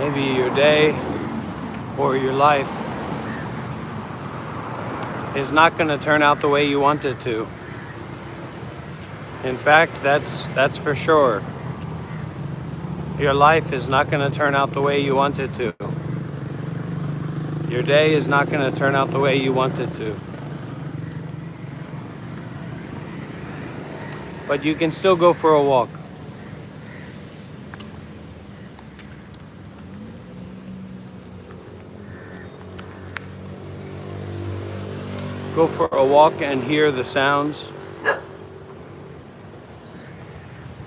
maybe your day or your life is not going to turn out the way you want it to. In fact, that's for sure. Your life is not going to turn out the way you want it to. Your day is not going to turn out the way you want it to. But you can still go for a walk. Go for a walk and hear the sounds.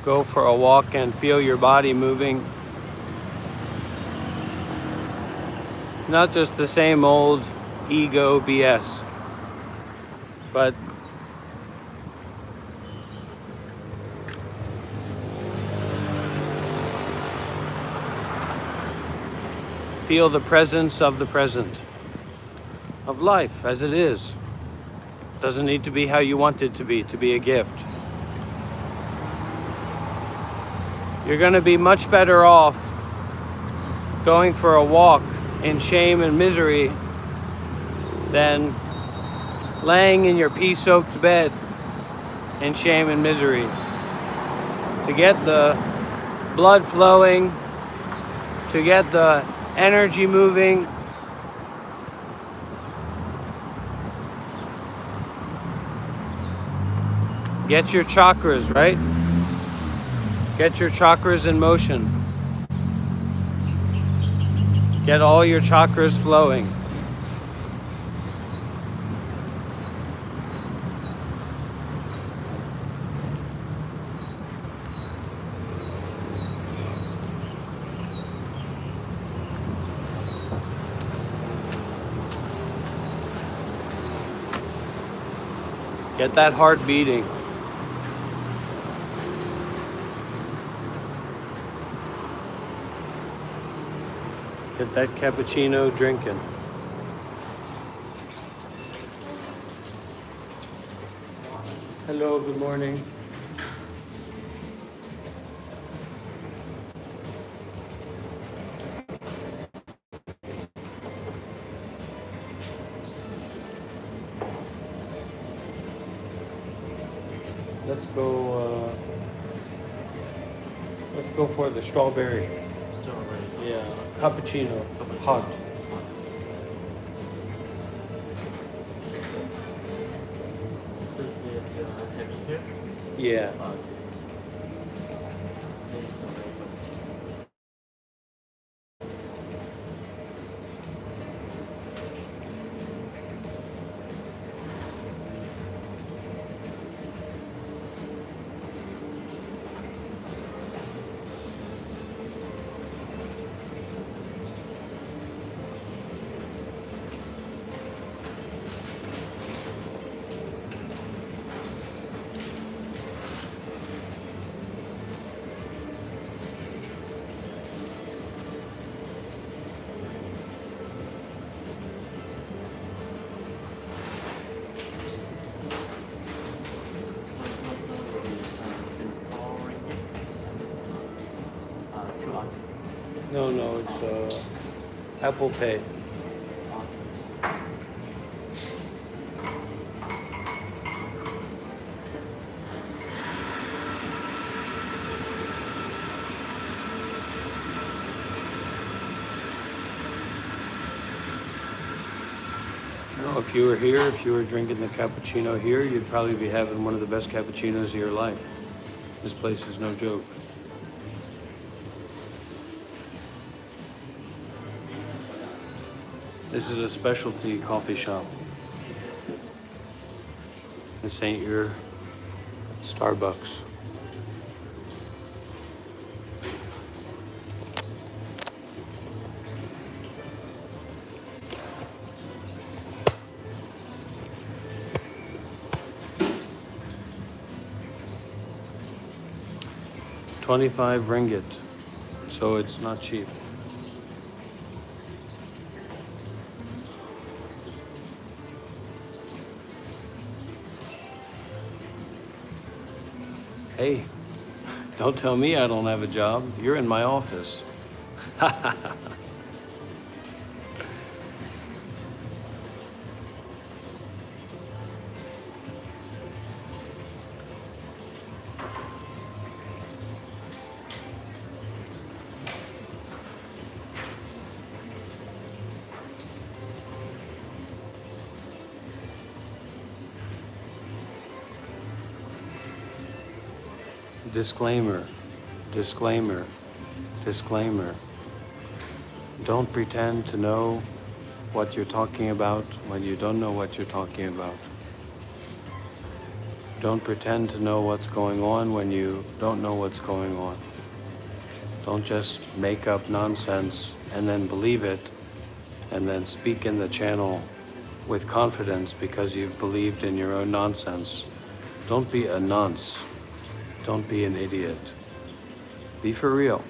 Go for a walk and feel your body moving. Not just the same old ego BS, but feel the presence of the present, of life as it is. Doesn't need to be how you want it to be a gift. You're going to be much better off going for a walk in shame and misery than laying in your pee-soaked bed in shame and misery. To get the blood flowing, to get the energy moving, get your chakras, right? Get your chakras in motion. Get all your chakras flowing. Get that heart beating. Get that cappuccino drinking. Hello, good morning. Let's go for the strawberry. Yeah, cappuccino, hot. Yeah. No, it's Apple Pay. No, if you were here, if you were drinking the cappuccino here, you'd probably be having one of the best cappuccinos of your life. This place is no joke. This is a specialty coffee shop. This ain't your Starbucks. $25 ringgit, so it's not cheap. Hey, don't tell me I don't have a job. You're in my office. Disclaimer, disclaimer, disclaimer. Don't pretend to know what you're talking about when you don't know what you're talking about. Don't pretend to know what's going on when you don't know what's going on. Don't just make up nonsense and then believe it and then speak in the channel with confidence because you've believed in your own nonsense. Don't be a nonce. Don't be an idiot. Be for real.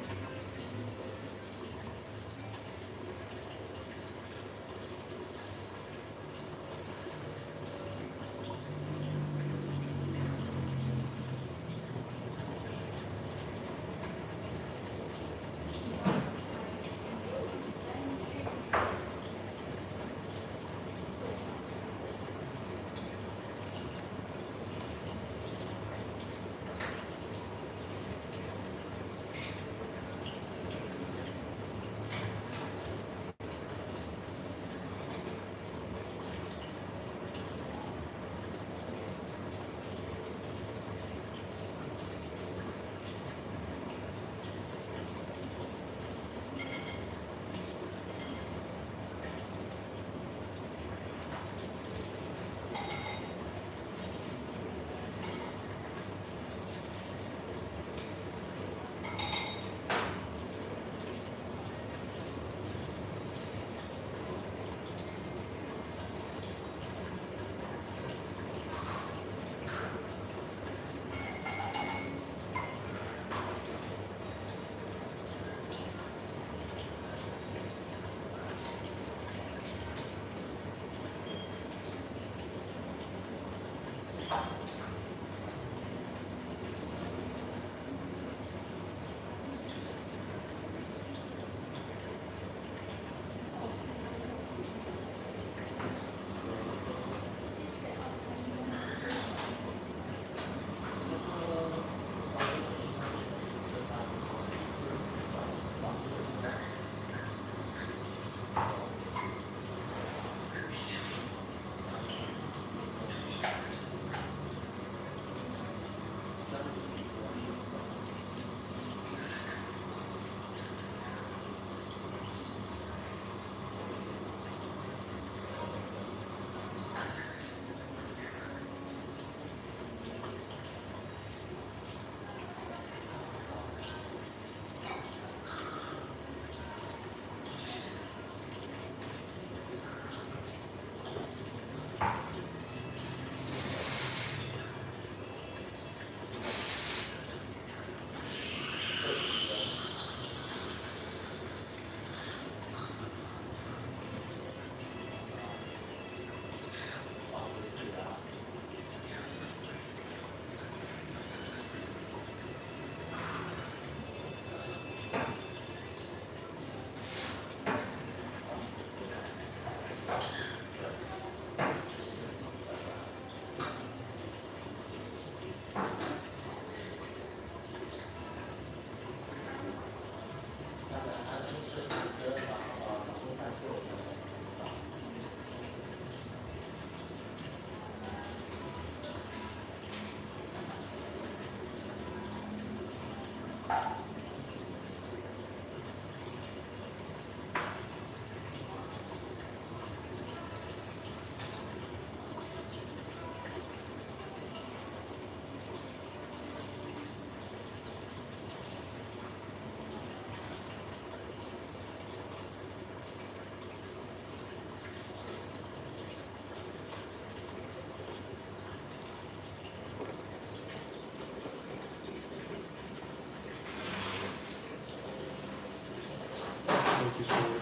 Thank you, sir.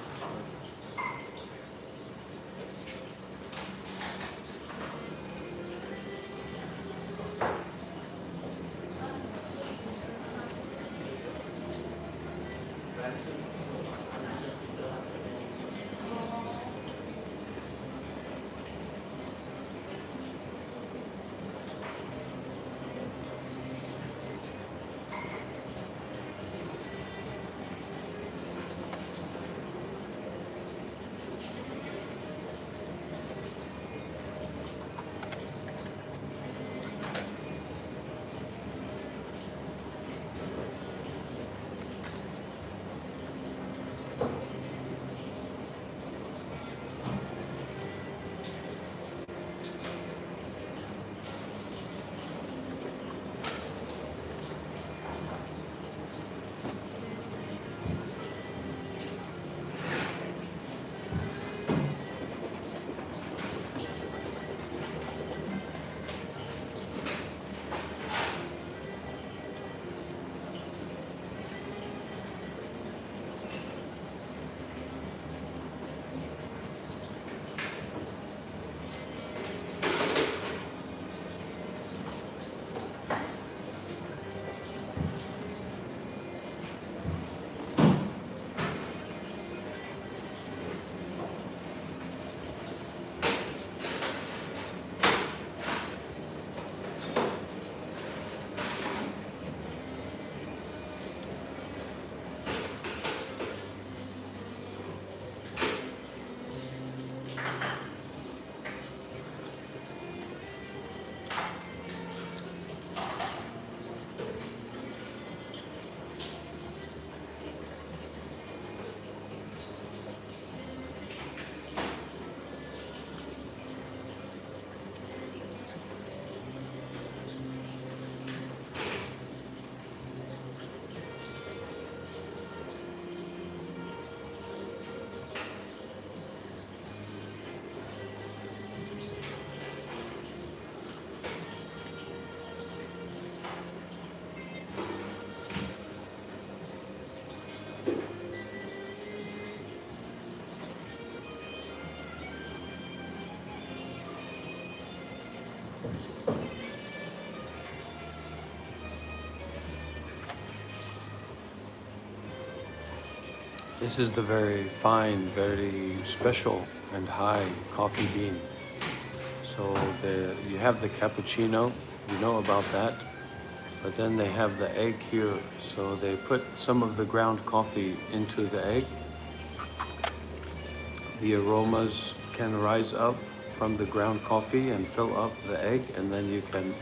This is the very fine, very special and high coffee bean. So you have the cappuccino, you know about that, but then they have the egg here. So they put some of the ground coffee into the egg. The aromas can rise up from the ground coffee and fill up the egg, and then you can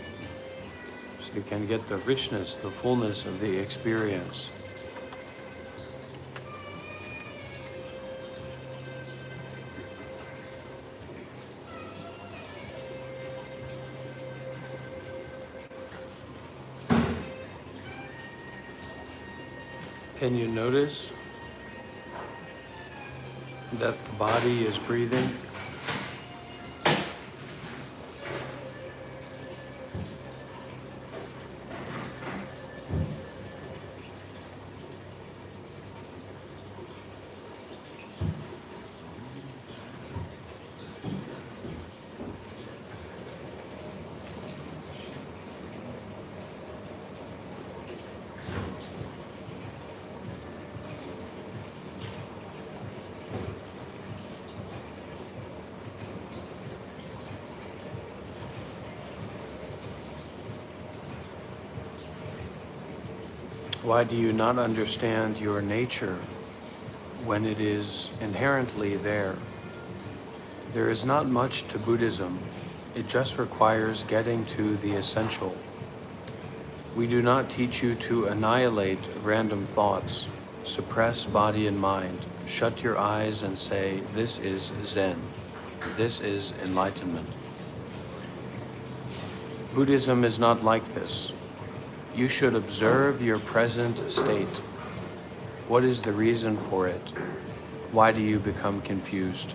get the richness, the fullness of the experience. Can you notice that the body is breathing? Why do you not understand your nature when it is inherently there? There is not much to Buddhism. It just requires getting to the essential. We do not teach you to annihilate random thoughts, suppress body and mind, shut your eyes and say, this is Zen, this is enlightenment. Buddhism is not like this. You should observe your present state. What is the reason for it? Why do you become confused?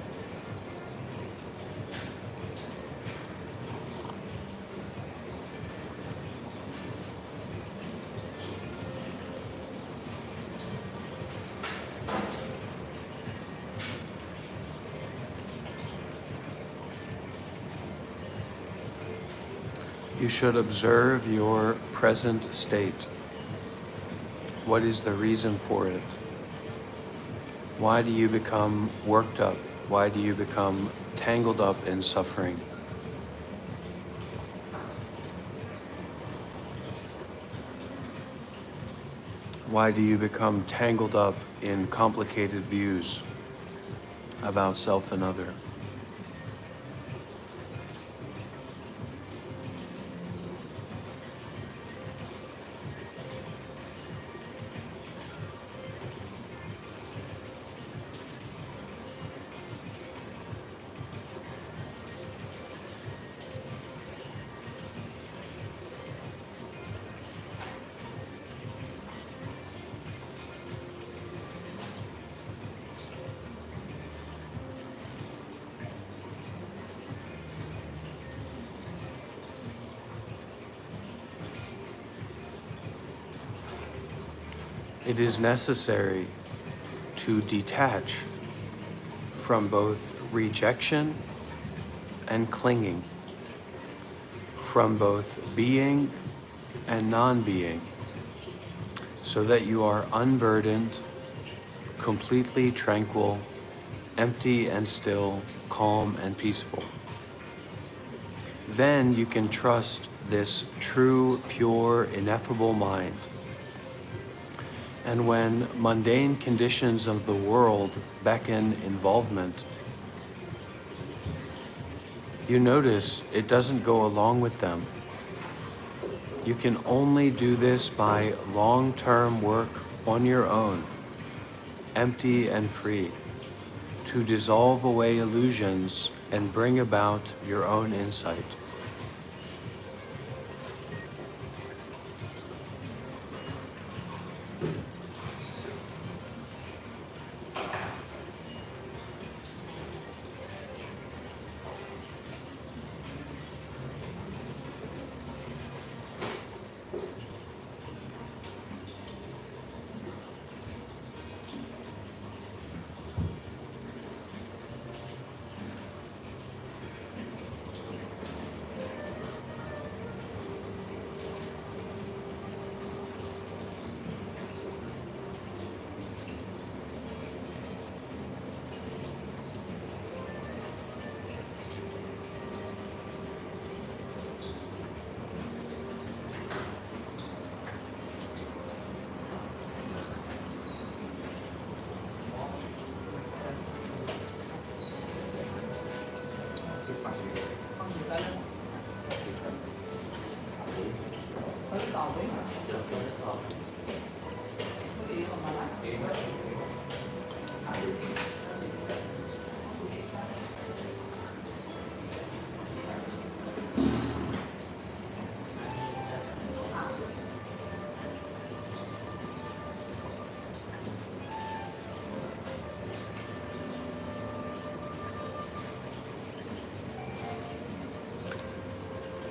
You should observe your present state. What is the reason for it? Why do you become worked up? Why do you become tangled up in suffering? Why do you become tangled up in complicated views about self and other? It is necessary to detach from both rejection and clinging, from both being and non-being, so that you are unburdened, completely tranquil, empty and still, calm and peaceful. Then you can trust this true, pure, ineffable mind. And when mundane conditions of the world beckon involvement, you notice it doesn't go along with them. You can only do this by long-term work on your own, empty and free, to dissolve away illusions and bring about your own insight.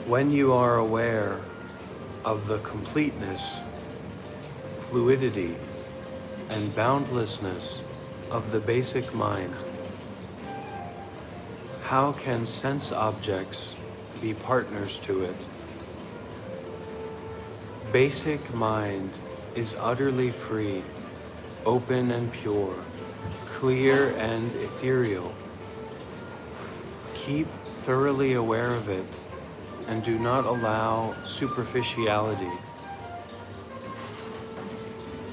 When you are aware of the completeness, fluidity, and boundlessness of the basic mind, how can sense objects be partners to it? Basic mind is utterly free, open and pure, clear and ethereal. Keep thoroughly aware of it and do not allow superficiality.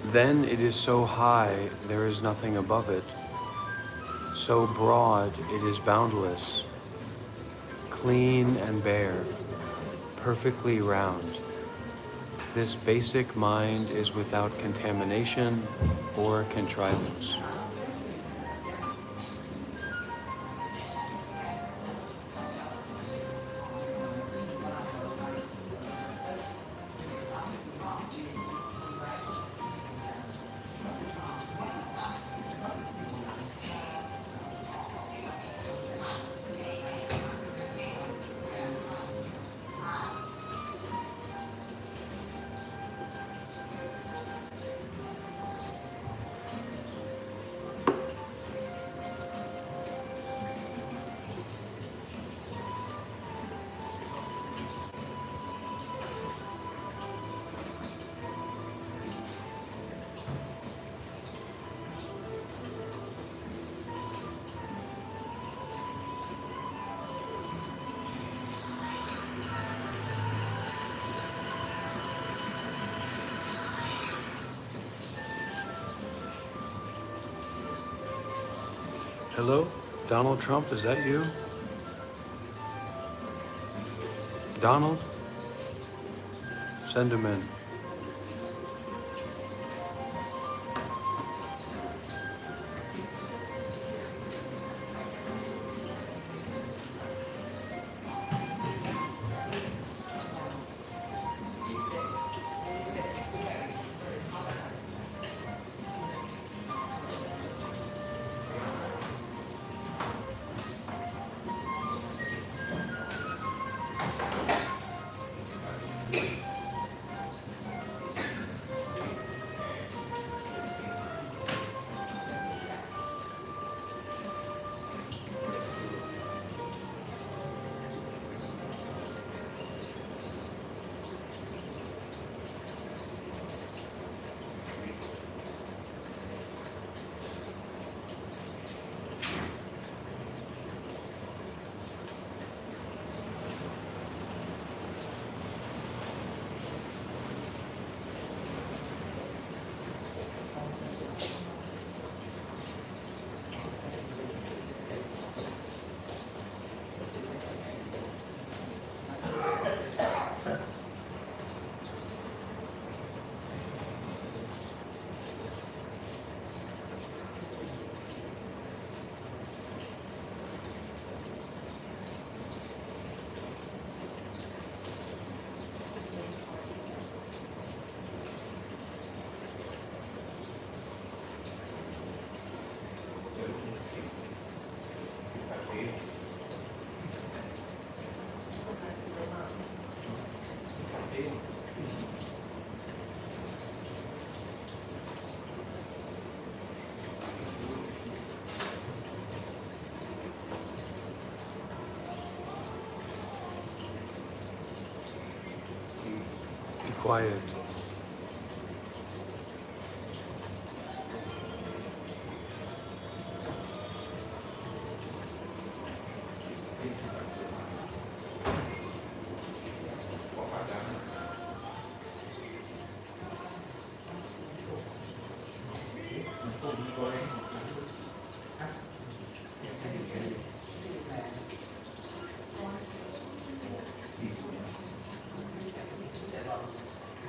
Then it is so high there is nothing above it, so broad it is boundless, clean and bare, perfectly round. This basic mind is without contamination or contrivance. Hello? Donald Trump, is that you? Donald? Send him in. Be quiet.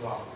Wow.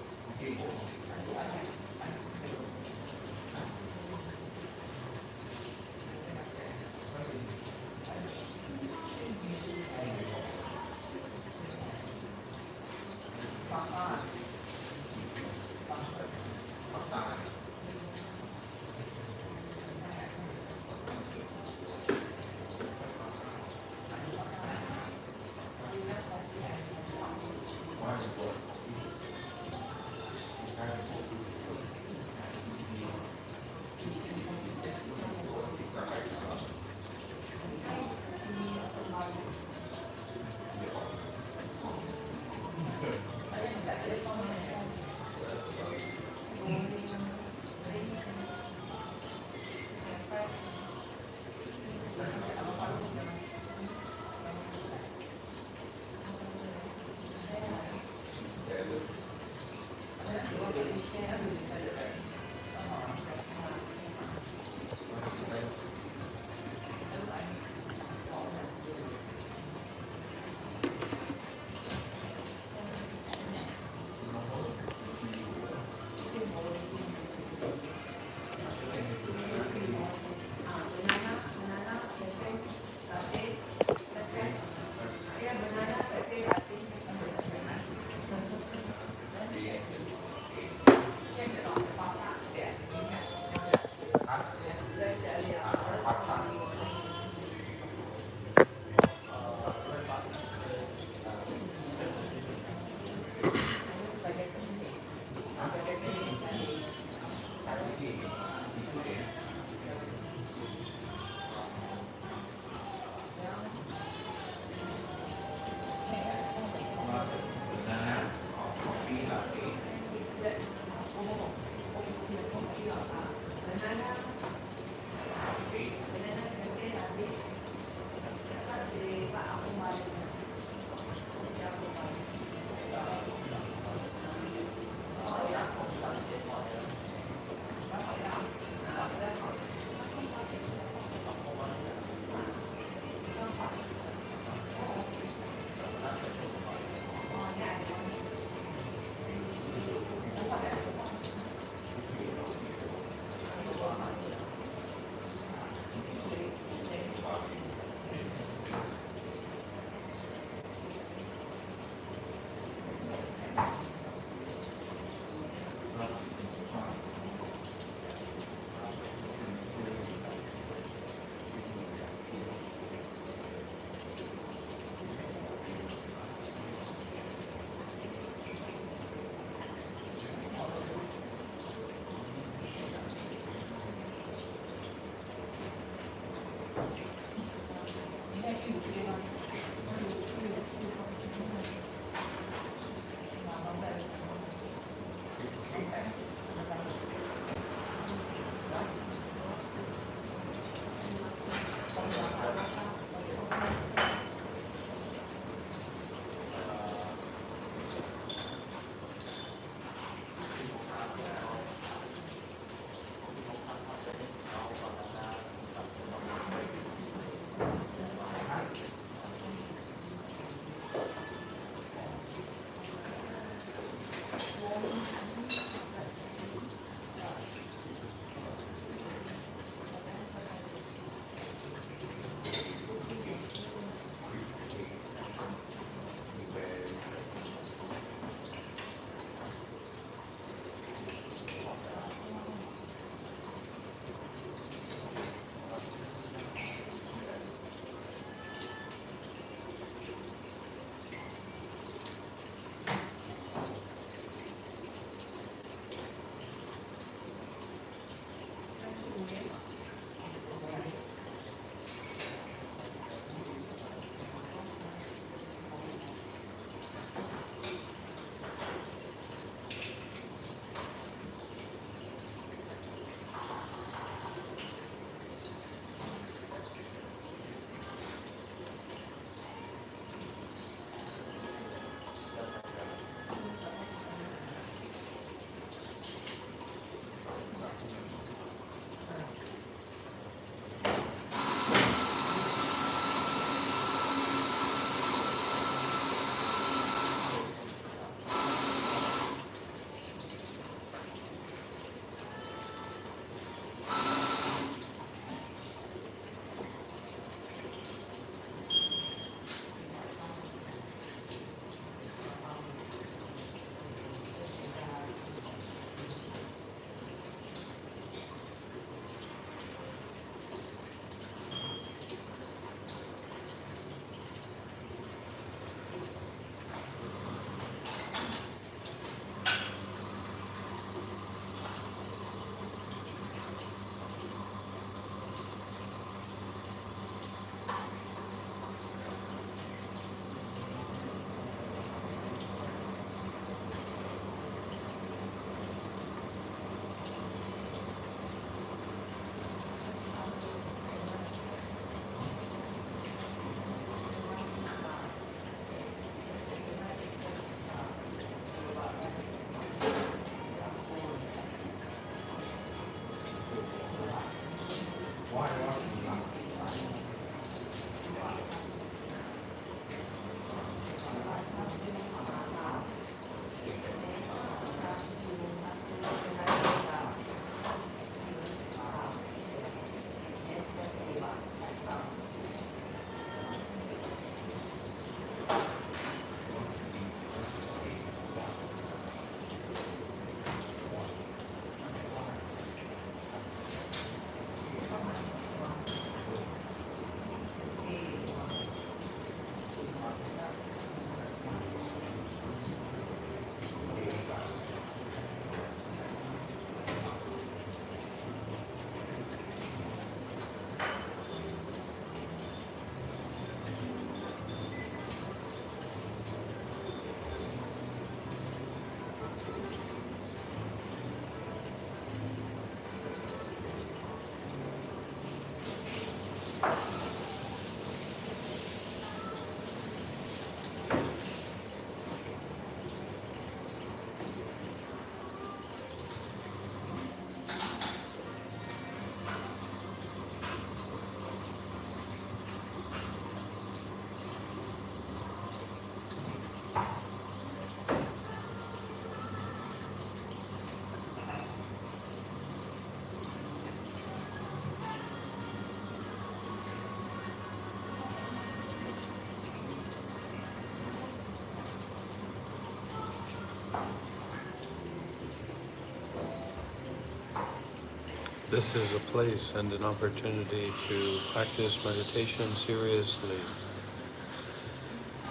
This is a place and an opportunity to practice meditation seriously,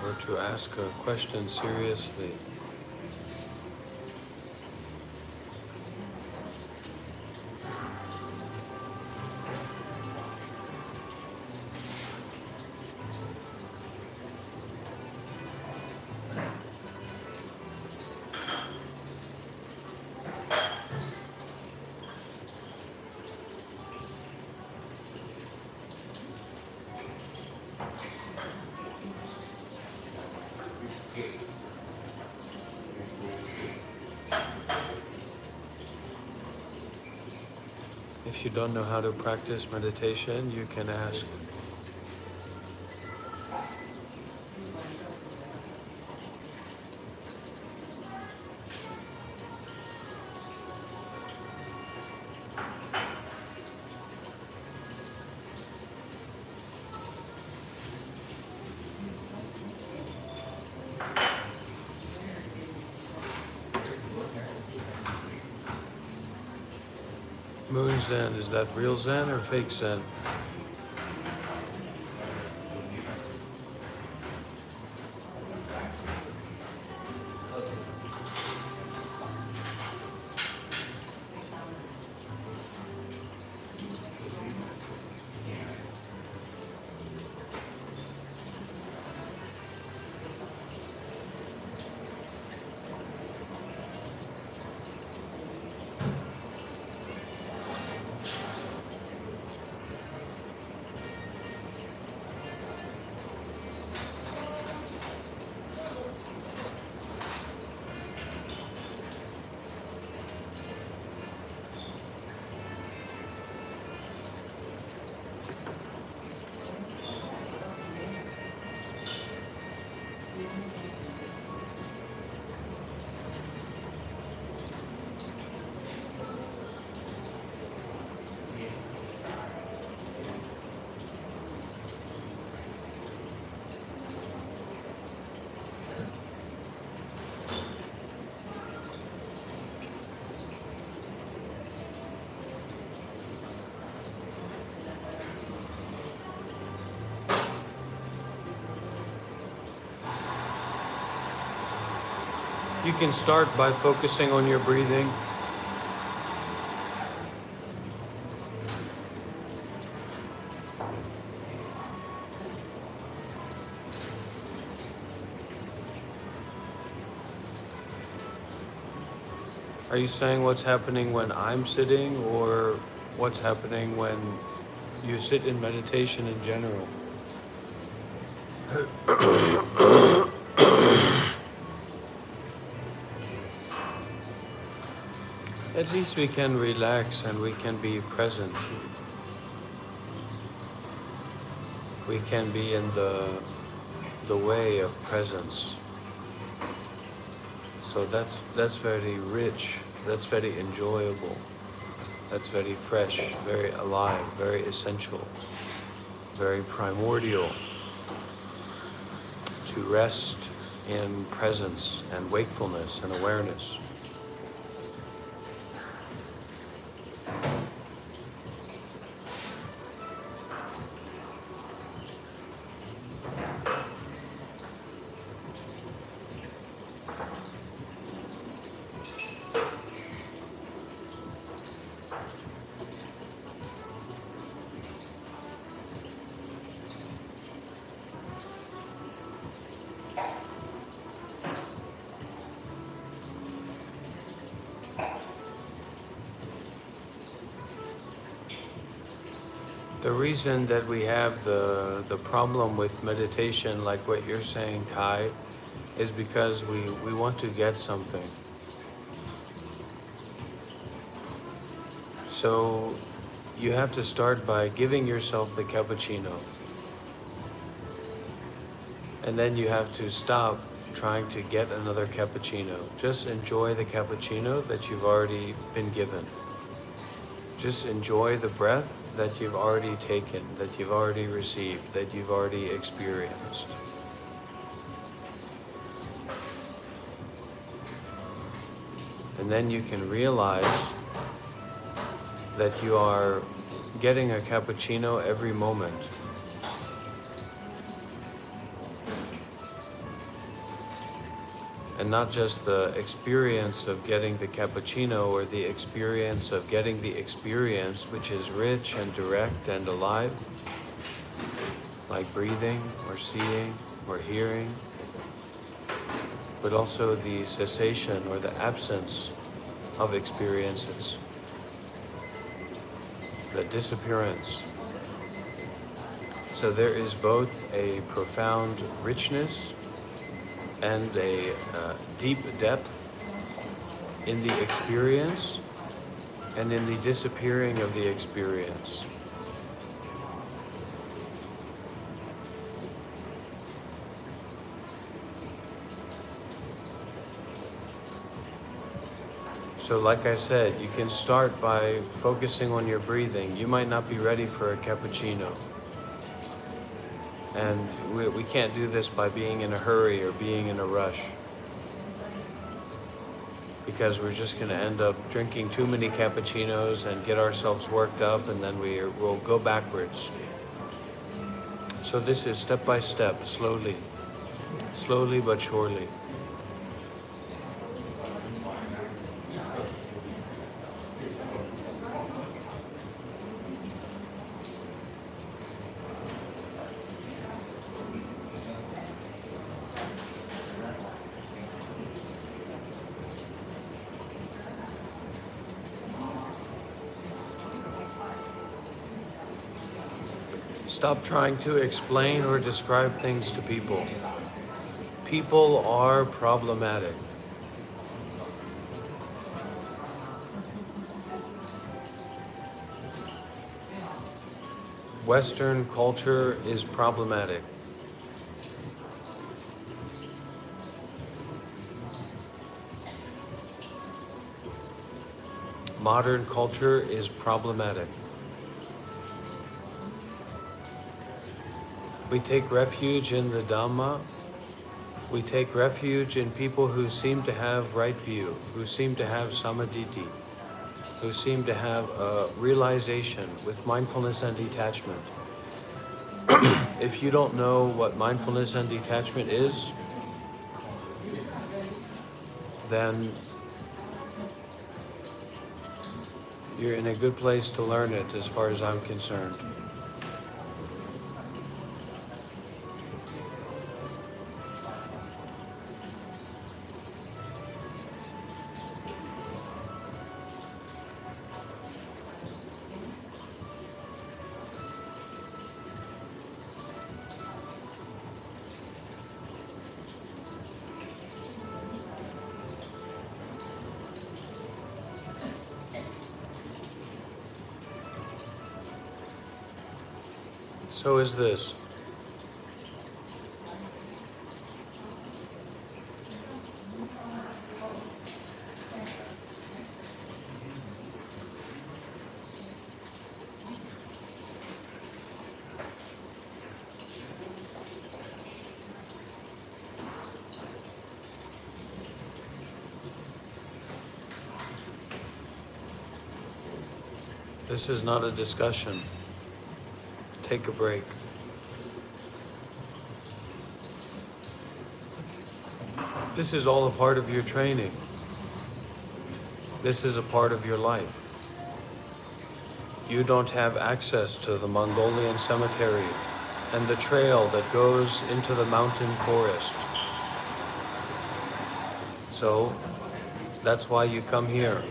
or to ask a question seriously. If you don't know how to practice meditation, you can ask. Moon Zen, is that real Zen or fake Zen? You can start by focusing on your breathing. Are you saying what's happening when I'm sitting, or what's happening when you sit in meditation in general? At least we can relax and we can be present. We can be in the way of presence. So that's very rich, that's very enjoyable, that's very fresh, very alive, very essential, very primordial to rest in presence and wakefulness and awareness. The reason that we have the problem with meditation, like what you're saying, Kai, is because we want to get something. So you have to start by giving yourself the cappuccino. And then you have to stop trying to get another cappuccino. Just enjoy the cappuccino that you've already been given. Just enjoy the breath that you've already taken, that you've already received, that you've already experienced. And then you can realize that you are getting a cappuccino every moment. And not just the experience of getting the cappuccino or the experience of getting the experience, which is rich and direct and alive, like breathing or seeing or hearing, but also the cessation or the absence of experiences, the disappearance. So there is both a profound richness and a deep depth in the experience and in the disappearing of the experience. So like I said, you can start by focusing on your breathing. You might not be ready for a cappuccino. And we can't do this by being in a hurry or being in a rush, because we're just going to end up drinking too many cappuccinos and get ourselves worked up, and then we'll go backwards. So this is step by step, slowly but surely. Stop trying to explain or describe things to people. People are problematic. Western culture is problematic. Modern culture is problematic. We take refuge in the Dhamma. We take refuge in people who seem to have right view, who seem to have samadhi, who seem to have a realization with mindfulness and detachment. If you don't know what mindfulness and detachment is, then you're in a good place to learn it, as far as I'm concerned. So is this. This is not a discussion. Take a break. This is all a part of your training. This is a part of your life. You don't have access to the Mongolian cemetery and the trail that goes into the mountain forest. So that's why you come here.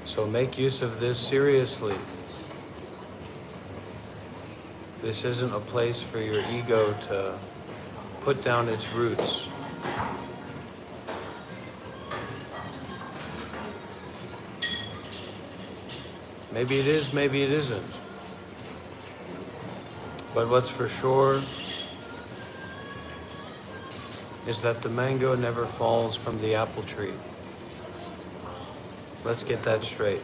So make use of this seriously. This isn't a place for your ego to put down its roots. Maybe it is, maybe it isn't. But what's for sure is that the mango never falls from the apple tree. Let's get that straight.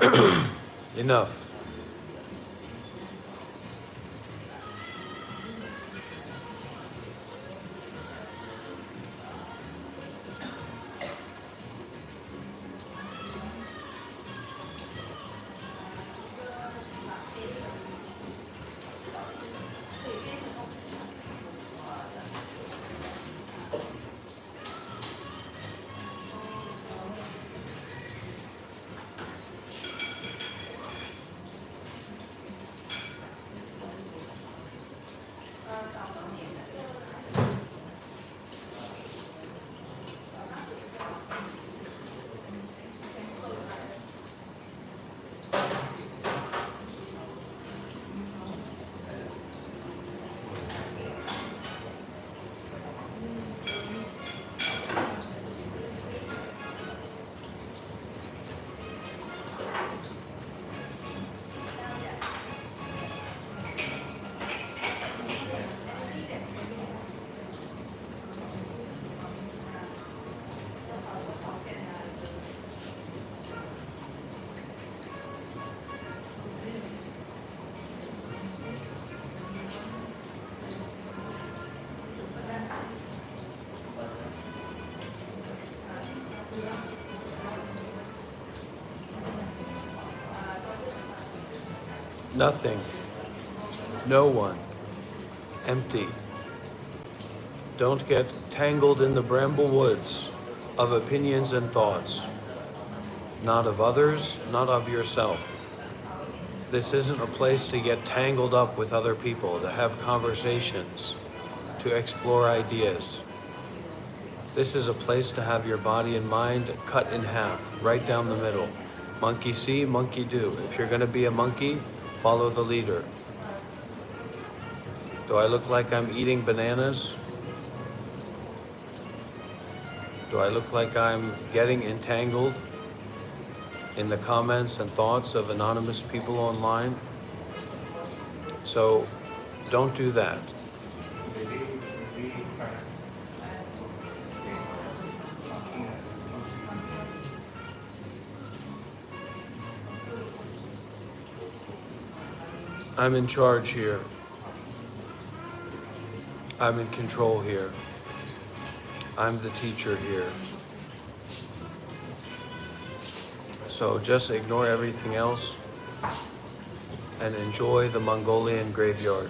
Enough. Nothing. No one. Empty. Don't get tangled in the bramble woods of opinions and thoughts. Not of others, not of yourself. This isn't a place to get tangled up with other people, to have conversations, to explore ideas. This is a place to have your body and mind cut in half, right down the middle. Monkey see, monkey do. If you're going to be a monkey, follow the leader. Do I look like I'm eating bananas? Do I look like I'm getting entangled in the comments and thoughts of anonymous people online? So don't do that. I'm in charge here. I'm in control here. I'm the teacher here. So just ignore everything else and enjoy the Mongolian graveyard.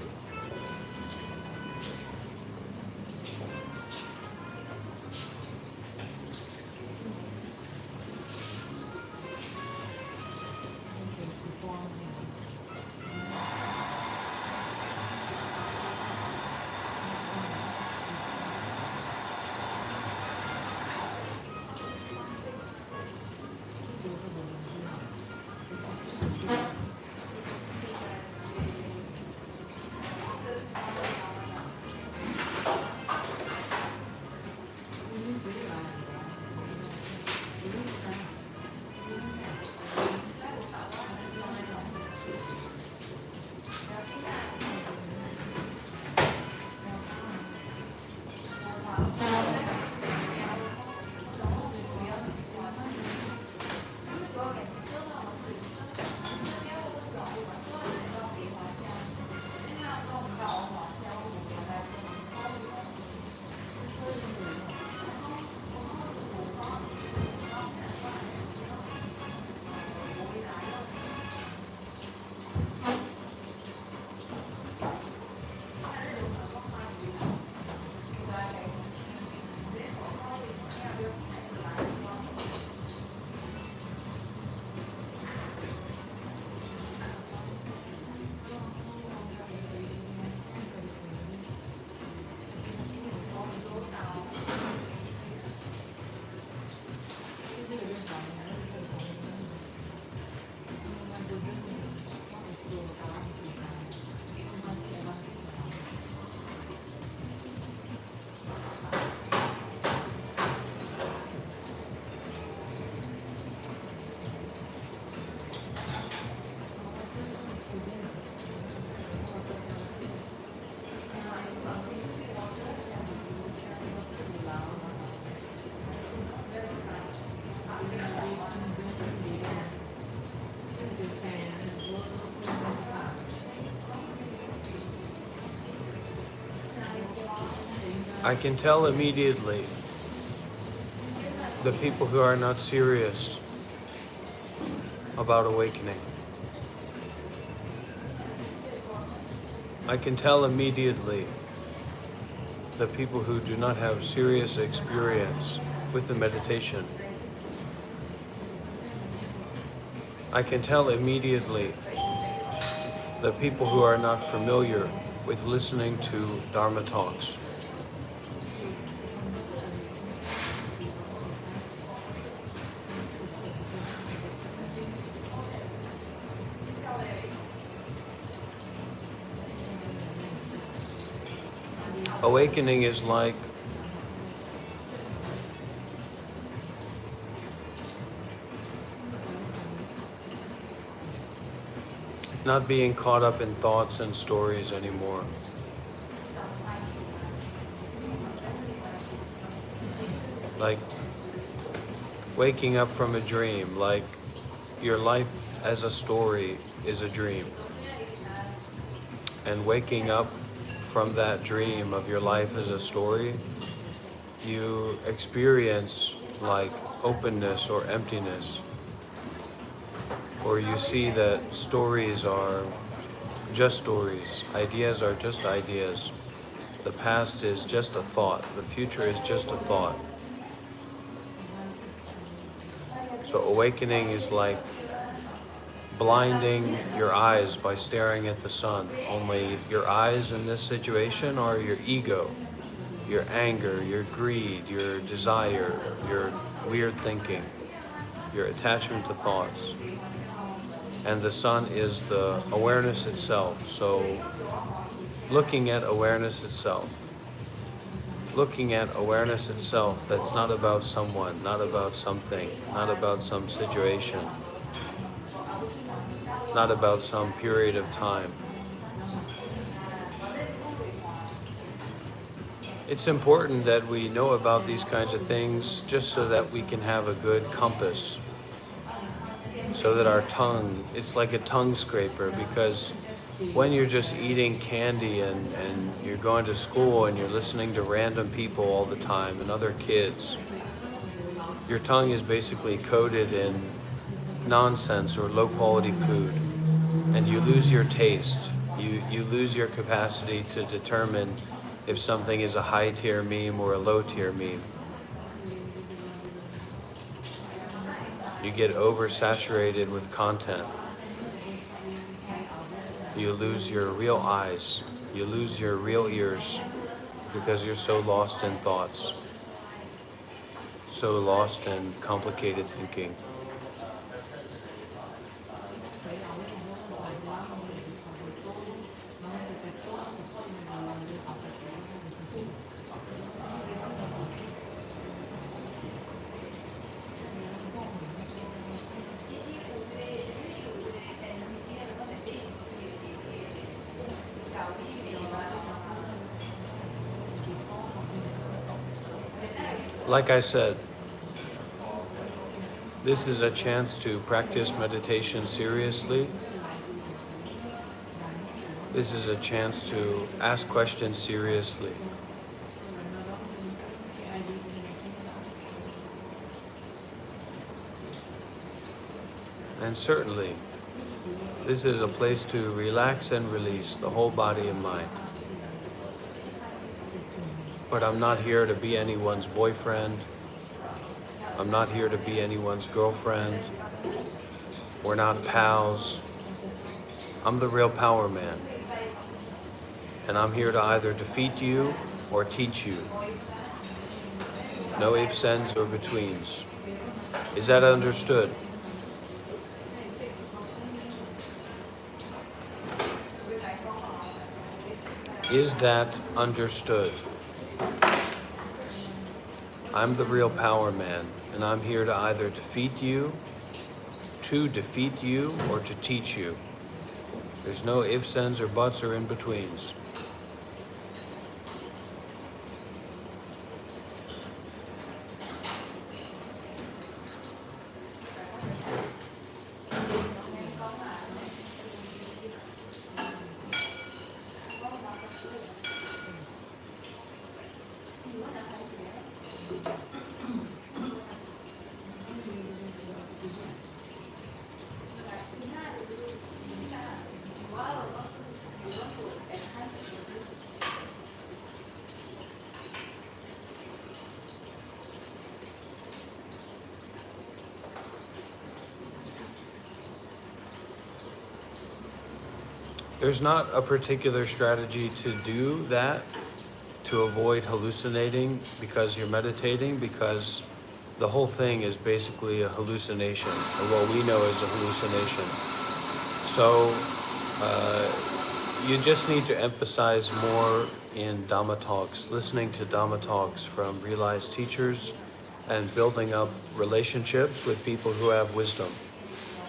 I can tell immediately the people who are not serious about awakening. I can tell immediately the people who do not have serious experience with the meditation. I can tell immediately the people who are not familiar with listening to Dharma talks. Awakening is like not being caught up in thoughts and stories anymore. Like waking up from a dream, like your life as a story is a dream. And waking up from that dream of your life as a story, you experience like openness or emptiness. Or you see that stories are just stories, ideas are just ideas. The past is just a thought, the future is just a thought. So awakening is like blinding your eyes by staring at the sun. Only your eyes in this situation are your ego, your anger, your greed, your desire, your weird thinking, your attachment to thoughts. And the sun is the awareness itself. So looking at awareness itself, that's not about someone, not about something, not about some situation, not about some period of time. It's important that we know about these kinds of things just so that we can have a good compass. So that our tongue, it's like a tongue scraper, because when you're just eating candy and you're going to school and you're listening to random people all the time and other kids, your tongue is basically coated in nonsense or low quality food, and you lose your taste. You lose your capacity to determine if something is a high tier meme or a low tier meme. You get oversaturated with content. You lose your real eyes. You lose your real ears because you're so lost in thoughts, so lost in complicated thinking. Like I said, this is a chance to practice meditation seriously. This is a chance to ask questions seriously. And certainly, this is a place to relax and release the whole body and mind. But I'm not here to be anyone's boyfriend. I'm not here to be anyone's girlfriend. We're not pals. I'm the real power man. And I'm here to either defeat you or teach you. No ifs, ands, or betweens. Is that understood? Is that understood? I'm the real power man, and I'm here to either defeat you, or to teach you. There's no ifs, ands, or buts, or in-betweens. There's not a particular strategy to do that, to avoid hallucinating because you're meditating, because the whole thing is basically a hallucination, or what we know as a hallucination. So you just need to emphasize more in Dhamma talks, listening to Dhamma talks from realized teachers and building up relationships with people who have wisdom.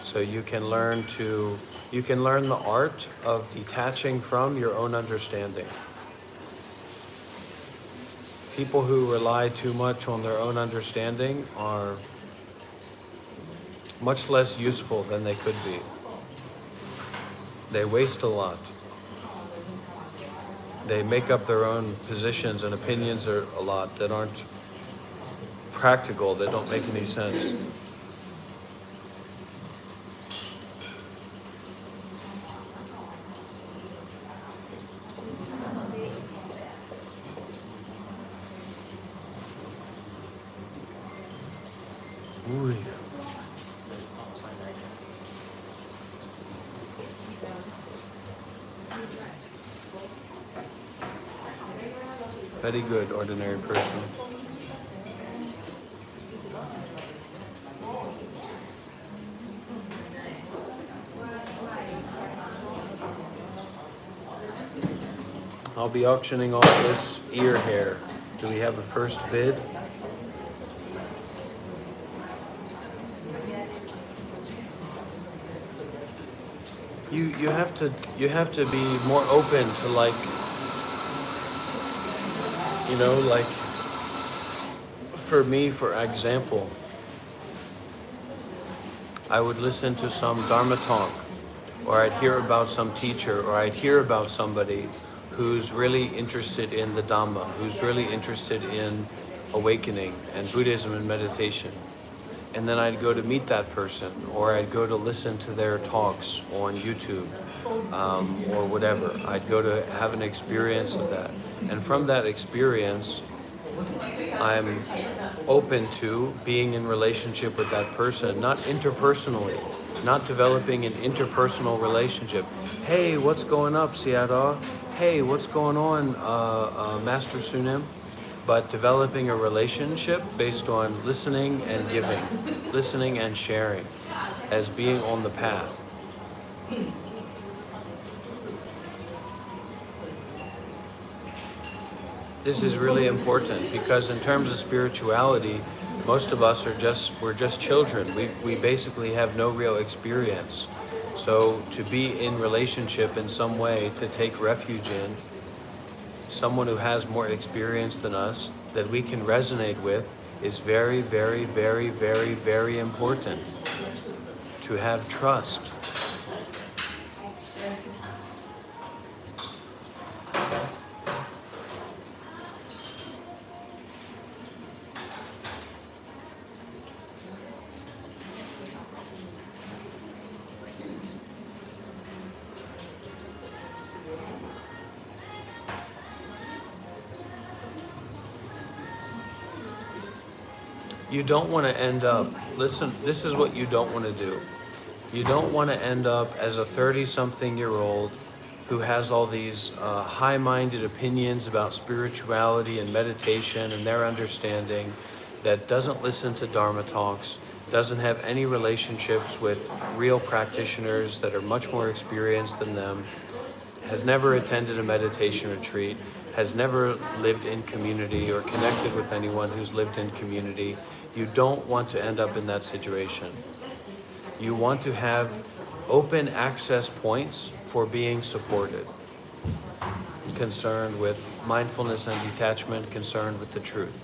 So you can learn the art of detaching from your own understanding. People who rely too much on their own understanding are much less useful than they could be. They waste a lot. They make up their own positions and opinions a lot that aren't practical, that don't make any sense. Ooh. Very good, ordinary person. I'll be auctioning off this ear hair. Do we have a first bid? You have to be more open to, like, you know, like, for me, for example, I would listen to some Dharma talk, or I'd hear about some teacher, or I'd hear about somebody who's really interested in the Dhamma, who's really interested in awakening and Buddhism and meditation. And then I'd go to meet that person, or I'd go to listen to their talks on YouTube, or whatever. I'd go to have an experience of that. And from that experience, I'm open to being in relationship with that person, not interpersonally, not developing an interpersonal relationship. Hey, what's going up, Sayadaw? Hey, what's going on, Master Sunim? But developing a relationship based on listening and giving, listening and sharing, as being on the path. This is really important, because in terms of spirituality, most of us we're just children. We basically have no real experience. So to be in relationship in some way, to take refuge in someone who has more experience than us, that we can resonate with, is very, very, very, very, very important. To have trust. You don't want to end up, listen, this is what you don't want to do. You don't want to end up as a 30-something-year-old who has all these high-minded opinions about spirituality and meditation and their understanding, that doesn't listen to Dharma talks, doesn't have any relationships with real practitioners that are much more experienced than them, has never attended a meditation retreat, has never lived in community or connected with anyone who's lived in community. You don't want to end up in that situation. You want to have open access points for being supported, concerned with mindfulness and detachment, concerned with the truth.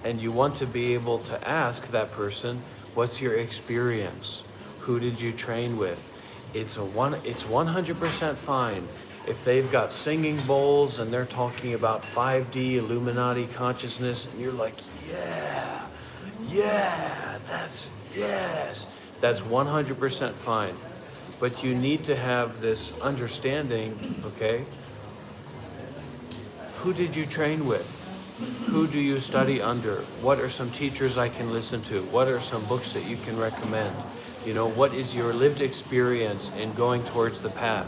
And you want to be able to ask that person, what's your experience? Who did you train with? It's 100% fine if they've got singing bowls and they're talking about 5D Illuminati consciousness, and you're like, that's 100% fine. But you need to have this understanding, okay? Who did you train with? Who do you study under? What are some teachers I can listen to? What are some books that you can recommend? You know, what is your lived experience in going towards the path?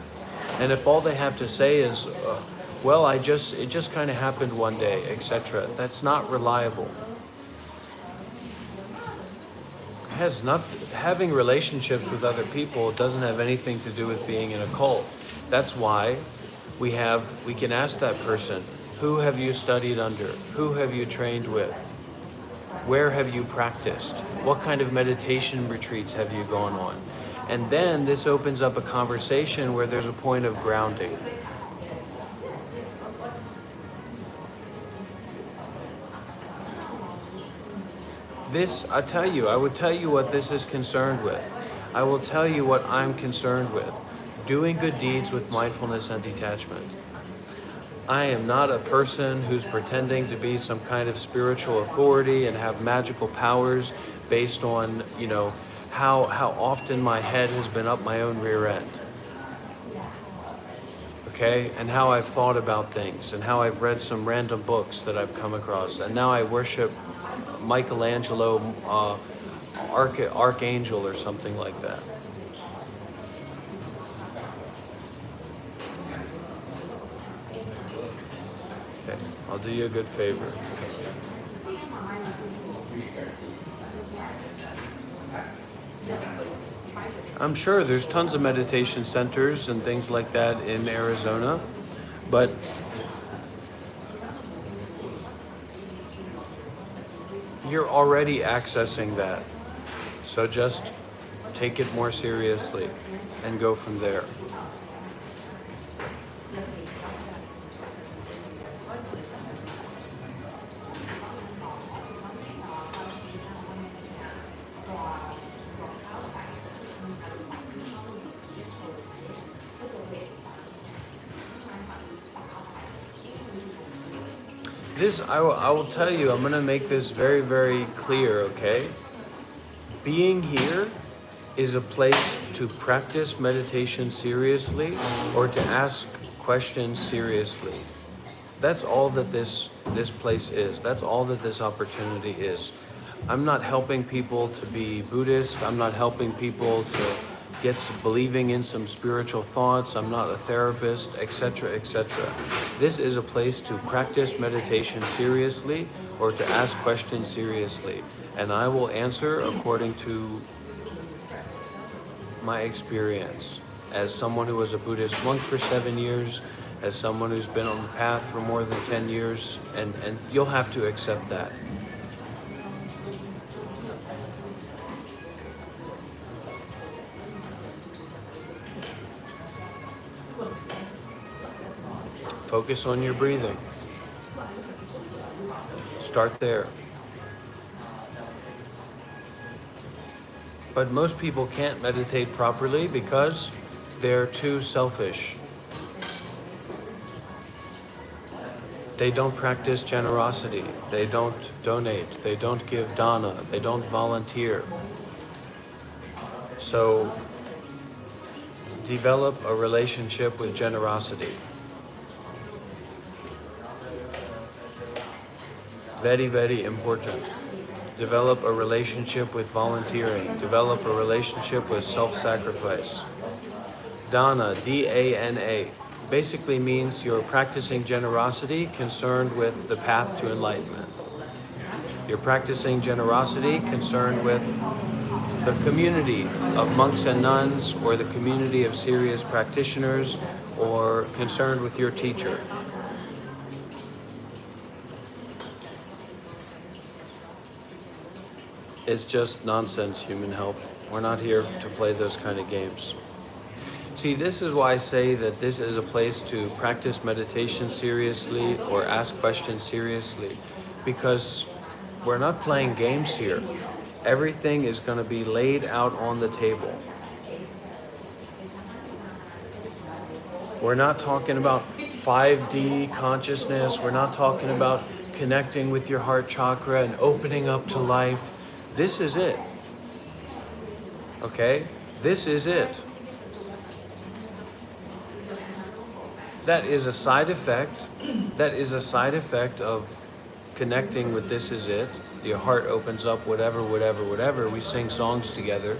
And if all they have to say is, well, it just kind of happened one day, etc., that's not reliable. Has nothing, having relationships with other people doesn't have anything to do with being in a cult. That's why we can ask that person, who have you studied under? Who have you trained with? Where have you practiced? What kind of meditation retreats have you gone on? And then this opens up a conversation where there's a point of grounding. This, I would tell you what this is concerned with. I will tell you what I'm concerned with. Doing good deeds with mindfulness and detachment. I am not a person who's pretending to be some kind of spiritual authority and have magical powers based on, you know, how often my head has been up my own rear end. Okay? And how I've thought about things and how I've read some random books that I've come across. And now I worship Michelangelo, Archangel or something like that. Okay, I'll do you a good favor. I'm sure there's tons of meditation centers and things like that in Arizona, but you're already accessing that. So just take it more seriously and go from there. This, I will tell you, I'm going to make this very, very clear, okay? Being here is a place to practice meditation seriously or to ask questions seriously. That's all that this place is. That's all that this opportunity is. I'm not helping people to be Buddhist. I'm not helping people to get believing in some spiritual thoughts. I'm not a therapist, etc., etc. This is a place to practice meditation seriously or to ask questions seriously. And I will answer according to my experience as someone who was a Buddhist monk for 7 years, as someone who's been on the path for more than 10 years, and you'll have to accept that. Focus on your breathing. Start there. But most people can't meditate properly because they're too selfish. They don't practice generosity. They don't donate. They don't give dana. They don't volunteer. So develop a relationship with generosity. Very, very important. Develop a relationship with volunteering. Develop a relationship with self-sacrifice. Dana, D-A-N-A, basically means you're practicing generosity concerned with the path to enlightenment. You're practicing generosity concerned with the community of monks and nuns or the community of serious practitioners or concerned with your teacher. It's just nonsense, human help. We're not here to play those kind of games. See, this is why I say that this is a place to practice meditation seriously or ask questions seriously, because we're not playing games here. Everything is going to be laid out on the table. We're not talking about 5D consciousness. We're not talking about connecting with your heart chakra and opening up to life. This is it. Okay? This is it. That is a side effect. That is a side effect of connecting with this is it. Your heart opens up, whatever. We sing songs together.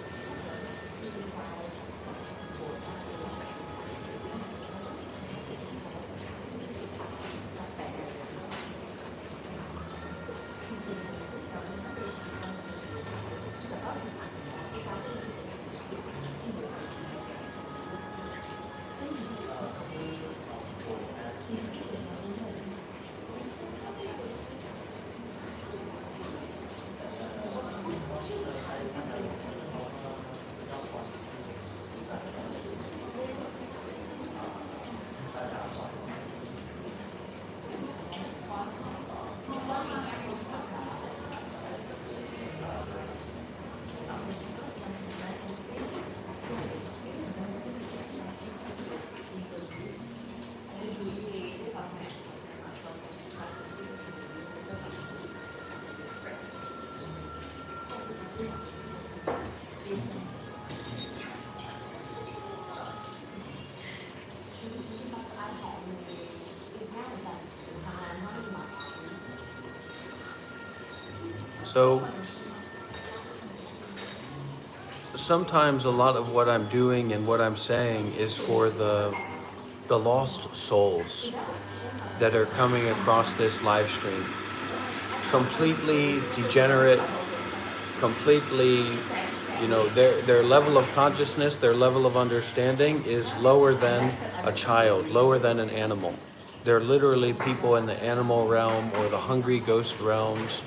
So sometimes a lot of what I'm doing and what I'm saying is for the lost souls that are coming across this live stream. Completely degenerate, completely, their level of consciousness, their level of understanding is lower than a child, lower than an animal. They're literally people in the animal realm or the hungry ghost realms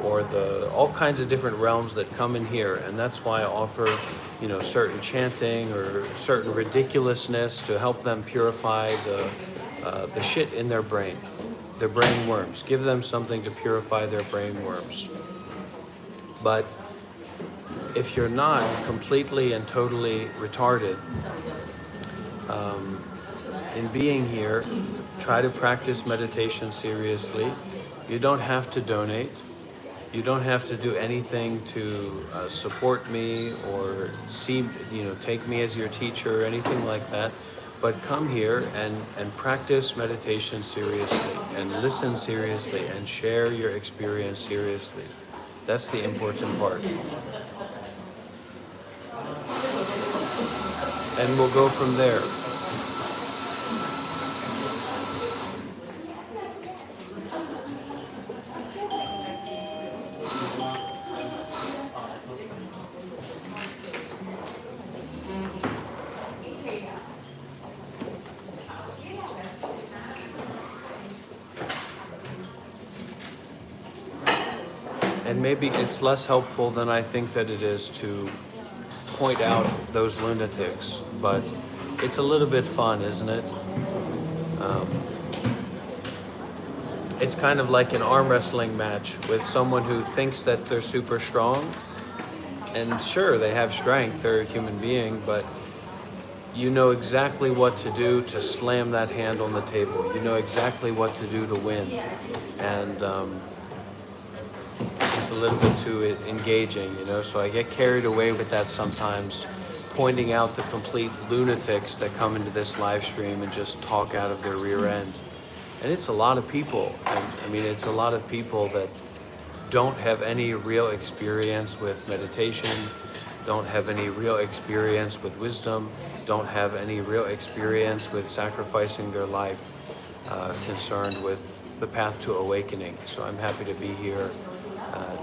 or the all kinds of different realms that come in here. And that's why I offer, certain chanting or certain ridiculousness to help them purify the shit in their brain worms. Give them something to purify their brain worms. But if you're not completely and totally retarded in being here, try to practice meditation seriously. You don't have to donate. You don't have to do anything to support me or take me as your teacher or anything like that. But come here and practice meditation seriously and listen seriously and share your experience seriously. That's the important part. And we'll go from there. And maybe it's less helpful than I think that it is to point out those lunatics, but it's a little bit fun, isn't it? It's kind of like an arm wrestling match with someone who thinks that they're super strong. And sure, they have strength, they're a human being, but you know exactly what to do to slam that hand on the table. You know exactly what to do to win. And it's a little bit too engaging, so I get carried away with that sometimes, pointing out the complete lunatics that come into this live stream and just talk out of their rear end. And it's a lot of people. And it's a lot of people that don't have any real experience with meditation, don't have any real experience with wisdom, don't have any real experience with sacrificing their life, concerned with the path to awakening. So I'm happy to be here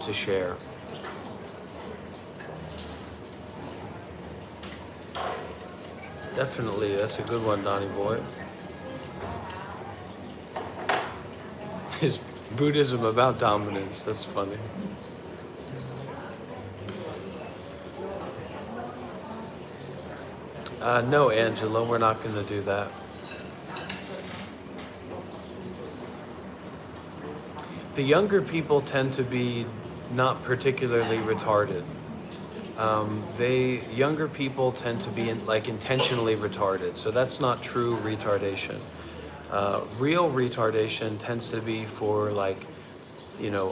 to share. Definitely, that's a good one, Donnie boy. Is Buddhism about dominance? That's funny. No, Angela, we're not going to do that. The younger people tend to be not particularly retarded. Younger people tend to be intentionally retarded, so that's not true retardation. Real retardation tends to be for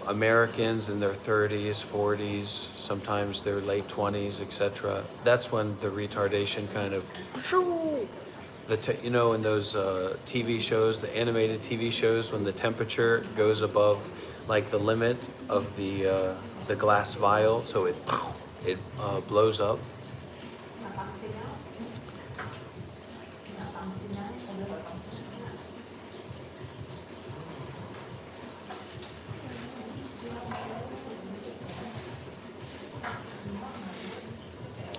Americans in their 30s, 40s, sometimes their late 20s, etc. That's when the retardation kind of, in those TV shows, the animated TV shows, when the temperature goes above the limit of the glass vial, so it blows up.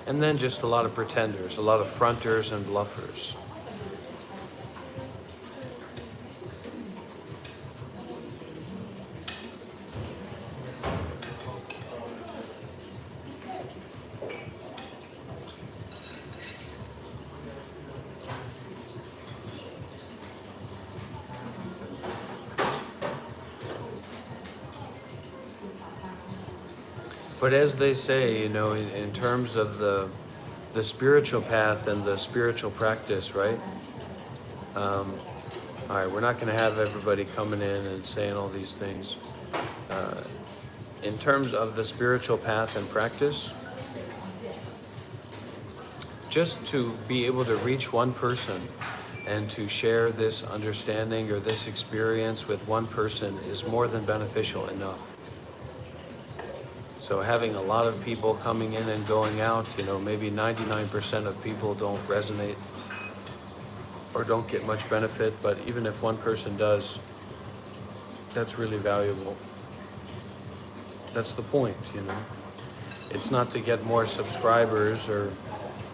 And then just a lot of pretenders, a lot of fronters and bluffers. But as they say, in terms of the spiritual path and the spiritual practice, right? All right, we're not going to have everybody coming in and saying all these things. In terms of the spiritual path and practice, just to be able to reach one person and to share this understanding or this experience with one person is more than beneficial enough. So having a lot of people coming in and going out, maybe 99% of people don't resonate or don't get much benefit, but even if one person does, that's really valuable. That's the point. It's not to get more subscribers or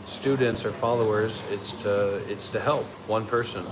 students or followers, it's to help one person.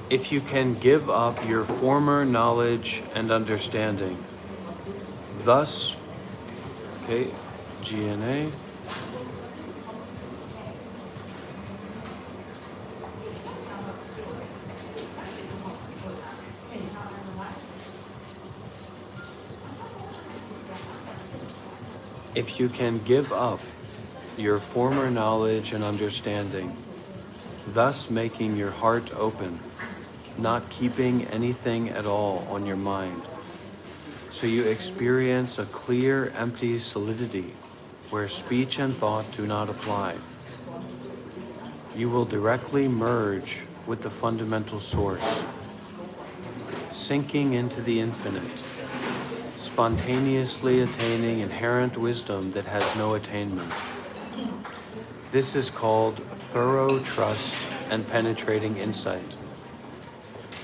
If you can give up your former knowledge and understanding, thus, GNA, if you can give up your former knowledge and understanding, thus making your heart open, not keeping anything at all on your mind, so you experience a clear, empty solidity where speech and thought do not apply. You will directly merge with the fundamental source, sinking into the infinite, spontaneously attaining inherent wisdom that has no attainment. This is called thorough trust and penetrating insight.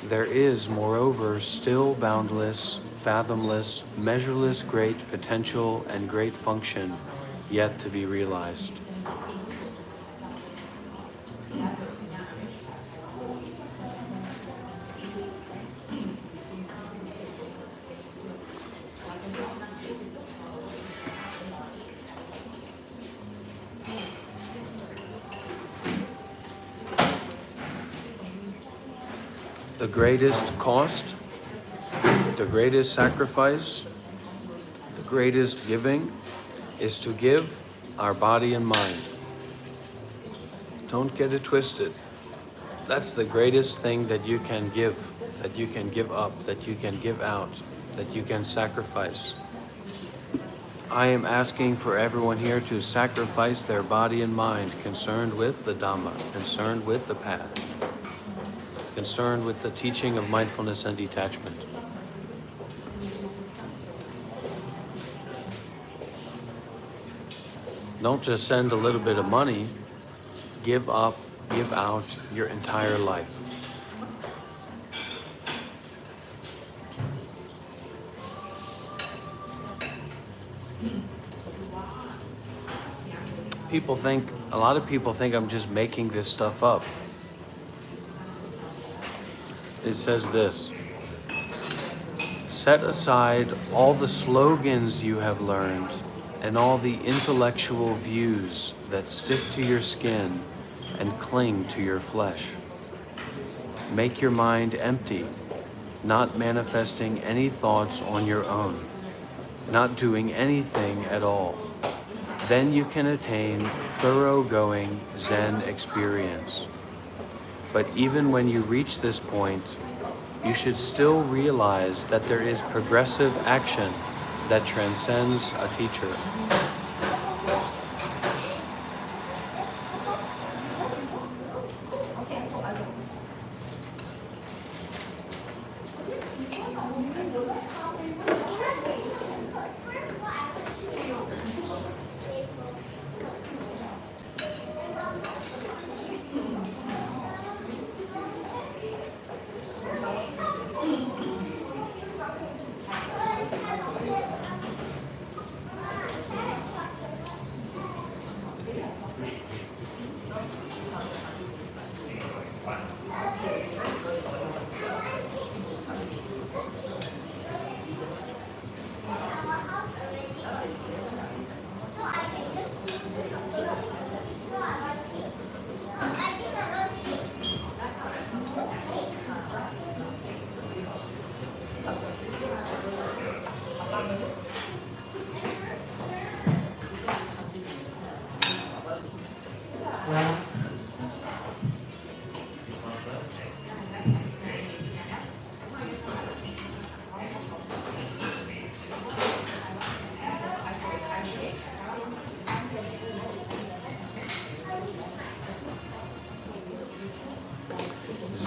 There is, moreover, still boundless, fathomless, measureless great potential and great function yet to be realized. The greatest cost, the greatest sacrifice, the greatest giving is to give our body and mind. Don't get it twisted. That's the greatest thing that you can give up, that you can give out, that you can sacrifice. I am asking for everyone here to sacrifice their body and mind, concerned with the Dhamma, concerned with the path, concerned with the teaching of mindfulness and detachment. Don't just send a little bit of money. Give up, give out your entire life. A lot of people think I'm just making this stuff up. It says this: set aside all the slogans you have learned and all the intellectual views that stick to your skin and cling to your flesh. Make your mind empty, not manifesting any thoughts on your own, not doing anything at all. Then you can attain thoroughgoing Zen experience. But even when you reach this point, you should still realize that there is progressive action that transcends a teacher.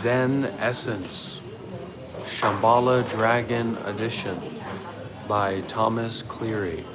Zen Essence, Shambhala Dragon Edition by Thomas Cleary.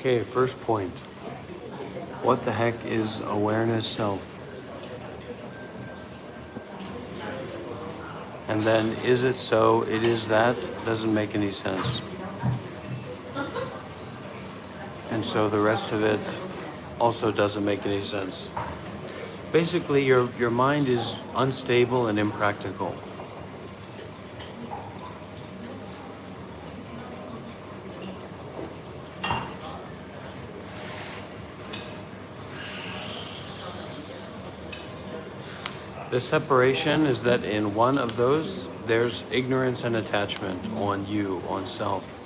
Okay, first point. What the heck is awareness self? And then, is it so? It is that? Doesn't make any sense. And so the rest of it also doesn't make any sense. Basically, your mind is unstable and impractical. The separation is that in one of those, there's ignorance and attachment on you, on self.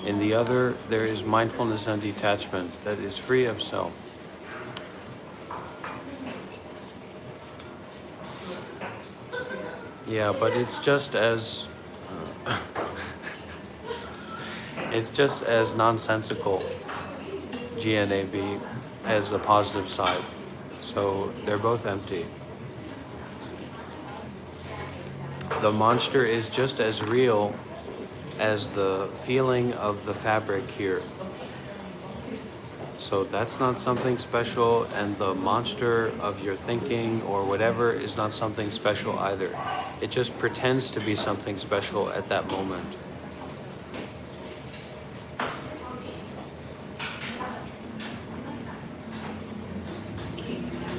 In the other, there is mindfulness and detachment that is free of self. Yeah, but it's just as it's just as nonsensical, GNAB, as the positive side. So they're both empty. The monster is just as real as the feeling of the fabric here. So that's not something special, and the monster of your thinking or whatever is not something special either. It just pretends to be something special at that moment.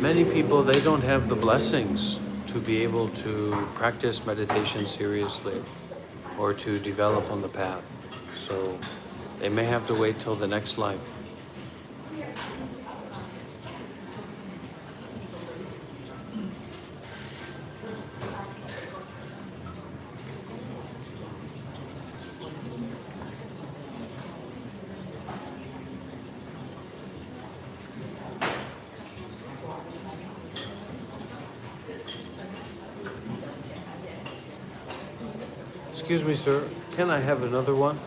Many people, they don't have the blessings to be able to practice meditation seriously or to develop on the path. So they may have to wait till the next life. Excuse me, sir. Can I have another one?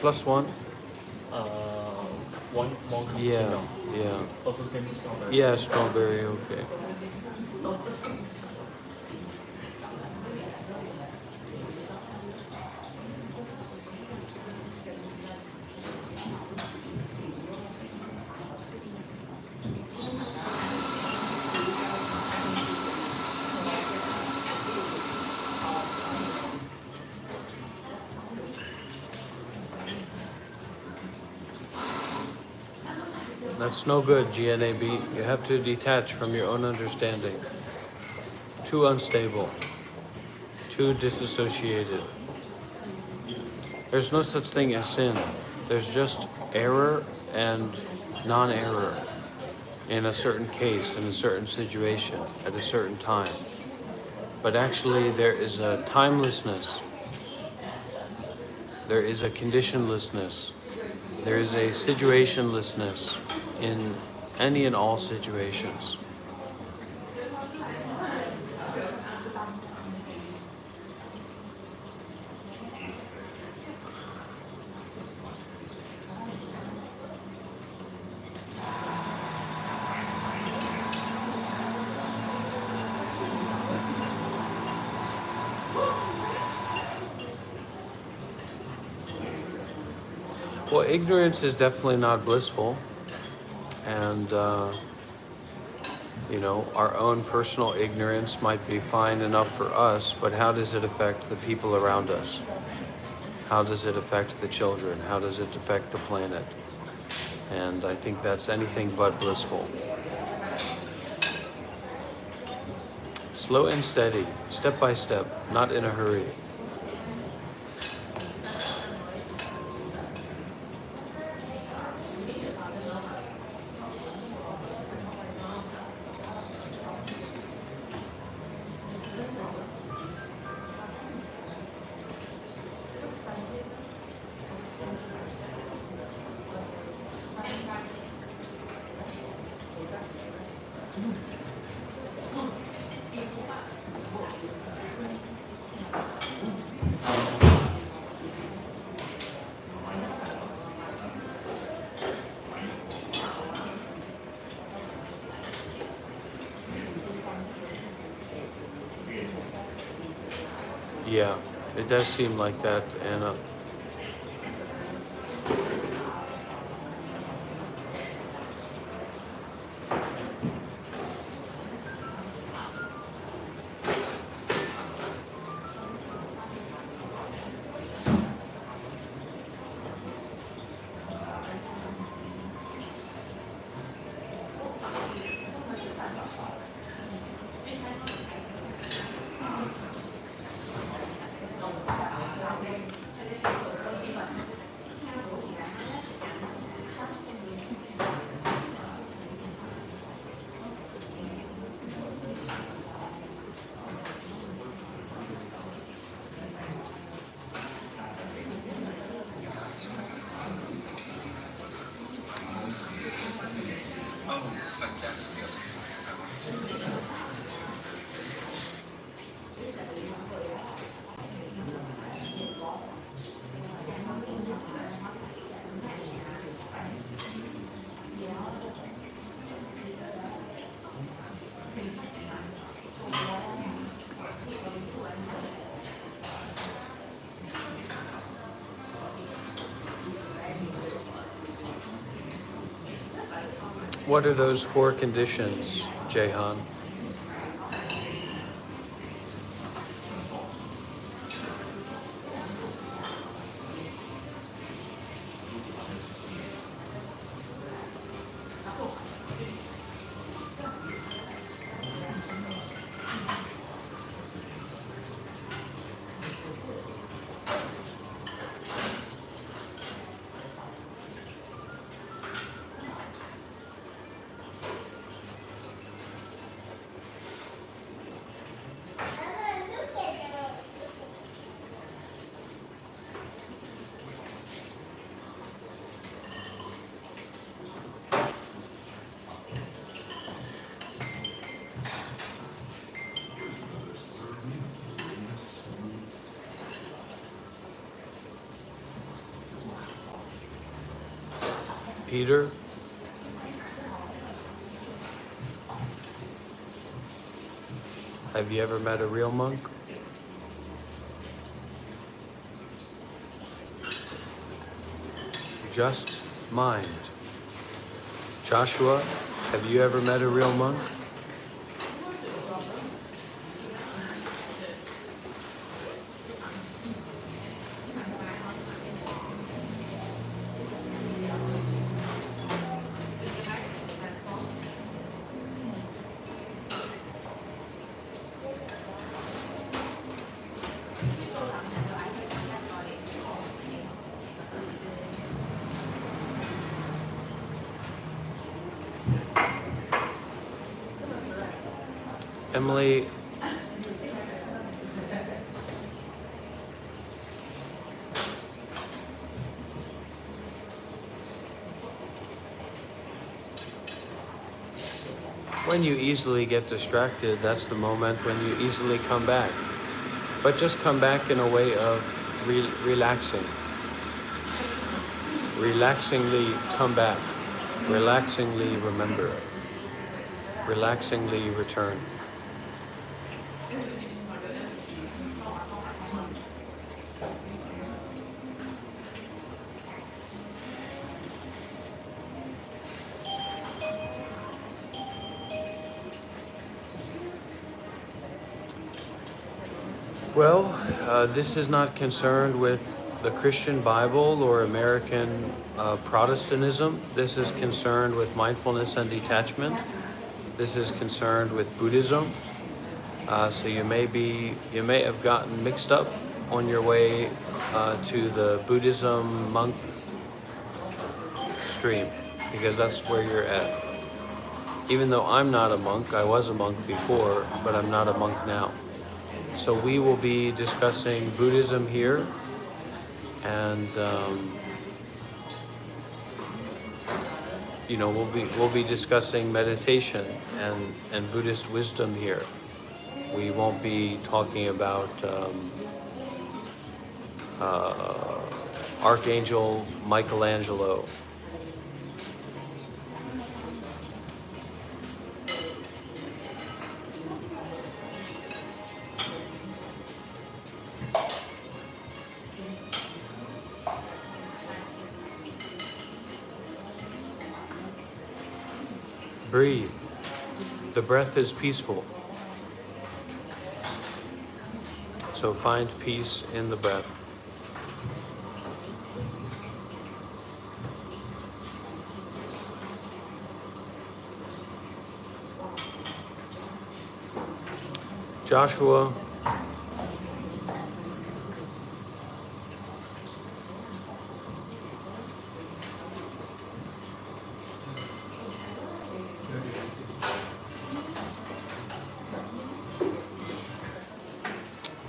Plus one? One more Yeah, cappuccino. yeah. Also same strawberry. Yeah, strawberry, okay. That's no good, GNAB. You have to detach from your own understanding. Too unstable. Too disassociated. There's no such thing as sin. There's just error and non-error in a certain case, in a certain situation, at a certain time. But actually there is a timelessness. There is a conditionlessness. There is a situationlessness in any and all situations. Well, ignorance is definitely not blissful, and our own personal ignorance might be fine enough for us, but how does it affect the people around us? How does it affect the children? How does it affect the planet? And I think that's anything but blissful. Slow and steady, step by step, not in a hurry. Yeah, it does seem like that, Anna. What are those four conditions, Jehan? Peter? Have you ever met a real monk? Just mind. Joshua, have you ever met a real monk? Emily, when you easily get distracted, that's the moment when you easily come back. But just come back in a way of relaxing. Relaxingly come back. Relaxingly remember. Relaxingly return. Well, this is not concerned with the Christian Bible or American Protestantism. This is concerned with mindfulness and detachment. This is concerned with Buddhism. So you may have gotten mixed up on your way to the Buddhism monk stream, because that's where you're at. Even though I'm not a monk, I was a monk before, but I'm not a monk now. So we will be discussing Buddhism here, and we'll be discussing meditation and Buddhist wisdom here. We won't be talking about Archangel Michelangelo. Breathe. The breath is peaceful. So find peace in the breath. Joshua,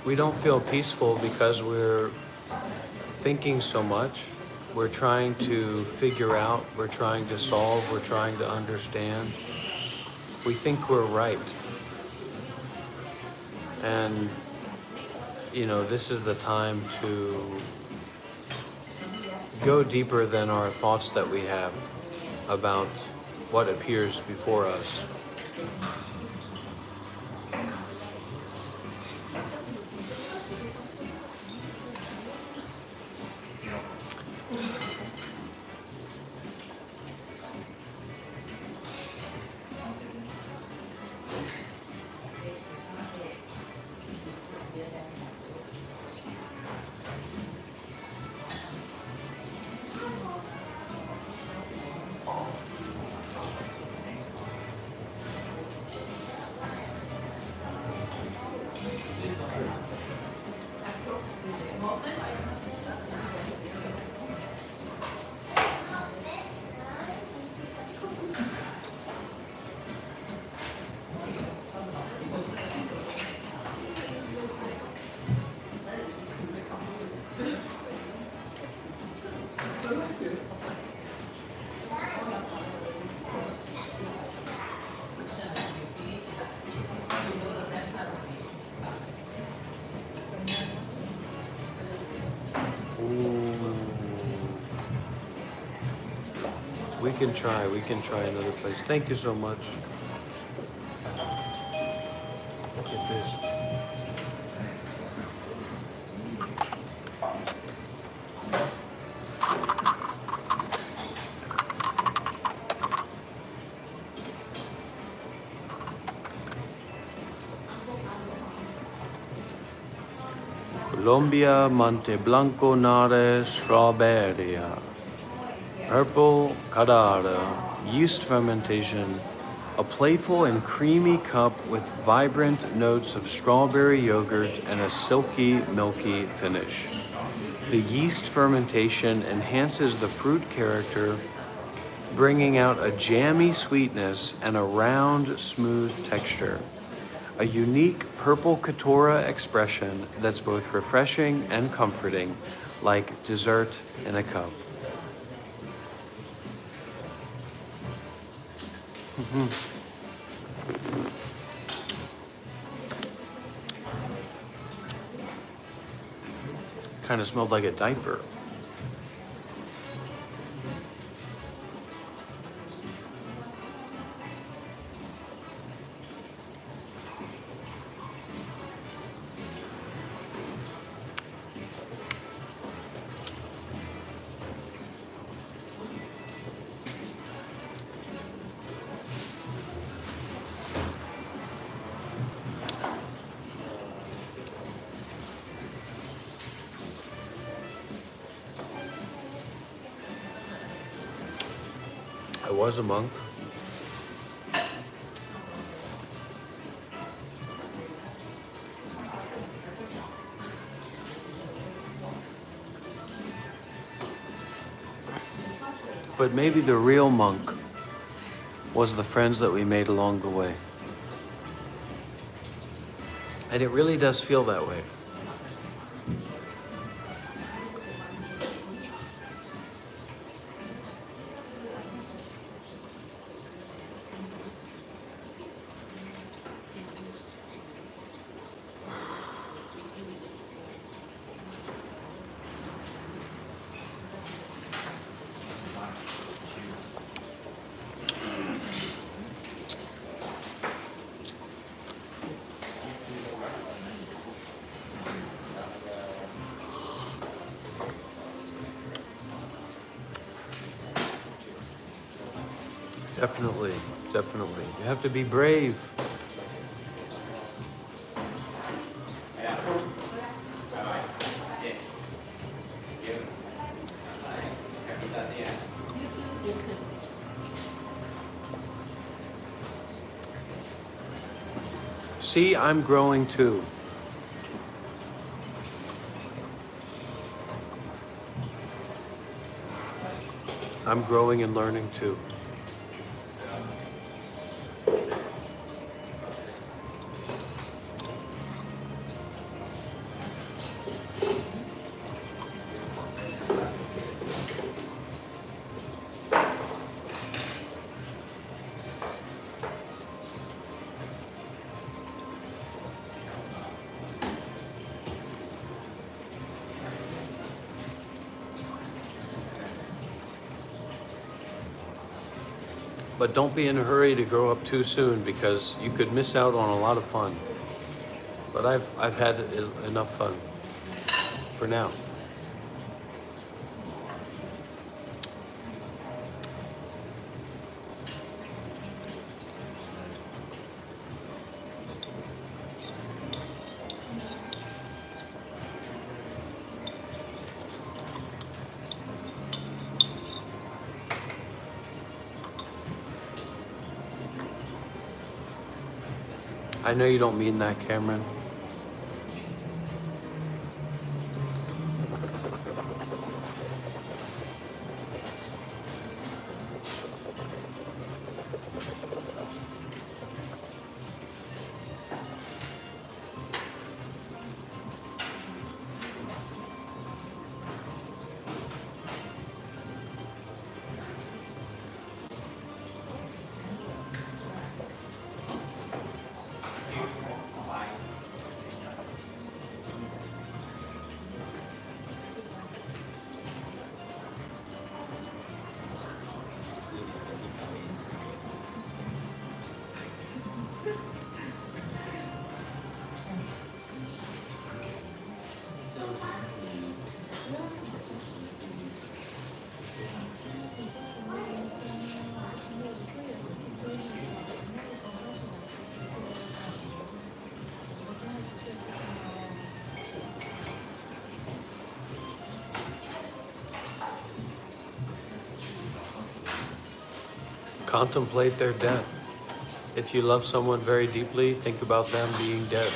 we don't feel peaceful because we're thinking so much. We're trying to figure out, we're trying to solve, we're trying to understand. We think we're right. And, this is the time to go deeper than our thoughts that we have about what appears before us. We can try. We can try another place. Thank you so much. Look at this. Colombia Monte Blanco Nare Strawberria. Purple Cadara. Yeast fermentation. A playful and creamy cup with vibrant notes of strawberry yogurt and a silky, milky finish. The yeast fermentation enhances the fruit character, bringing out a jammy sweetness and a round, smooth texture. A unique purple Catora expression that's both refreshing and comforting, like dessert in a cup. Kind of smelled like a diaper. I was a monk. But maybe the real monk was the friends that we made along the way. And it really does feel that way. Definitely, definitely. You have to be brave. See, I'm growing too. I'm growing and learning too. But don't be in a hurry to grow up too soon because you could miss out on a lot of fun. But I've had enough fun for now. I know you don't mean that, Cameron. Contemplate their death. If you love someone very deeply, think about them being dead.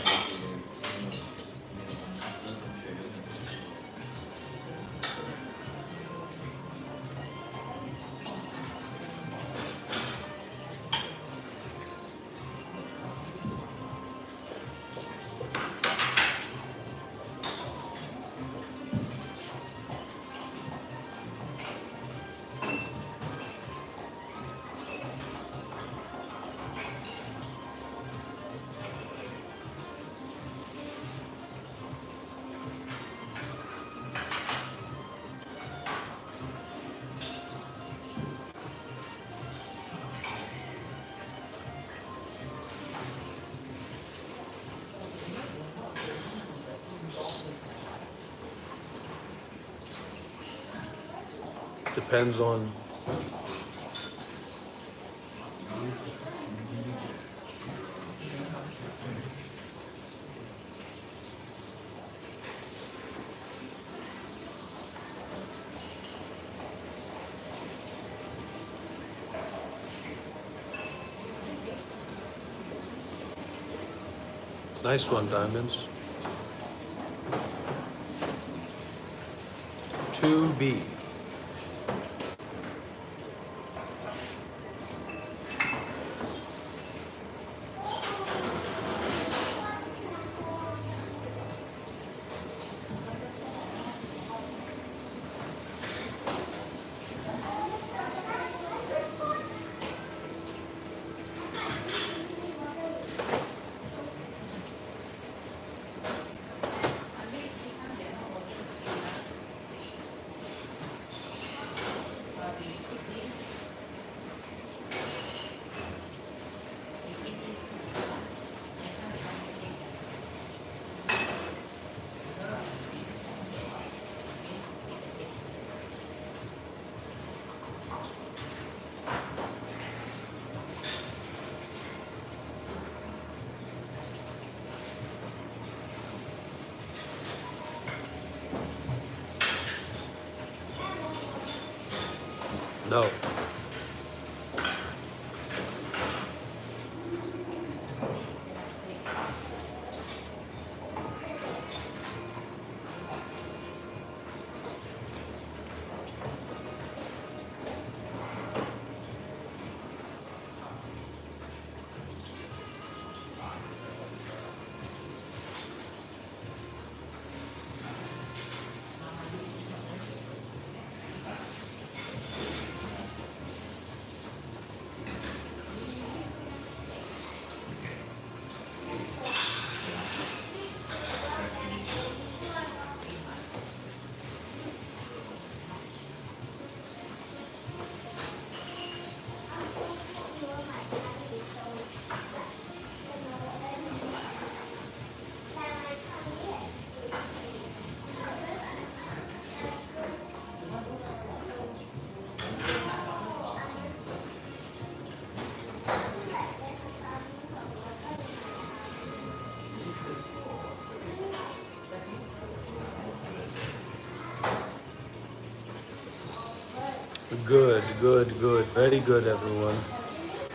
Depends on nice one, Diamonds. 2B. No. Good, good, good. Very good, everyone.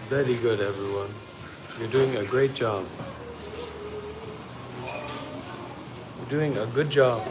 Very good, everyone. You're doing a great job. You're doing a good job.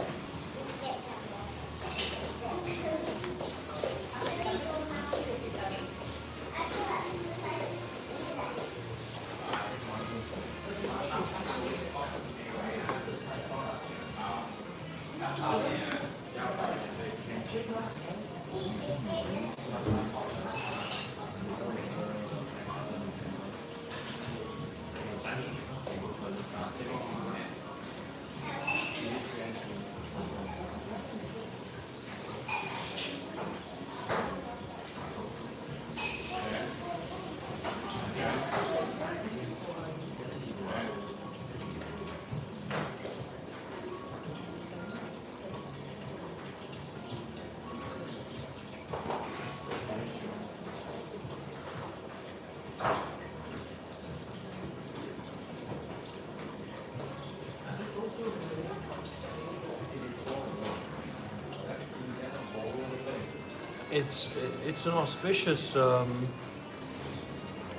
It's an auspicious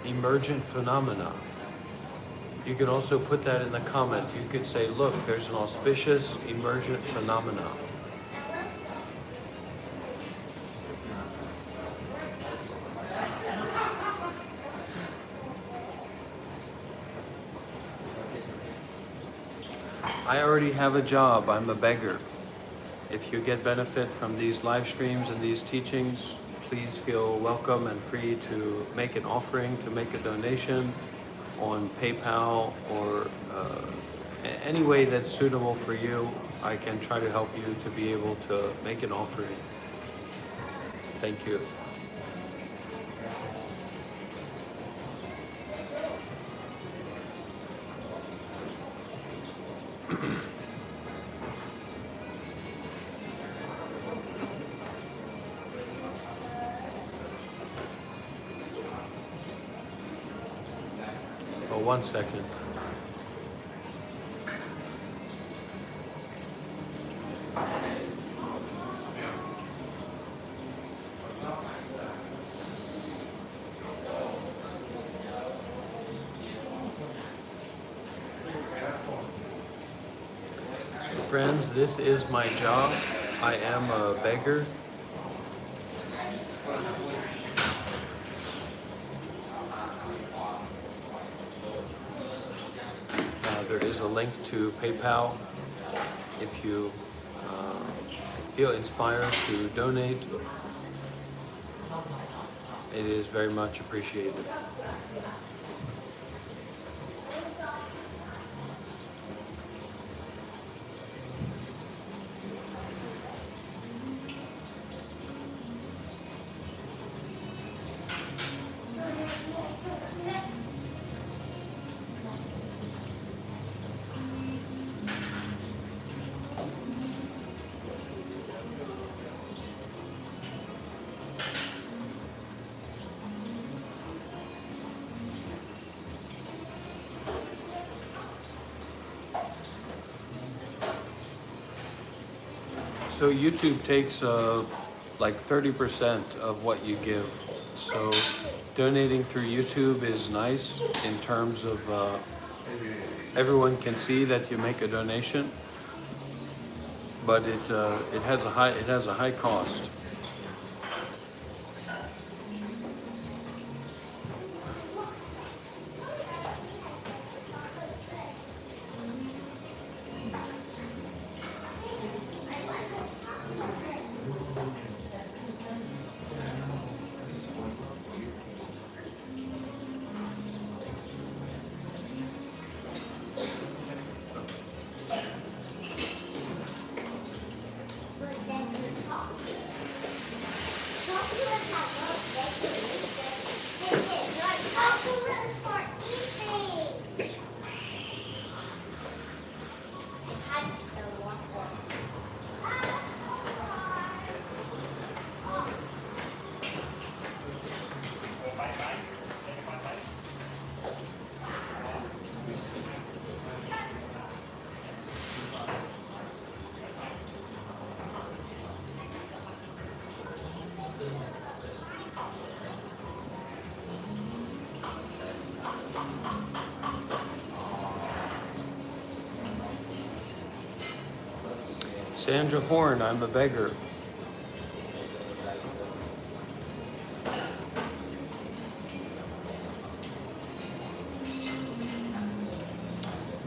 emergent phenomena. You could also put that in the comment. You could say, look, there's an auspicious emergent phenomena. I already have a job. I'm a beggar. If you get benefit from these live streams and these teachings, please feel welcome and free to make an offering, to make a donation on PayPal or any way that's suitable for you. I can try to help you to be able to make an offering. Thank you. Oh, 1 second. So friends, this is my job. I am a beggar. There is a link to PayPal if you feel inspired to donate. It is very much appreciated. So YouTube takes like 30% of what you give. So donating through YouTube is nice in terms of everyone can see that you make a donation, but it has a high cost. Sandra Horn, I'm a beggar.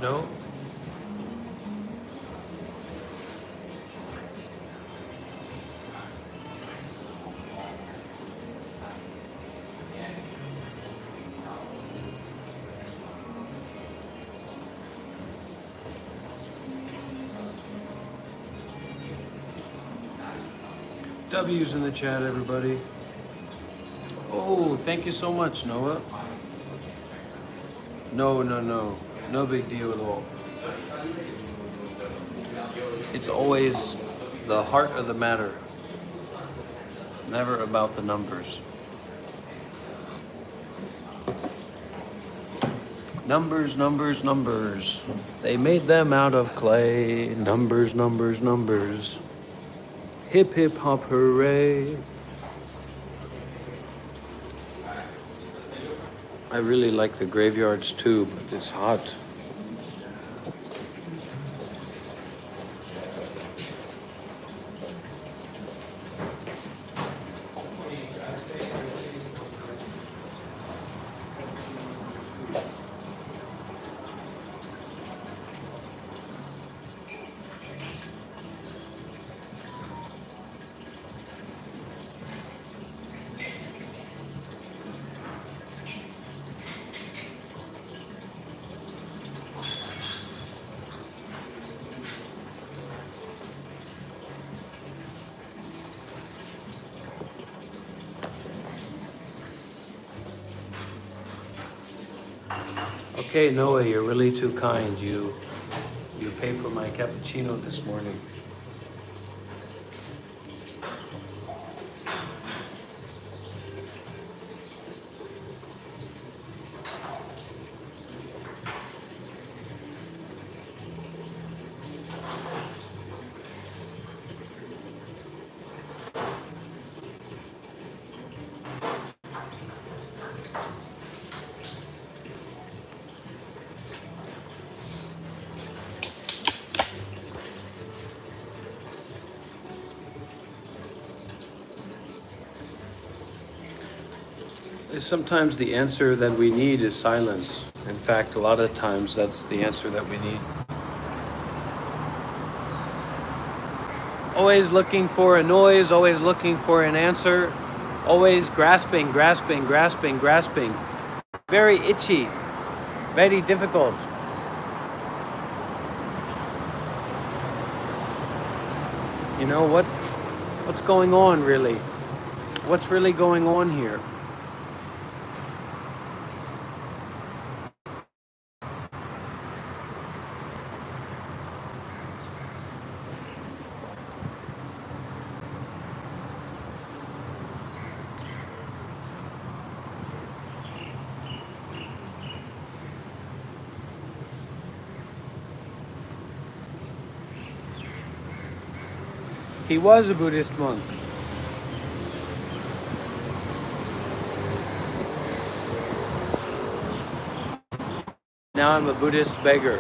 No? W's in the chat, everybody. Oh, thank you so much, Noah. No big deal at all. It's always the heart of the matter, never about the numbers. Numbers, numbers, numbers. They made them out of clay. Numbers, numbers, numbers. Hip, hip, hop, hooray. I really like the graveyards too, but it's hot. Okay, Noah, you're really too kind. You paid for my cappuccino this morning. Sometimes the answer that we need is silence. In fact, a lot of times that's the answer that we need. Always looking for a noise, always looking for an answer, always grasping, grasping, grasping, grasping. Very itchy, very difficult. You know, what's going on really? What's really going on here? He was a Buddhist monk. Now I'm a Buddhist beggar.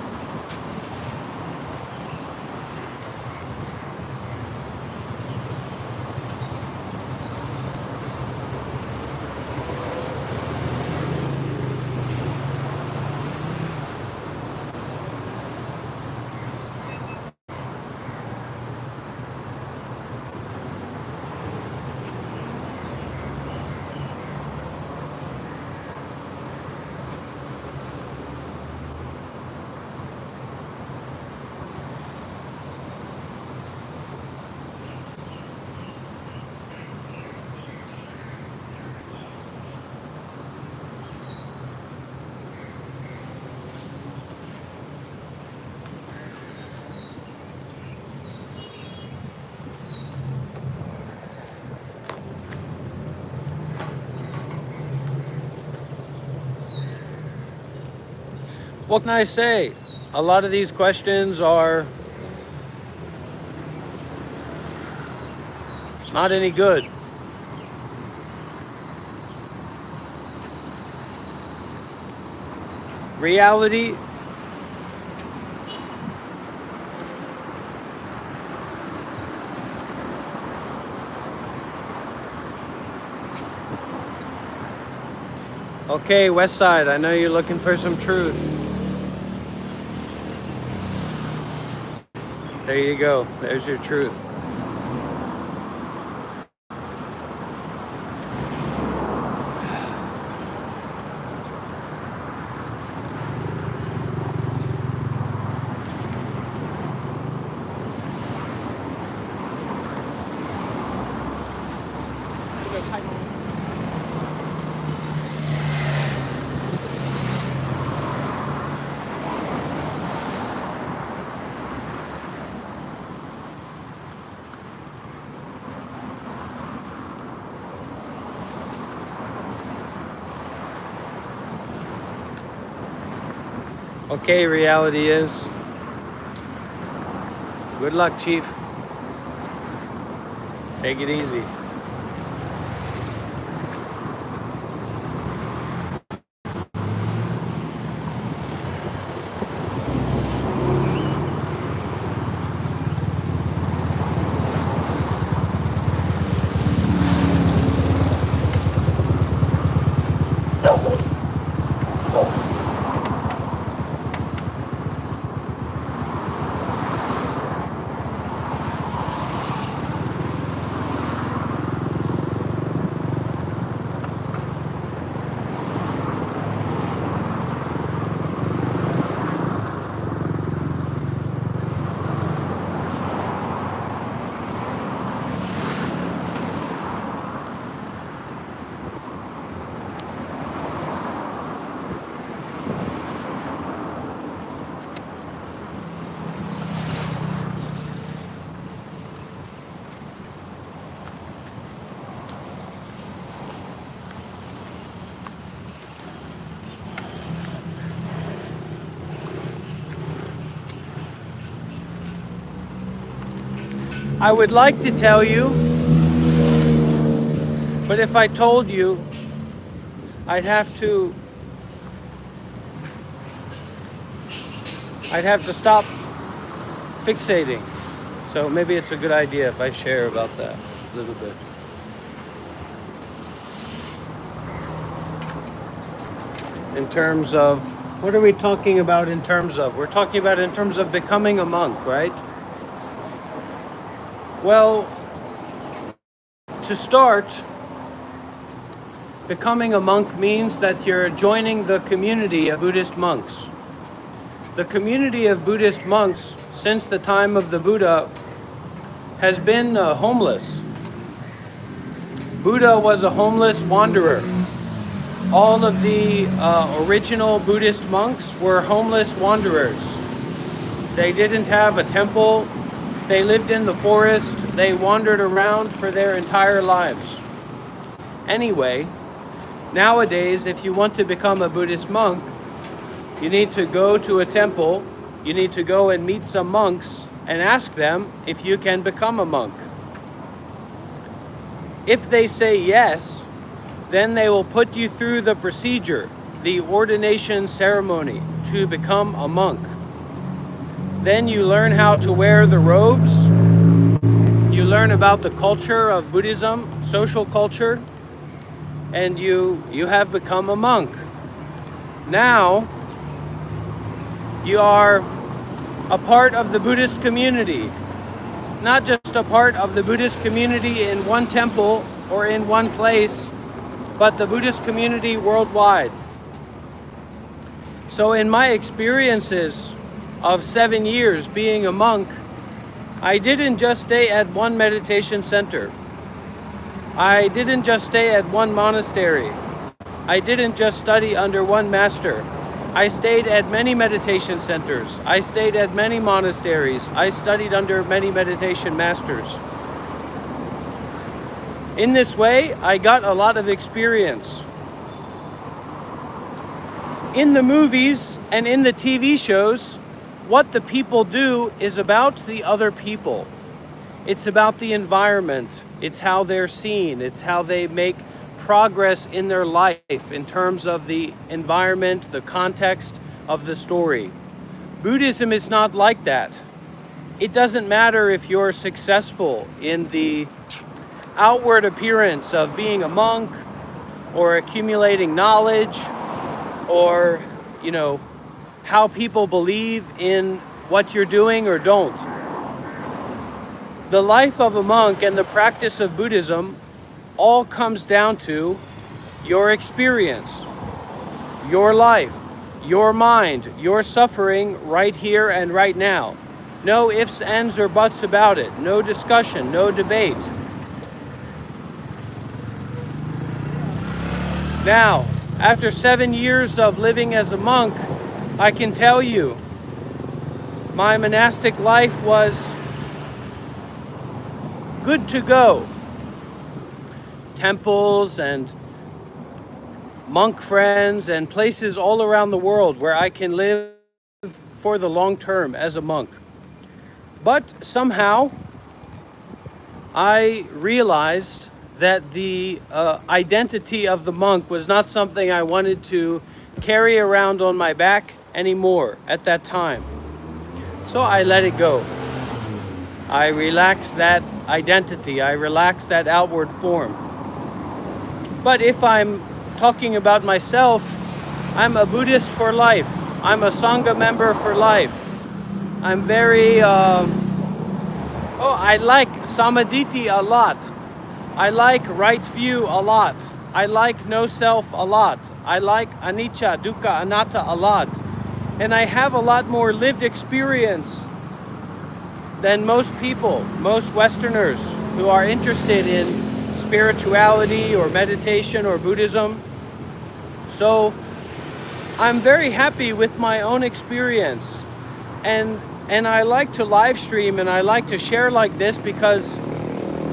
What can I say? A lot of these questions are not any good. Reality okay, West Side, I know you're looking for some truth. There you go. There's your truth. Okay, reality is. Good luck, Chief. Take it easy. I would like to tell you, but if I told you, I'd have to stop fixating. So maybe it's a good idea if I share about that a little bit. In terms of, what are we talking about in terms of? We're talking about in terms of becoming a monk, right? Well, to start, becoming a monk means that you're joining the community of Buddhist monks. The community of Buddhist monks, since the time of the Buddha, has been homeless. Buddha was a homeless wanderer. All of the original Buddhist monks were homeless wanderers. They didn't have a temple. They lived in the forest. They wandered around for their entire lives. Anyway, nowadays, if you want to become a Buddhist monk, you need to go to a temple, you need to go and meet some monks and ask them if you can become a monk. If they say yes, then they will put you through the procedure, the ordination ceremony, to become a monk. Then you learn how to wear the robes, you learn about the culture of Buddhism, social culture, and you have become a monk. Now, you are a part of the Buddhist community, not just a part of the Buddhist community in one temple or in one place, but the Buddhist community worldwide. So in my experiences of 7 years being a monk, I didn't just stay at one meditation center. I didn't just stay at one monastery. I didn't just study under one master. I stayed at many meditation centers. I stayed at many monasteries. I studied under many meditation masters. In this way, I got a lot of experience. In the movies and in the TV shows, what the people do is about the other people. It's about the environment. It's how they're seen. It's how they make progress in their life in terms of the environment, the context of the story. Buddhism is not like that. It doesn't matter if you're successful in the outward appearance of being a monk or accumulating knowledge or, how people believe in what you're doing or don't. The life of a monk and the practice of Buddhism all comes down to your experience, your life, your mind, your suffering right here and right now. No ifs, ands, or buts about it. No discussion, no debate. Now, after 7 years of living as a monk, I can tell you, my monastic life was good to go. Temples and monk friends and places all around the world where I can live for the long term as a monk. But somehow I realized that the identity of the monk was not something I wanted to carry around on my back anymore at that time. So I let it go. I relaxed that identity. I relaxed that outward form. But if I'm talking about myself, I'm a Buddhist for life. I'm a Sangha member for life. I'm very, I like Samadhi a lot. I like right view a lot. I like no self a lot. I like anicca, dukkha, anatta a lot. And I have a lot more lived experience than most people, most Westerners who are interested in spirituality or meditation or Buddhism. So I'm very happy with my own experience. And I like to live stream and I like to share like this because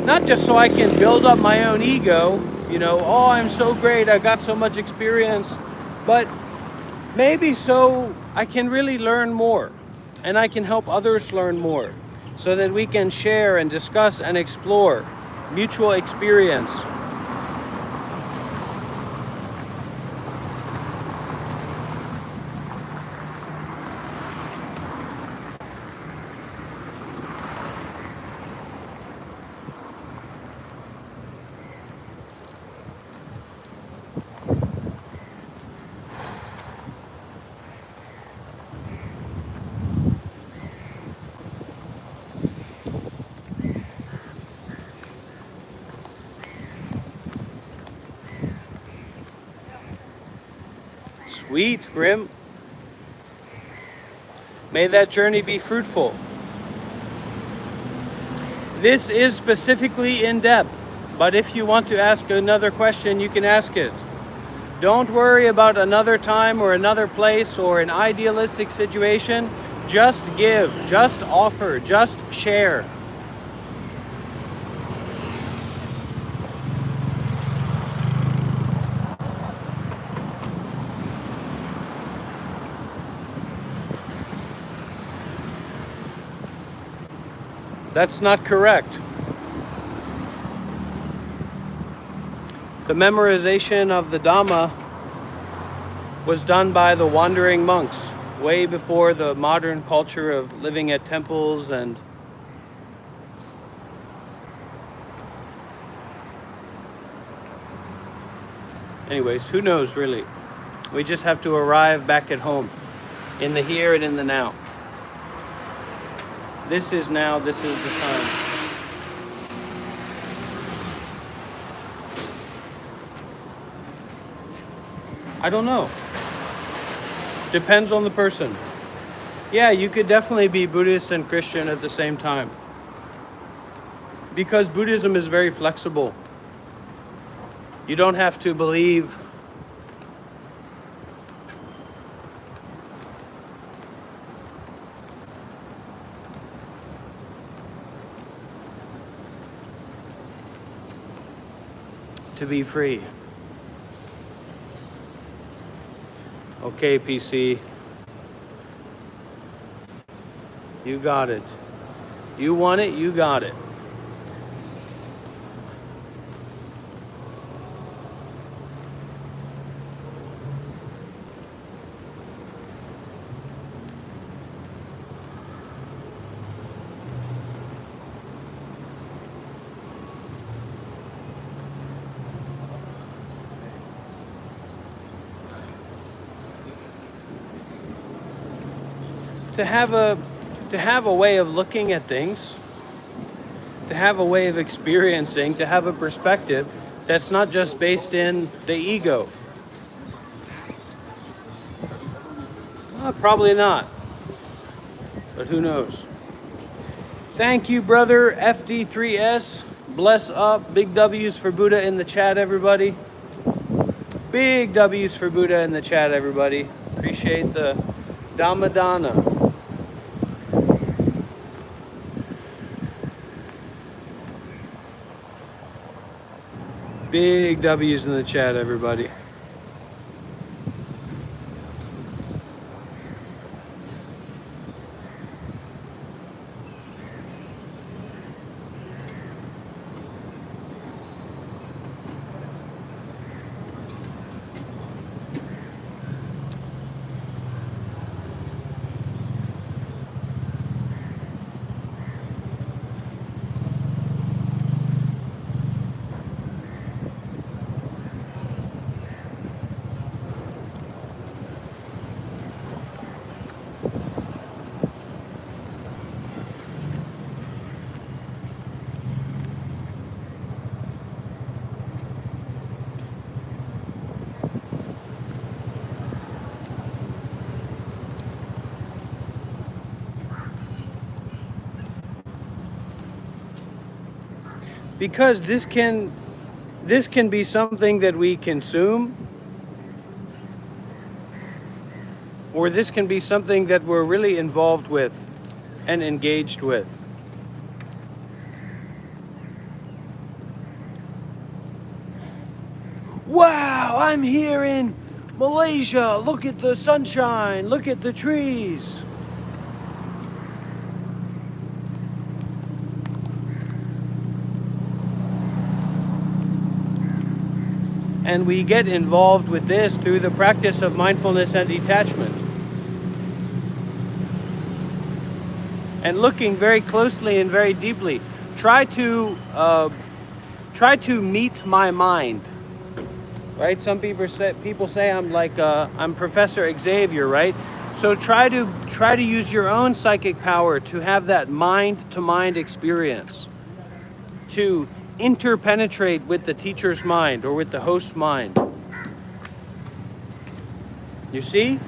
not just so I can build up my own ego, oh, I'm so great, I got so much experience, but maybe so I can really learn more and I can help others learn more. so that we can share and discuss and explore mutual experience. Sweet, Grim. May that journey be fruitful. This is specifically in depth, but if you want to ask another question, you can ask it. Don't worry about another time or another place or an idealistic situation. Just give, just offer, just share. That's not correct. The memorization of the Dhamma was done by the wandering monks way before the modern culture of living at temples and anyways, who knows really? We just have to arrive back at home in the here and in the now. This is now, this is the time. I don't know. Depends on the person. Yeah, you could definitely be Buddhist and Christian at the same time. Because Buddhism is very flexible. You don't have to believe to be free. Okay, PC. You got it. You want it, you got it. To have a way of looking at things, to have a way of experiencing, to have a perspective that's not just based in the ego. Probably not, but who knows? Thank you, brother FD3S. Bless up. Big W's for Buddha in the chat, everybody. Big W's for Buddha in the chat, everybody. Appreciate the Dhammadana. Big W's in the chat, everybody. Because this can be something that we consume, or this can be something that we're really involved with and engaged with. Wow, I'm here in Malaysia. Look at the sunshine. Look at the trees. And we get involved with this through the practice of mindfulness and detachment. And looking very closely and very deeply, try to meet my mind. Right? Some people say I'm like I'm Professor Xavier, right? So try to use your own psychic power to have that mind-to-mind experience, to interpenetrate with the teacher's mind or with the host's mind. You see?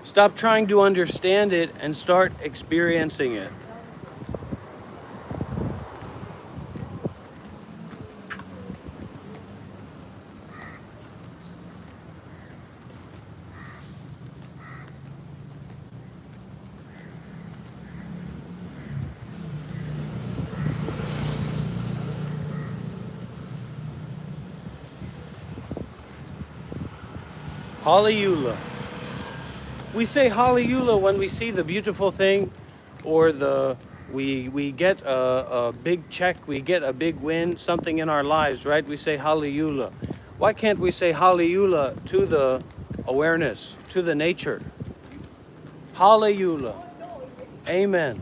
Stop trying to understand it and start experiencing it. Hallelujah. We say hallelujah when we see the beautiful thing, or we get a big check, we get a big win, something in our lives, right? We say hallelujah. Why can't we say hallelujah to the awareness, to the nature? Hallelujah. Amen.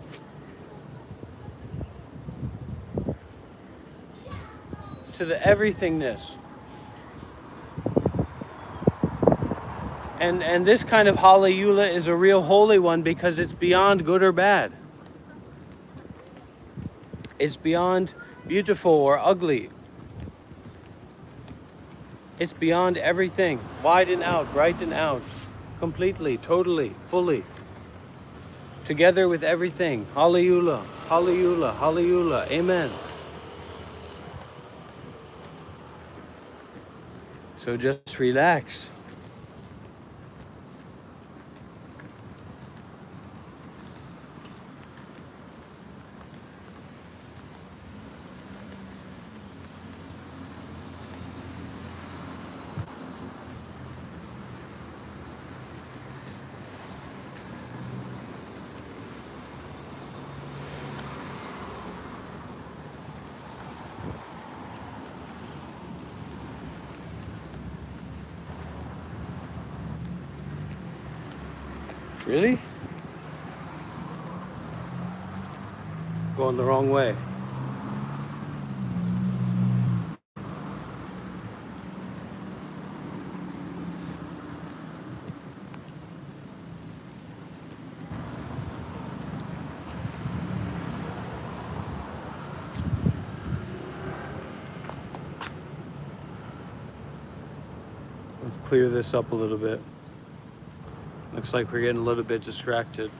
To the everythingness. And this kind of hallelujah is a real holy one because it's beyond good or bad. It's beyond beautiful or ugly. It's beyond everything. Widen out, brighten out. Completely, totally, fully. Together with everything. Hallelujah, hallelujah, hallelujah. Amen. So just relax. Really? Going the wrong way. Let's clear this up a little bit. Looks like we're getting a little bit distracted.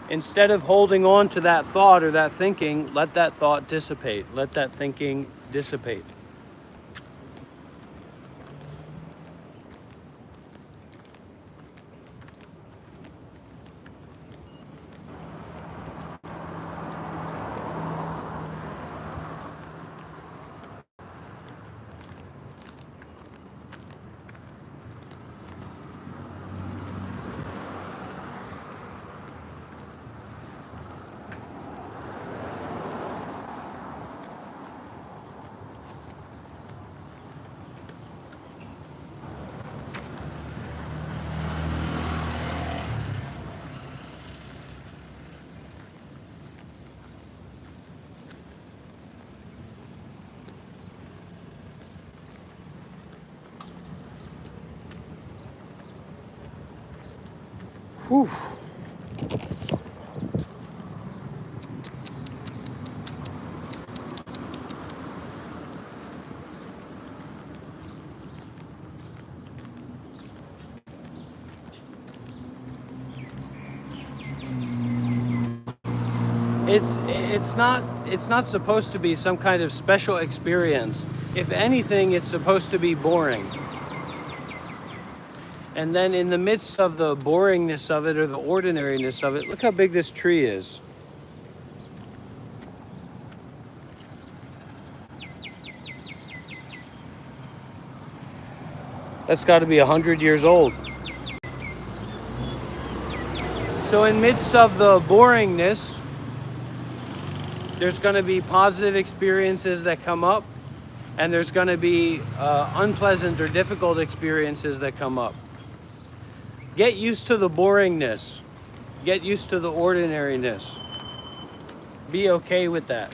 Instead of holding on to that thought or that thinking, let that thought dissipate. Let that thinking dissipate. Whew. It's not supposed to be some kind of special experience. If anything, it's supposed to be boring. And then in the midst of the boringness of it or the ordinariness of it, look how big this tree is. That's got to be 100 years old. So in midst of the boringness, there's going to be positive experiences that come up, and there's going to be unpleasant or difficult experiences that come up. Get used to the boringness. Get used to the ordinariness. Be okay with that.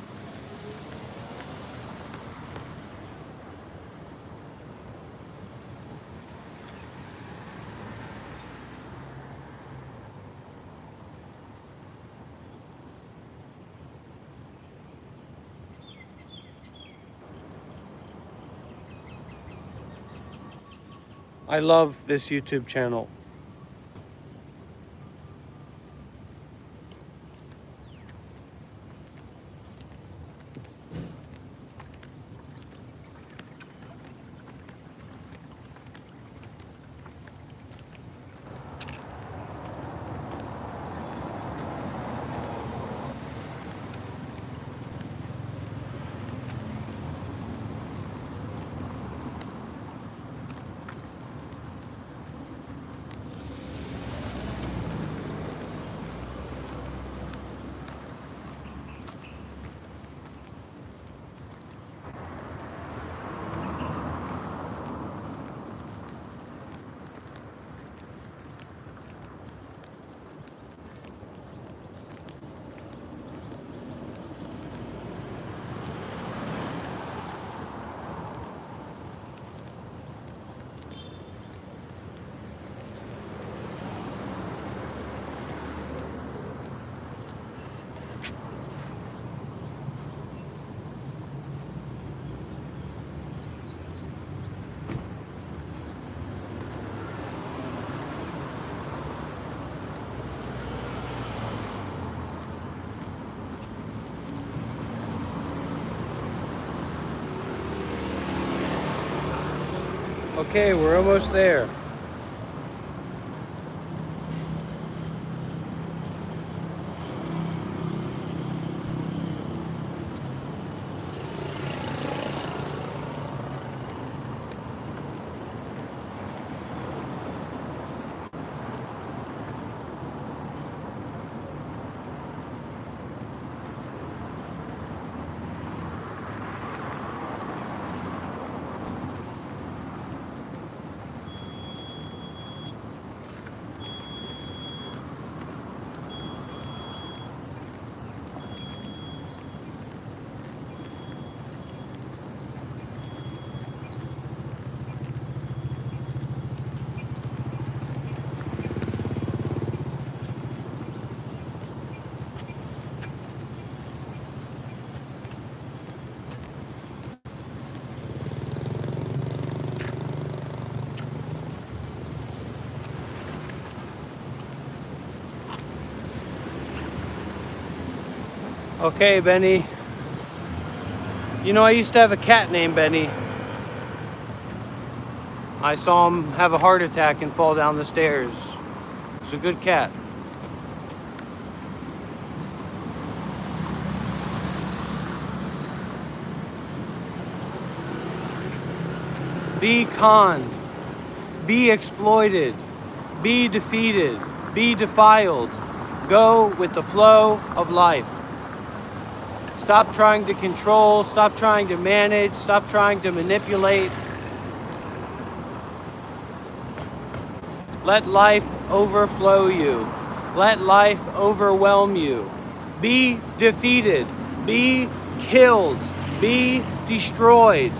I love this YouTube channel. Okay, we're almost there. Okay, Benny. You know, I used to have a cat named Benny. I saw him have a heart attack and fall down the stairs. It's a good cat. Be conned. Be exploited. Be defeated. Be defiled. Go with the flow of life. Stop trying to control, stop trying to manage, stop trying to manipulate. Let life overflow you. Let life overwhelm you. Be defeated. Be killed. Be destroyed.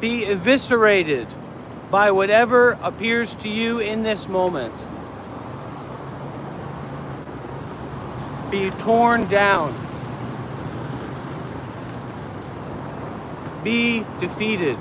Be eviscerated by whatever appears to you in this moment. Be torn down. Be defeated.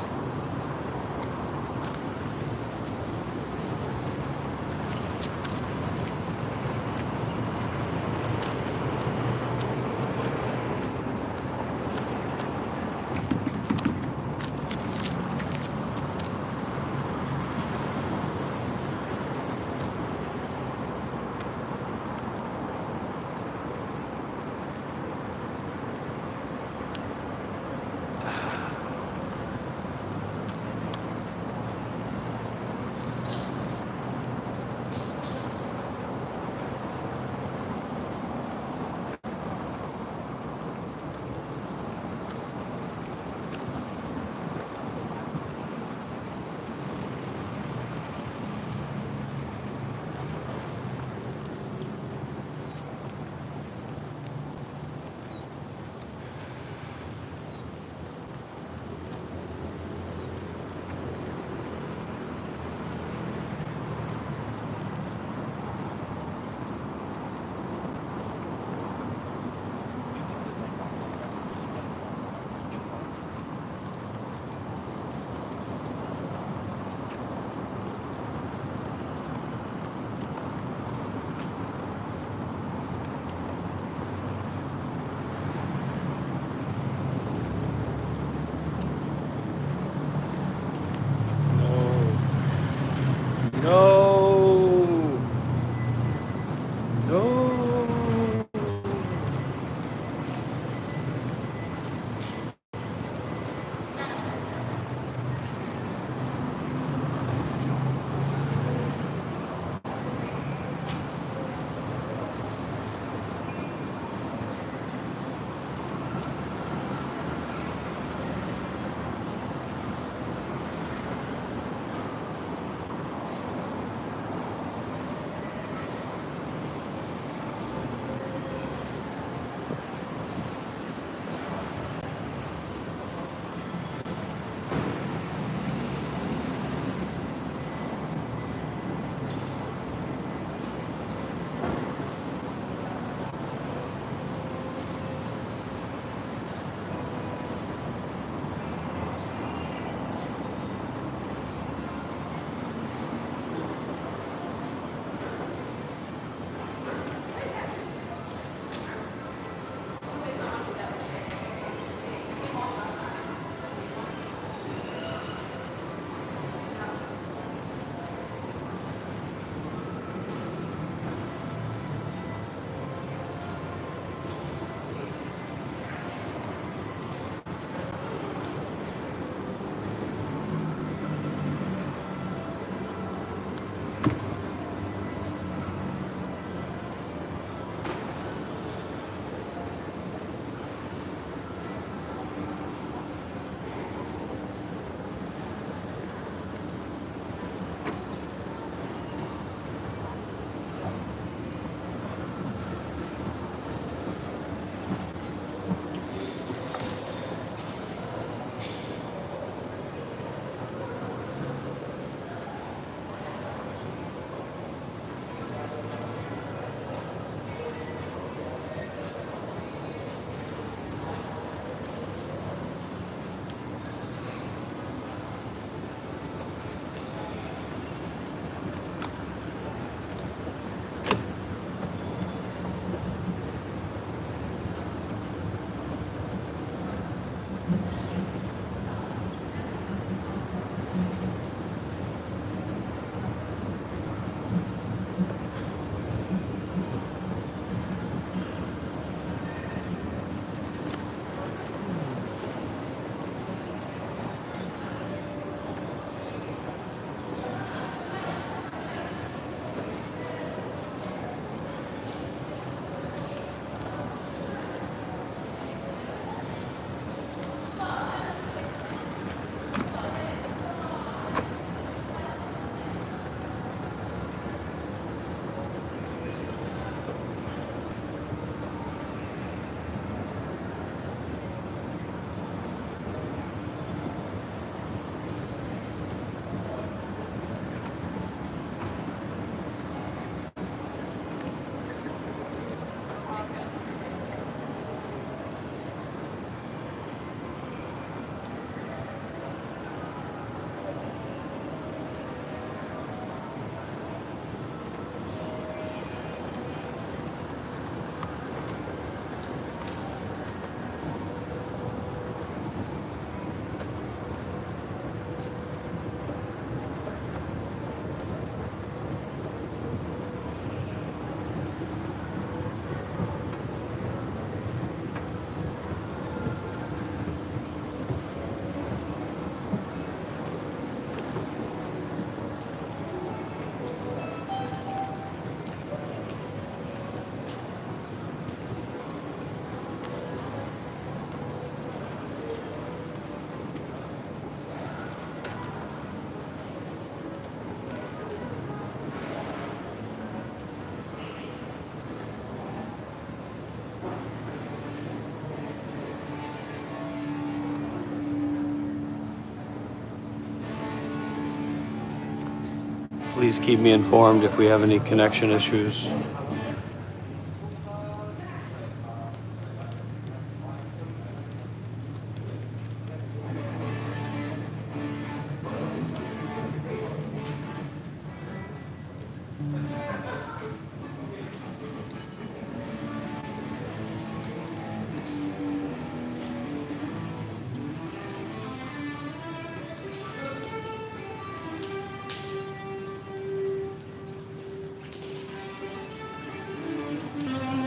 Please keep me informed if we have any connection issues.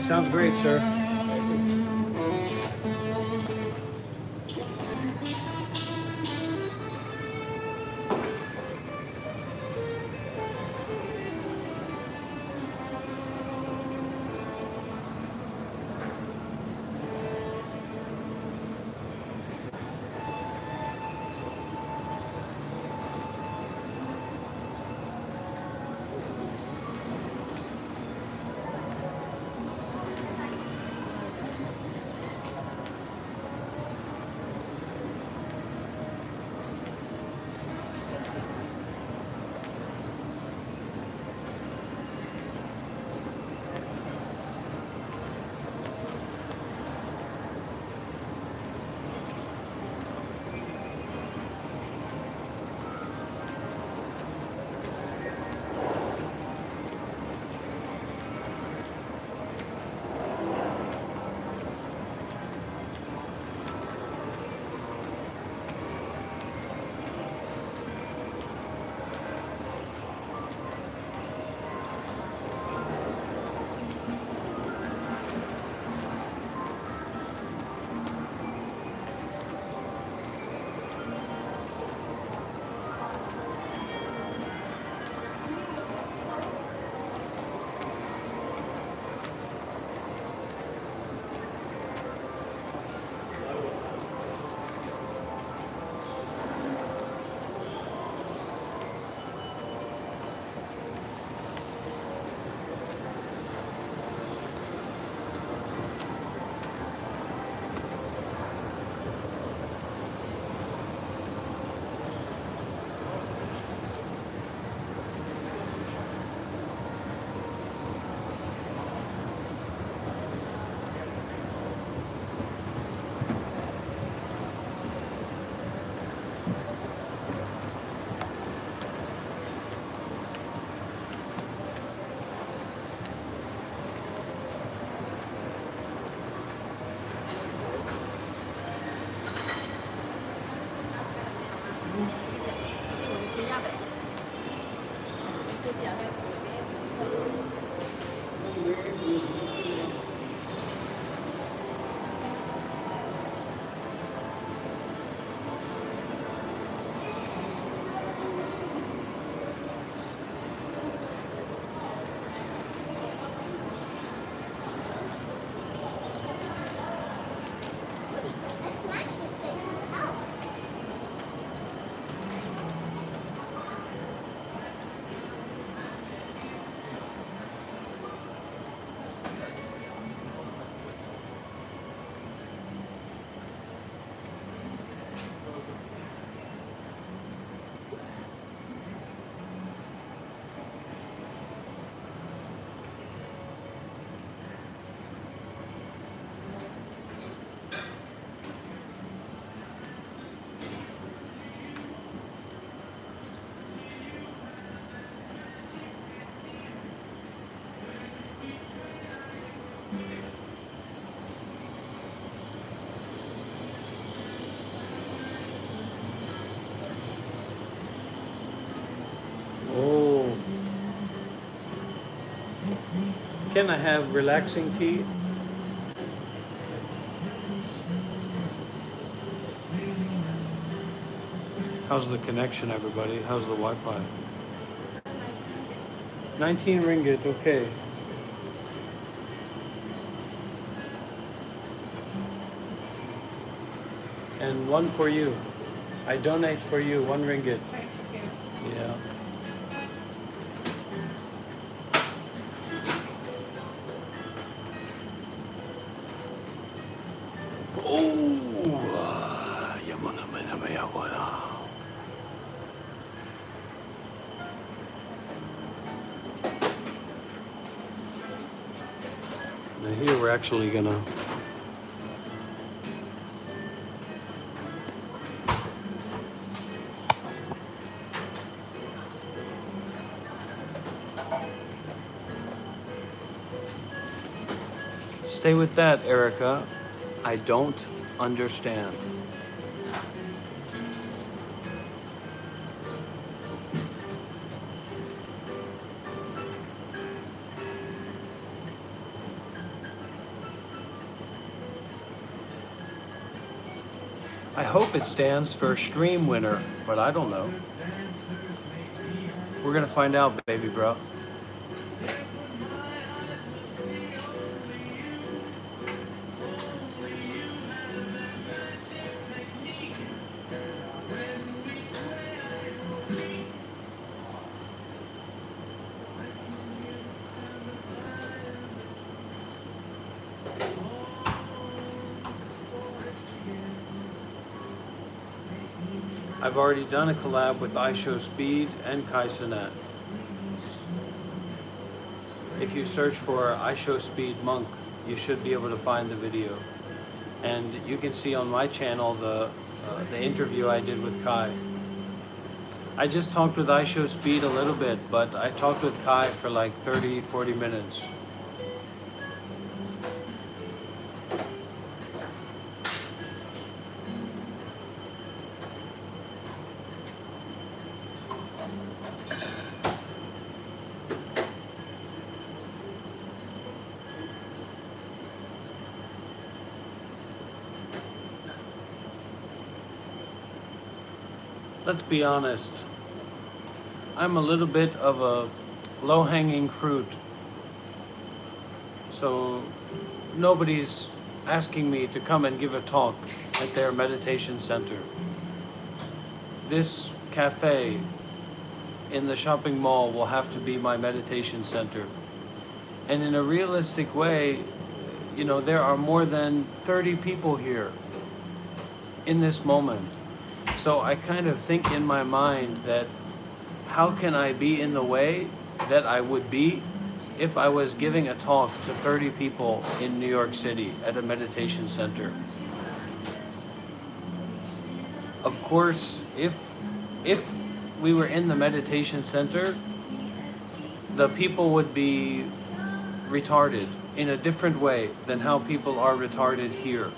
Sounds great, sir. Oh. Can I have relaxing tea? How's the connection, everybody? How's the Wi-Fi? 19 ringgit, okay. And one for you. I donate for you, 1 ringgit. Yeah. Oh, yamana maya wala. Now here we're actually gonna stay with that, Erica. I don't understand. I hope it stands for stream winner, but I don't know. We're gonna find out, baby bro. I've already done a collab with iShowSpeed and Kai Cenat. If you search for iShowSpeed Monk, you should be able to find the video. And you can see on my channel the interview I did with Kai. I just talked with iShowSpeed a little bit, but I talked with Kai for like 30-40 minutes. Let's be honest, I'm a little bit of a low-hanging fruit. So nobody's asking me to come and give a talk at their meditation center. This cafe in the shopping mall will have to be my meditation center. And in a realistic way, you know, there are more than 30 people here in this moment. So I kind of think in my mind that how can I be in the way that I would be if I was giving a talk to 30 people in New York City at a meditation center? Of course, if we were in the meditation center, the people would be retarded in a different way than how people are retarded here.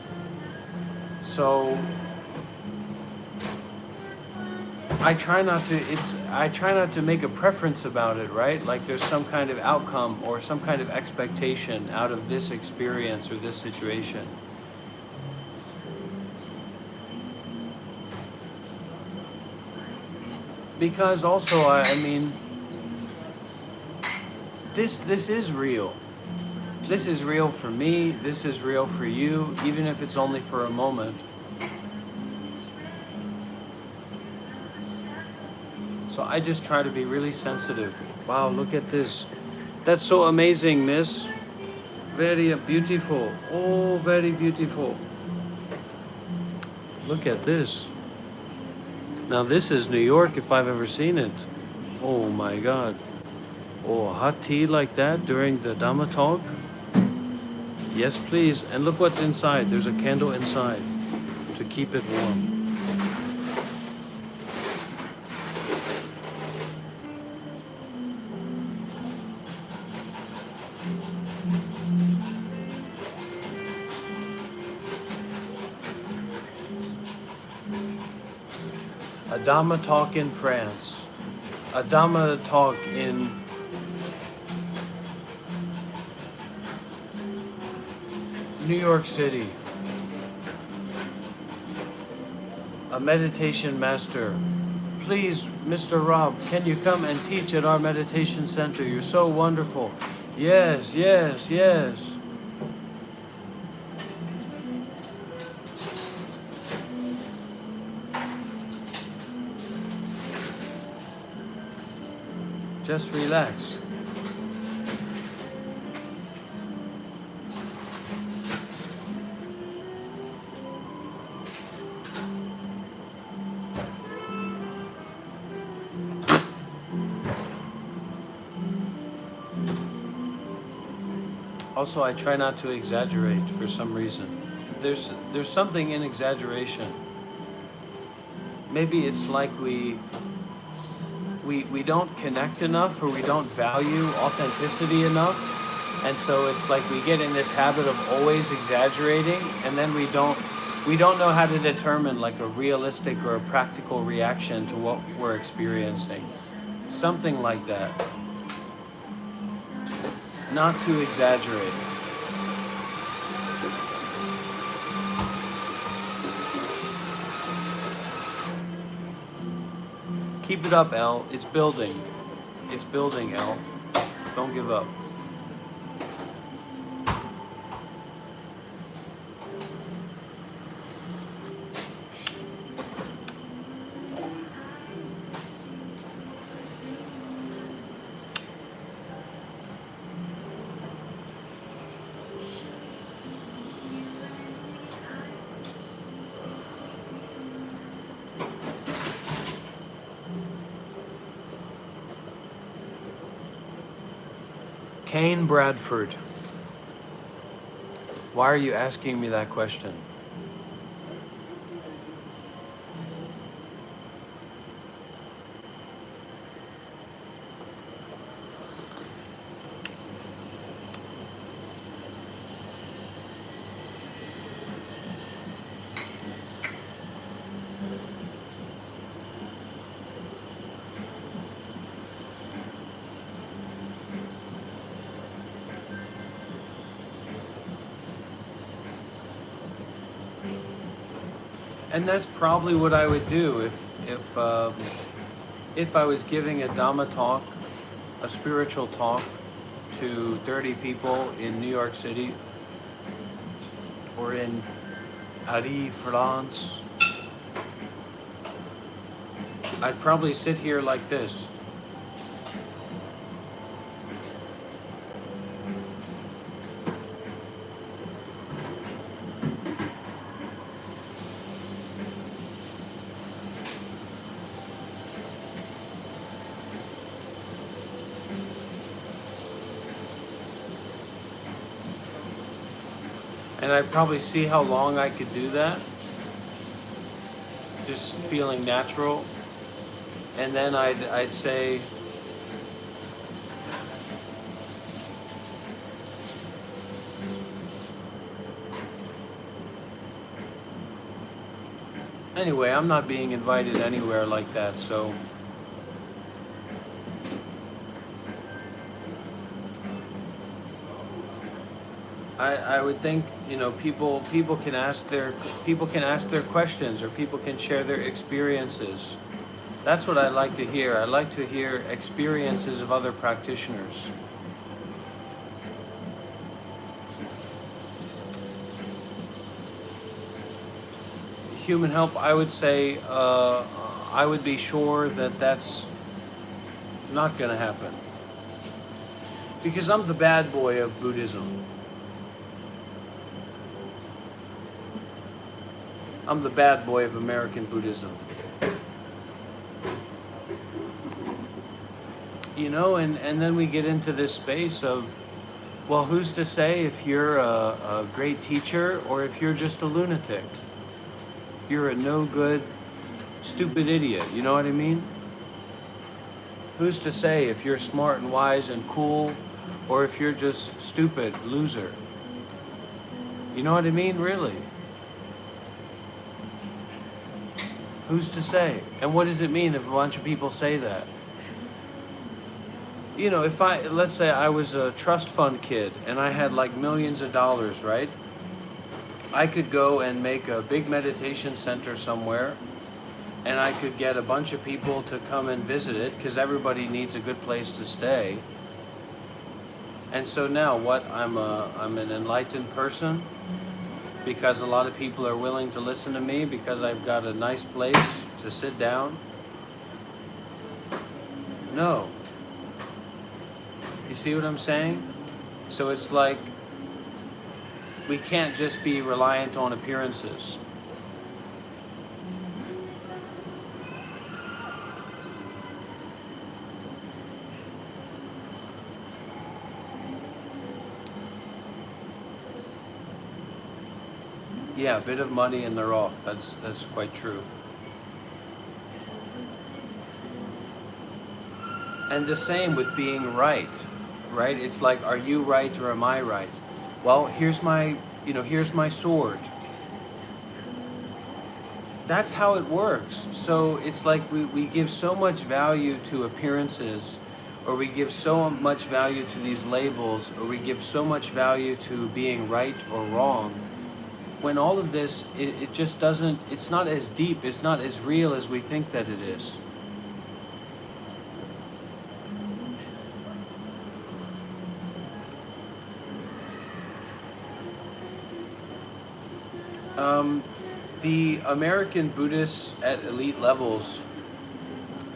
So I try not to make a preference about it, right? Like there's some kind of outcome or some kind of expectation out of this experience or this situation. Because also, I mean, this is real. This is real for me, this is real for you, even if it's only for a moment. So I just try to be really sensitive. Wow, look at this. That's so amazing, miss. Very beautiful. Oh, very beautiful. Look at this. Now this is New York if I've ever seen it. Oh my God. Oh, hot tea like that during the Dhamma talk? Yes, please. And look what's inside. There's a candle inside to keep it warm. A Dhamma talk in France, a Dhamma talk in New York City, a meditation master. Please, Mr. Rob, can you come and teach at our meditation center? You're so wonderful. Yes, yes, yes. Just relax. Also, I try not to exaggerate for some reason. There's something in exaggeration. Maybe it's like we don't connect enough, or we don't value authenticity enough, and so it's like we get in this habit of always exaggerating, and then we don't know how to determine like a realistic or a practical reaction to what we're experiencing. Something like that. Not to exaggerate. Keep it up, Elle. It's building. It's building, Elle. Don't give up. Kane Bradford. Why are you asking me that question? And that's probably what I would do if I was giving a Dhamma talk, a spiritual talk, to 30 people in New York City or in Paris, France. I'd probably sit here like this. And I'd probably see how long I could do that, just feeling natural. And then I'd say, anyway, I'm not being invited anywhere like that, so I would think, you know, people can ask their questions, or people can share their experiences. That's what I like to hear. I like to hear experiences of other practitioners. Human help, I would say, I would be sure that that's not going to happen. Because I'm the bad boy of Buddhism. I'm the bad boy of American Buddhism. You know, and then we get into this space of, well, who's to say if you're a great teacher or if you're just a lunatic? You're a no good, stupid idiot, you know what I mean? Who's to say if you're smart and wise and cool, or if you're just stupid, loser? You know what I mean, really? Who's to say? And what does it mean if a bunch of people say that? You know, let's say I was a trust fund kid and I had like millions of dollars, right? I could go and make a big meditation center somewhere, and I could get a bunch of people to come and visit it, because everybody needs a good place to stay. And so now what? I'm an enlightened person because a lot of people are willing to listen to me because I've got a nice place to sit down? No. You see what I'm saying? So it's like we can't just be reliant on appearances. Yeah, a bit of money and they're off. That's quite true. And the same with being right, right? It's like, are you right or am I right? Well, here's my sword. That's how it works. So it's like we give so much value to appearances, or we give so much value to these labels, or we give so much value to being right or wrong, when all of this, it just doesn't, it's not as deep, it's not as real as we think that it is. Um, the American Buddhists at elite levels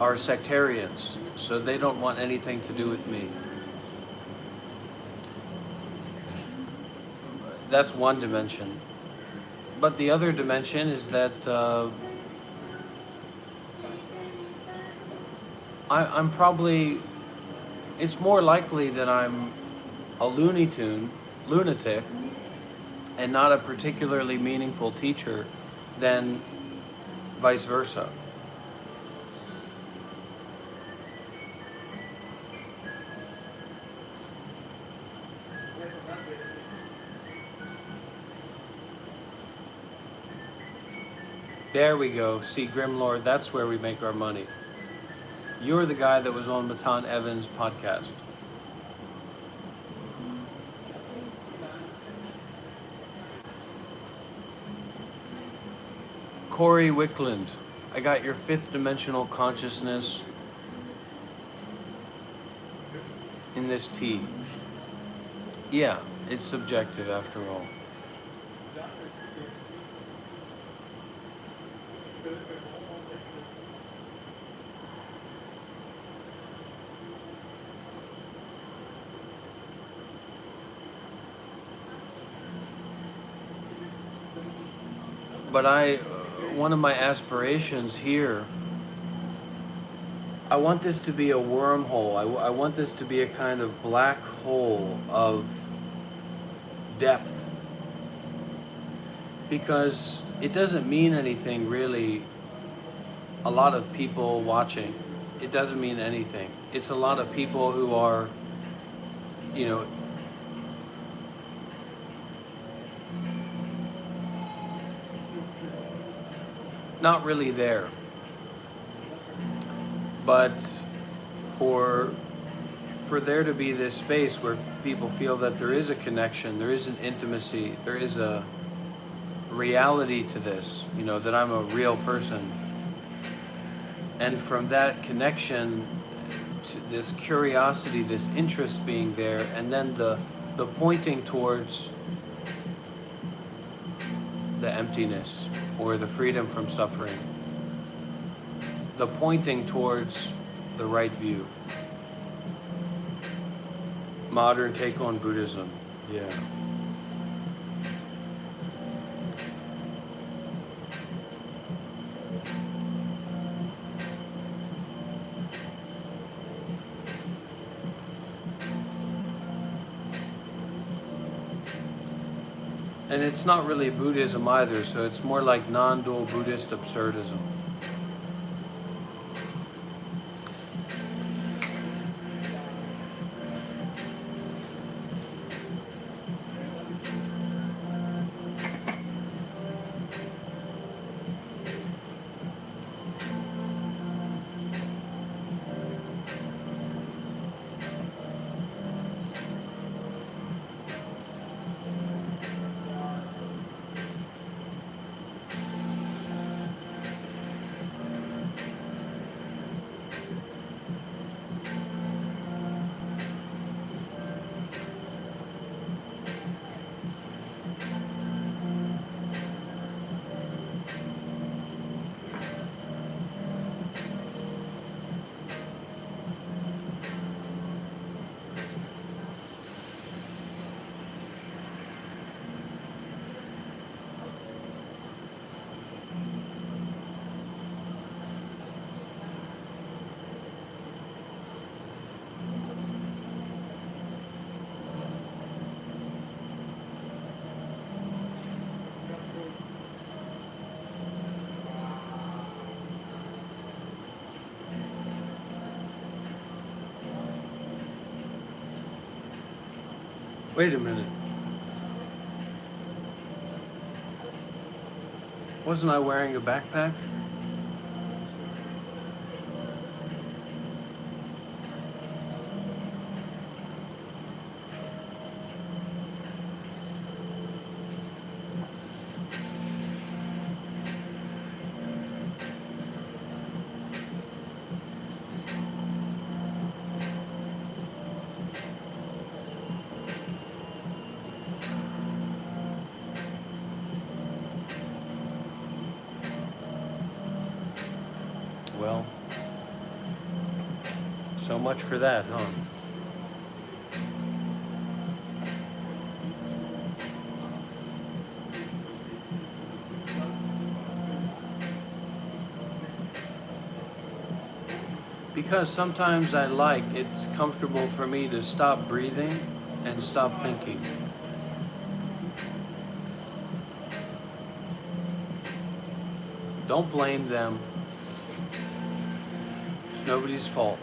are sectarians, so they don't want anything to do with me. That's one dimension. But the other dimension is that I'm probably, it's more likely that I'm a lunatic, and not a particularly meaningful teacher than vice versa. There we go. See, Grimlord, that's where we make our money. You're the guy that was on Matan Evans' podcast. Corey Wickland, I got your fifth dimensional consciousness in this tea. Yeah, it's subjective after all. But one of my aspirations here, I want this to be a wormhole. I want this to be a kind of black hole of depth. Because it doesn't mean anything really, a lot of people watching. It doesn't mean anything. It's a lot of people who are, you know, not really there. But for there to be this space where people feel that there is a connection, there is an intimacy, there is a reality to this, that I'm a real person. And from that connection, to this curiosity, this interest being there, and then the pointing towards the emptiness or the freedom from suffering, the pointing towards the right view. Modern take on Buddhism, yeah. And it's not really Buddhism either, so it's more like non-dual Buddhist absurdism. Wait a minute. Wasn't I wearing a backpack? Well, so much for that, huh? Because sometimes it's comfortable for me to stop breathing and stop thinking. Don't blame them. It's nobody's fault.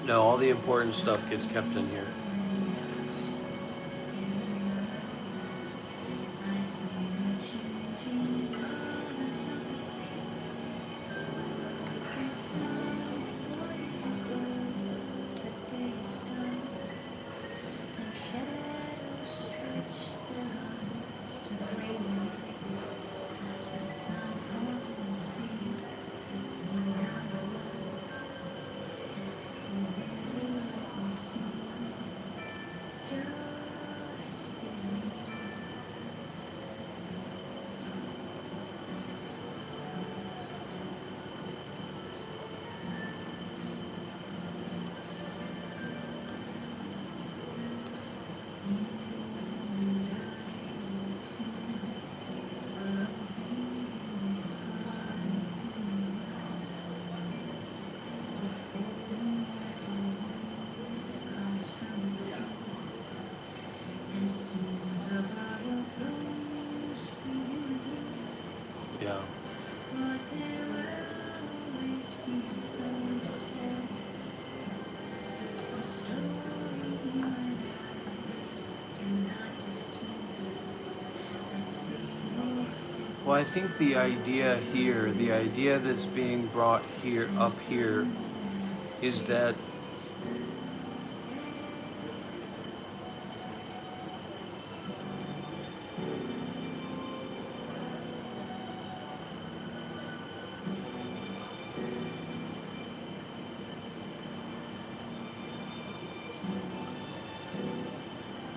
No, all the important stuff gets kept in here. Yeah. Well, I think the idea here, the idea that's being brought here, up here, is that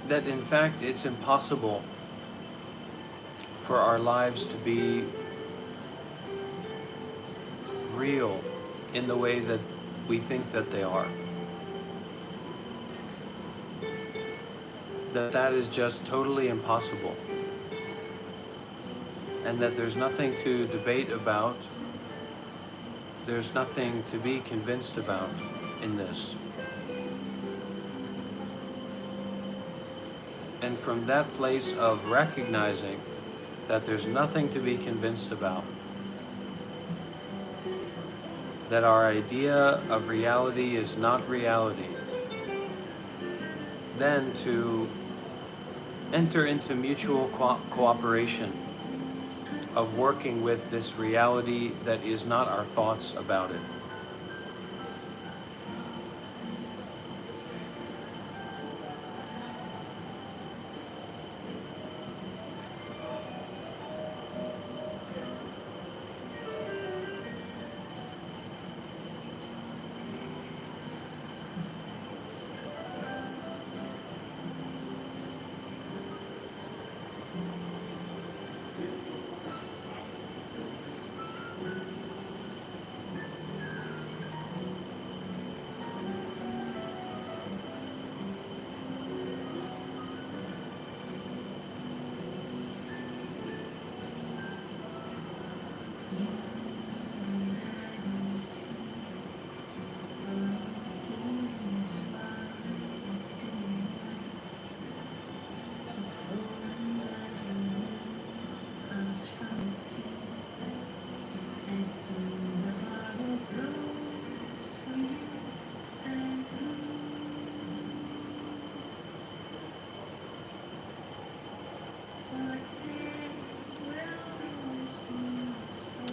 that in fact it's impossible for our lives to be real in the way that we think that they are. That is just totally impossible. And that there's nothing to debate about, there's nothing to be convinced about in this. And from that place of recognizing that there's nothing to be convinced about, that our idea of reality is not reality, then to enter into mutual cooperation of working with this reality that is not our thoughts about it.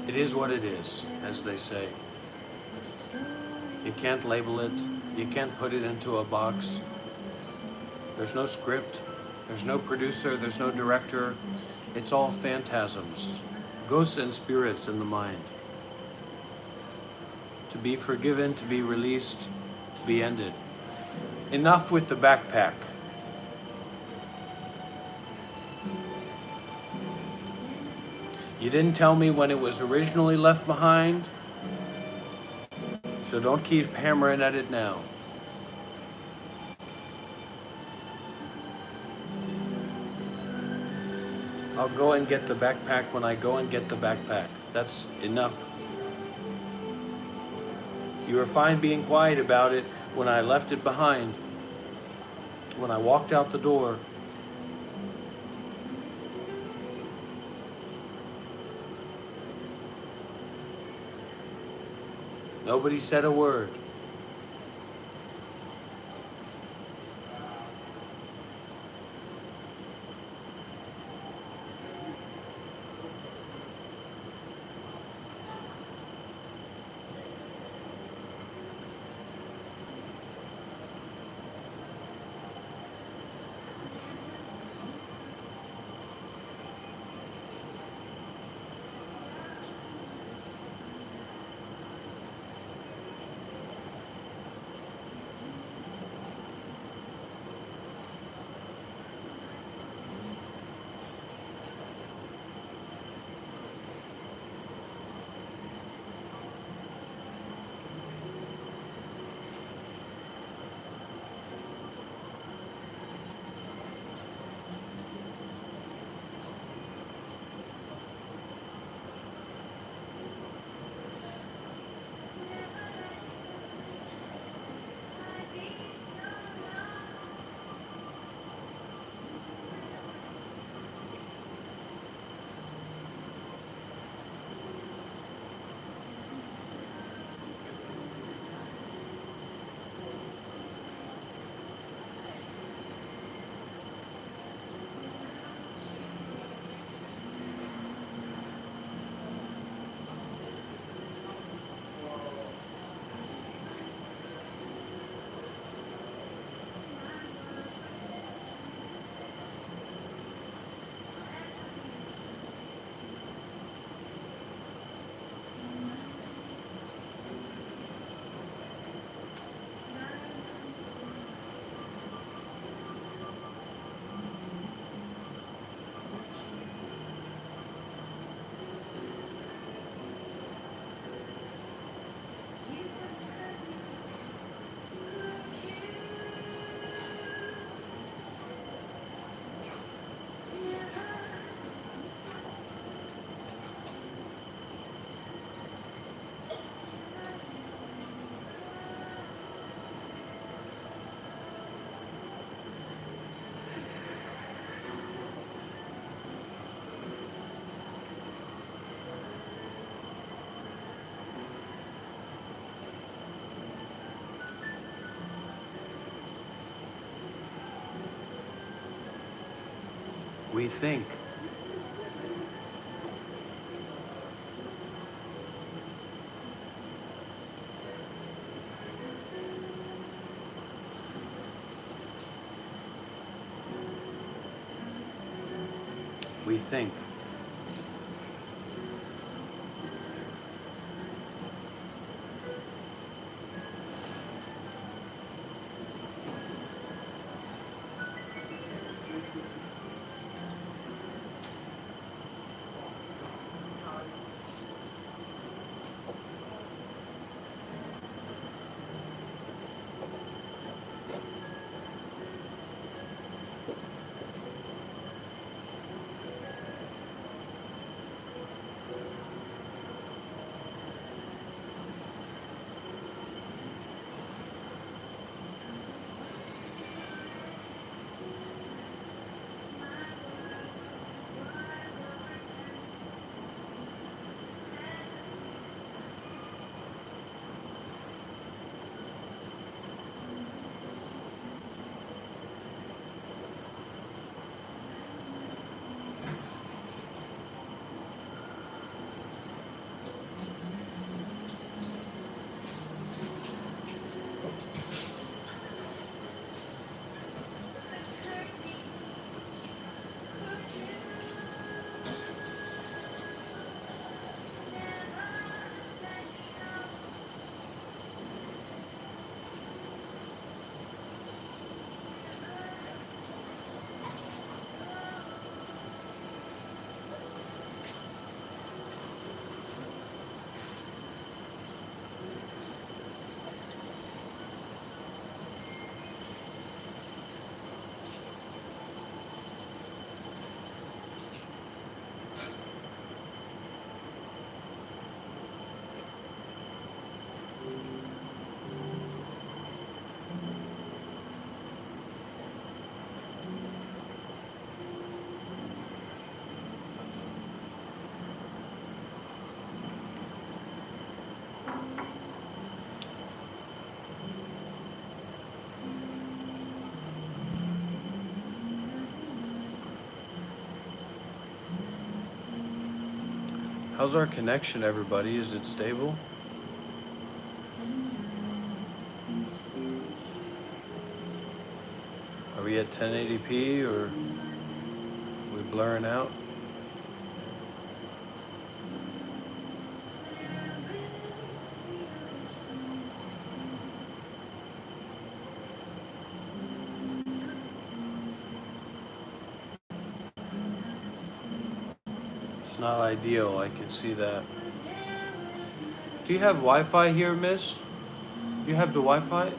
It is what it is, as they say. You can't label it, you can't put it into a box. There's no script, there's no producer, there's no director. It's all phantasms, ghosts and spirits in the mind. To be forgiven, to be released, to be ended. Enough with the backpack. You didn't tell me when it was originally left behind, so don't keep hammering at it now. I'll go and get the backpack when I go and get the backpack. That's enough. You were fine being quiet about it when I left it behind. When I walked out the door. Nobody said a word. We think. We think. How's our connection, everybody? Is it stable? Are we at 1080p or are we blurring out? It's not ideal, I can see that. Do you have Wi-Fi here, miss? You have the Wi-Fi?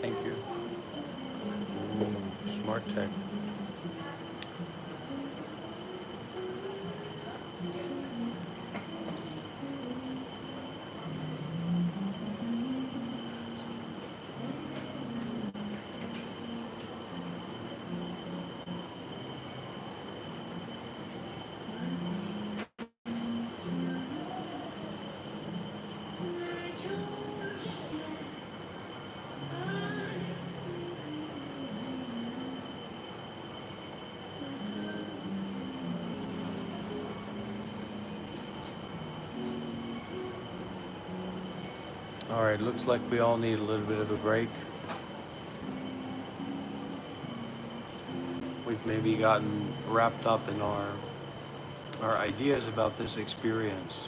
Thank you. Ooh, smart tech. All right, looks like we all need a little bit of a break. We've maybe gotten wrapped up in our ideas about this experience.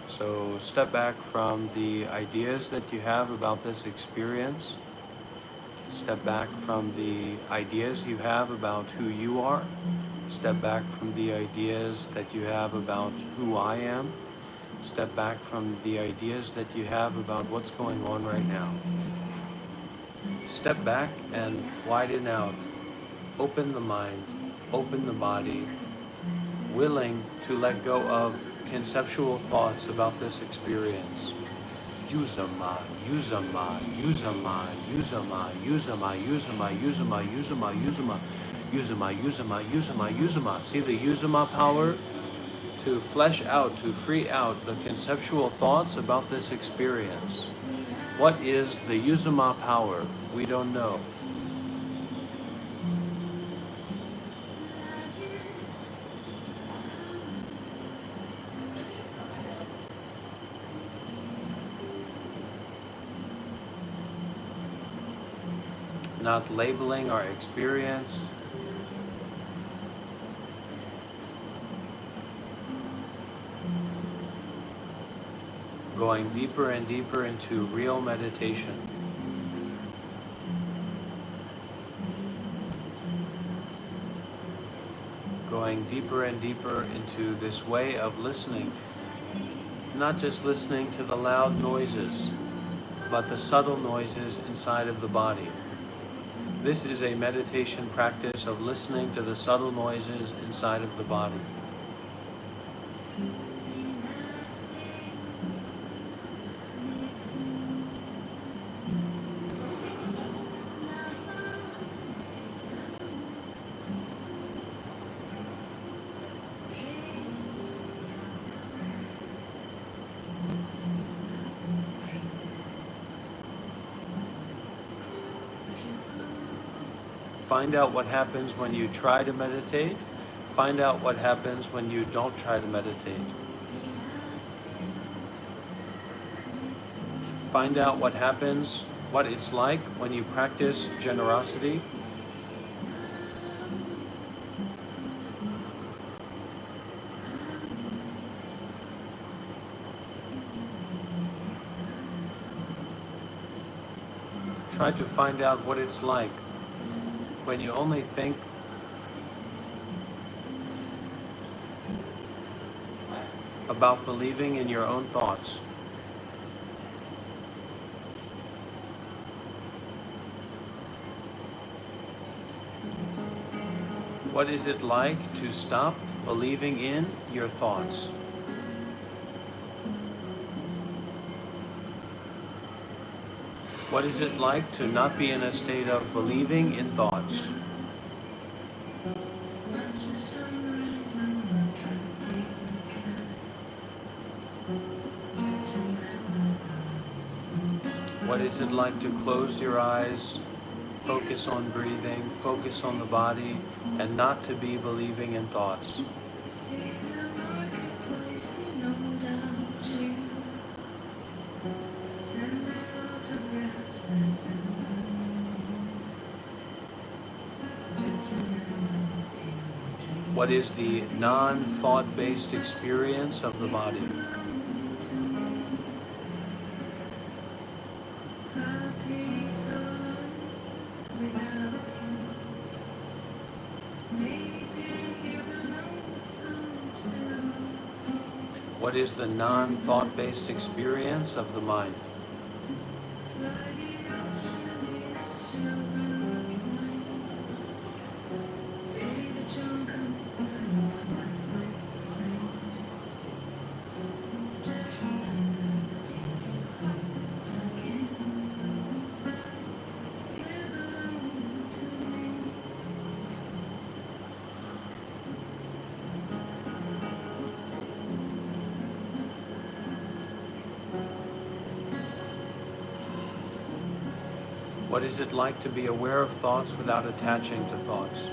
So step back from the ideas that you have about this experience. Step back from the ideas you have about who you are. Step back from the ideas that you have about who I am. Step back from the ideas that you have about what's going on right now. Step back and widen out. Open the mind, open the body, willing to let go of conceptual thoughts about this experience. Yuzama, Yuzama, Yuzama, Yuzama, Yuzama, Yuzama, Yuzama, Yuzama, Yuzama, Yuzama, Yuzama, Yuzama, Yuzama. See the Yuzama power to flesh out, to free out the conceptual thoughts about this experience. What is the Yuzama power? We don't know. Not labeling our experience. Going deeper and deeper into real meditation. Going deeper and deeper into this way of listening. Not just listening to the loud noises, but the subtle noises inside of the body. This is a meditation practice of listening to the subtle noises inside of the body. Find out what happens when you try to meditate. Find out what happens when you don't try to meditate. Find out what happens, what it's like when you practice generosity. Try to find out what it's like when you only think about believing in your own thoughts. What is it like to stop believing in your thoughts? What is it like to not be in a state of believing in thoughts? What is it like to close your eyes, focus on breathing, focus on the body, and not to be believing in thoughts? What is the non-thought-based experience of the body? What is the non-thought-based experience of the mind? What is it like to be aware of thoughts without attaching to thoughts?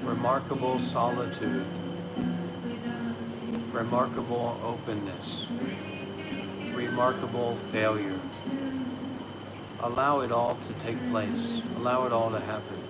remarkable solitude, remarkable openness, remarkable failure. Allow it all to take place. Allow it all to happen.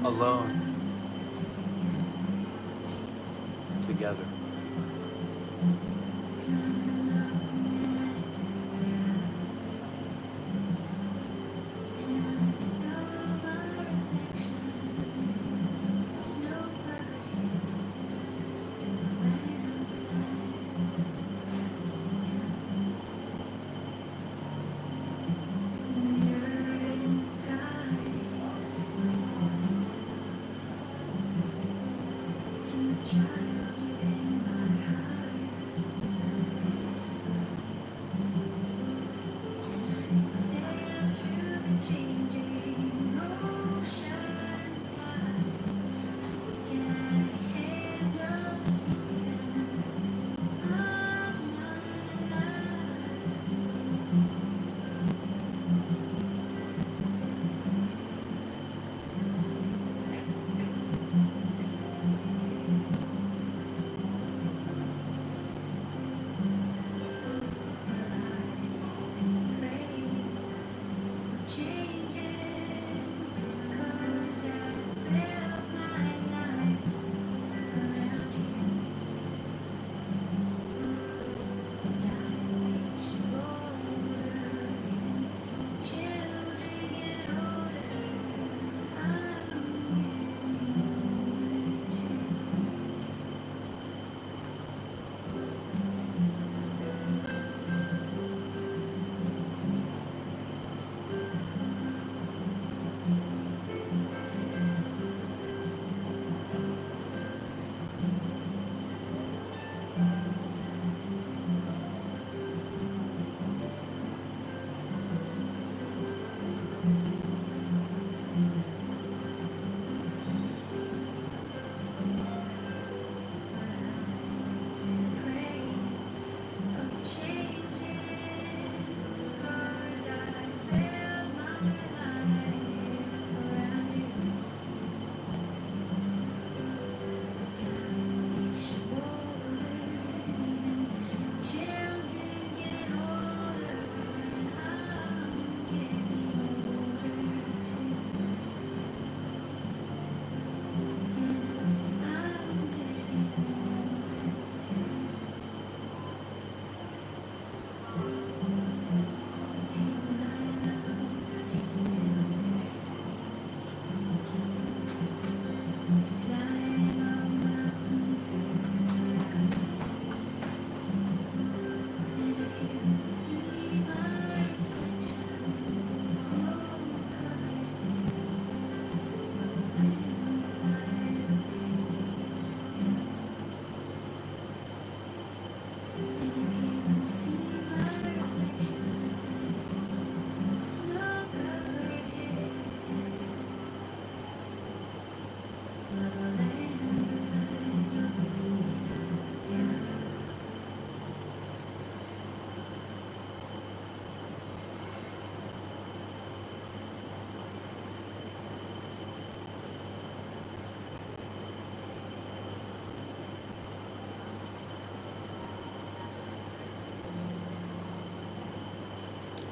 Alone, together.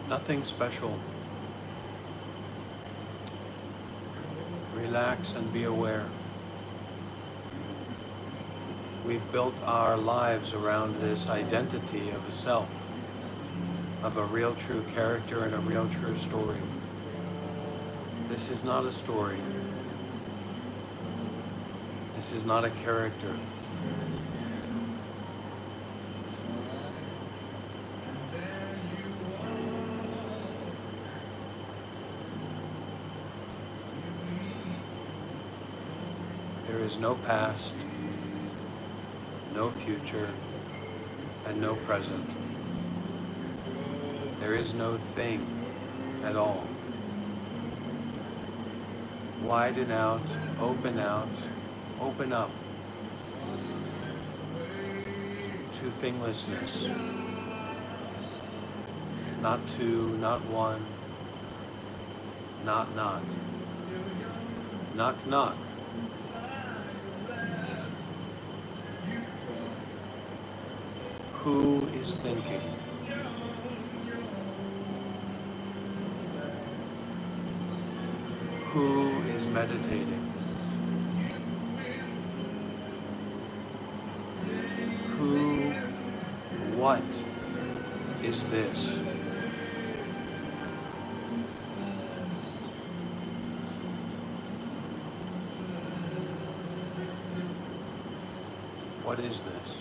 Nothing special. Relax and be aware. We've built our lives around this identity of a self, of a real true character and a real true story. This is not a story. This is not a character. There is no past, no future, and no present. There is no thing at all. Widen out, open up to thinglessness. Not two, not one, not. Knock, knock. Who is thinking? Who is meditating? Who, what is this? What is this?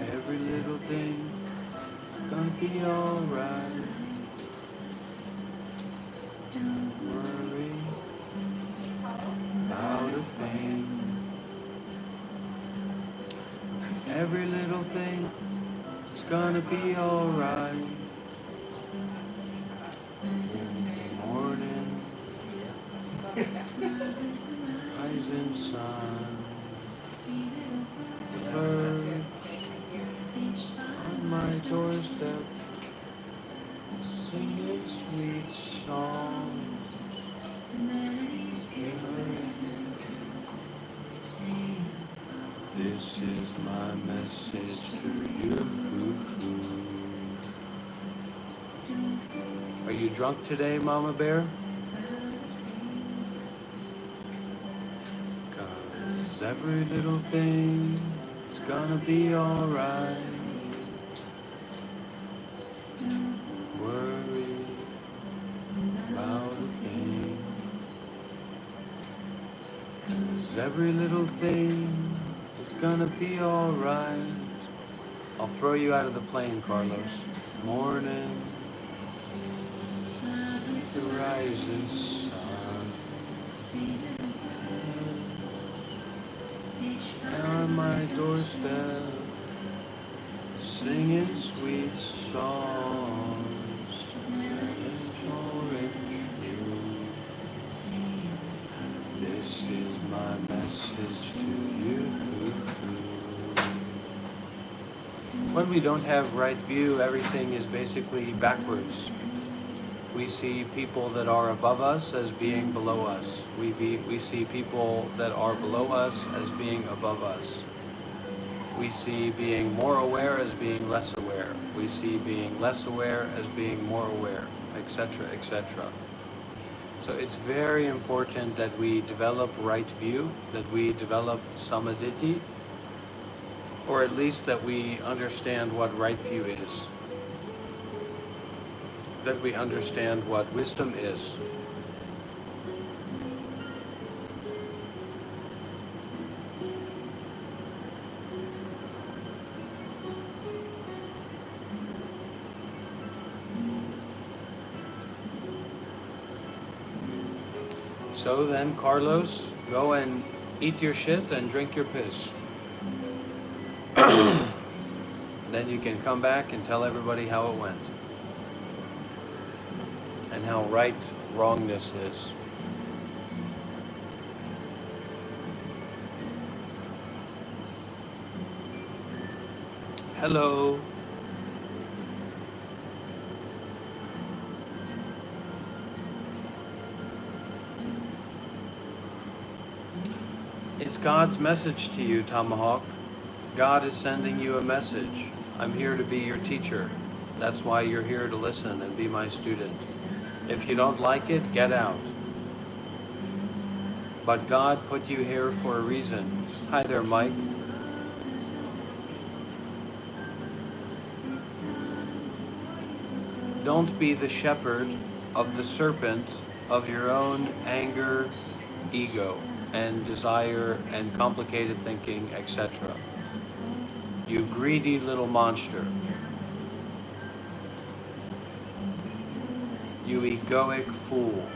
Every little thing gonna be alright. every little thing is gonna be alright. Morning, rising sun, birds on my doorstep, singing sweet songs. This is my message to you. Are you drunk today, Mama Bear? 'Cause every little thing is gonna be alright. Worry about a thing. 'Cause every little thing is gonna be alright. I'll throw you out of the plane, Carlos. Morning, the rising sun. On my doorstep, singing sweet songs. Orange juice. This is my message to you. When we don't have right view, everything is basically backwards. We see people that are above us as being below us. We see people that are below us as being above us. We see being more aware as being less aware. We see being less aware as being more aware, etc., etc. So it's very important that we develop right view, that we develop samadhi, or at least that we understand what right view is. That we understand what wisdom is. So then, Carlos, go and eat your shit and drink your piss. Then you can come back and tell everybody how it went. And how right wrongness is. Hello. It's God's message to you, Tomahawk. God is sending you a message. I'm here to be your teacher. That's why you're here to listen and be my student. If you don't like it, get out. But God put you here for a reason. Hi there, Mike. Don't be the shepherd of the serpent of your own anger, ego, and desire, and complicated thinking, etc. You greedy little monster. You egoic fool.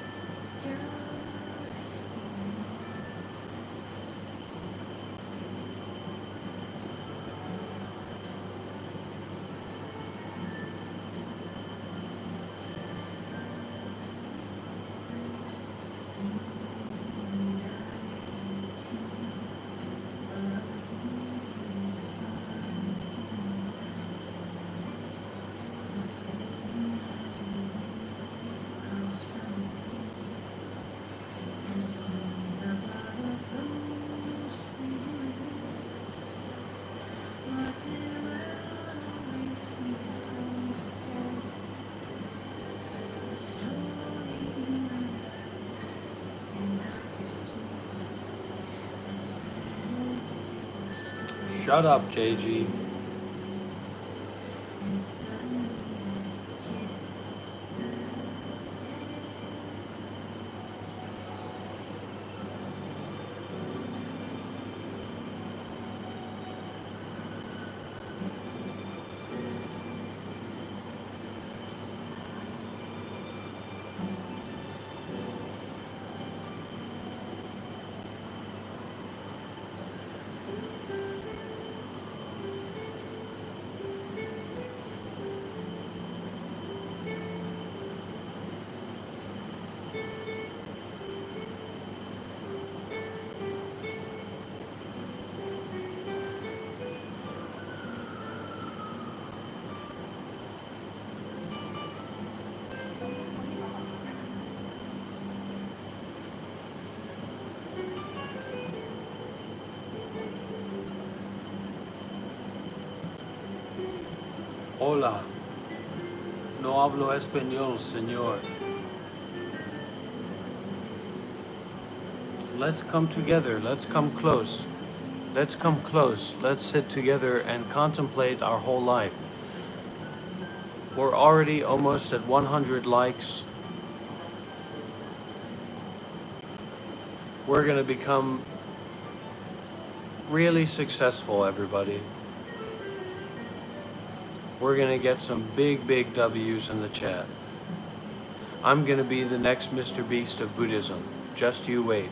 Shut up, JG. Hola. No hablo español, señor. Let's come together. Let's come close. Let's come close. Let's sit together and contemplate our whole life. We're already almost at 100 likes. We're going to become really successful, everybody. We're going to get some big, big W's in the chat. I'm going to be the next Mr. Beast of Buddhism. Just you wait.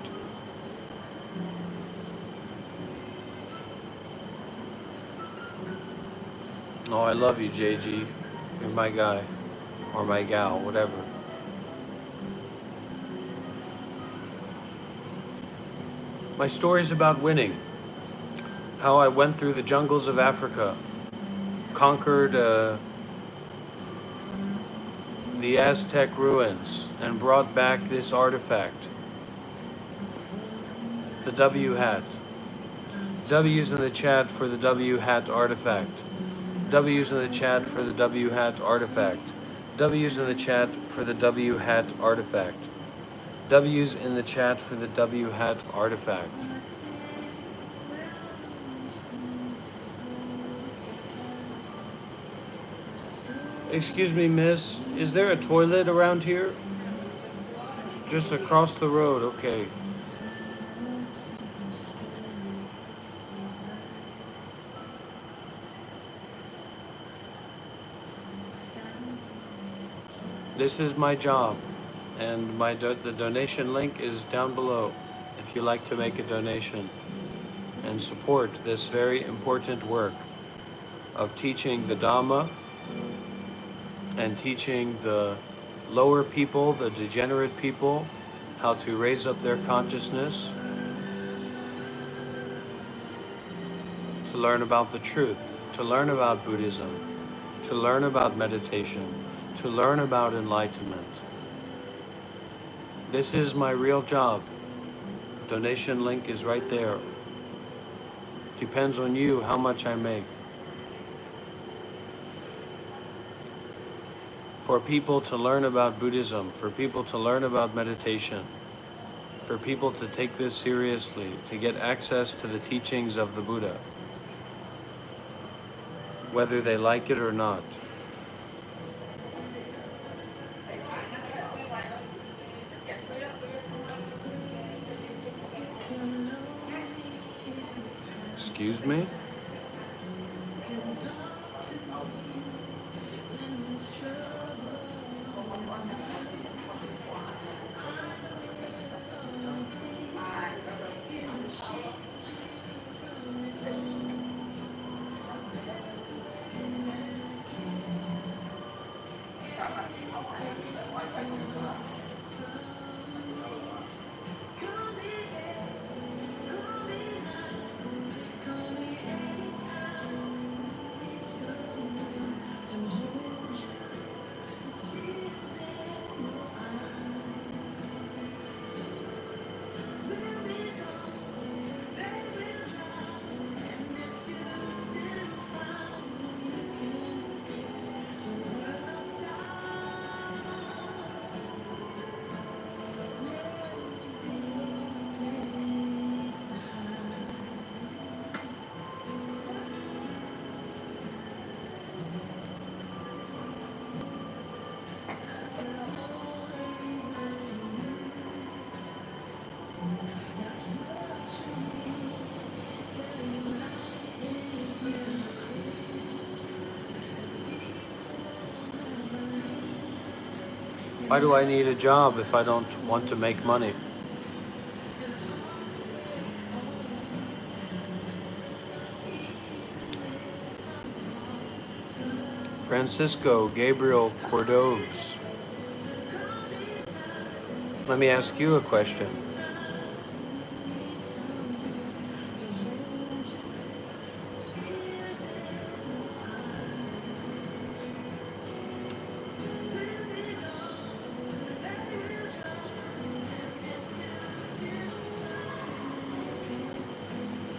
Oh, I love you, JG. You're my guy. Or my gal, whatever. My story's about winning. How I went through the jungles of Africa, conquered the Aztec ruins, and brought back this artifact. The W hat. W's in the chat for the W hat artifact. W's in the chat for the W hat artifact. W's in the chat for the W hat artifact. W's in the chat for the W hat artifact. Excuse me, miss, is there a toilet around here? Just across the road, okay. This is my job, and the donation link is down below if you like to make a donation and support this very important work of teaching the Dhamma and teaching the lower people, the degenerate people, how to raise up their consciousness, to learn about the truth, to learn about Buddhism, to learn about meditation, to learn about enlightenment. This is my real job. Donation link is right there. Depends on you how much I make. For people to learn about Buddhism, for people to learn about meditation, for people to take this seriously, to get access to the teachings of the Buddha, whether they like it or not. Excuse me? Why do I need a job if I don't want to make money? Francisco Gabriel Cordoves. Let me ask you a question.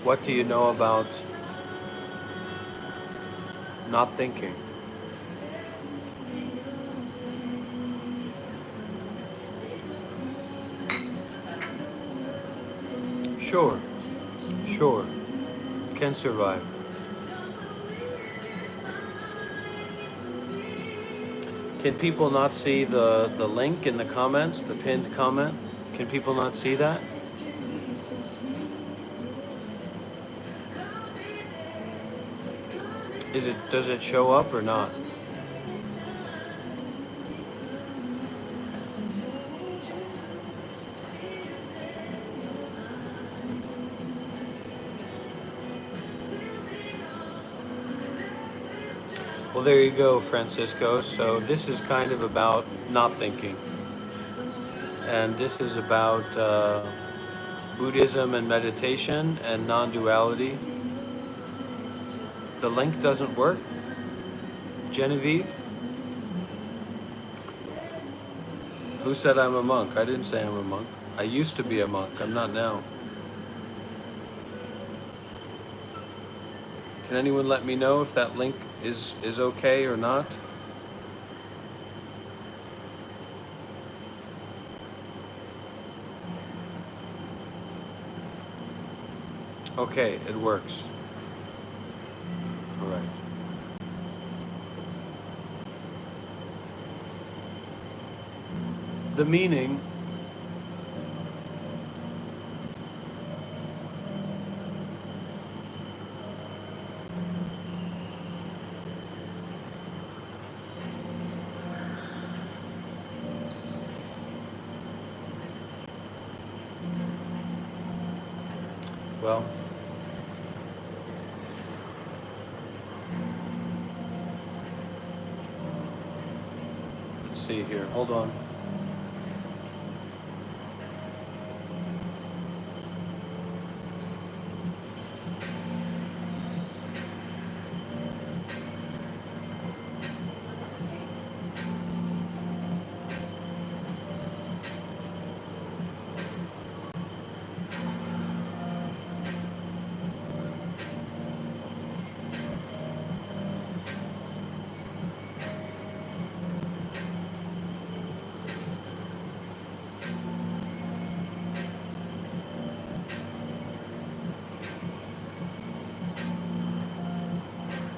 What do you know about not thinking? Sure, sure. Can survive. Can people not see the link in the comments, the pinned comment? Can people not see that? Does it show up or not? Well, there you go, Francisco. So this is kind of about not thinking. And this is about Buddhism and meditation and non-duality. The link doesn't work? Genevieve? Who said I'm a monk? I didn't say I'm a monk. I used to be a monk. I'm not now. Can anyone let me know if that link is okay or not? Okay, it works. All right. The meaning well, let's see here. Hold on.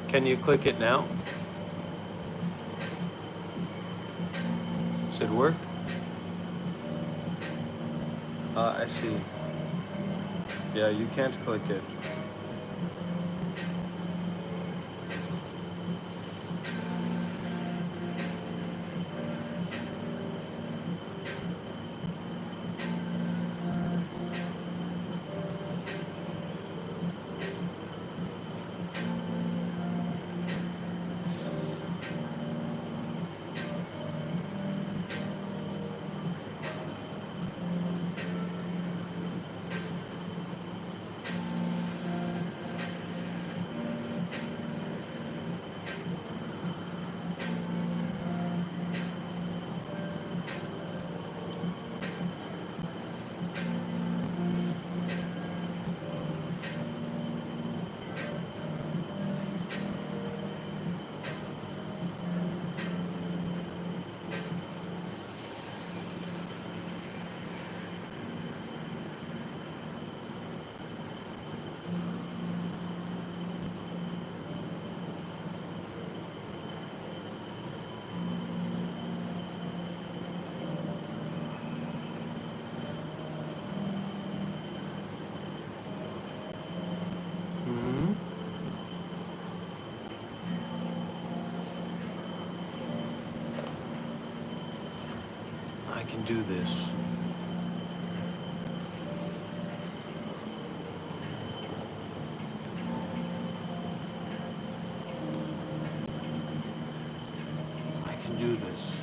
Can you click it now? Does it work? I see. Yeah, you can't click it. Hmm. I can do this. I can do this.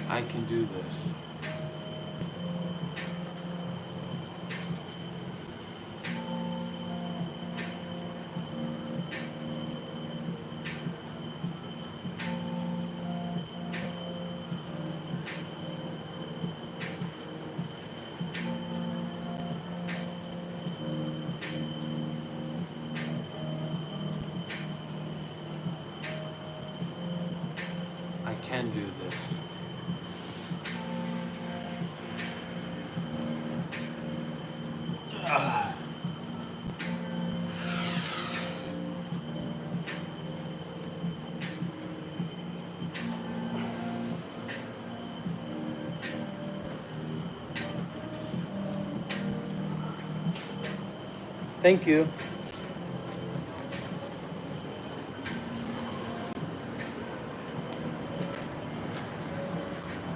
I can do this. can do this. Thank you.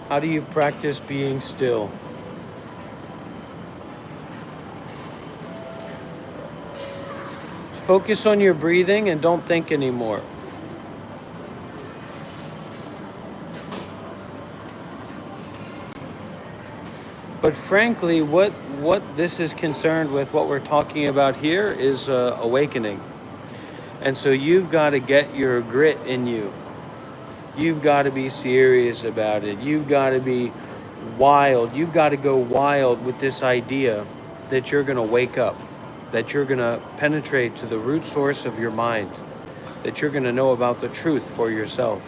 How do you practice being still? Focus on your breathing and don't think anymore. But frankly, what this is concerned with, what we're talking about here, is awakening. And so you've got to get your grit in you. You've got to be serious about it. You've got to be wild. You've got to go wild with this idea that you're going to wake up, that you're going to penetrate to the root source of your mind, that you're going to know about the truth for yourself.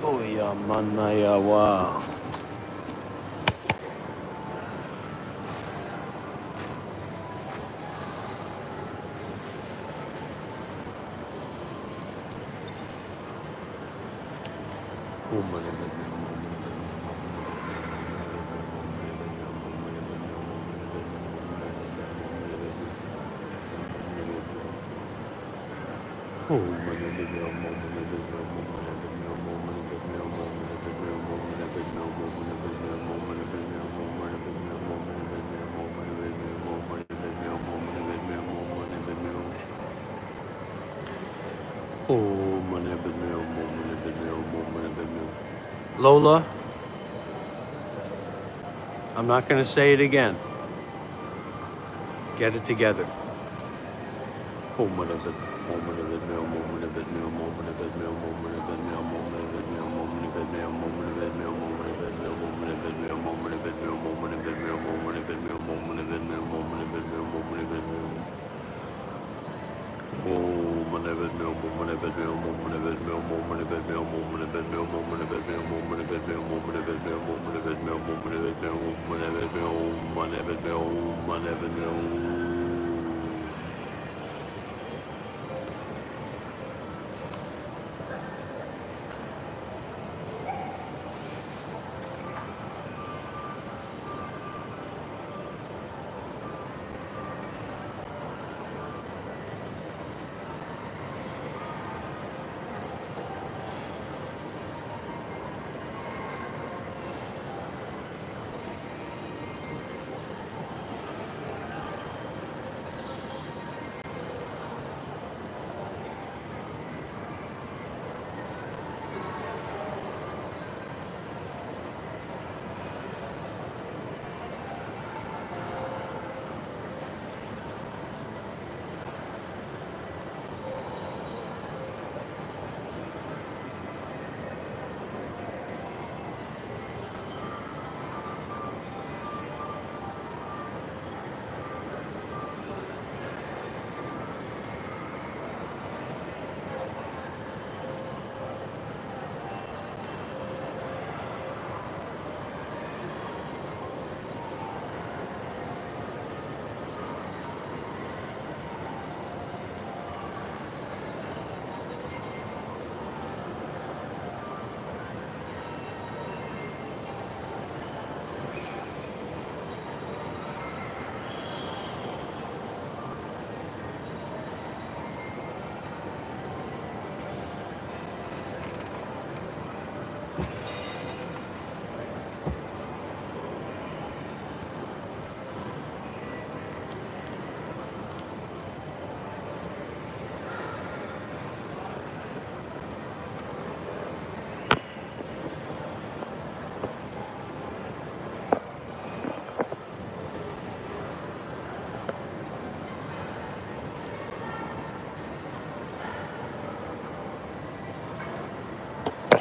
Oya manayawa. Lola, I'm not going to say it again. Get it together.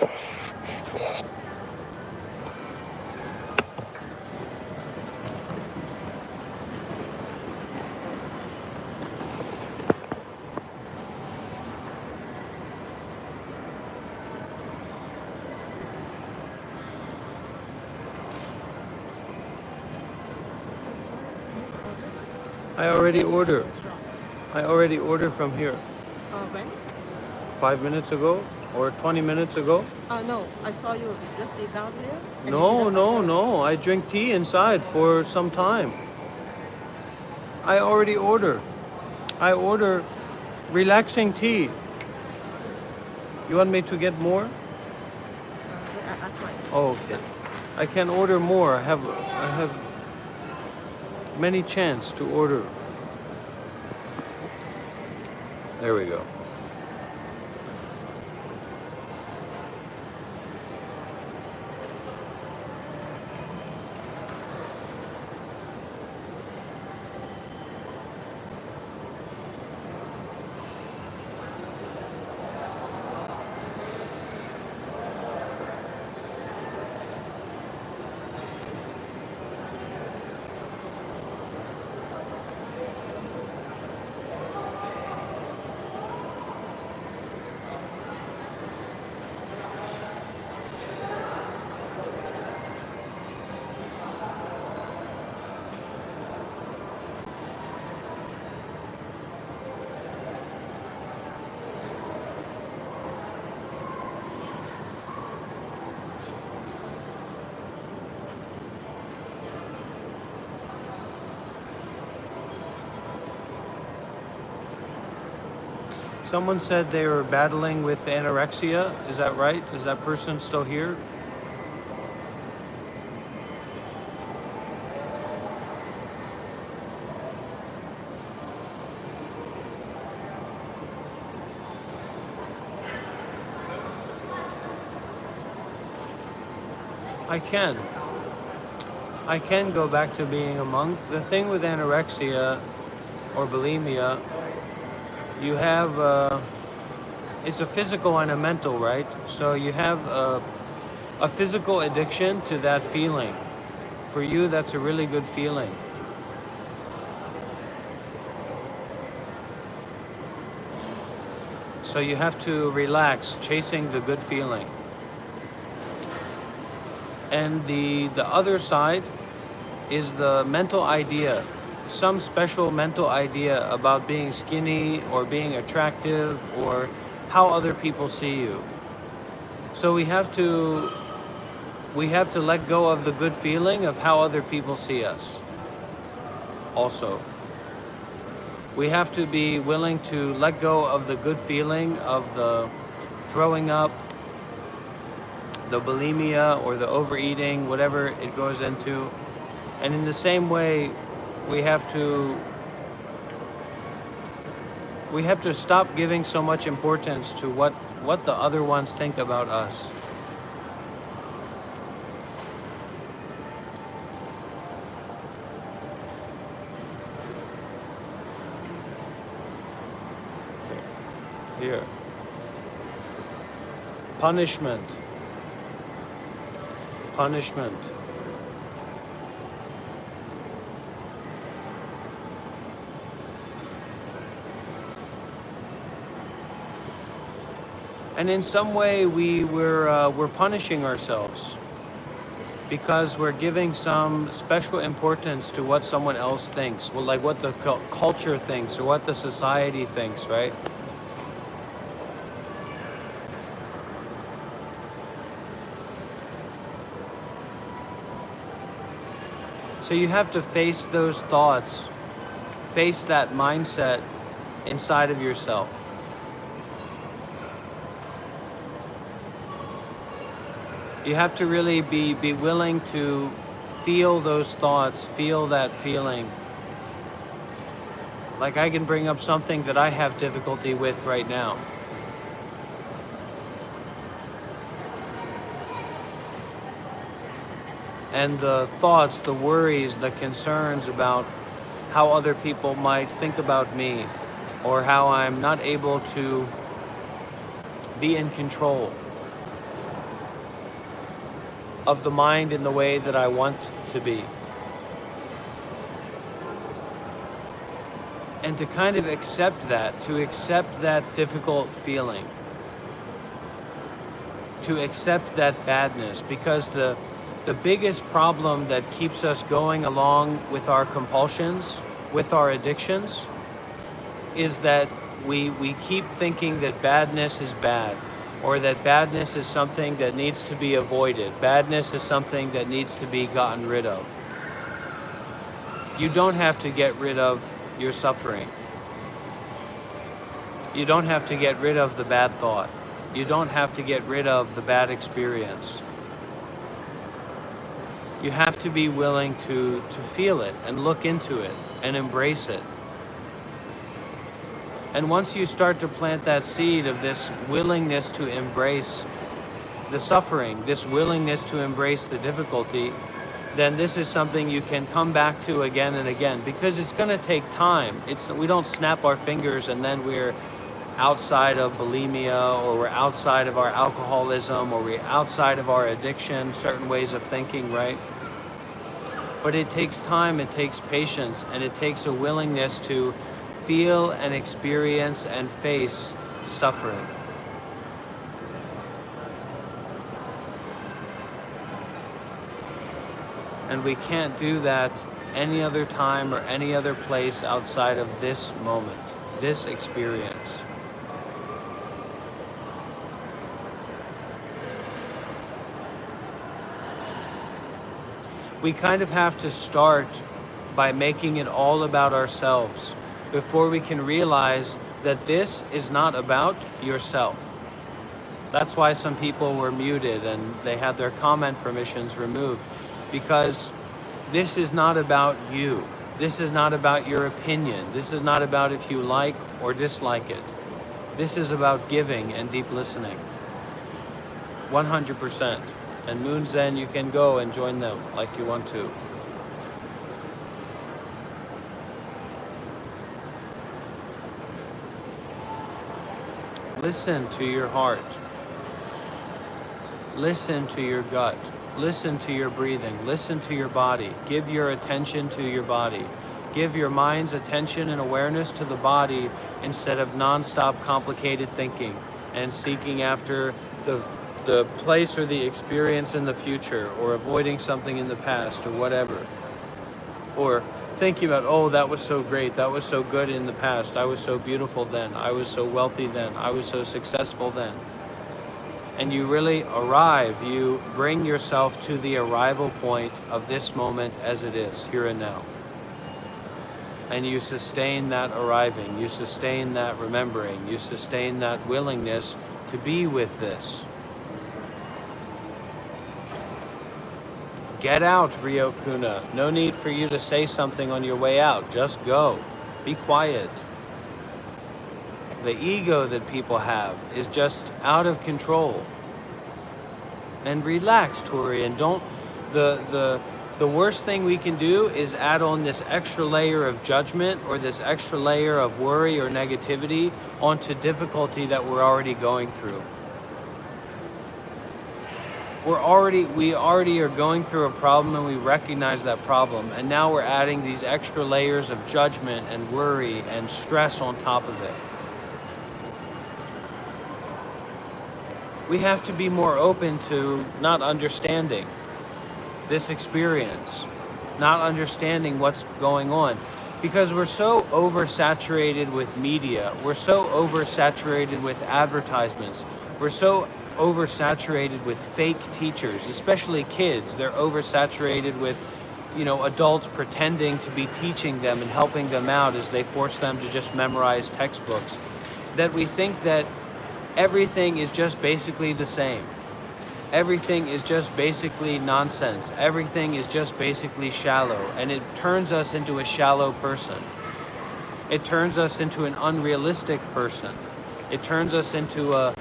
I already ordered. I already ordered from here When? 5 minutes ago or 20 minutes ago. No, I saw you just sit down there. And you No, didn't no, order. no. I drink tea inside for some time. I already order. I order relaxing tea. You want me to get more? That's right. Oh, okay. I can order more. I have many chance to order. There we go. Someone said they were battling with anorexia. Is that right? Is that person still here? I can. I can go back to being a monk. The thing with anorexia or bulimia, you have it's a physical and a mental, right? So you have a physical addiction to that feeling. For you, that's a really good feeling. So you have to relax, chasing the good feeling. And the other side is the mental idea, some special mental idea about being skinny or being attractive or how other people see you. So we have to let go of the good feeling of how other people see us. Also, we have to be willing to let go of the good feeling of the throwing up, the bulimia or the overeating, whatever it goes into. And in the same way, we have to stop giving so much importance to what the other ones think about us. Here. Punishment. Punishment. And in some way, we're punishing ourselves because we're giving some special importance to what someone else thinks, well, like what the culture thinks or what the society thinks, right? So you have to face those thoughts, face that mindset inside of yourself. You have to really be willing to feel those thoughts, feel that feeling. Like I can bring up something that I have difficulty with right now. And the thoughts, the worries, the concerns about how other people might think about me or how I'm not able to be in control. of the mind in the way that I want to be. And to kind of accept that, to accept that difficult feeling, to accept that badness, because the biggest problem that keeps us going along with our compulsions, with our addictions, is that we keep thinking that badness is bad, or that badness is something that needs to be avoided. Badness is something that needs to be gotten rid of. You don't have to get rid of your suffering. You don't have to get rid of the bad thought. You don't have to get rid of the bad experience. You have to be willing to feel it and look into it and embrace it. And once you start to plant that seed of this willingness to embrace the suffering, this willingness to embrace the difficulty, then this is something you can come back to again and again, because it's going to take time. We don't snap our fingers and then we're outside of bulimia, or we're outside of our alcoholism, or we're outside of our addiction, certain ways of thinking, right? But it takes time, it takes patience, and it takes a willingness to feel and experience and face suffering. And we can't do that any other time or any other place outside of this moment, this experience. We kind of have to start by making it all about ourselves before we can realize that this is not about yourself. That's why some people were muted and they had their comment permissions removed, because this is not about you. This is not about your opinion. This is not about if you like or dislike it. This is about giving and deep listening. 100%. And Moon Zen, you can go and join them like you want to. Listen to your heart. Listen to your gut. Listen to your breathing. Listen to your body. Give your attention to your body. Give your mind's attention and awareness to the body instead of non-stop complicated thinking and seeking after the place or the experience in the future, or avoiding something in the past, or whatever. Or thinking about, oh, that was so great, that was so good in the past, I was so beautiful then, I was so wealthy then, I was so successful then. And you really arrive, you bring yourself to the arrival point of this moment as it is, here and now. And you sustain that arriving, you sustain that remembering, you sustain that willingness to be with this. Get out, Ryokuna. No need for you to say something on your way out. Just go. Be quiet. The ego that people have is just out of control. And relax, Tori, and don't... The worst thing we can do is add on this extra layer of judgment or this extra layer of worry or negativity onto difficulty that we're already going through. We already are going through a problem, and we recognize that problem, and now we're adding these extra layers of judgment and worry and stress on top of it. We have to be more open to not understanding this experience, not understanding what's going on, because we're so oversaturated with media, we're so oversaturated with advertisements, we're so oversaturated with fake teachers, especially kids. They're oversaturated with, adults pretending to be teaching them and helping them out as they force them to just memorize textbooks, that we think that everything is just basically the same. Everything is just basically nonsense. Everything is just basically shallow, and it turns us into a shallow person. It turns us into an unrealistic person. It turns us into a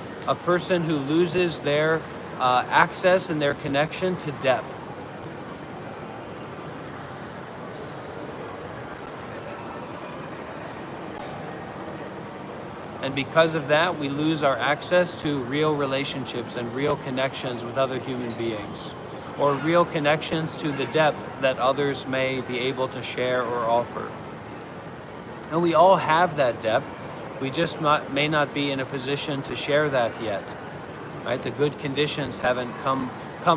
person who loses their access and their connection to depth. And because of that, we lose our access to real relationships and real connections with other human beings. or real connections to the depth that others may be able to share or offer. And we all have that depth. We just may not be in a position to share that yet. Right? The good conditions haven't come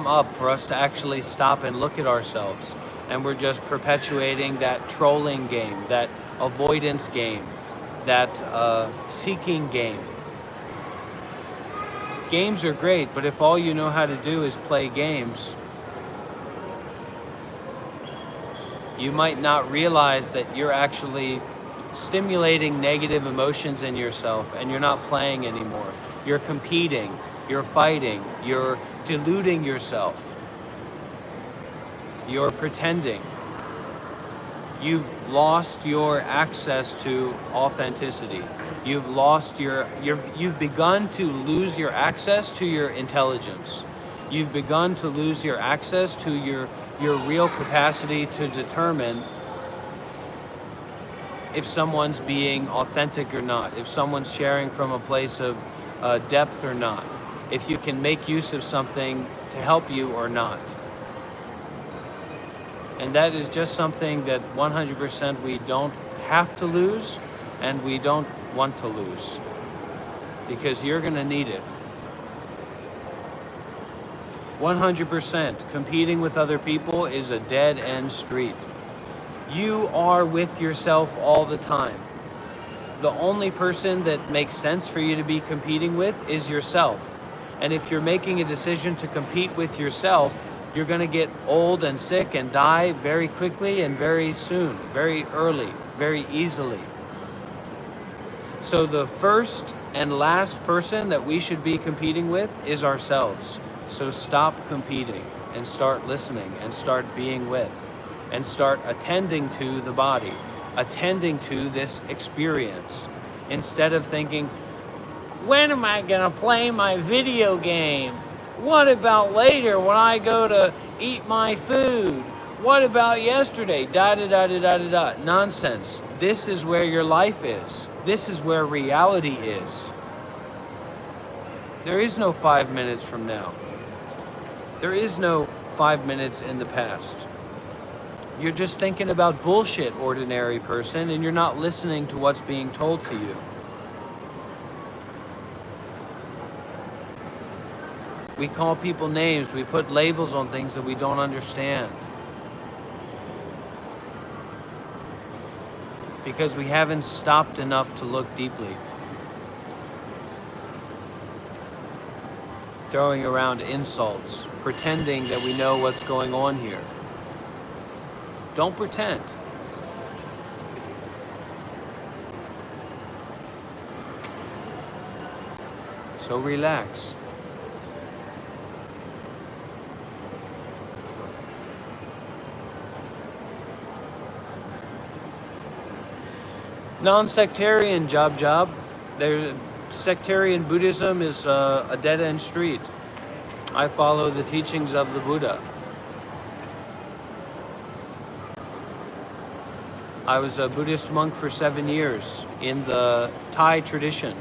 up for us to actually stop and look at ourselves. And we're just perpetuating that trolling game, that avoidance game, that seeking game. Games are great, but if all you know how to do is play games, you might not realize that you're actually stimulating negative emotions in yourself, and you're not playing anymore. You're competing, you're fighting, you're deluding yourself, you're pretending. You've lost your access to authenticity. You've begun to lose your access to your intelligence. You've begun to lose your access to your real capacity to determine if someone's being authentic or not, if someone's sharing from a place of depth or not, if you can make use of something to help you or not. And that is just something that 100% we don't have to lose, and we don't want to lose, because you're going to need it. 100% competing with other people is a dead-end street. You are with yourself all the time. The only person that makes sense for you to be competing with is yourself. And if you're making a decision to compete with yourself, you're going to get old and sick and die very quickly and very soon, very early, very easily. So the first and last person that we should be competing with is ourselves. So stop competing and start listening and start being with and start attending to the body, attending to this experience, instead of thinking, when am I going to play my video game? What about later when I go to eat my food? What about yesterday? Da-da-da-da-da-da-da. Nonsense. This is where your life is. This is where reality is. There is no 5 minutes from now. There is no 5 minutes in the past. You're just thinking about bullshit, ordinary person, and you're not listening to what's being told to you. We call people names, we put labels on things that we don't understand. Because we haven't stopped enough to look deeply. Throwing around insults, pretending that we know what's going on here. Don't pretend. So relax. Non-sectarian job. Sectarian Buddhism is a dead-end street. I follow the teachings of the Buddha. I was a Buddhist monk for 7 years in the Thai tradition,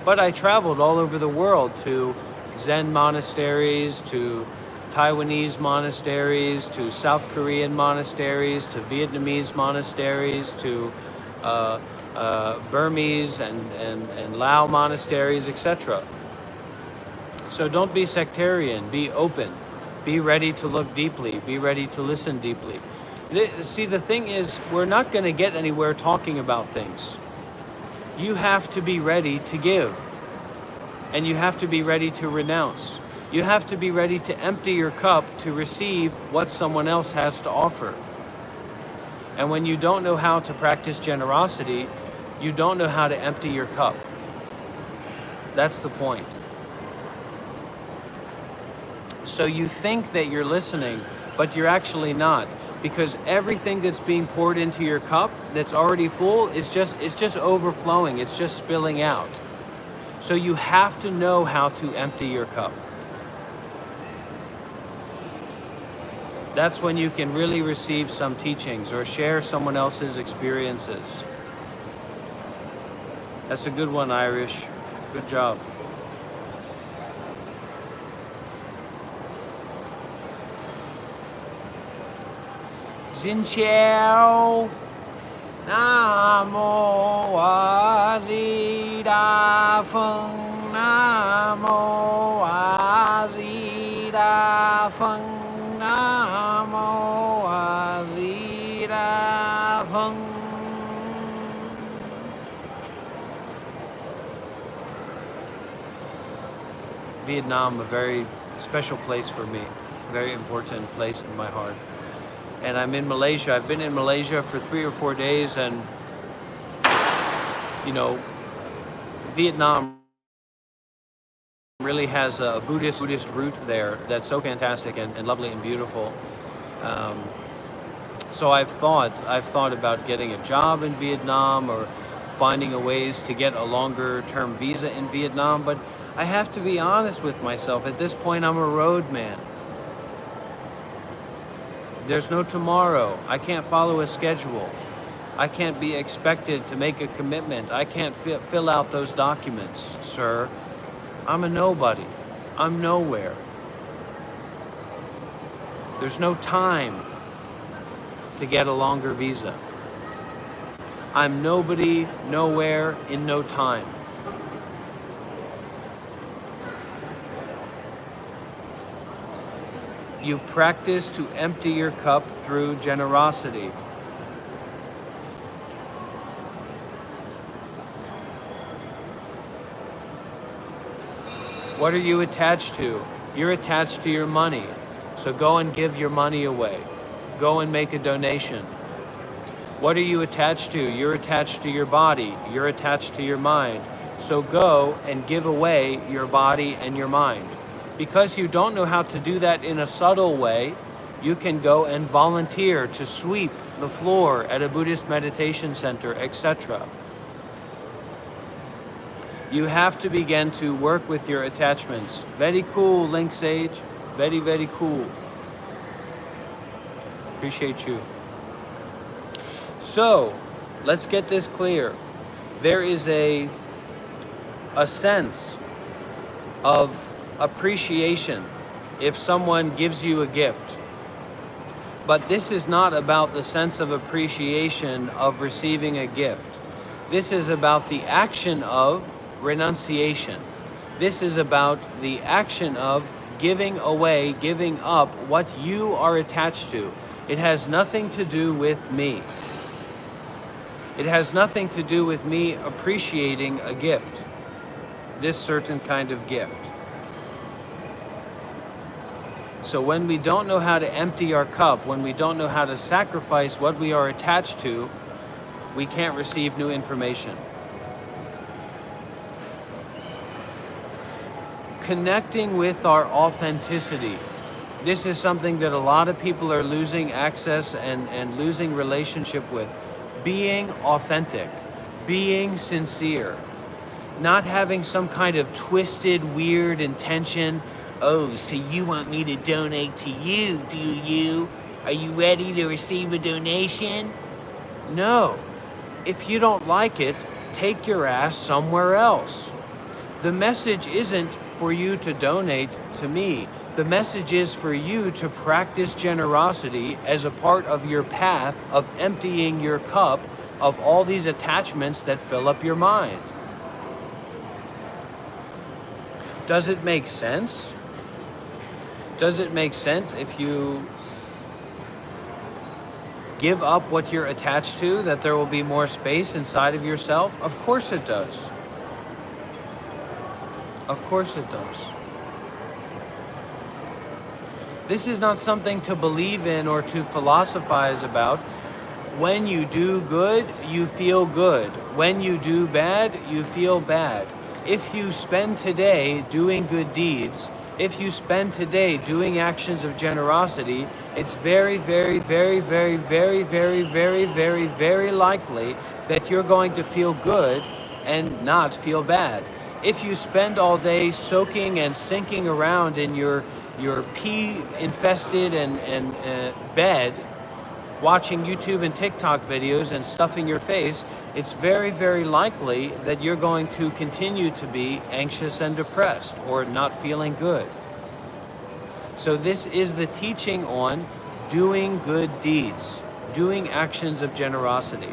but I traveled all over the world to Zen monasteries, to Taiwanese monasteries, to South Korean monasteries, to Vietnamese monasteries, to Burmese and Lao monasteries, etc. So don't be sectarian, be open, be ready to look deeply, be ready to listen deeply. See, the thing is, we're not going to get anywhere talking about things. You have to be ready to give, and you have to be ready to renounce. You have to be ready to empty your cup to receive what someone else has to offer. And when you don't know how to practice generosity, you don't know how to empty your cup. That's the point. So you think that you're listening, but you're actually not, because everything that's being poured into your cup that's already full is just overflowing, it's just spilling out. So you have to know how to empty your cup. That's when you can really receive some teachings or share someone else's experiences. That's a good one, Irish. Good job. Xin chào. Nam mô A Di Đà Phật. Nam mô A Di Đà Phật. Nam mô A Di Đà Phật. Vietnam, a very special place for me, very important place in my heart. And I'm in Malaysia. I've been in Malaysia for 3 or 4 days, and you know, Vietnam really has a Buddhist root there that's so fantastic and lovely and beautiful. So I've thought about getting a job in Vietnam or finding a ways to get a longer term visa in Vietnam, but I have to be honest with myself. At this point, I'm a road man. There's no tomorrow. I can't follow a schedule. I can't be expected to make a commitment. I can't fill out those documents, sir. I'm a nobody. I'm nowhere. There's no time to get a longer visa. I'm nobody, nowhere, in no time. You practice to empty your cup through generosity. What are you attached to? You're attached to your money. So go and give your money away. Go and make a donation. What are you attached to? You're attached to your body. You're attached to your mind. So go and give away your body and your mind. Because you don't know how to do that in a subtle way, you can go and volunteer to sweep the floor at a Buddhist meditation center, etc. You have to begin to work with your attachments. Very cool, Link Sage. Very, very cool. Appreciate you. So, let's get this clear. There is a sense of appreciation if someone gives you a gift. But this is not about the sense of appreciation of receiving a gift. This is about the action of renunciation. This is about the action of giving away, giving up what you are attached to. It has nothing to do with me. It has nothing to do with me appreciating a gift, this certain kind of gift. So when we don't know how to empty our cup, when we don't know how to sacrifice what we are attached to, we can't receive new information. Connecting with our authenticity. This is something that a lot of people are losing access and losing relationship with. Being authentic, being sincere, not having some kind of twisted, weird intention. Oh, so you want me to donate to you, do you? Are you ready to receive a donation? No. If you don't like it, take your ass somewhere else. The message isn't for you to donate to me. The message is for you to practice generosity as a part of your path of emptying your cup of all these attachments that fill up your mind. Does it make sense? Does it make sense if you give up what you're attached to, that there will be more space inside of yourself? Of course it does. Of course it does. This is not something to believe in or to philosophize about. When you do good, you feel good. When you do bad, you feel bad. If you spend today doing good deeds, if you spend today doing actions of generosity, it's very, very, very, very, very, very, very, very, very likely that you're going to feel good and not feel bad. If you spend all day soaking and sinking around in your pee-infested and bed, watching YouTube and TikTok videos and stuffing your face, it's very, very likely that you're going to continue to be anxious and depressed or not feeling good. So this is the teaching on doing good deeds. doing actions of generosity,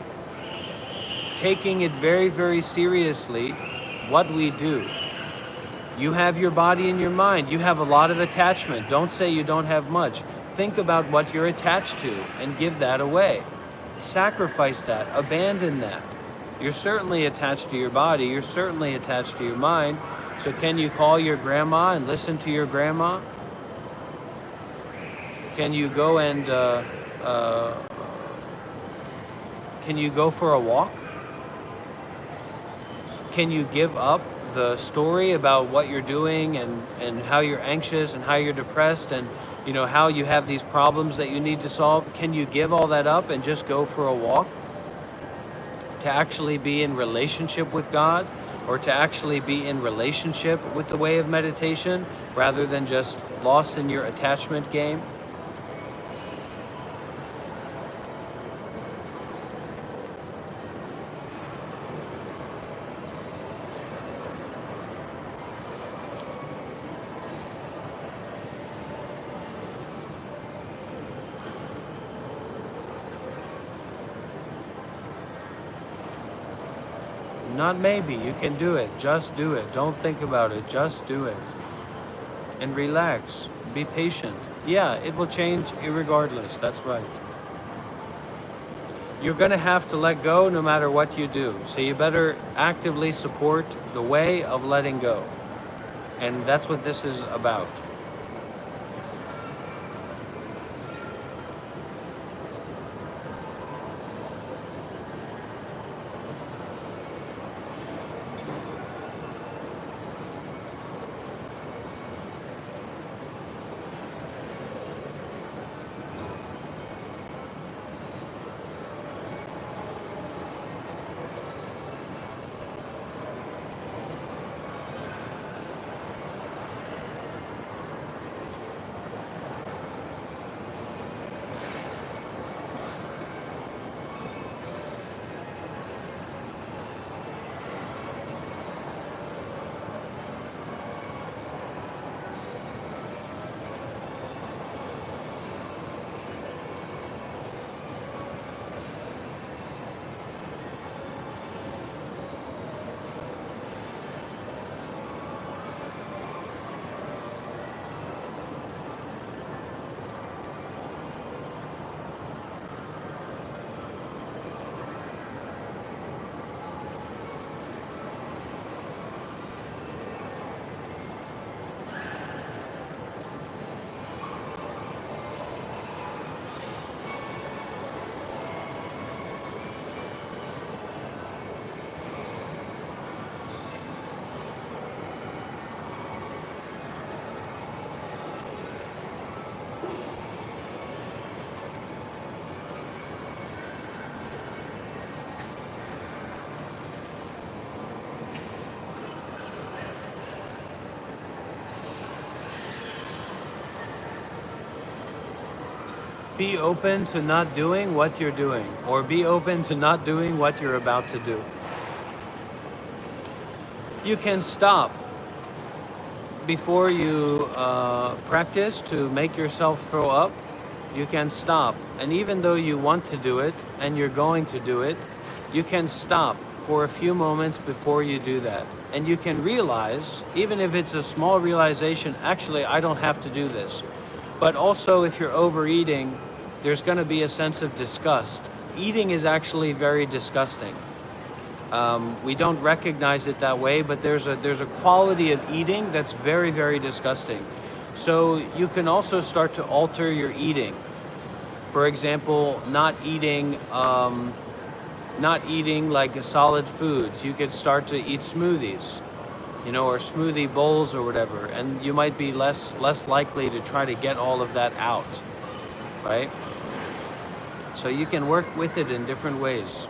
taking it very, very seriously what we do. You have your body and your mind. You have a lot of attachment. Don't say you don't have much. Think about what you're attached to and give that away. Sacrifice that. Abandon that. You're certainly attached to your body. You're certainly attached to your mind. So can you call your grandma and listen to your grandma? Can you go and can you go for a walk? Can you give up the story about what you're doing and how you're anxious and how you're depressed and how you have these problems that you need to solve? Can you give all that up and just go for a walk? To actually be in relationship with God, or to actually be in relationship with the way of meditation rather than just lost in your attachment game? Not maybe, you can do it. Just do it. Don't think about it. Just do it. And relax. Be patient. Yeah, it will change irregardless. That's right. You're going to have to let go no matter what you do. So you better actively support the way of letting go. And that's what this is about. Be open to not doing what you're doing, or be open to not doing what you're about to do. You can stop before you practice to make yourself throw up. You can stop, and even though you want to do it and you're going to do it, you can stop for a few moments before you do that. And you can realize, even if it's a small realization, actually I don't have to do this. But also, if you're overeating, there's going to be a sense of disgust. Eating is actually very disgusting. We don't recognize it that way, but there's a quality of eating that's very, very disgusting. So you can also start to alter your eating. For example, not eating like solid foods. You could start to eat smoothies, or smoothie bowls or whatever, and you might be less likely to try to get all of that out, right? So you can work with it in different ways,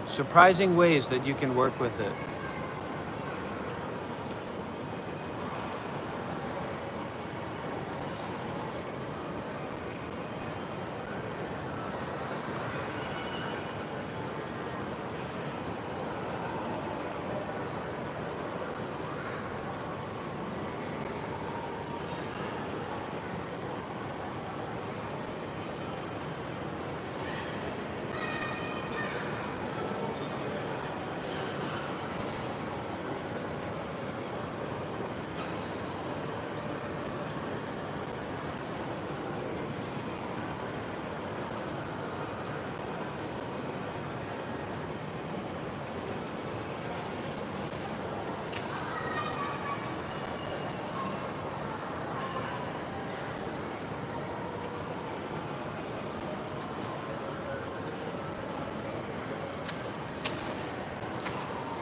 surprising ways that you can work with it.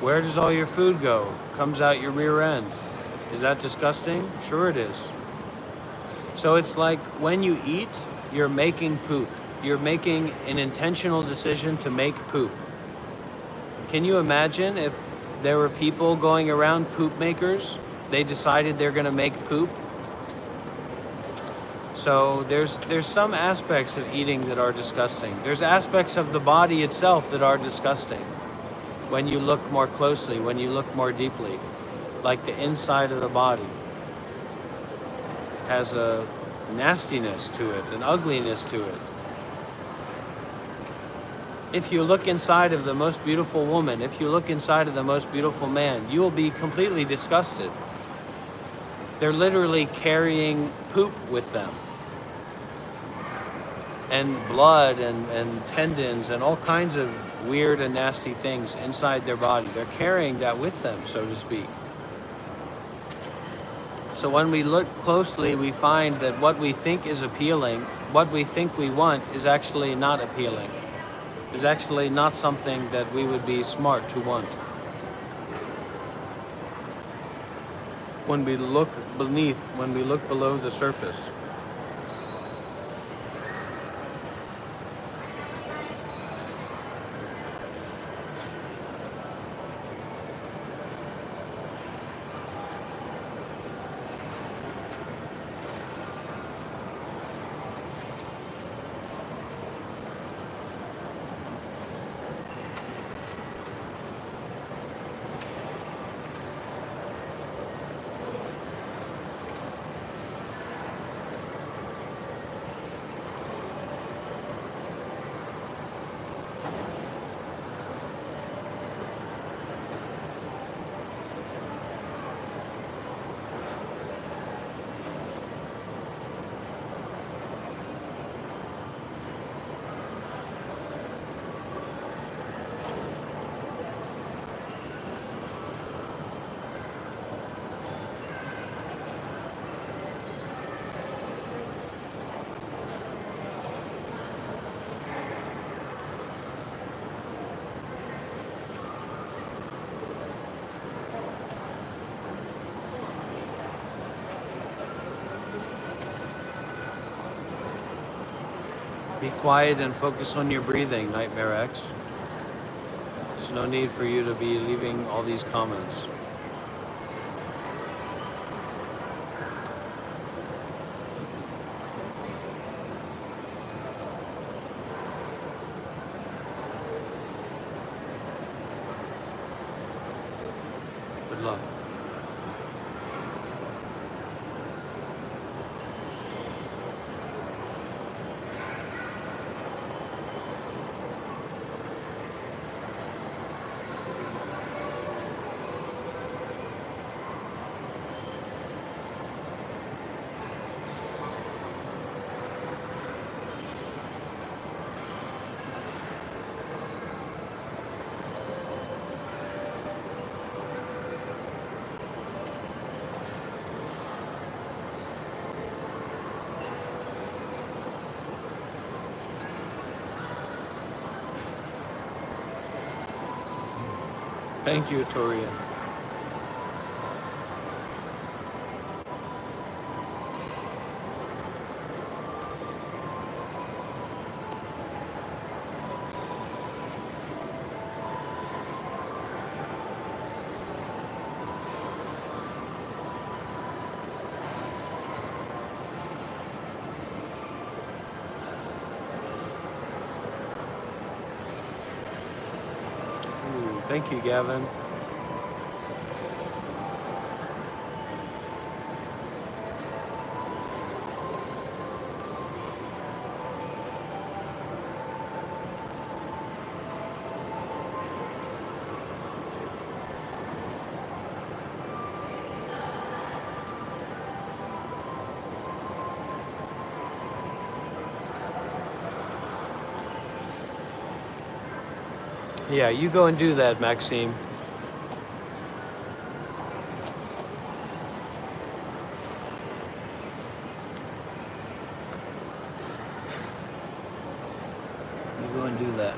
Where does all your food go? Comes out your rear end. Is that disgusting? Sure it is. So it's like when you eat, you're making poop. You're making an intentional decision to make poop. Can you imagine if there were people going around poop makers? They decided they're going to make poop. So there's some aspects of eating that are disgusting. There's aspects of the body itself that are disgusting. When you look more closely, when you look more deeply, like the inside of the body has a nastiness to it, an ugliness to it. If you look inside of the most beautiful woman, if you look inside of the most beautiful man, you will be completely disgusted. They're literally carrying poop with them. And blood and tendons and all kinds of weird and nasty things inside their body. They're carrying that with them, so to speak. So when we look closely, we find that what we think is appealing, what we think we want, is actually not appealing. Is actually not something that we would be smart to want. When we look beneath, when we look below the surface. Be quiet and focus on your breathing, Nightmare X. There's no need for you to be leaving all these comments. Good luck. Thank you, Torian. Ooh, thank you, Gavin. Yeah, you go and do that, Maxime. You go and do that.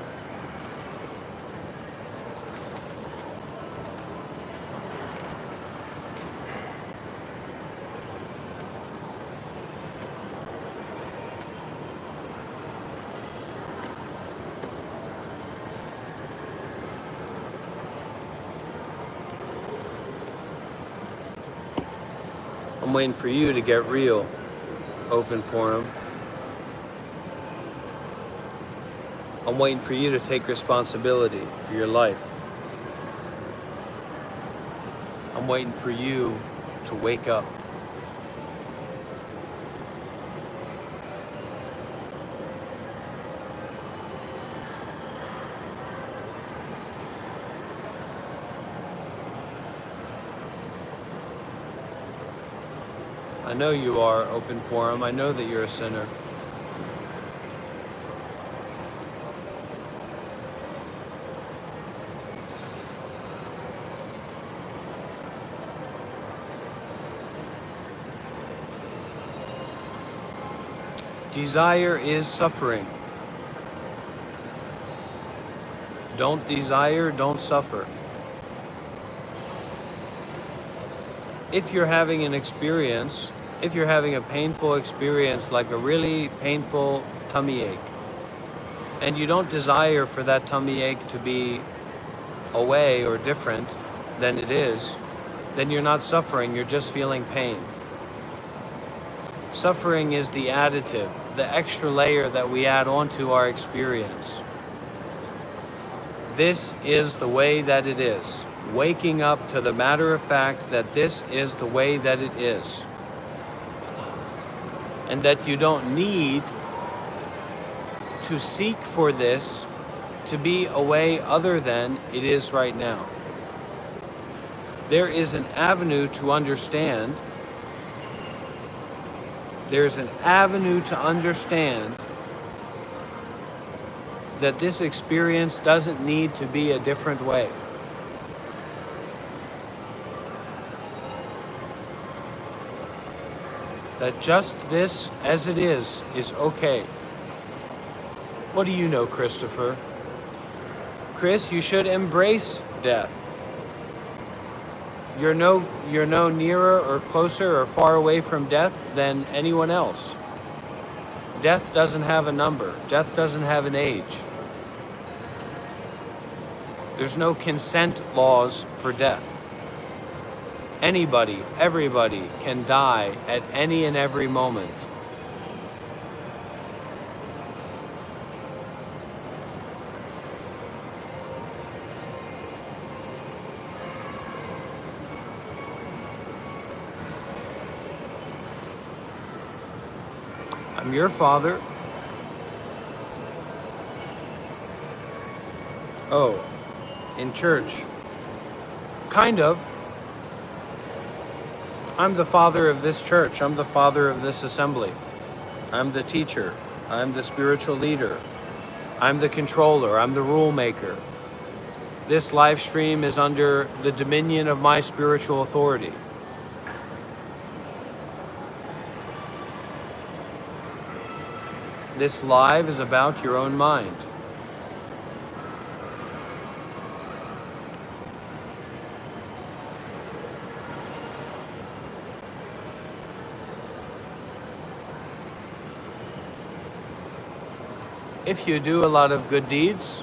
I'm waiting for you to get real, Open Forum. I'm waiting for you to take responsibility for your life. I'm waiting for you to wake up. I know you are, Open Forum. I know that you're a sinner. Desire is suffering. Don't desire, don't suffer. If you're having an experience, if you're having a painful experience, like a really painful tummy ache, and you don't desire for that tummy ache to be away or different than it is, then you're not suffering, you're just feeling pain. Suffering is the additive, the extra layer that we add onto our experience. This is the way that it is. Waking up to the matter of fact that this is the way that it is. And that you don't need to seek for this to be a way other than it is right now. There is an avenue to understand. There's an avenue to understand that this experience doesn't need to be a different way. That just this as it is okay. What do you know, Christopher? Chris, you should embrace death. You're no nearer or closer or far away from death than anyone else. Death doesn't have a number. Death doesn't have an age. There's no consent laws for death. Anybody, everybody can die at any and every moment. I'm your father. Oh, in church. Kind of. I'm the father of this church. I'm the father of this assembly. I'm the teacher. I'm the spiritual leader. I'm the controller. I'm the rule maker. This live stream is under the dominion of my spiritual authority. This live is about your own mind. If you do a lot of good deeds,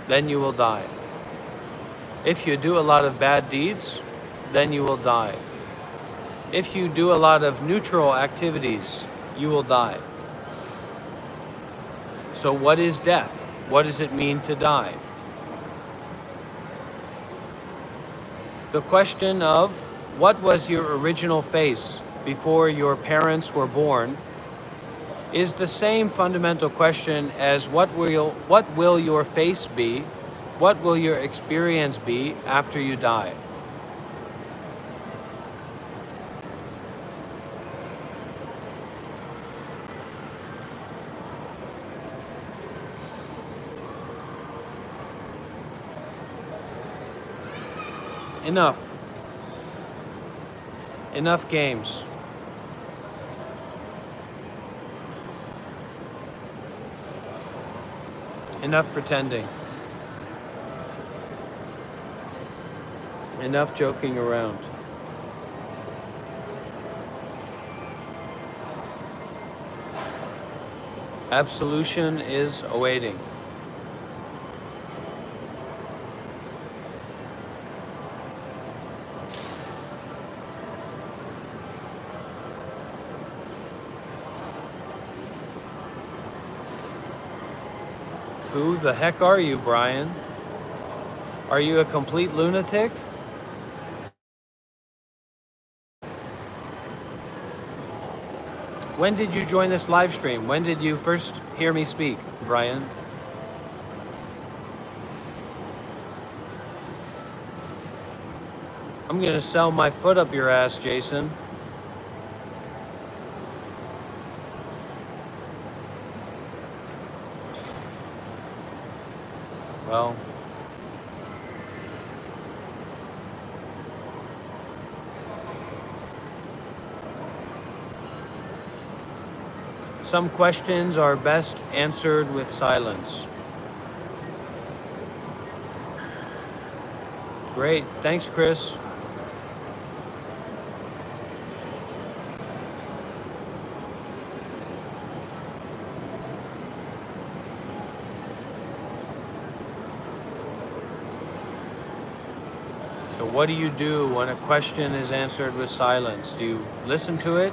then you will die. If you do a lot of bad deeds, then you will die. If you do a lot of neutral activities, you will die. So what is death? What does it mean to die? The question of what was your original face before your parents were born is the same fundamental question as what will your face be? What will your experience be after you die? Enough. Enough games. Enough pretending. Enough joking around. Absolution is awaiting. Who the heck are you, Brian? Are you a complete lunatic? When did you join this live stream? When did you first hear me speak, Brian? I'm gonna sell my foot up your ass, Jason. Well, some questions are best answered with silence. Great, thanks, Chris. So what do you do when a question is answered with silence? Do you listen to it?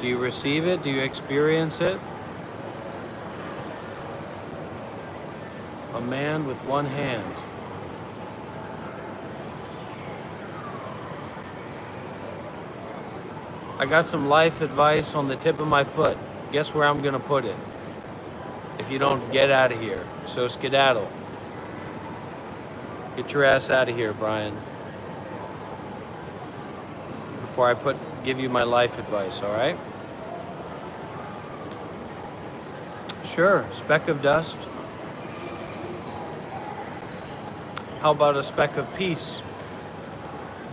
Do you receive it? Do you experience it? A man with one hand. I got some life advice on the tip of my foot. Guess where I'm gonna put it? If you don't get out of here. So skedaddle. Get your ass out of here, Brian. Before I give you my life advice, all right? Sure, speck of dust. How about a speck of peace?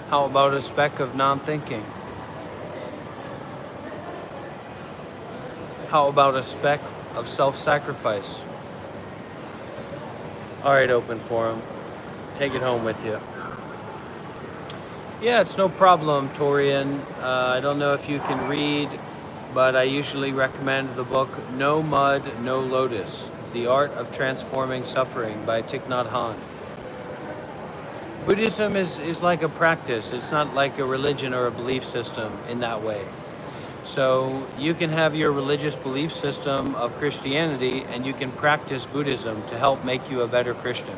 How about a speck of non-thinking? How about a speck of self-sacrifice? All right, open forum. Take it home with you. Yeah, it's no problem, Torian. I don't know if you can read, but I usually recommend the book No Mud, No Lotus, The Art of Transforming Suffering by Thich Nhat Hanh. Buddhism is like a practice. It's not like a religion or a belief system in that way. So you can have your religious belief system of Christianity and you can practice Buddhism to help make you a better Christian.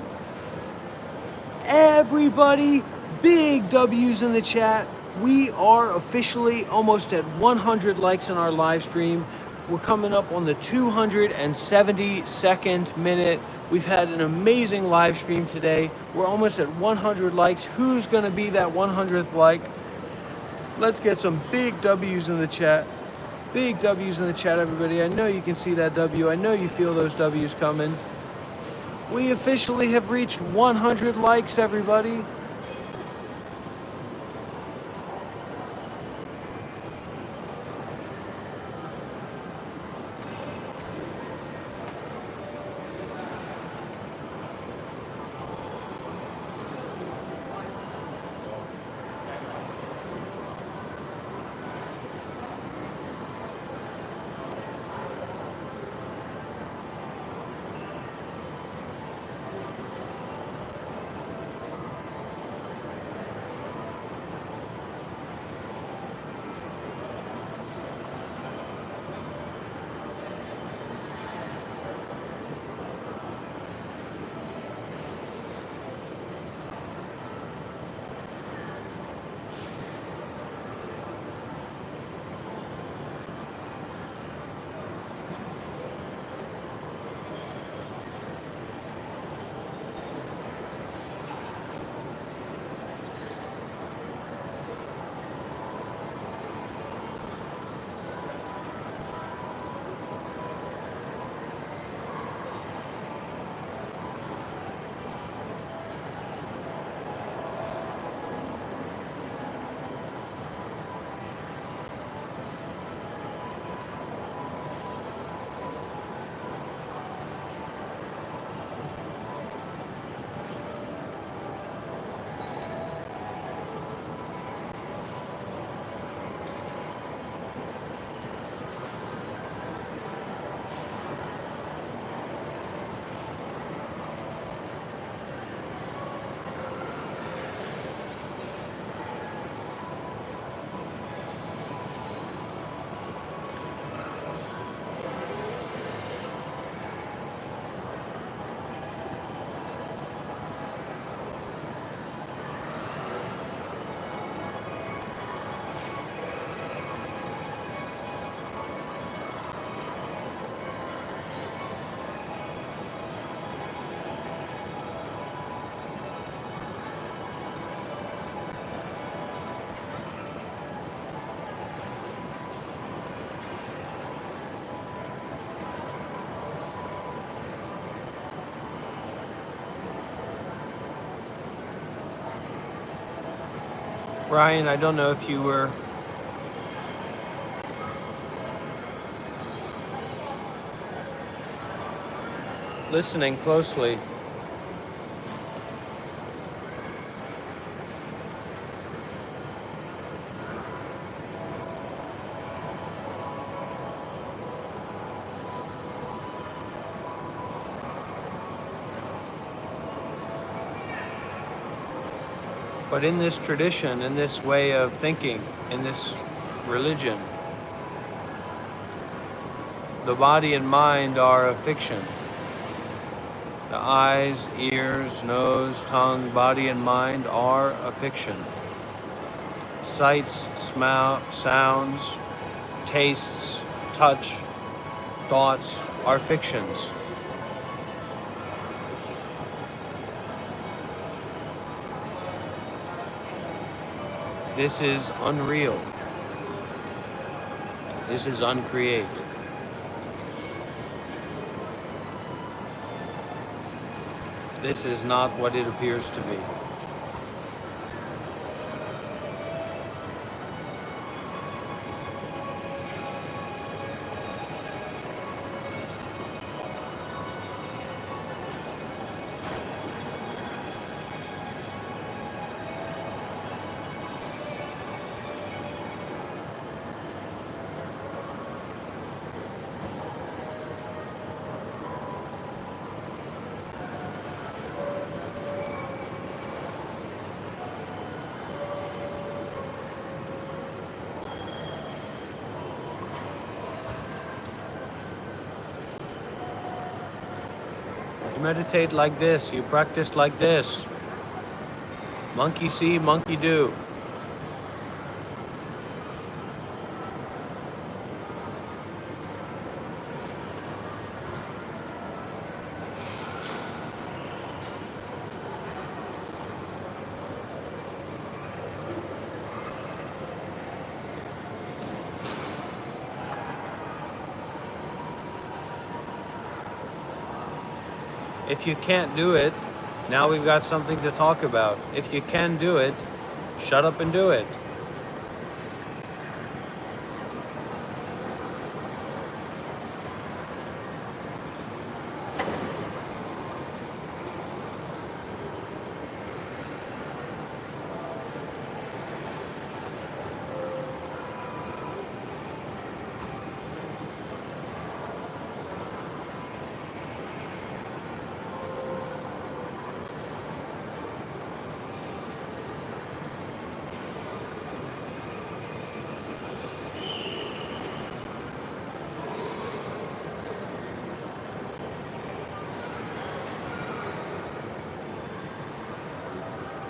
Everybody, big W's in the chat. We are officially almost at 100 likes on our live stream. We're coming up on the 272nd minute. We've had an amazing live stream today. We're almost at 100 likes. Who's gonna be that 100th like? Let's get some big W's in the chat. Big W's in the chat, everybody. I know you can see that W. I know you feel those W's coming. We officially have reached 100 likes, everybody. Ryan, I don't know if you were listening closely. But in this tradition, in this way of thinking, in this religion, the body and mind are a fiction. The eyes, ears, nose, tongue, body, and mind are a fiction. Sights, sounds, tastes, touch, thoughts are fictions. This is unreal. This is uncreate. This is not what it appears to be. You meditate like this, you practice like this. Monkey see, monkey do. If you can't do it, now we've got something to talk about. If you can do it, shut up and do it.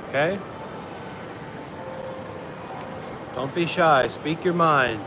Okay? Don't be shy. Speak your mind.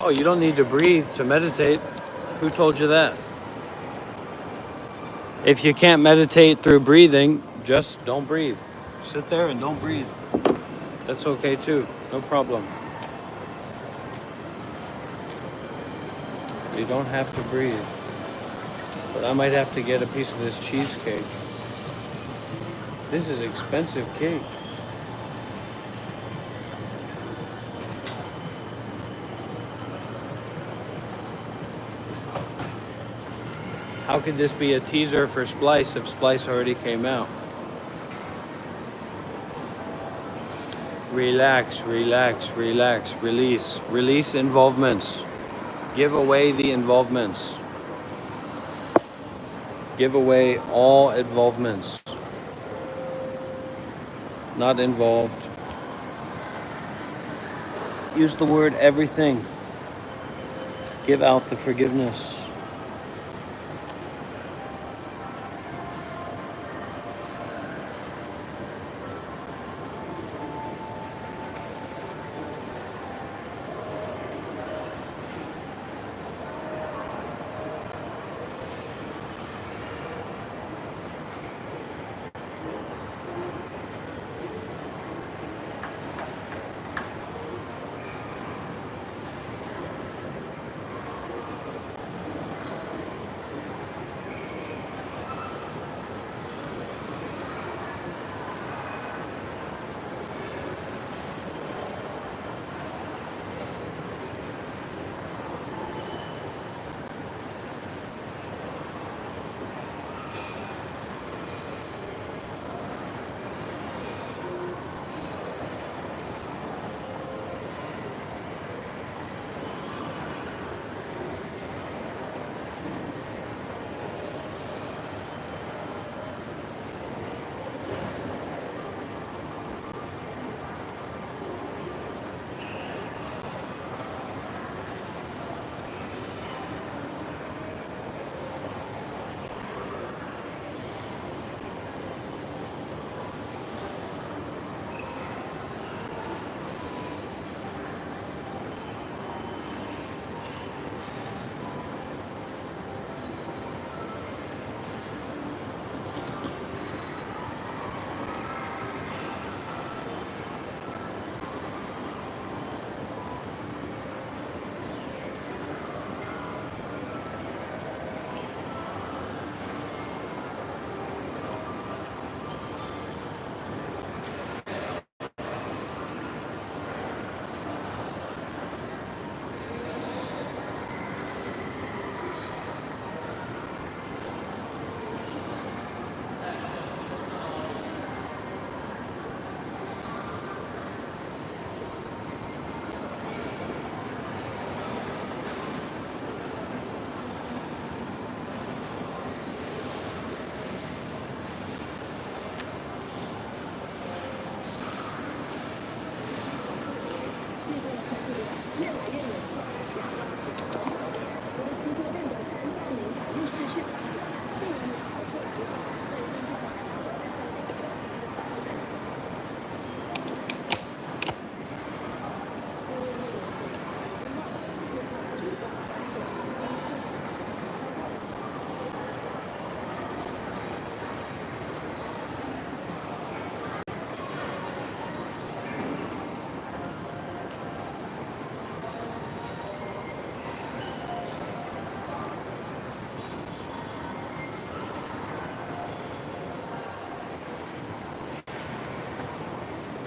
Oh, you don't need to breathe to meditate. Who told you that? If you can't meditate through breathing, just don't breathe. Sit there and don't breathe. That's okay too. No problem. You don't have to breathe. But I might have to get a piece of this cheesecake. This is expensive cake. How could this be a teaser for Splice if Splice already came out? Relax, relax, relax, release. Release involvements. Give away the involvements. Give away all involvements. Not involved. Use the word everything. Give out the forgiveness.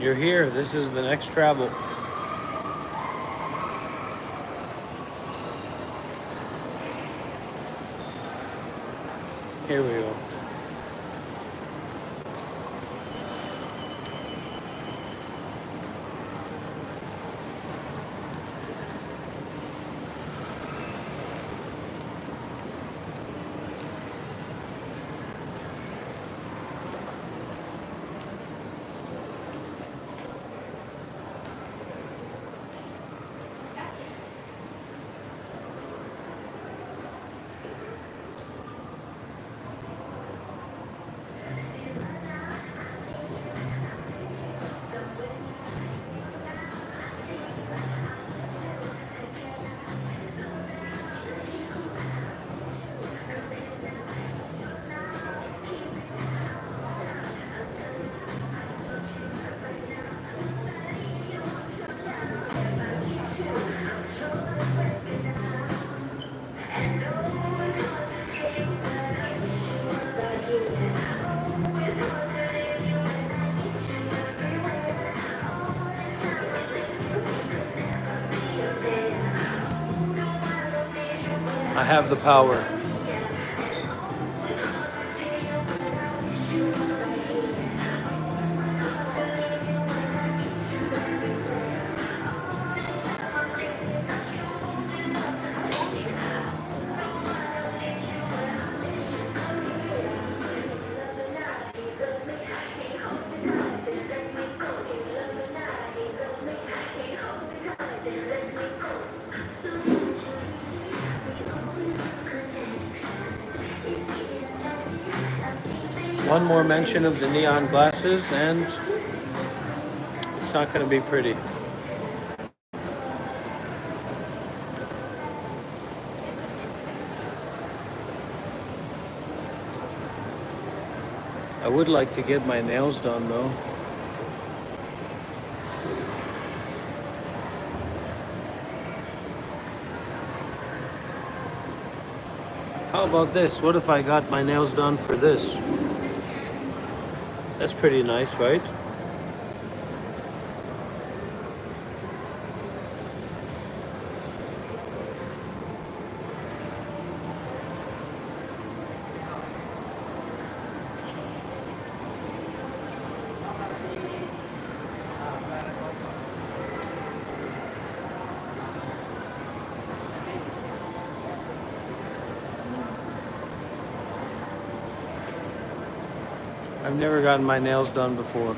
You're here. This is the next travel. Here we go. I have the power. One more mention of the neon glasses and it's not going to be pretty. I would like to get my nails done though. How about this? What if I got my nails done for this? That's pretty nice, right? I've never gotten my nails done before.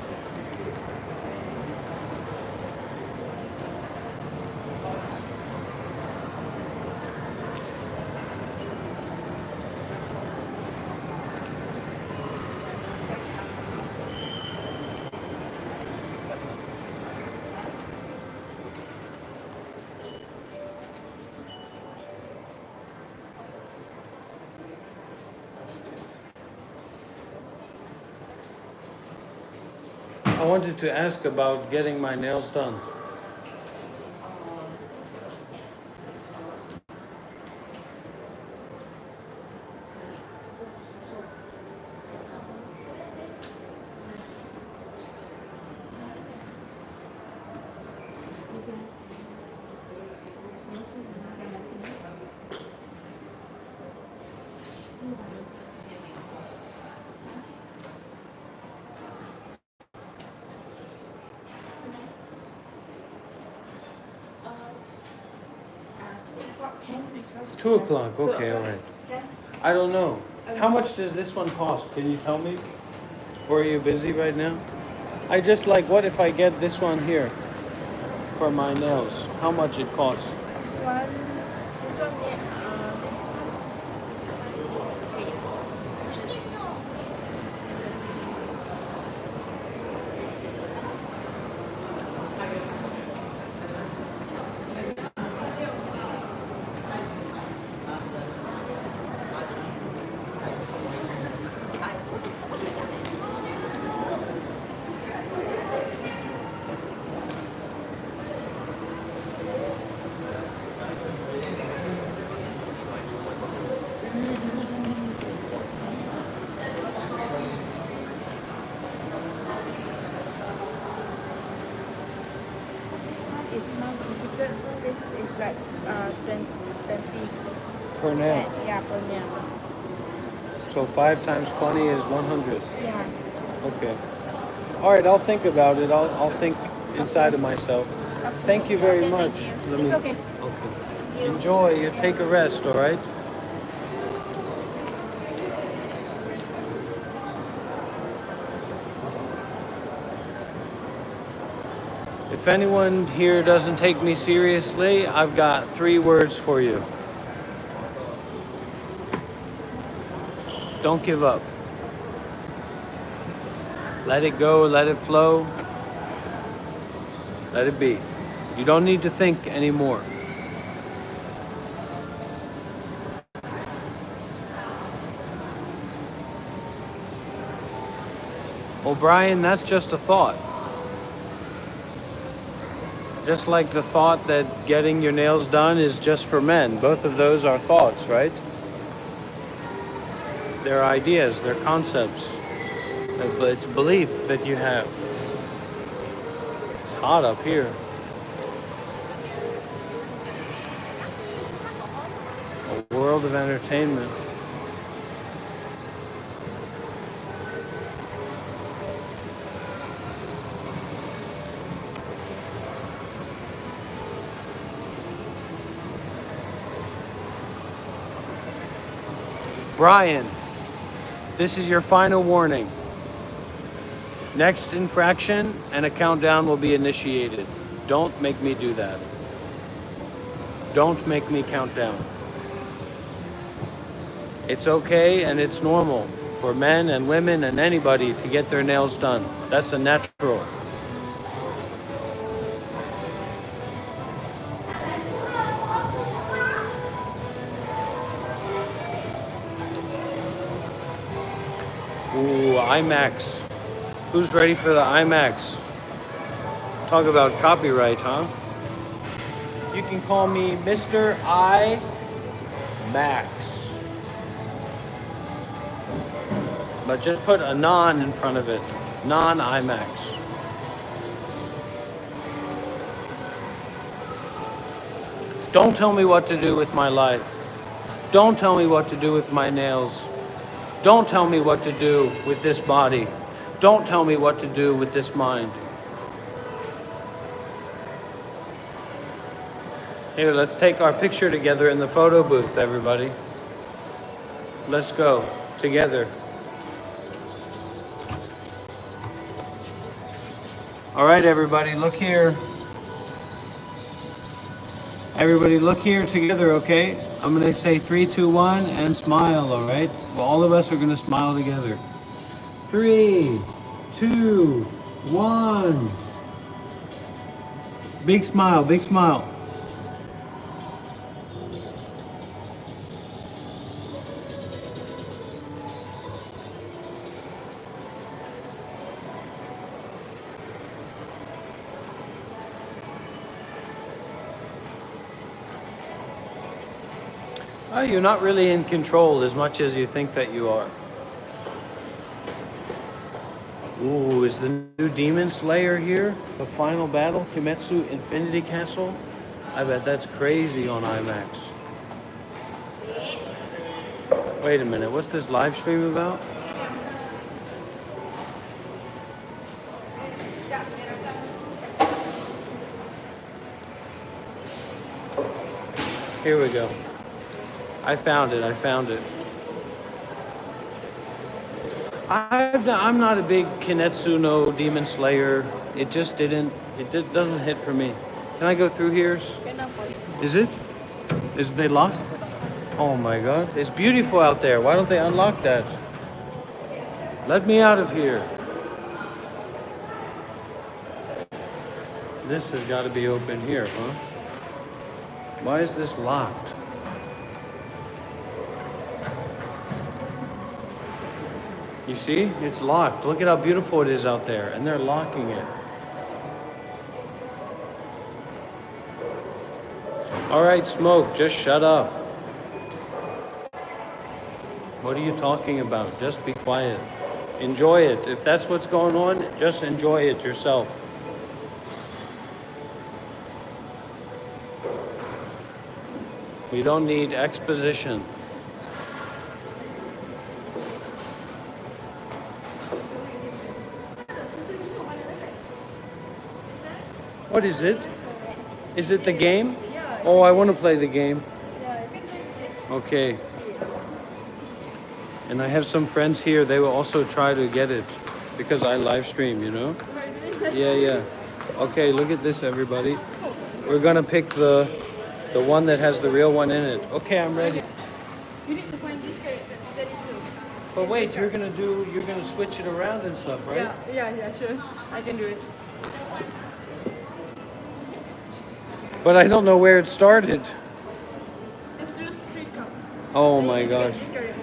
I wanted to ask about getting my nails done. Because 2 o'clock, okay, all right. I don't know. How much does this one cost? Can you tell me? Or are you busy right now? I just like, what if I get this one here for my nails? How much it costs? This one, yeah, this one. Is more difficult, so this is like 20 Per nail. yeah, per nail. So 5 times 20 is 100. Yeah. Okay. All right, I'll think about it. I'll think inside of myself. Thank you very much. Let me- It's okay. Okay. Enjoy. You take a rest, all right? If anyone here doesn't take me seriously, I've got 3 words for you. Don't give up. Let it go, let it flow. Let it be. You don't need to think anymore. O'Brien, that's just a thought. Just like the thought that getting your nails done is just for men. Both of those are thoughts, right? They're ideas, they're concepts. It's belief that you have. It's hot up here. A world of entertainment. Brian, this is your final warning. Next infraction and a countdown will be initiated. Don't make me do that. Don't make me count down. It's okay and it's normal for men and women and anybody to get their nails done. That's a natural. Ooh, IMAX. Who's ready for the IMAX? Talk about copyright, huh? You can call me Mr. I Max. But just put a non in front of it. Non-IMAX. Don't tell me what to do with my life. Don't tell me what to do with my nails. Don't tell me what to do with this body. Don't tell me what to do with this mind. Here, let's take our picture together in the photo booth, everybody. Let's go together. All right, everybody, look here. Everybody look here together, okay? I'm gonna say 3, 2, 1, and smile, all right? Well, all of us are gonna smile together. 3, 2, 1. Big smile, big smile. Oh, you're not really in control as much as you think that you are. Ooh, is the new Demon Slayer here? The final battle? Kimetsu Infinity Castle? I bet that's crazy on IMAX. Wait a minute, what's this live stream about? Here we go. I found it. I'm not a big Kimetsu no Demon Slayer. It doesn't hit for me. Can I go through here? Is it? Is they locked? Oh my God, it's beautiful out there. Why don't they unlock that? Let me out of here. This has got to be open here, huh? Why is this locked? You see? It's locked. Look at how beautiful it is out there. And they're locking it. All right, Smoke, just shut up. What are you talking about? Just be quiet. Enjoy it. If that's what's going on, just enjoy it yourself. We don't need exposition. What is it? Is it the game? Oh, I want to play the game. Okay. And I have some friends here. They will also try to get it because I live stream, you know? Yeah. Okay, look at this, everybody. We're gonna pick the one that has the real one in it. Okay, I'm ready. You need to find this character. That is it. But wait, you're gonna switch it around and stuff, right? Yeah, sure. I can do it. But I don't know where it started. It's just 3 cups. Oh my gosh. This character.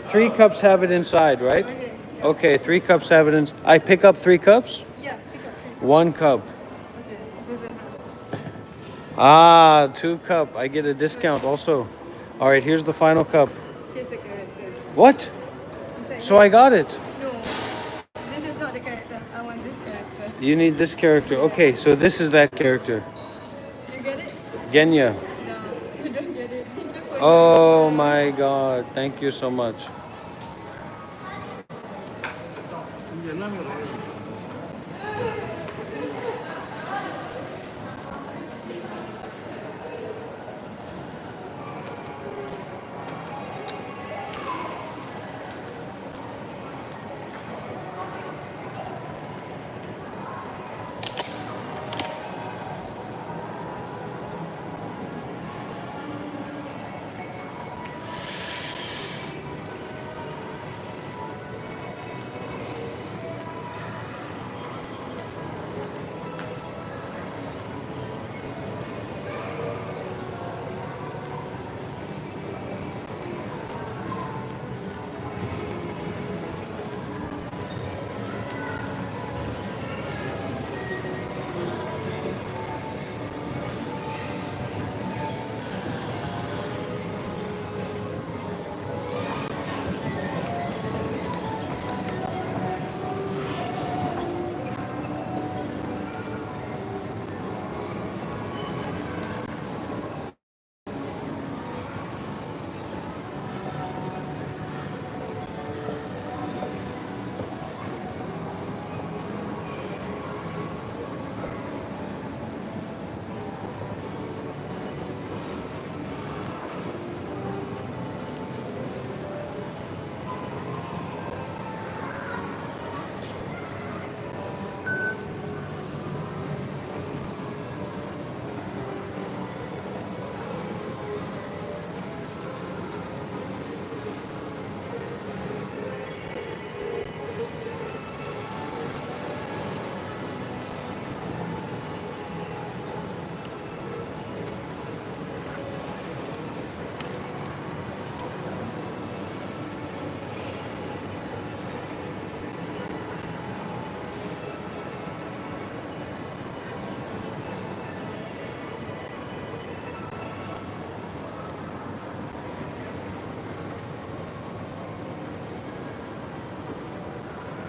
3 cups have it inside, right? Okay. Yeah. Okay, 3 cups have it in. I pick up 3 cups? Yeah, pick up 3 cups. 1 cup. Okay. Doesn't have. Ah, 2 cup. I get a discount also. All right, here's the final cup. Here's the character. What? Inside So I got it. No. This is not the character. I want this character. You need this character. Okay, so this is that character. You get it? Genya. No, you don't get it. Thank you for Oh my God. Thank you so much.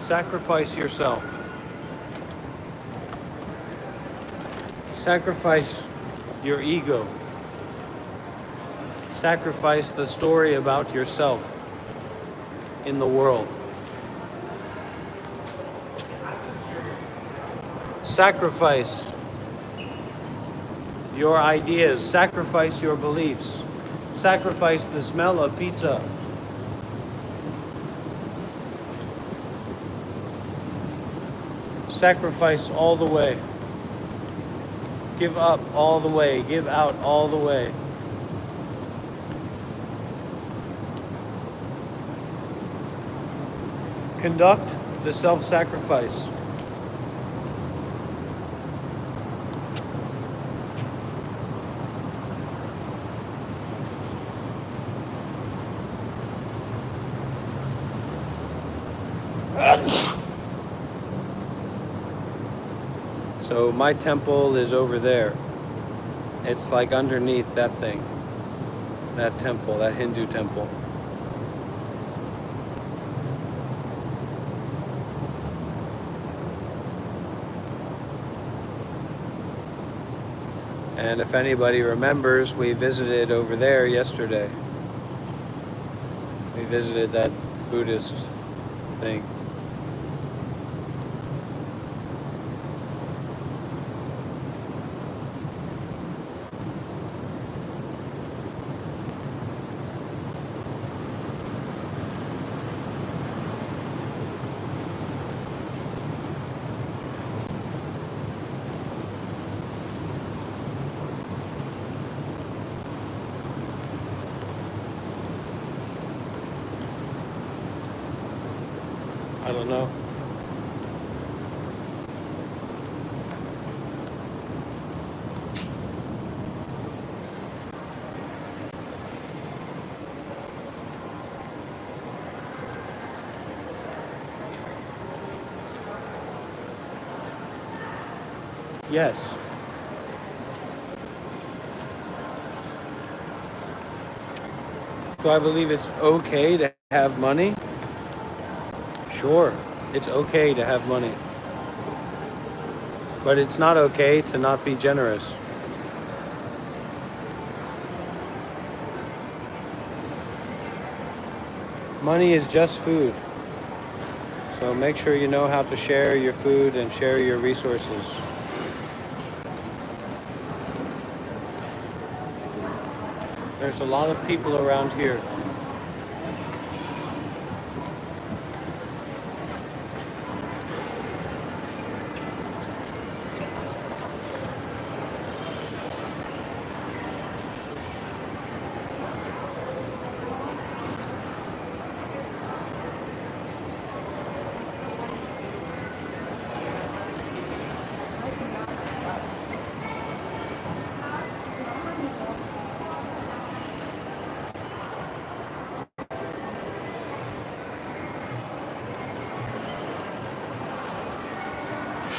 Sacrifice yourself. Sacrifice your ego. Sacrifice the story about yourself in the world. Sacrifice your ideas. Sacrifice your beliefs. Sacrifice the smell of pizza. Sacrifice all the way. Give up all the way. Give out all the way. Conduct the self-sacrifice. So my temple is over there. It's like underneath that thing. That temple, that Hindu temple. And if anybody remembers, we visited over there yesterday. We visited that Buddhist thing. I don't know. Yes. Do I believe it's okay to have money? Sure, it's okay to have money. But it's not okay to not be generous. Money is just food. So make sure you know how to share your food and share your resources. There's a lot of people around here.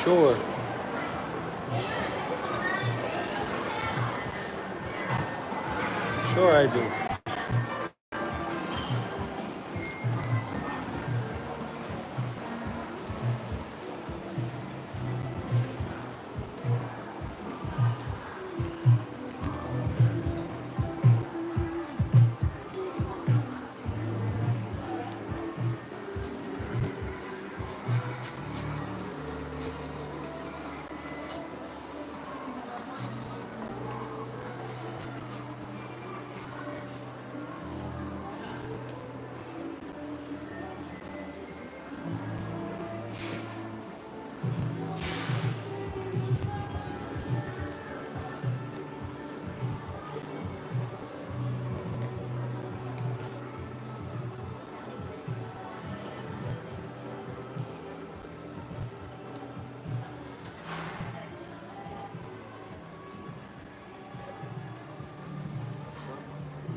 Sure. Sure I do.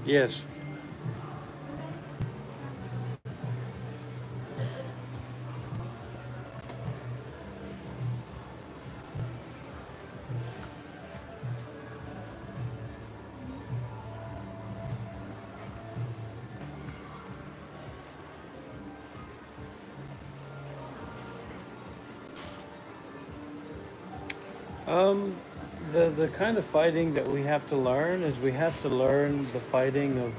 Yes. The kind of fighting that we have to learn is we have to learn the fighting of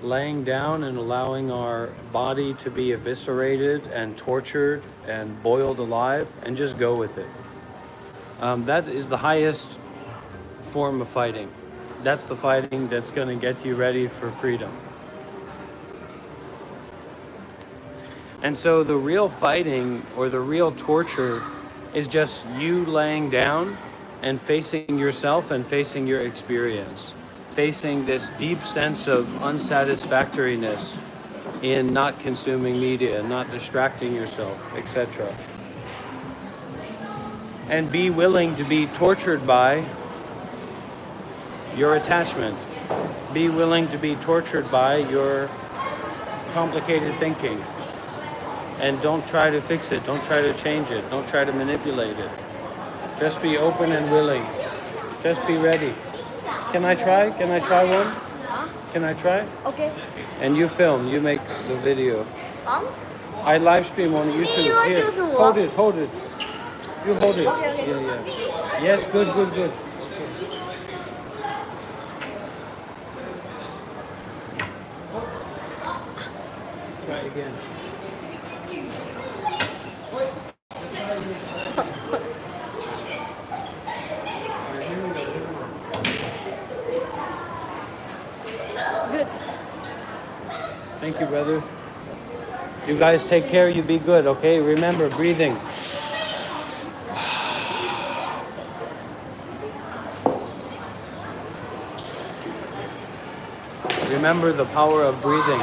laying down and allowing our body to be eviscerated and tortured and boiled alive and just go with it. That is the highest form of fighting. That's the fighting that's going to get you ready for freedom. And so the real fighting or the real torture is just you laying down and facing yourself and facing your experience, facing this deep sense of unsatisfactoriness in not consuming media, not distracting yourself, etc. And be willing to be tortured by your attachment. Be willing to be tortured by your complicated thinking. And don't try to fix it. Don't try to change it. Don't try to manipulate it. Just be open and willing. Just be ready. Can I try? Can I try one? Huh? Can I try? Okay. And you film. You make the video. Bóng. I live stream on YouTube. you want Here, to do what? hold it. Hold it. You hold it. Okay. Yeah. Yes. Good. Good. Good. Try again. Good. Thank you, brother. You guys take care. You be good, okay? Remember, breathing. Remember the power of breathing.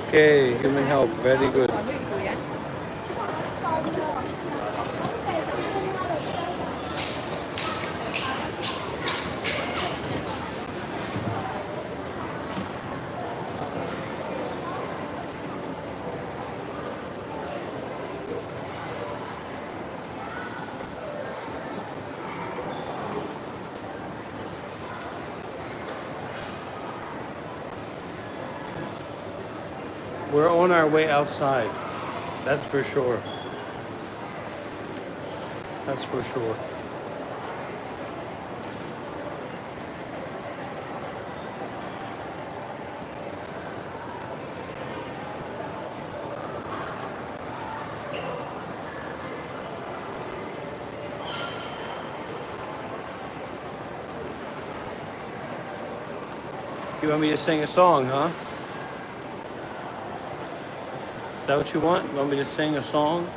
Okay, human help. Very good. We're on our way outside. That's for sure. That's for sure. You want me to sing a song, huh? Is that what you want? You want me to sing a song?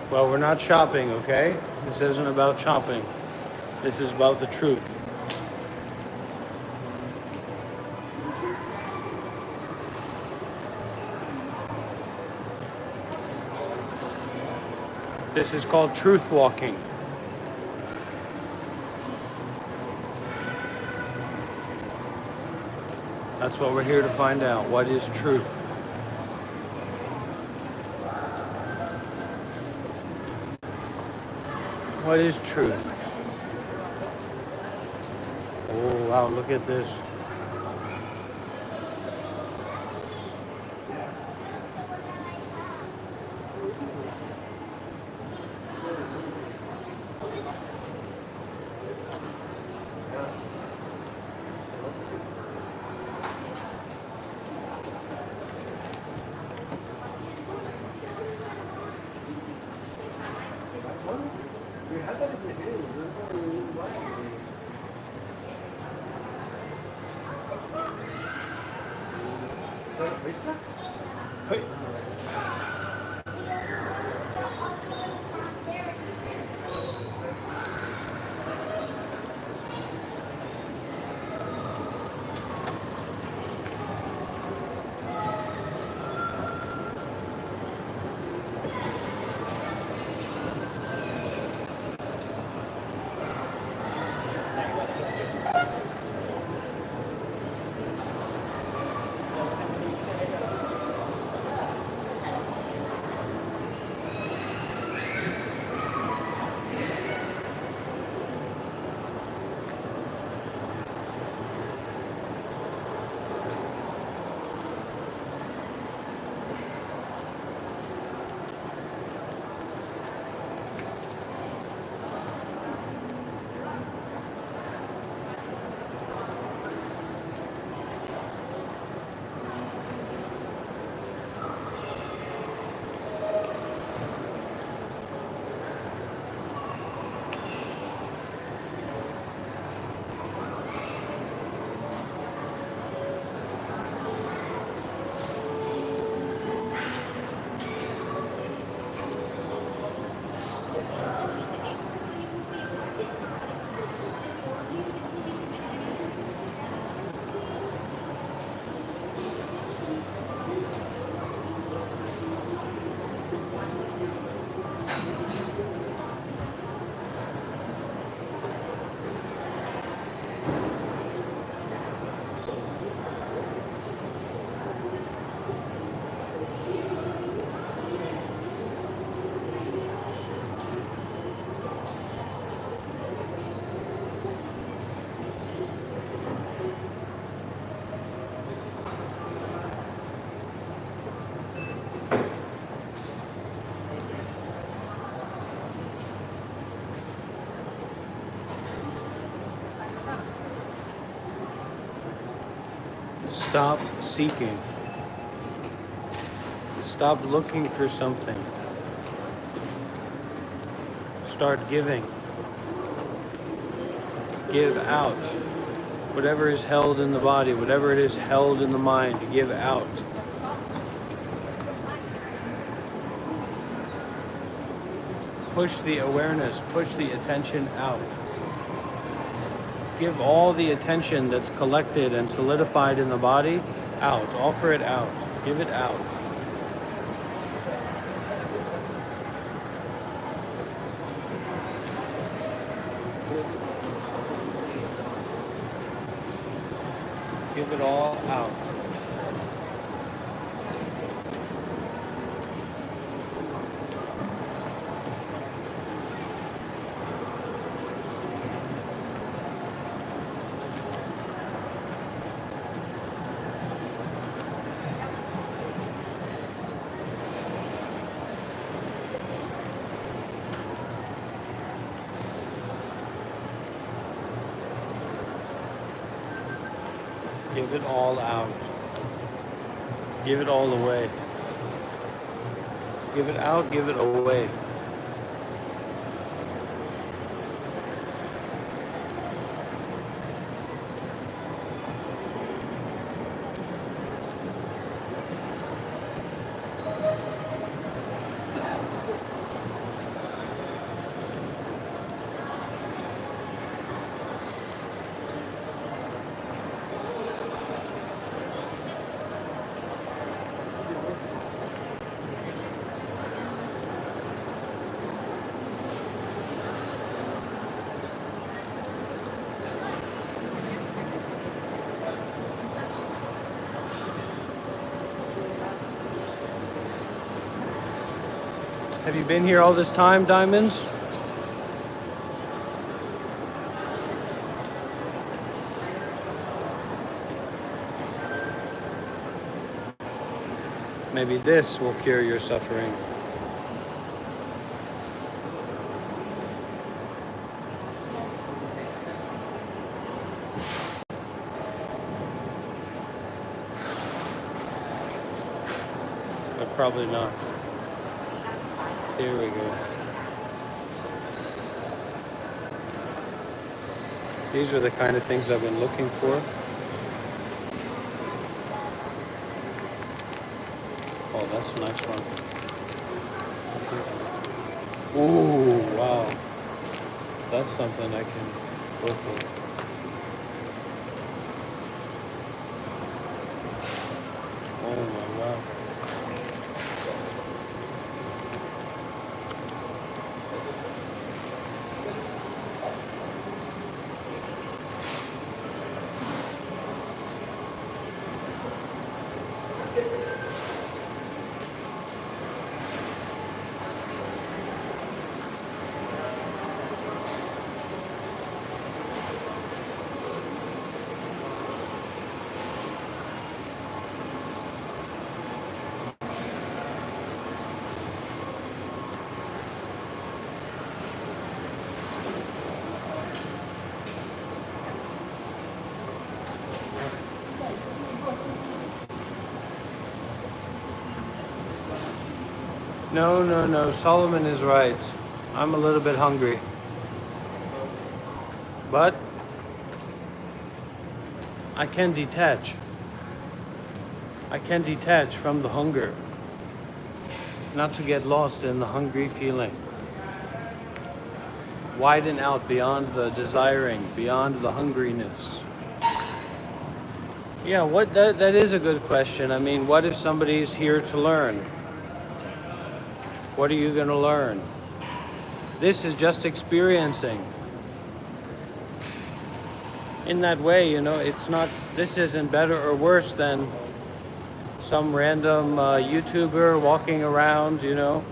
Well, we're not shopping, okay? This isn't about shopping. This is about the truth. This is called truth walking. That's what we're here to find out. What is truth? What is truth? Oh, wow, look at this. Hey. Stop seeking. Stop looking for something. Start giving. Give out. Whatever is held in the body, whatever it is held in the mind, give out. Push the awareness, push the attention out. Give all the attention that's collected and solidified in the body out. Offer it out. Give it out. Give it all out. Give it all out. Give it all away. Give it out, give it away. Have you been here all this time, Diamonds? Maybe this will cure your suffering. But probably not. Here we go. These are the kind of things I've been looking for. Oh, that's a nice one. Ooh, wow. That's something I can work with. Oh my God. No, no, no. Solomon is right. I'm a little bit hungry. But I can detach. I can detach from the hunger. Not to get lost in the hungry feeling. Widen out beyond the desiring, beyond the hungriness. Yeah, that is a good question. I mean, what if somebody's here to learn? What are you going to learn? This is just experiencing. In that way, you know, this isn't better or worse than some random YouTuber walking around, you know,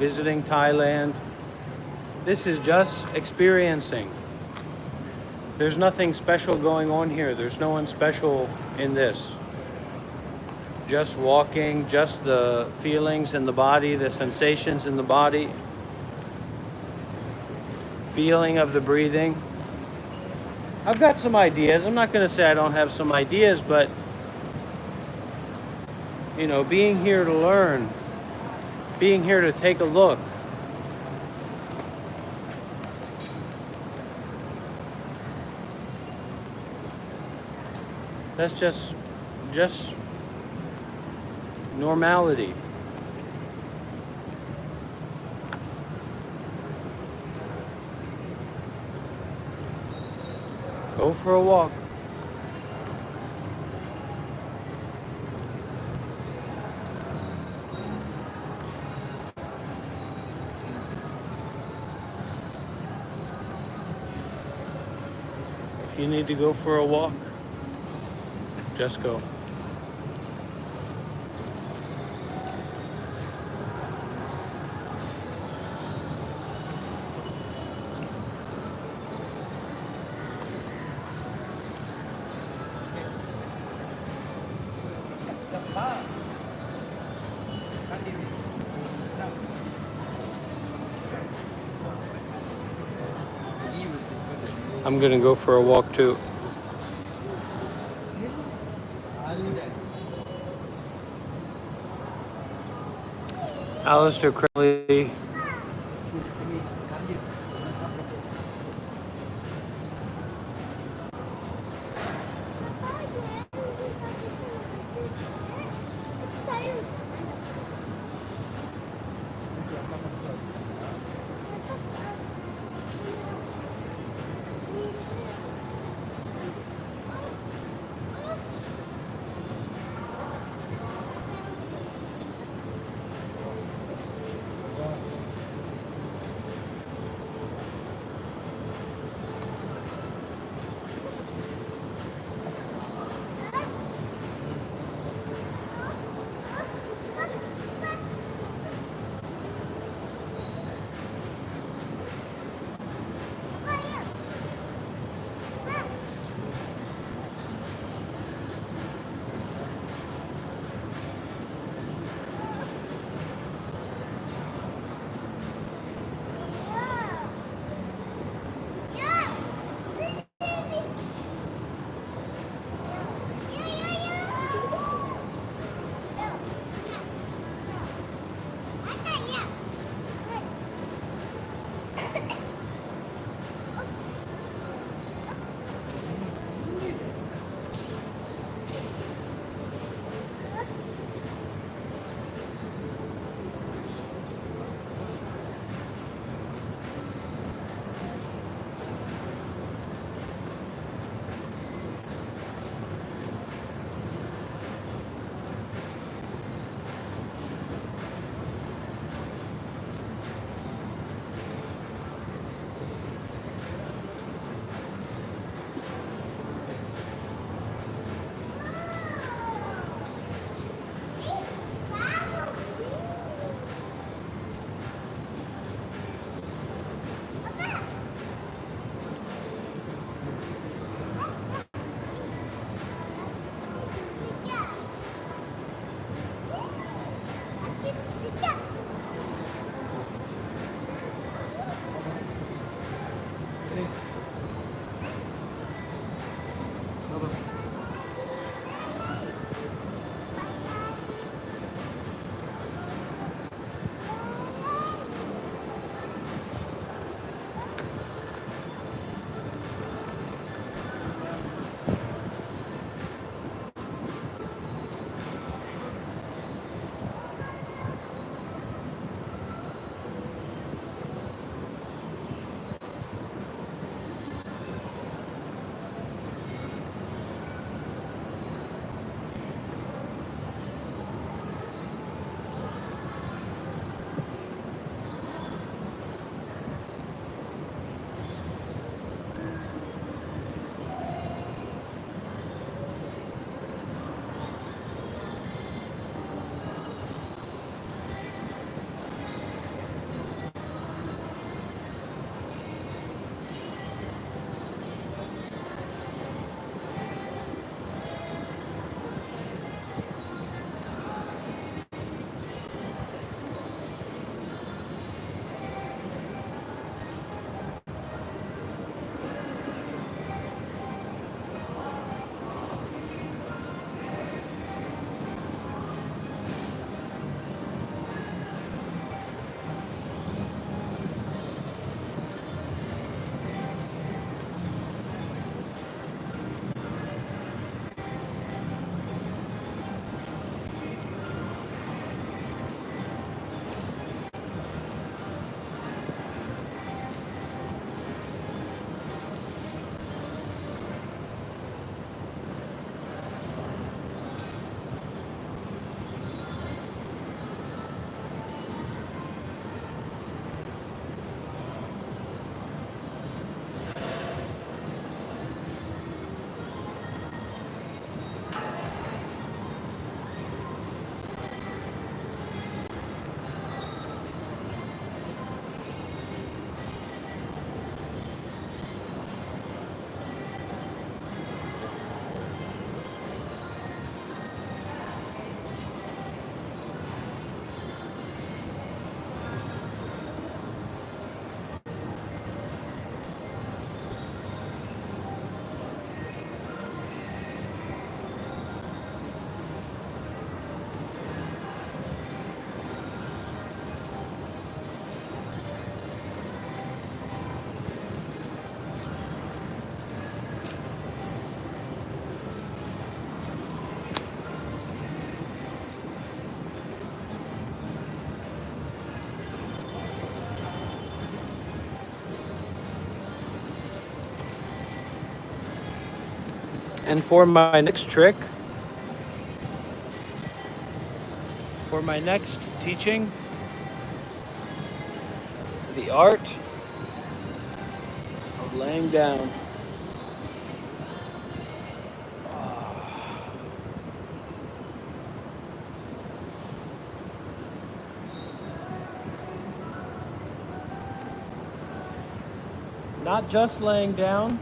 visiting Thailand. This is just experiencing. There's nothing special going on here. There's no one special in this. Just walking, just the feelings in the body, the sensations in the body, feeling of the breathing. I've got some ideas. I'm not going to say I don't have some ideas, but you know, being here to learn, being here to take a look. That's just normality. Go for a walk. If you need to go for a walk, just go. I'm gonna go for a walk too. Alistair Crowley. And for my next trick, for my next teaching, the art of laying down. Not just laying down,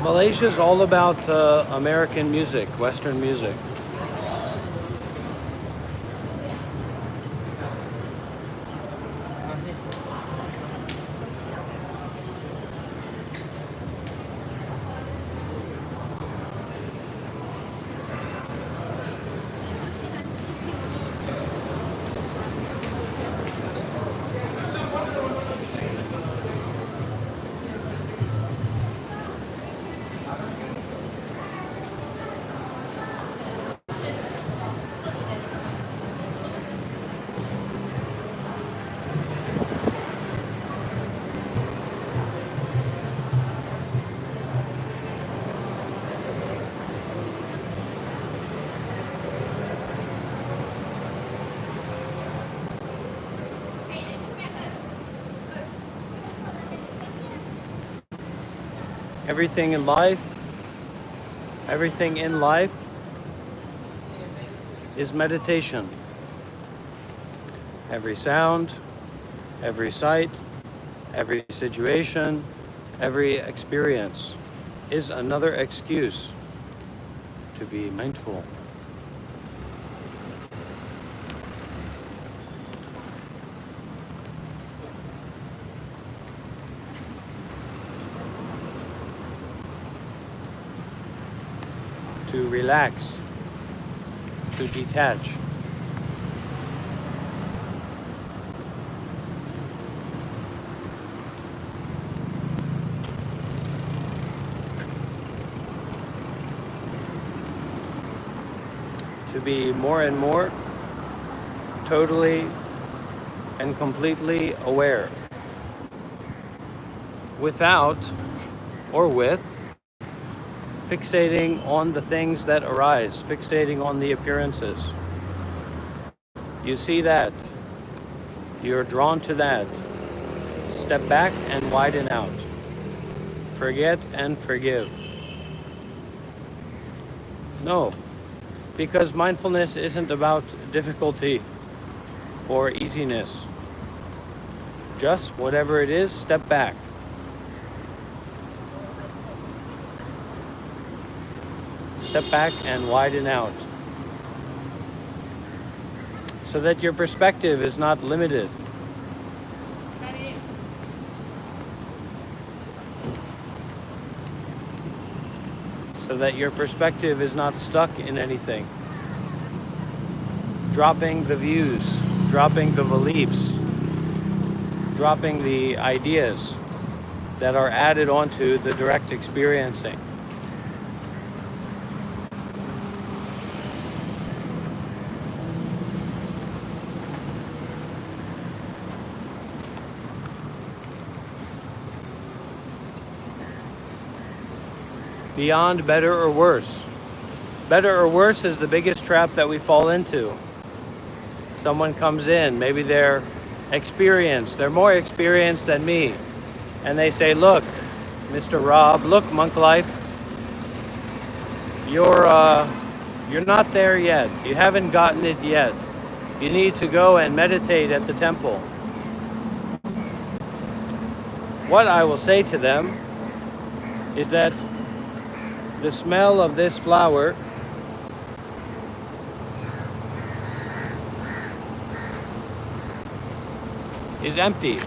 Malaysia is all about American music, Western music. Everything in life, everything in life is meditation. Every sound, every sight, every situation, every experience is another excuse to be mindful. To relax, to detach. To be more and more totally and completely aware, without or with fixating on the things that arise, fixating on the appearances. You see that, you're drawn to that. Step back and widen out. Forget and forgive. No, because mindfulness isn't about difficulty or easiness. Just whatever it is, step back. Step back and widen out, so that your perspective is not limited. So that your perspective is not stuck in anything. Dropping the views, dropping the beliefs, dropping the ideas that are added onto the direct experiencing. Beyond better or worse. Better or worse is the biggest trap that we fall into. Someone comes in, maybe they're experienced, they're more experienced than me, and they say, look, Mr. Rob, look, Monk Life, you're not there yet. You haven't gotten it yet. You need to go and meditate at the temple. What I will say to them is that the smell of this flower is empty.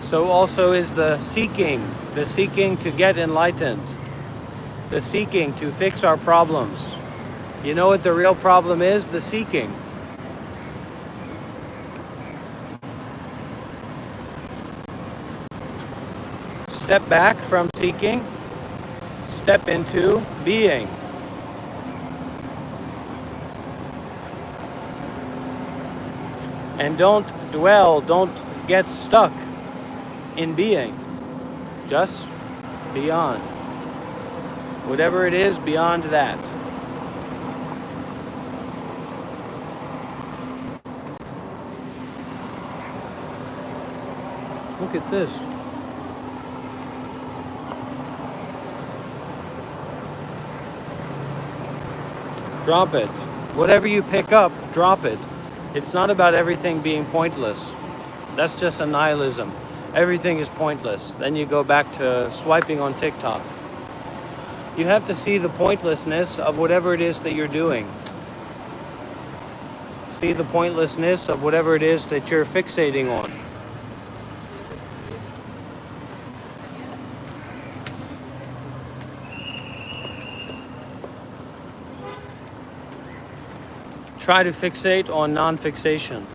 So also is the seeking to get enlightened, the seeking to fix our problems. You know what the real problem is? The seeking. Step back from seeking, step into being. And don't dwell, don't get stuck in being. Just beyond. Whatever it is, beyond that. Look at this. Drop it. Whatever you pick up, drop it. It's not about everything being pointless. That's just a nihilism. Everything is pointless. Then you go back to swiping on TikTok. You have to see the pointlessness of whatever it is that you're doing. See the pointlessness of whatever it is that you're fixating on. Try to fixate on non-fixation.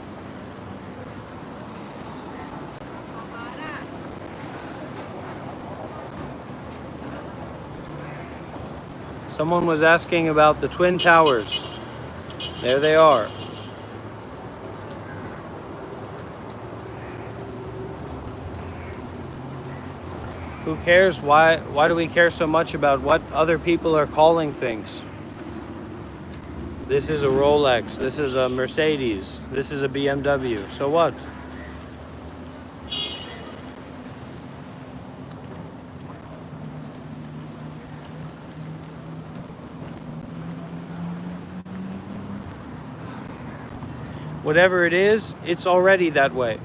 Someone was asking about the Twin Towers. There they are. Who cares? Why do we care so much about what other people are calling things? This is a Rolex, this is a Mercedes, this is a BMW. So what? Whatever it is, it's already that way.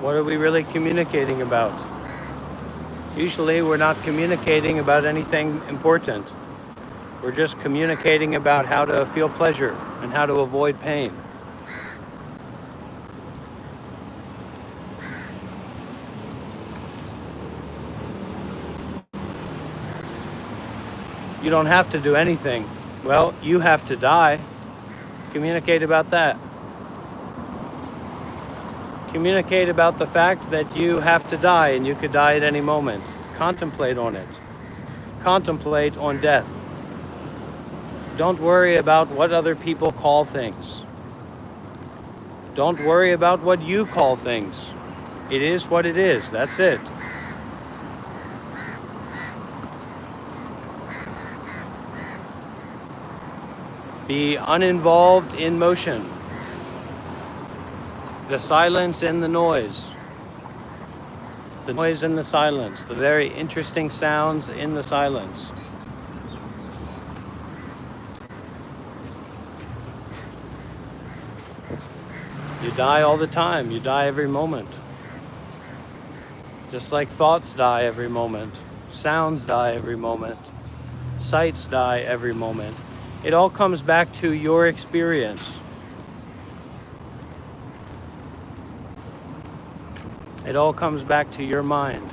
What are we really communicating about? Usually we're not communicating about anything important. We're just communicating about how to feel pleasure and how to avoid pain. You don't have to do anything. Well, you have to die. Communicate about that. Communicate about the fact that you have to die and you could die at any moment. Contemplate on it. Contemplate on death. Don't worry about what other people call things. Don't worry about what you call things. It is what it is. That's it. Be uninvolved in motion. The silence and the noise. The noise and the silence. The very interesting sounds in the silence. You die all the time. You die every moment. Just like thoughts die every moment. Sounds die every moment. Sights die every moment. It all comes back to your experience. It all comes back to your mind.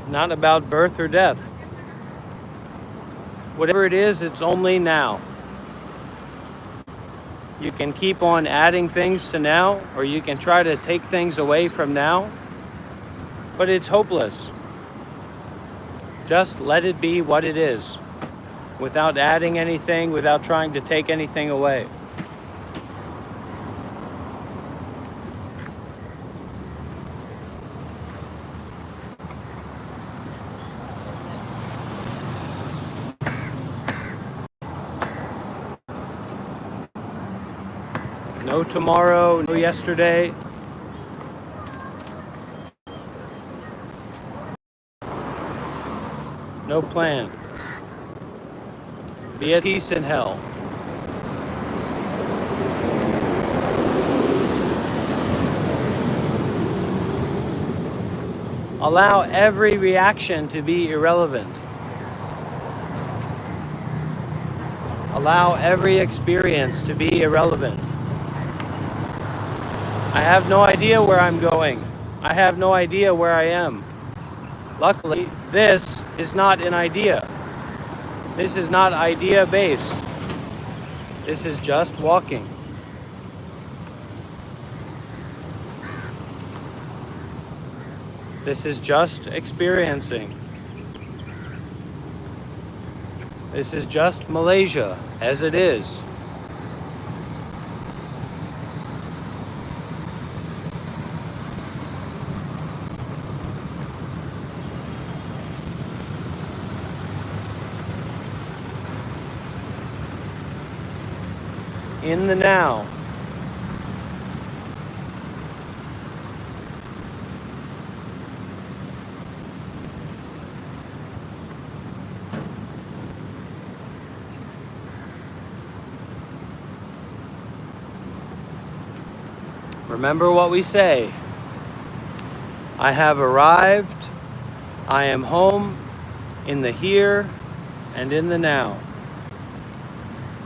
Not about birth or death. Whatever it is, it's only now. You can keep on adding things to now, or you can try to take things away from now, but it's hopeless. Just let it be what it is, without adding anything, without trying to take anything away. No tomorrow, no yesterday. No plan. Be at peace in hell. Allow every reaction to be irrelevant. Allow every experience to be irrelevant. I have no idea where I'm going. I have no idea where I am. Luckily, this is not an idea. This is not idea-based. This is just walking. This is just experiencing. This is just Malaysia as it is. In the now. Remember what we say. I have arrived. I am home in the here and in the now.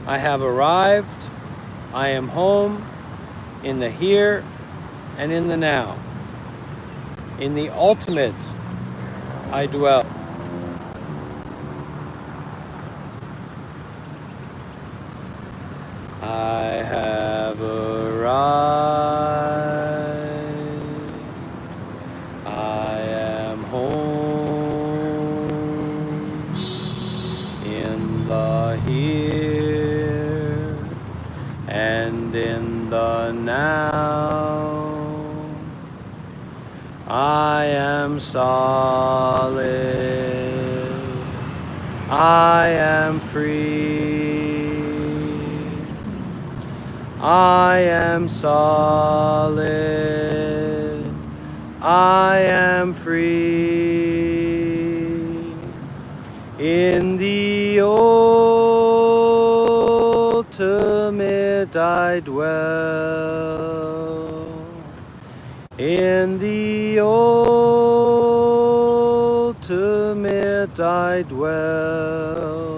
I have arrived. I am home in the here and in the now. In the ultimate, I dwell. I have arrived. I am home in the here and in the now. I am solid. I am free. I am solid. I am free. In the ultimate I dwell. In the ultimate I dwell.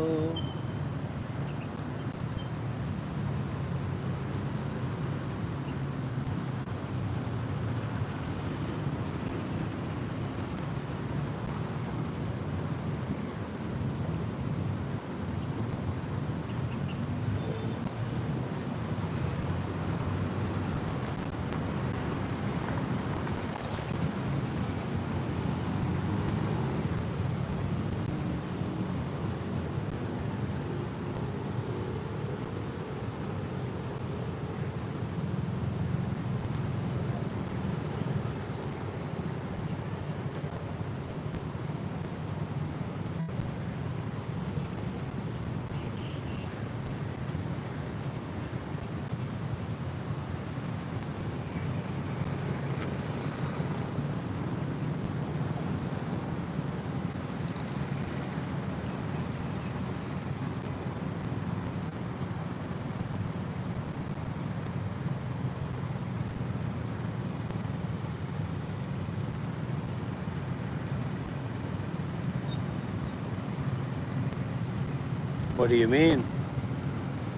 What do you mean?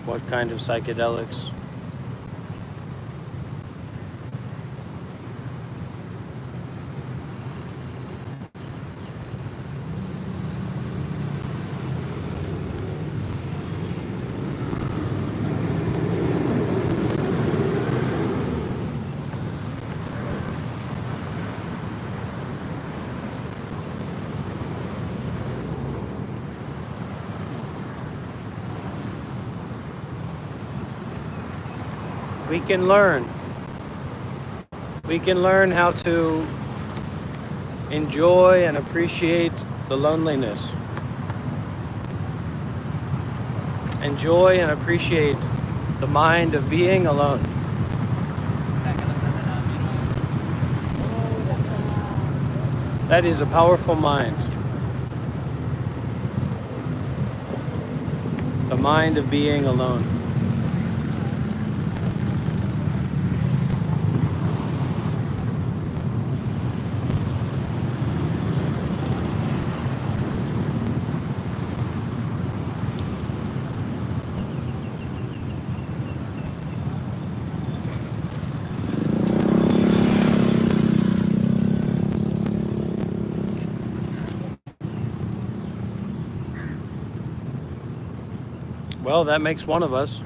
What kind of psychedelics? We can learn. We can learn how to enjoy and appreciate the loneliness. Enjoy and appreciate the mind of being alone. That is a powerful mind. The mind of being alone. Well, that makes one of us.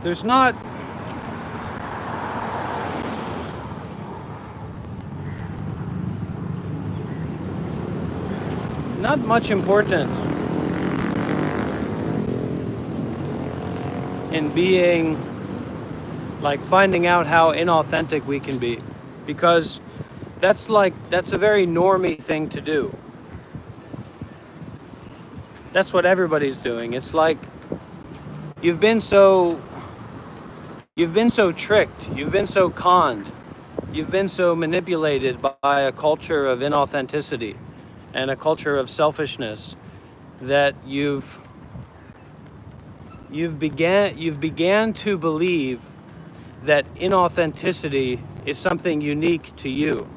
There's not much important in being like finding out how inauthentic we can be, because that's a very normie thing to do. That's what everybody's doing. It's like you've been so tricked, you've been so conned, you've been so manipulated by a culture of inauthenticity and a culture of selfishness that you've began to believe that inauthenticity is something unique to you.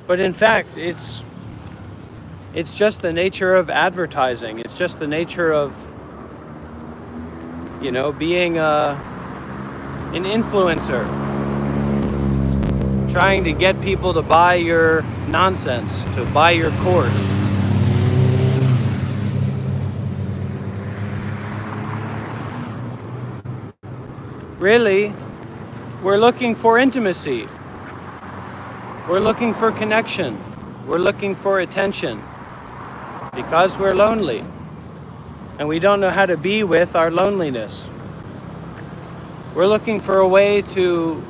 But in fact, it's just the nature of advertising. It's just the nature of, being an influencer, trying to get people to buy your nonsense, to buy your course. Really, we're looking for intimacy. We're looking for connection. We're looking for attention because we're lonely and we don't know how to be with our loneliness. We're looking for a way to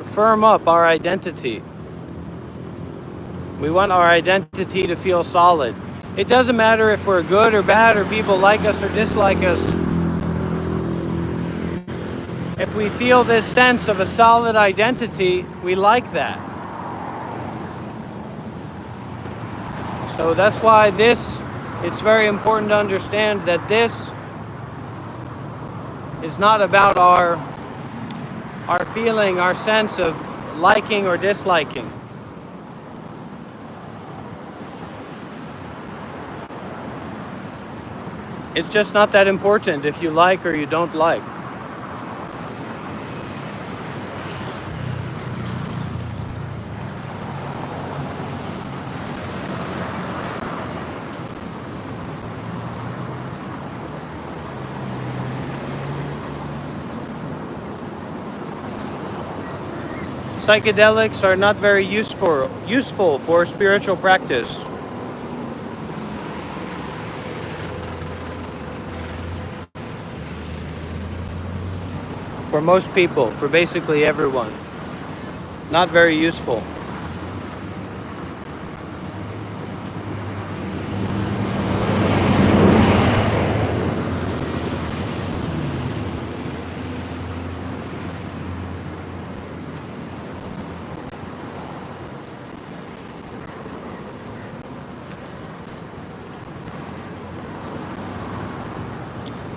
firm up our identity. We want our identity to feel solid. It doesn't matter if we're good or bad or people like us or dislike us. If we feel this sense of a solid identity, we like that. So that's why it's very important to understand that this is not about our feeling, our sense of liking or disliking. It's just not that important if you like or you don't like. Psychedelics are not very useful for spiritual practice. For most people, for basically everyone. Not very useful.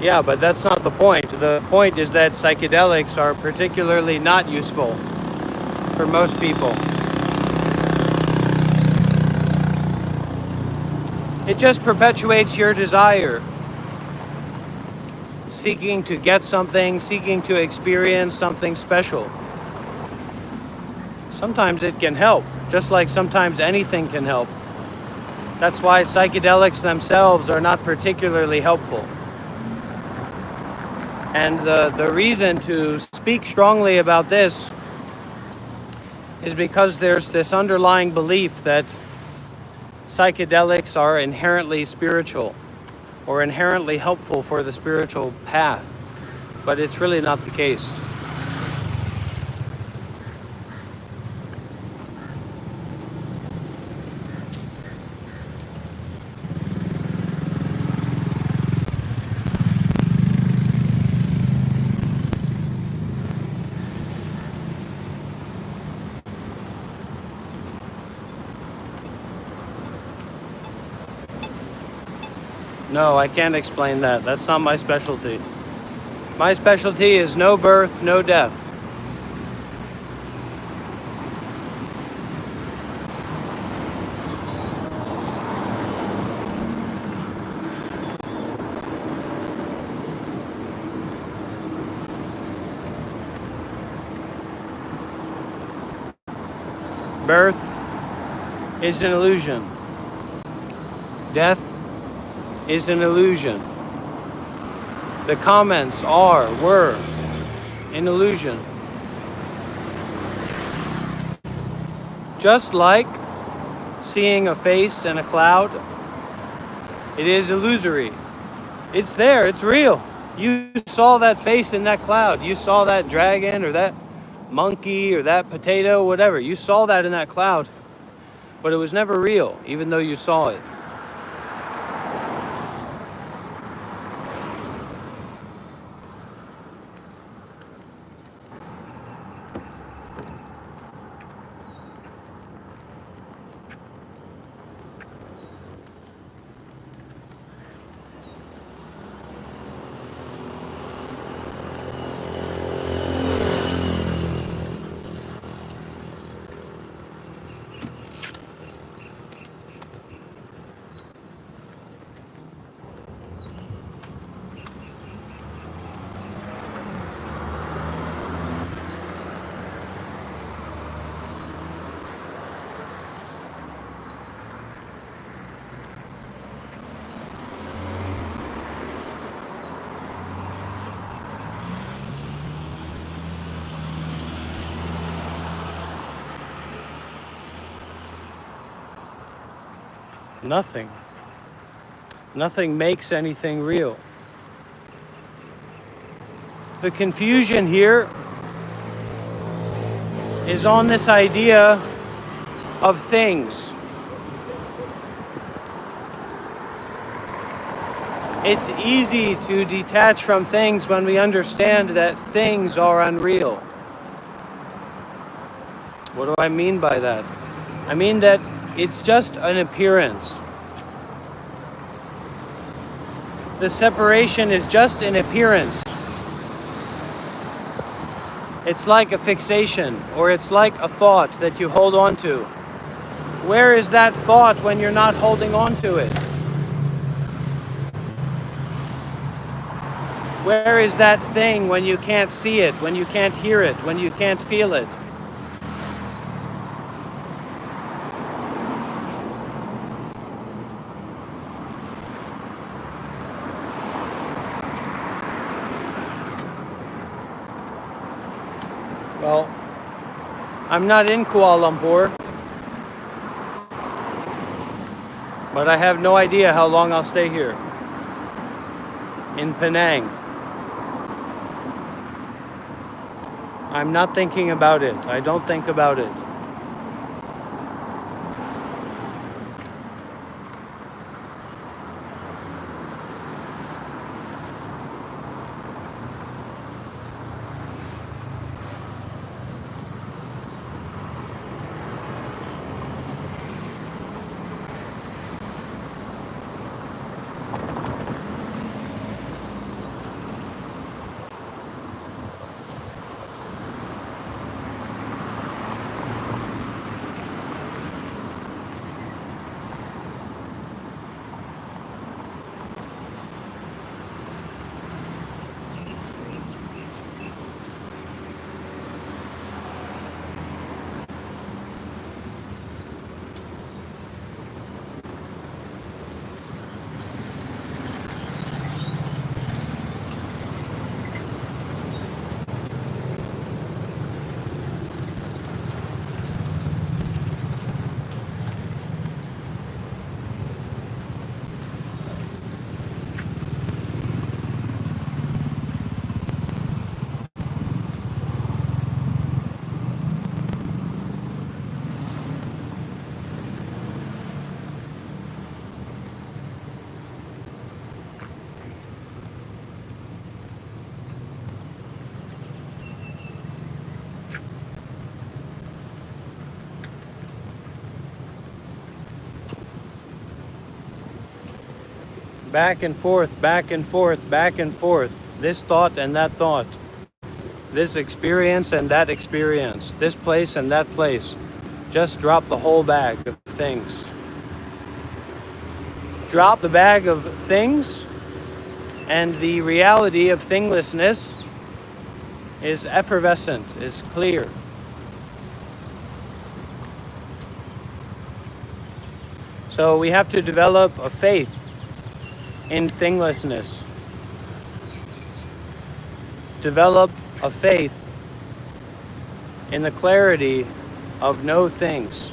Yeah, but that's not the point. The point is that psychedelics are particularly not useful for most people. It just perpetuates your desire, seeking to get something, seeking to experience something special. Sometimes it can help, just like sometimes anything can help. That's why psychedelics themselves are not particularly helpful. And the reason to speak strongly about this is because there's this underlying belief that psychedelics are inherently spiritual or inherently helpful for the spiritual path, but it's really not the case. No, I can't explain that. That's not my specialty. My specialty is no birth, no death. Birth is an illusion. Death is an illusion. The comments were an illusion. Just like seeing a face in a cloud, it is illusory. It's there, it's real. You saw that face in that cloud. You saw that dragon or that monkey or that potato, whatever. You saw that in that cloud, but it was never real, even though you saw it. Nothing. Nothing makes anything real. The confusion here is on this idea of things. It's easy to detach from things when we understand that things are unreal. What do I mean by that? I mean that it's just an appearance. The separation is just an appearance. It's like a fixation, or it's like a thought that you hold on to. Where is that thought when you're not holding on to it? Where is that thing when you can't see it, when you can't hear it, when you can't feel it? Well, I'm not in Kuala Lumpur, but I have no idea how long I'll stay here. In Penang. I'm not thinking about it. I don't think about it. Back and forth, back and forth, back and forth. This thought and that thought. This experience and that experience. This place and that place. Just drop the whole bag of things. Drop the bag of things, and the reality of thinglessness is effervescent, is clear. So we have to develop a faith in thinglessness. Develop a faith in the clarity of no things.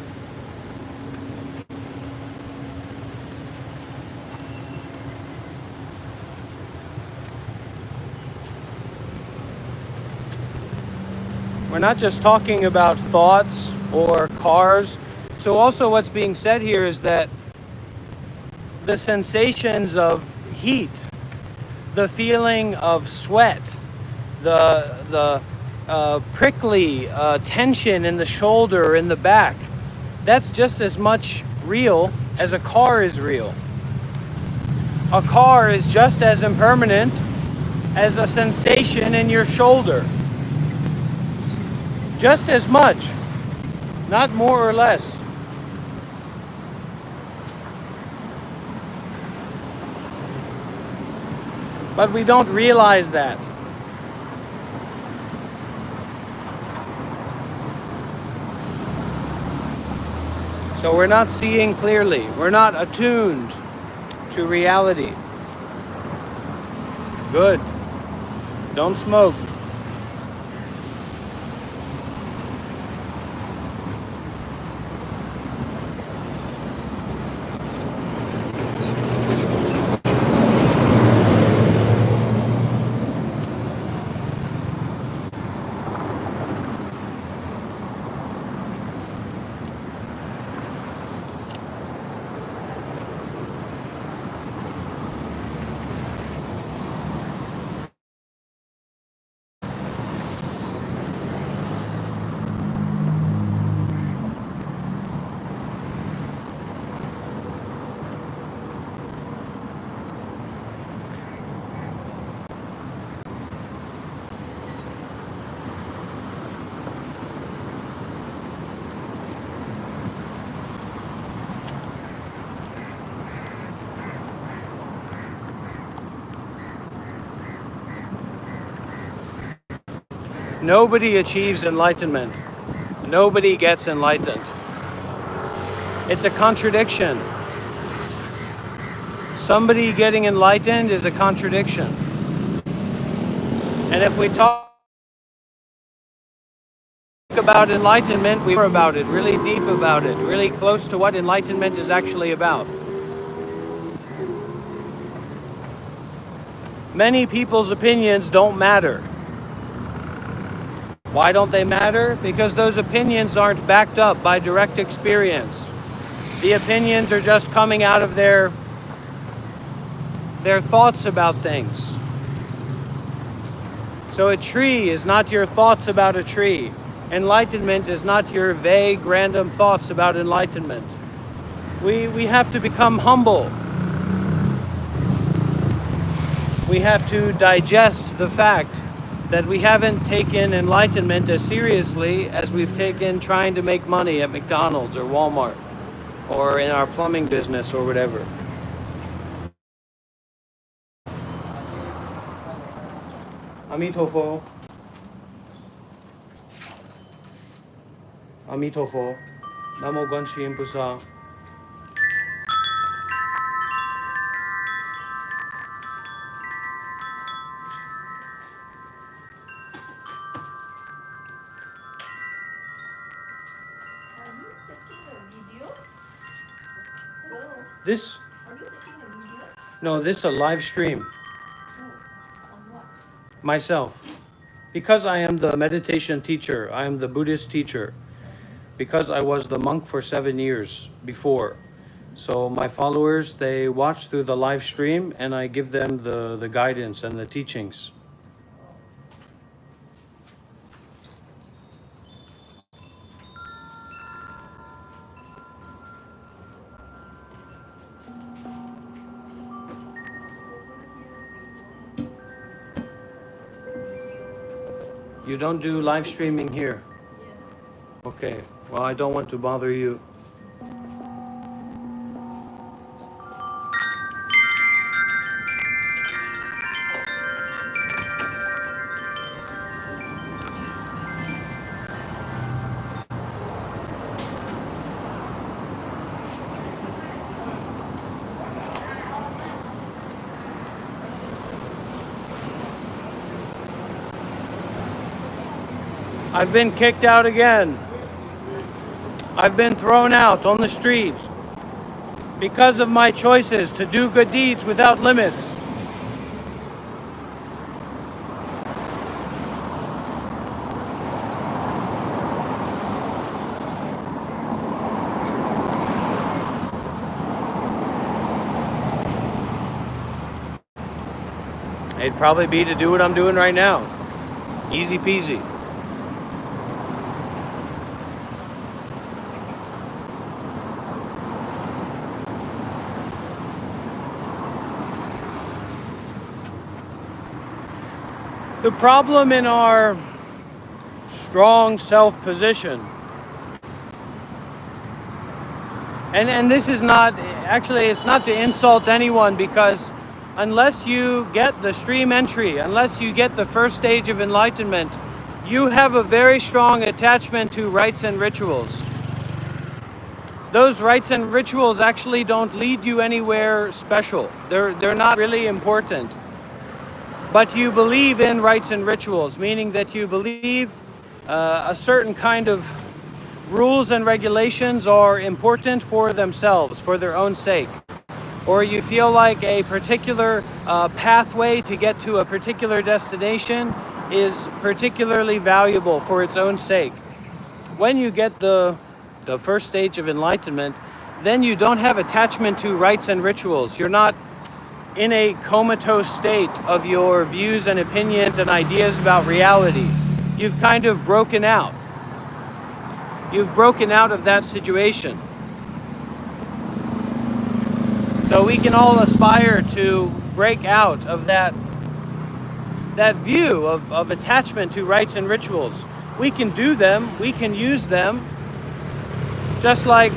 We're not just talking about thoughts or cars. So also what's being said here is that the sensations of heat, the feeling of sweat, the prickly tension in the shoulder, in the back, that's just as much real as a car is real. A car is just as impermanent as a sensation in your shoulder. Just as much, not more or less. But we don't realize that. So we're not seeing clearly. We're not attuned to reality. Good. Don't smoke. Nobody achieves enlightenment. Nobody gets enlightened. It's a contradiction. Somebody getting enlightened is a contradiction. And if we talk about enlightenment, we are about it, really deep about it, really close to what enlightenment is actually about. Many people's opinions don't matter. Why don't they matter? Because those opinions aren't backed up by direct experience. The opinions are just coming out of their thoughts about things. So a tree is not your thoughts about a tree. Enlightenment is not your vague, random thoughts about enlightenment. We have to become humble. We have to digest the fact that we haven't taken enlightenment as seriously as we've taken trying to make money at McDonald's or Walmart or in our plumbing business or whatever. Amitofo. Amitofo. Namo Guanxin Pusa. Are you taking a video? Hello? This, Are you taking a video? no, this is a live stream. Oh, on what? Myself. Because I am the meditation teacher, I am the Buddhist teacher. Because I was the monk for 7 years before. So my followers, they watch through the live stream and I give them the guidance and the teachings. You don't do live streaming here? Yeah. Okay, well, I don't want to bother you. I've been kicked out again. I've been thrown out on the streets because of my choices to do good deeds without limits. It'd probably be to do what I'm doing right now. Easy peasy. The problem in our strong self position, and this is not, actually it's not to insult anyone, because unless you get the stream entry, unless you get the first stage of enlightenment, you have a very strong attachment to rites and rituals. Those rites and rituals actually don't lead you anywhere special. They're not really important. But you believe in rites and rituals, meaning that you believe a certain kind of rules and regulations are important for themselves, for their own sake. Or you feel like a particular pathway to get to a particular destination is particularly valuable for its own sake. When you get the first stage of enlightenment, then you don't have attachment to rites and rituals. You're not in a comatose state of your views and opinions and ideas about reality. You've kind of broken out. You've broken out of that situation. So we can all aspire to break out of that view of attachment to rites and rituals. We can do them, we can use them. Just like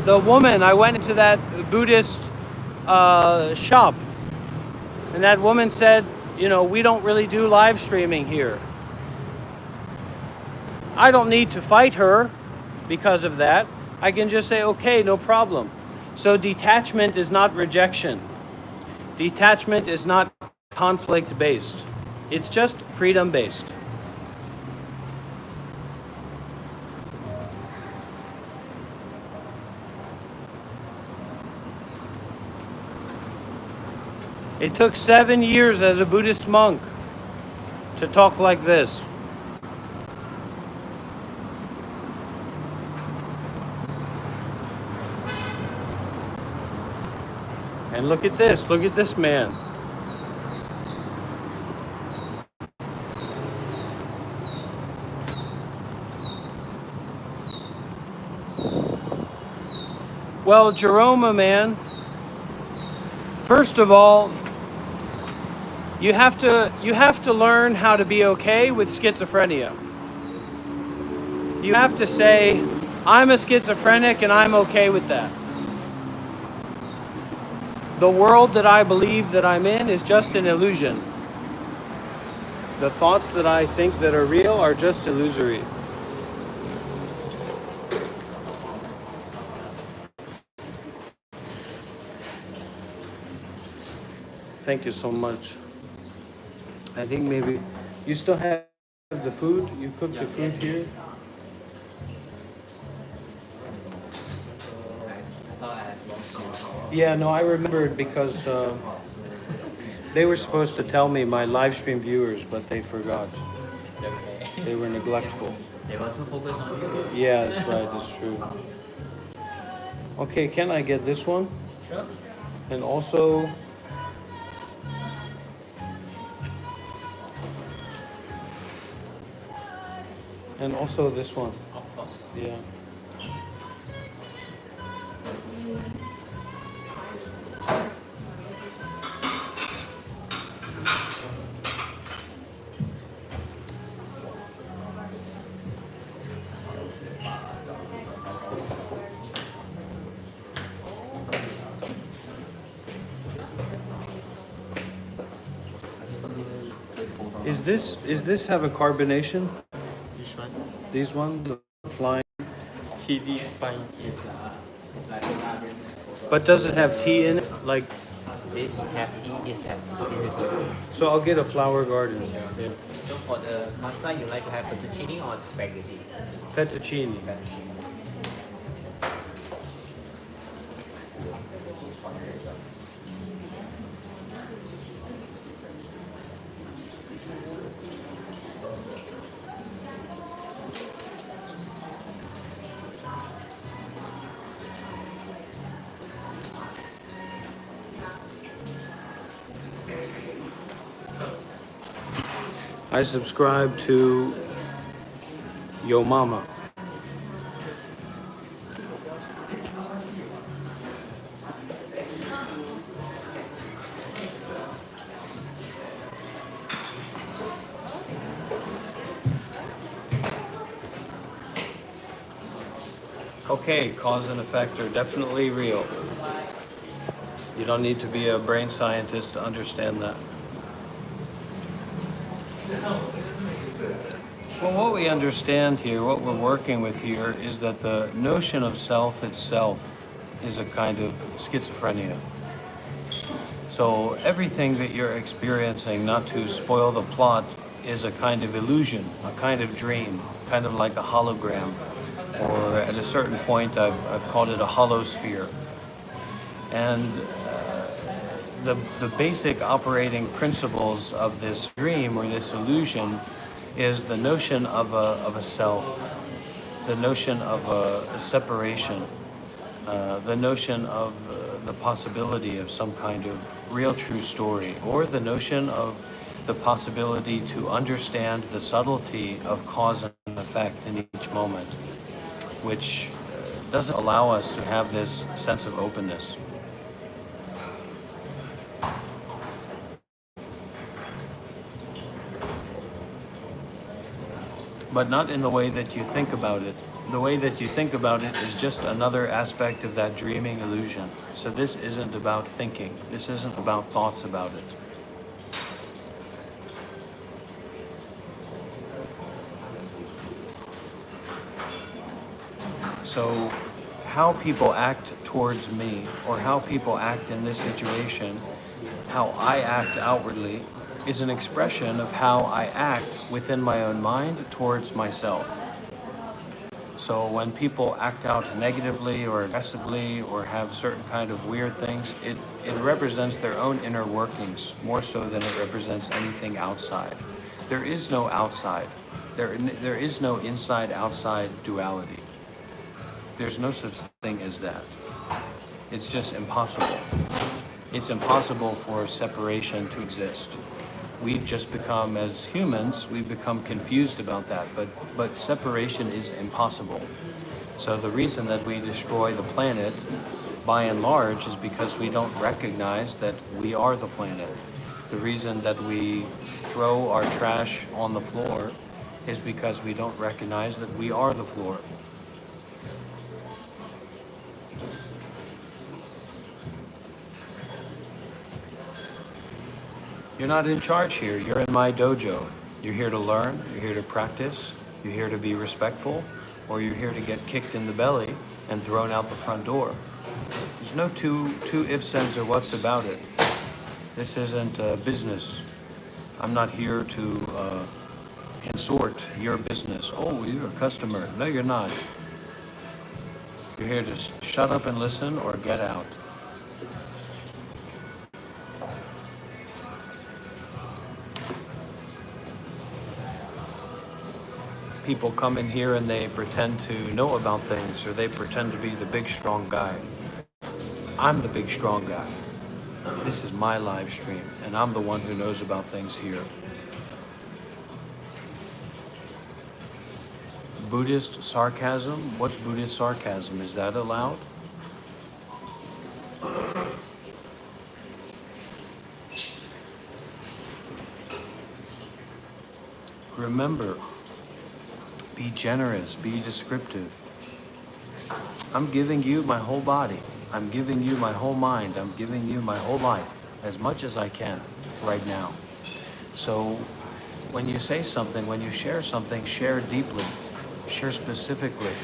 the woman, I went into that Buddhist shop, and that woman said, you know, we don't really do live streaming here. I don't need to fight her because of that. I can just say, okay, no problem. So detachment is not rejection. Detachment is not conflict based. It's just freedom based. It took 7 years as a Buddhist monk to talk like this. And look at this man. Well, Jerome, man, first of all, you have to learn how to be okay with schizophrenia. You have to say, I'm a schizophrenic and I'm okay with that. The world that I believe that I'm in is just an illusion. The thoughts that I think that are real are just illusory. Thank you so much. I think maybe you still have the food? You cooked the food here? Yeah, no, I remembered because they were supposed to tell me, my live stream viewers, but they forgot. They were neglectful. They want to focus on you. Yeah, that's right, that's true. Okay, can I get this one? Sure. And also, this one. Of course. Yeah. Is this have a carbonation? Which one? These ones, the flying. TV fine. But does it have tea in it? Like, This have tea, this have tea. This is the so I'll get a flower garden. Yeah. So for the pasta, you like to have fettuccine or spaghetti? Fettuccine. Fettuccine. I subscribe to Yo Mama. Okay, cause and effect are definitely real. You don't need to be a brain scientist to understand that. Well, what we understand here, what we're working with here, is that the notion of self itself is a kind of schizophrenia. So everything that you're experiencing, not to spoil the plot, is a kind of illusion, a kind of dream, kind of like a hologram. Or at a certain point, I've called it a holosphere. And the basic operating principles of this dream or this illusion is the notion of a self, the notion of a separation, the notion of the possibility of some kind of real true story, or the notion of the possibility to understand the subtlety of cause and effect in each moment, which doesn't allow us to have this sense of openness. But not in the way that you think about it. The way that you think about it is just another aspect of that dreaming illusion. So this isn't about thinking. This isn't about thoughts about it. So how people act towards me, or how people act in this situation, how I act outwardly, is an expression of how I act within my own mind towards myself. So when people act out negatively or aggressively or have certain kind of weird things, it represents their own inner workings more so than it represents anything outside. There is no outside. There is no inside-outside duality. There's no such thing as that. It's just impossible. It's impossible for separation to exist. We've just become, as humans, we've become confused about that, but separation is impossible. So the reason that we destroy the planet, by and large, is because we don't recognize that we are the planet. The reason that we throw our trash on the floor is because we don't recognize that we are the floor. You're not in charge here. You're in my dojo. You're here to learn. You're here to practice. You're here to be respectful, or you're here to get kicked in the belly and thrown out the front door. There's no two ifs, ands, or whats about it. This isn't business. I'm not here to consort your business. Oh, you're a customer. No, you're not. You're here to shut up and listen or get out. People come in here and they pretend to know about things, or they pretend to be the big strong guy. I'm the big strong guy. This is my live stream, and I'm the one who knows about things here. Buddhist sarcasm? What's Buddhist sarcasm? Is that allowed? Remember, be generous, be descriptive. I'm giving you my whole body. I'm giving you my whole mind. I'm giving you my whole life, as much as I can right now. So when you say something, when you share something, share deeply, share specifically.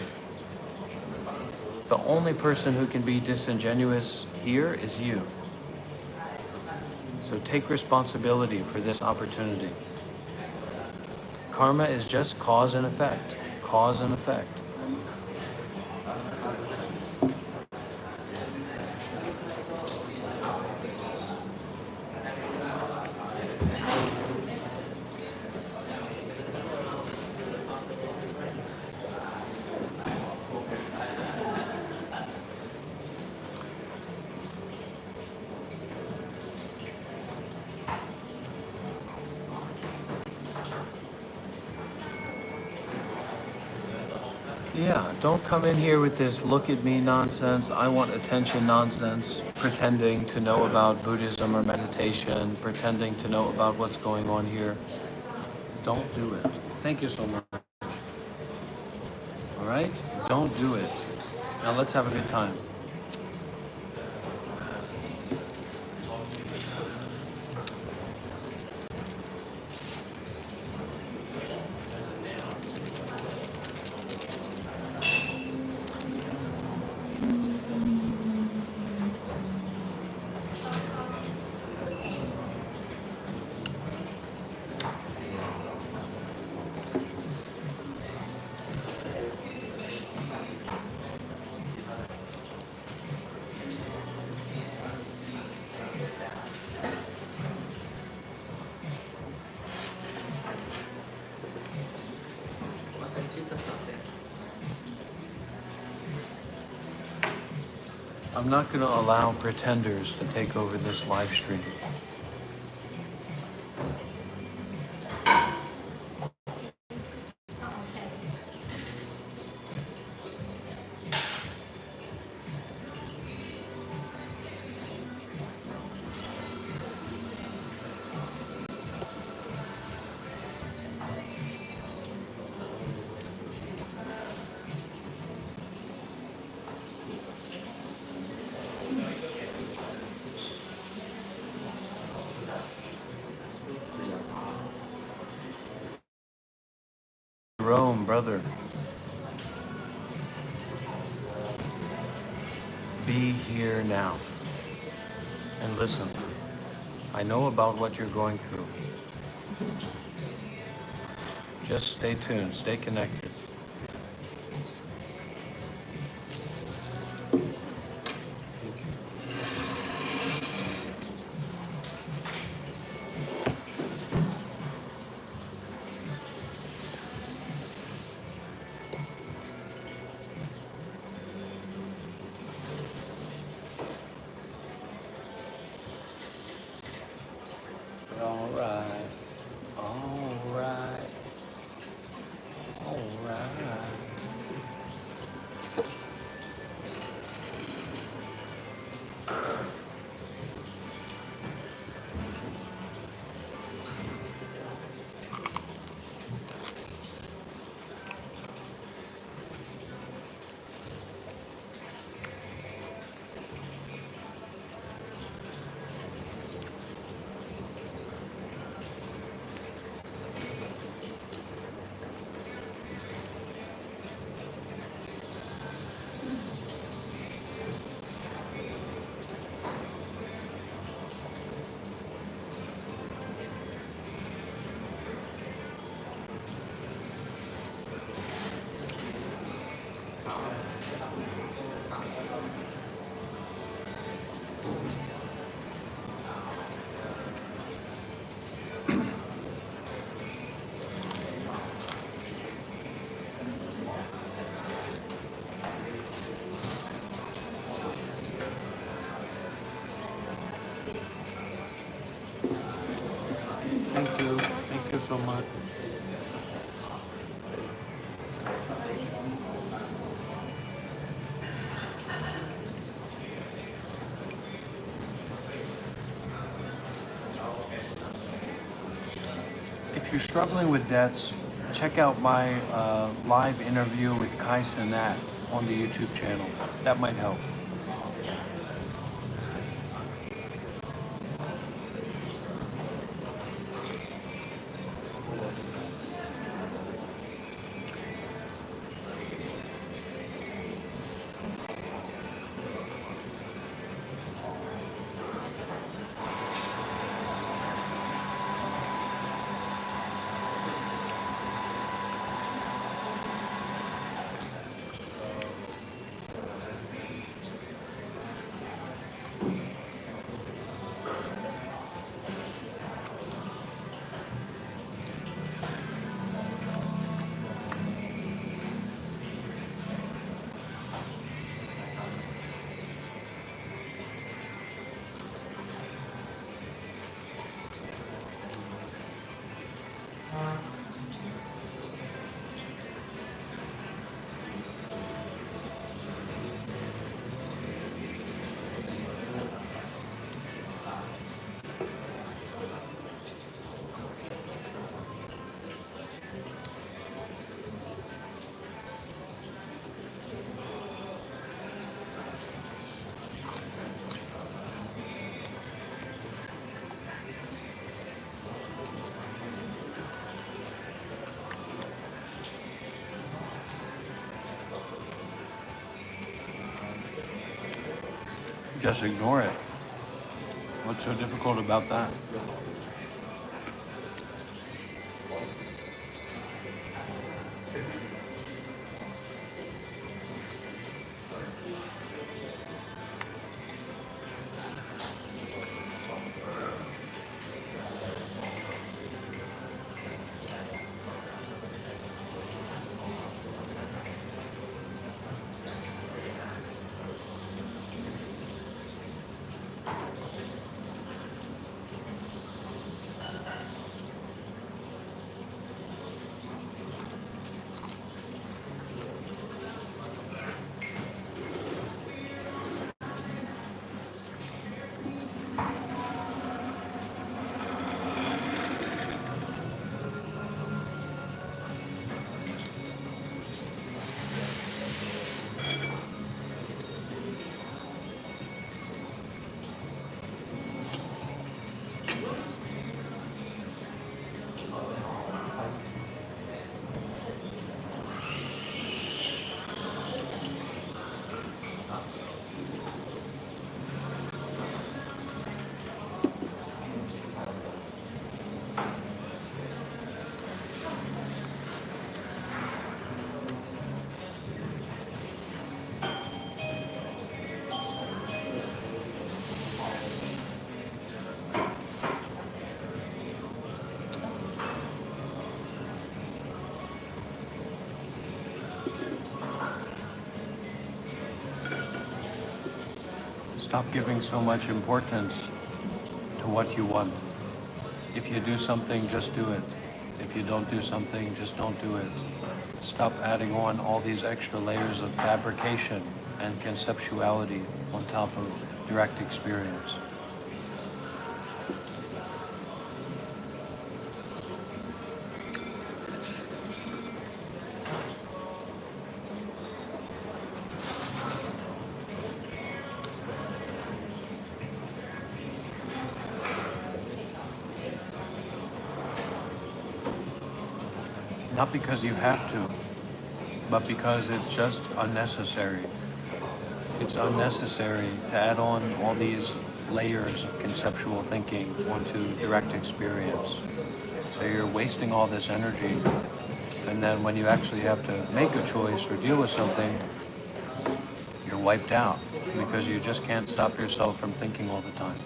The only person who can be disingenuous here is you. So take responsibility for this opportunity. Karma is just cause and effect. Cause and effect. Yeah, don't come in here with this look at me nonsense, I want attention nonsense, pretending to know about Buddhism or meditation, pretending to know about what's going on here. Don't do it. Thank you so much. All right? Don't do it. Now let's have a good time. I'm not going to allow pretenders to take over this live stream. Rome, brother. be here now and listen. I know about what you're going through. Just stay tuned, stay connected. All right, all right, all right. Thank you so much. If you're struggling with debts, check out my live interview with Kai Cenat on the YouTube channel. That might help. Just ignore it. What's so difficult about that? Stop giving so much importance to what you want. If you do something, just do it. If you don't do something, just don't do it. Stop adding on all these extra layers of fabrication and conceptuality on top of direct experience. Not because you have to, but because it's just unnecessary. It's unnecessary to add on all these layers of conceptual thinking onto direct experience. So you're wasting all this energy, and then when you actually have to make a choice or deal with something, you're wiped out because you just can't stop yourself from thinking all the time.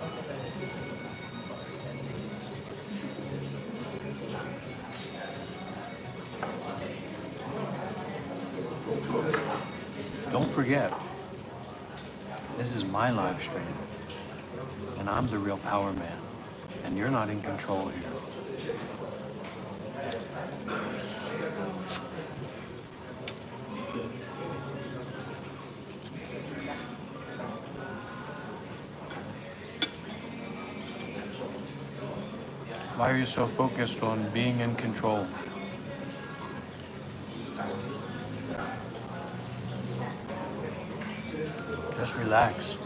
Don't forget, this is my live stream, and I'm the real power man, and you're not in control here. Why are you so focused on being in control? Just relax.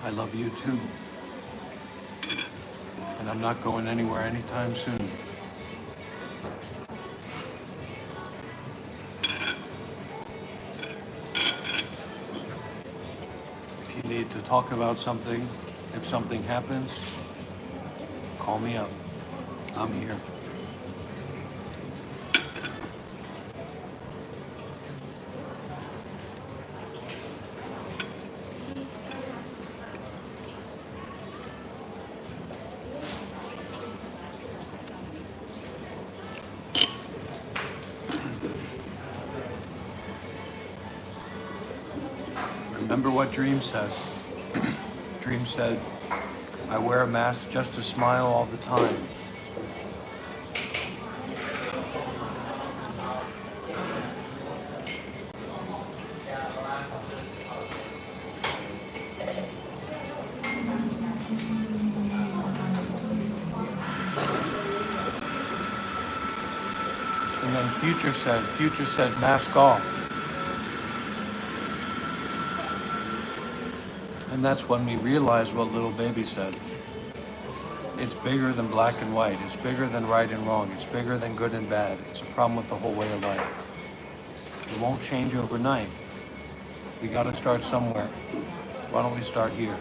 I love you too. And I'm not going anywhere anytime soon. If you need to talk about something, if something happens, call me up. I'm here. Remember what Dream said. Dream said, I wear a mask just to smile all the time. And then Future said, mask off. And that's when we realized what Little Baby said. It's bigger than black and white. It's bigger than right and wrong. It's bigger than good and bad. It's a problem with the whole way of life. It won't change overnight. We gotta start somewhere. Why don't we start here?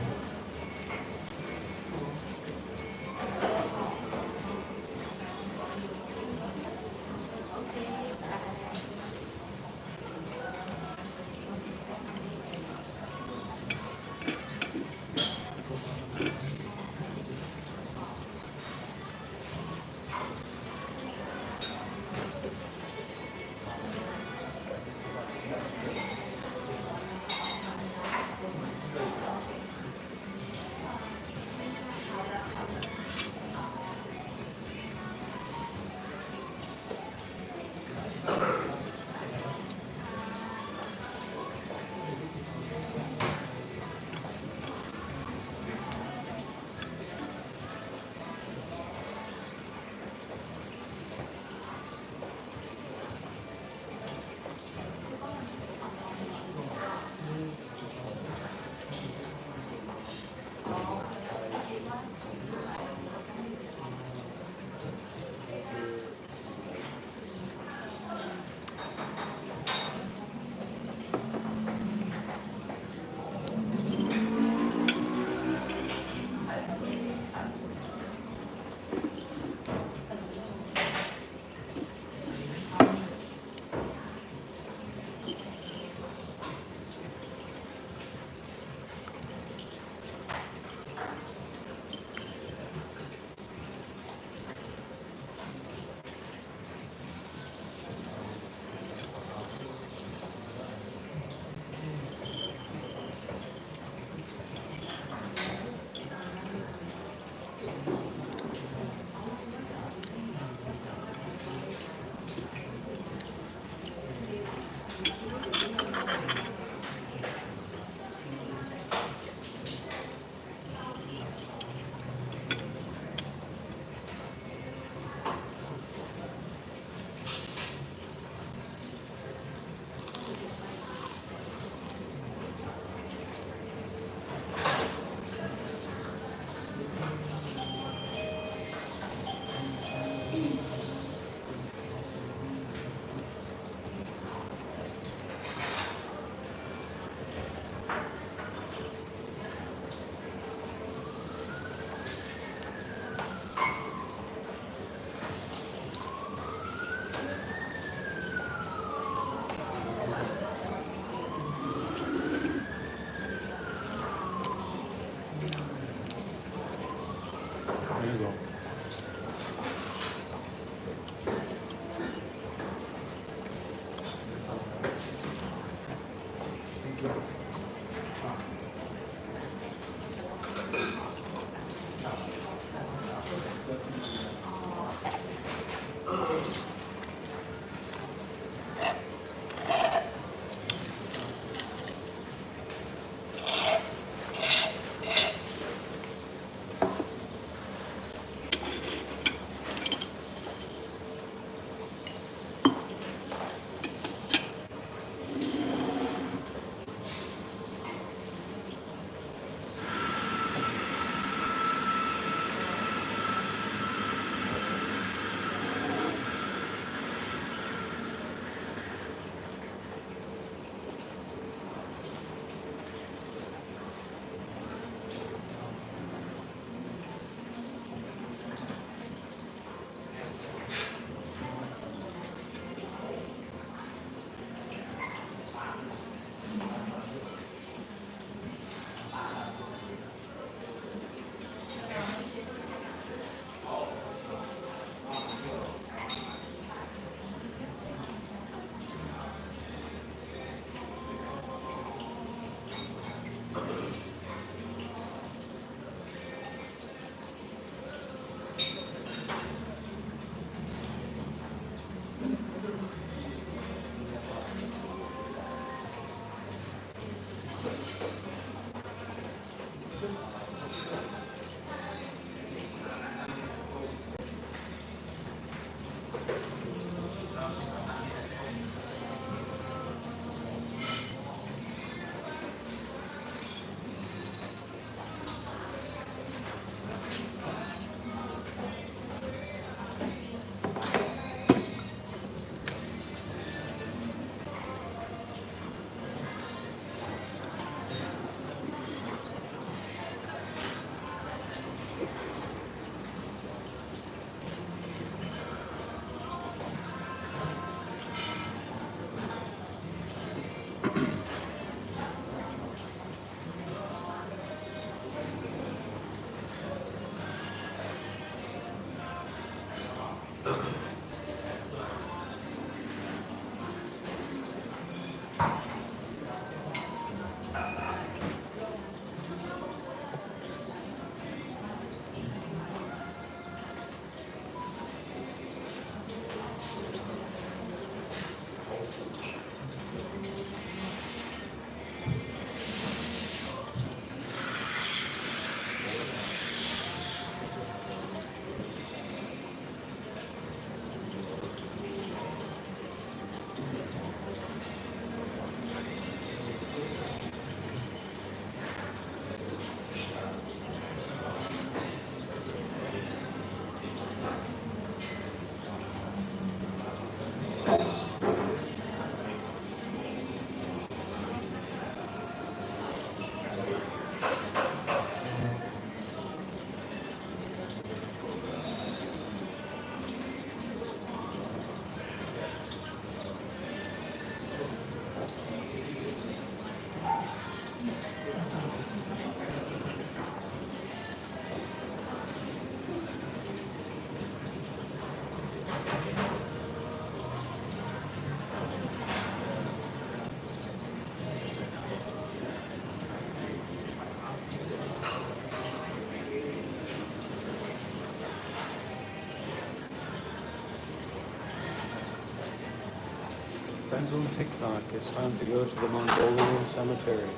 Friends on TikTok, it's time to go to the Mongolian cemetery.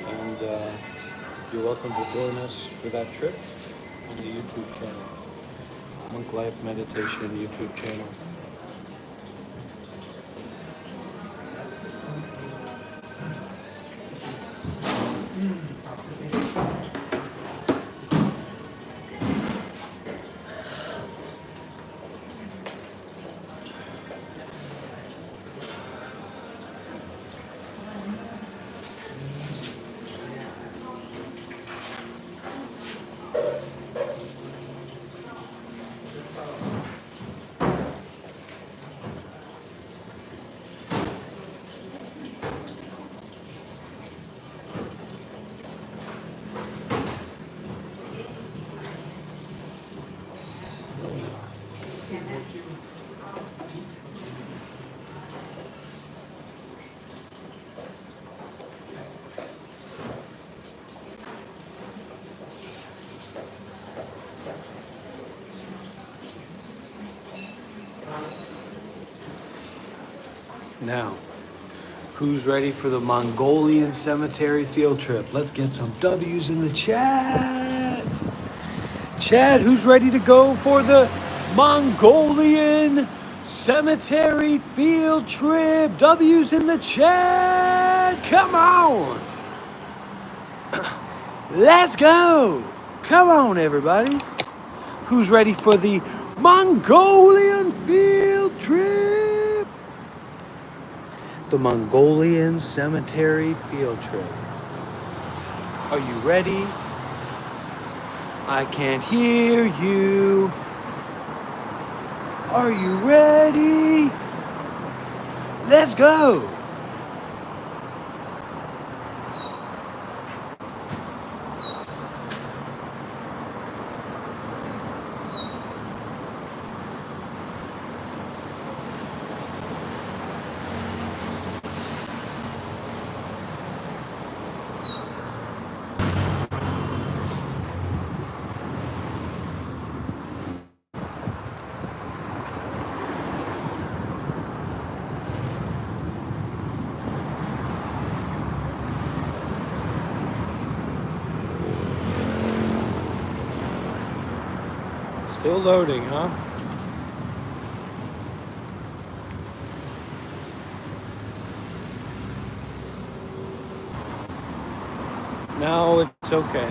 And you're welcome to join us for that trip on the YouTube channel. Monk Life Meditation YouTube channel. Now, who's ready for the Mongolian cemetery field trip? Let's get some W's in the chat. Chat, who's ready to go for the Mongolian cemetery field trip? W's in the chat. Come on. Let's go. Come on, everybody. Who's ready for the Mongolian field trip? The Mongolian cemetery field trip. Are you ready? I can't hear you. Are you ready? Let's go. Still loading, huh? No, it's okay.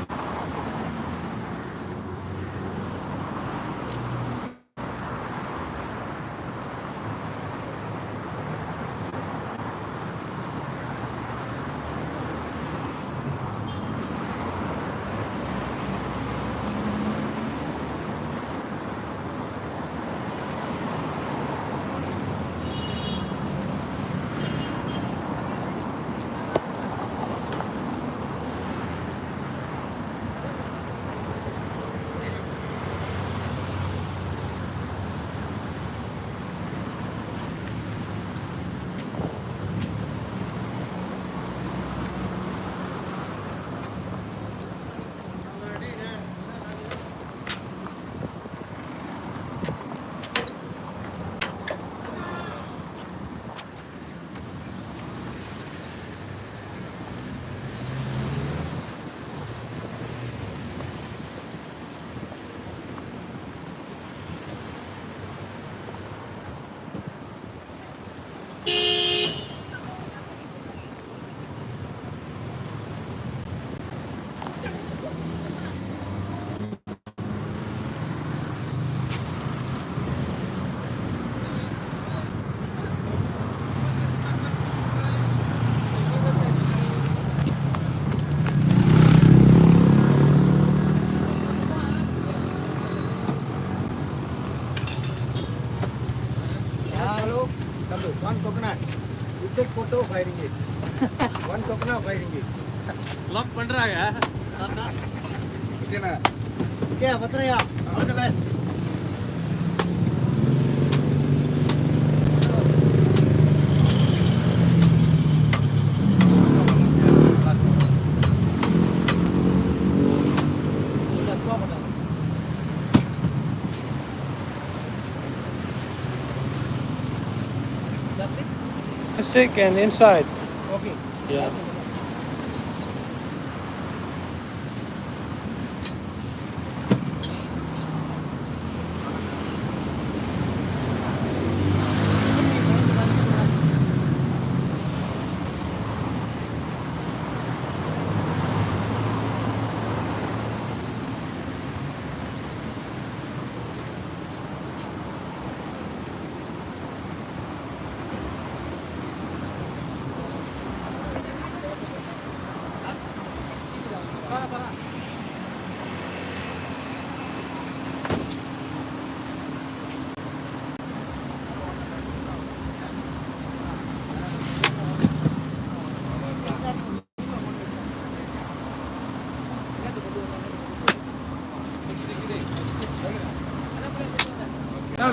One coconut. You take photo, 5 ringgit. One coconut, 5 ringgit. Lock பண்றாங்க Okay, na. Okay, Patraya. All the best. That's it? Stick and inside. Okay. Yeah.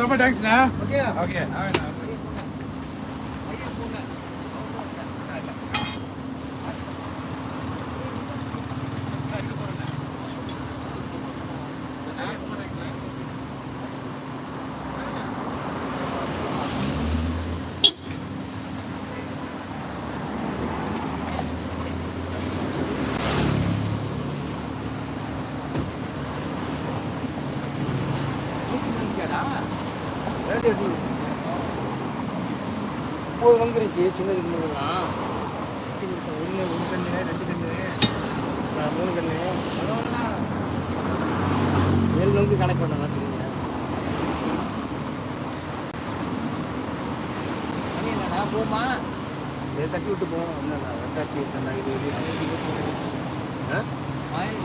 ரொம்ப தேங்க்ஸ்ண்ணா Okay. Okay போது வந்துருச்சு சின்னது சின்னதுலாம் ஒன்று ஒரு கண்ணு 2 கண்ணு 3 கண்ணு 7 வந்து கணக்கு பண்ணலாம் சொல்லுங்க போமா இதை தட்டி விட்டு போவோம் என்னண்ணா வெட்டாச்சி இருக்கா இது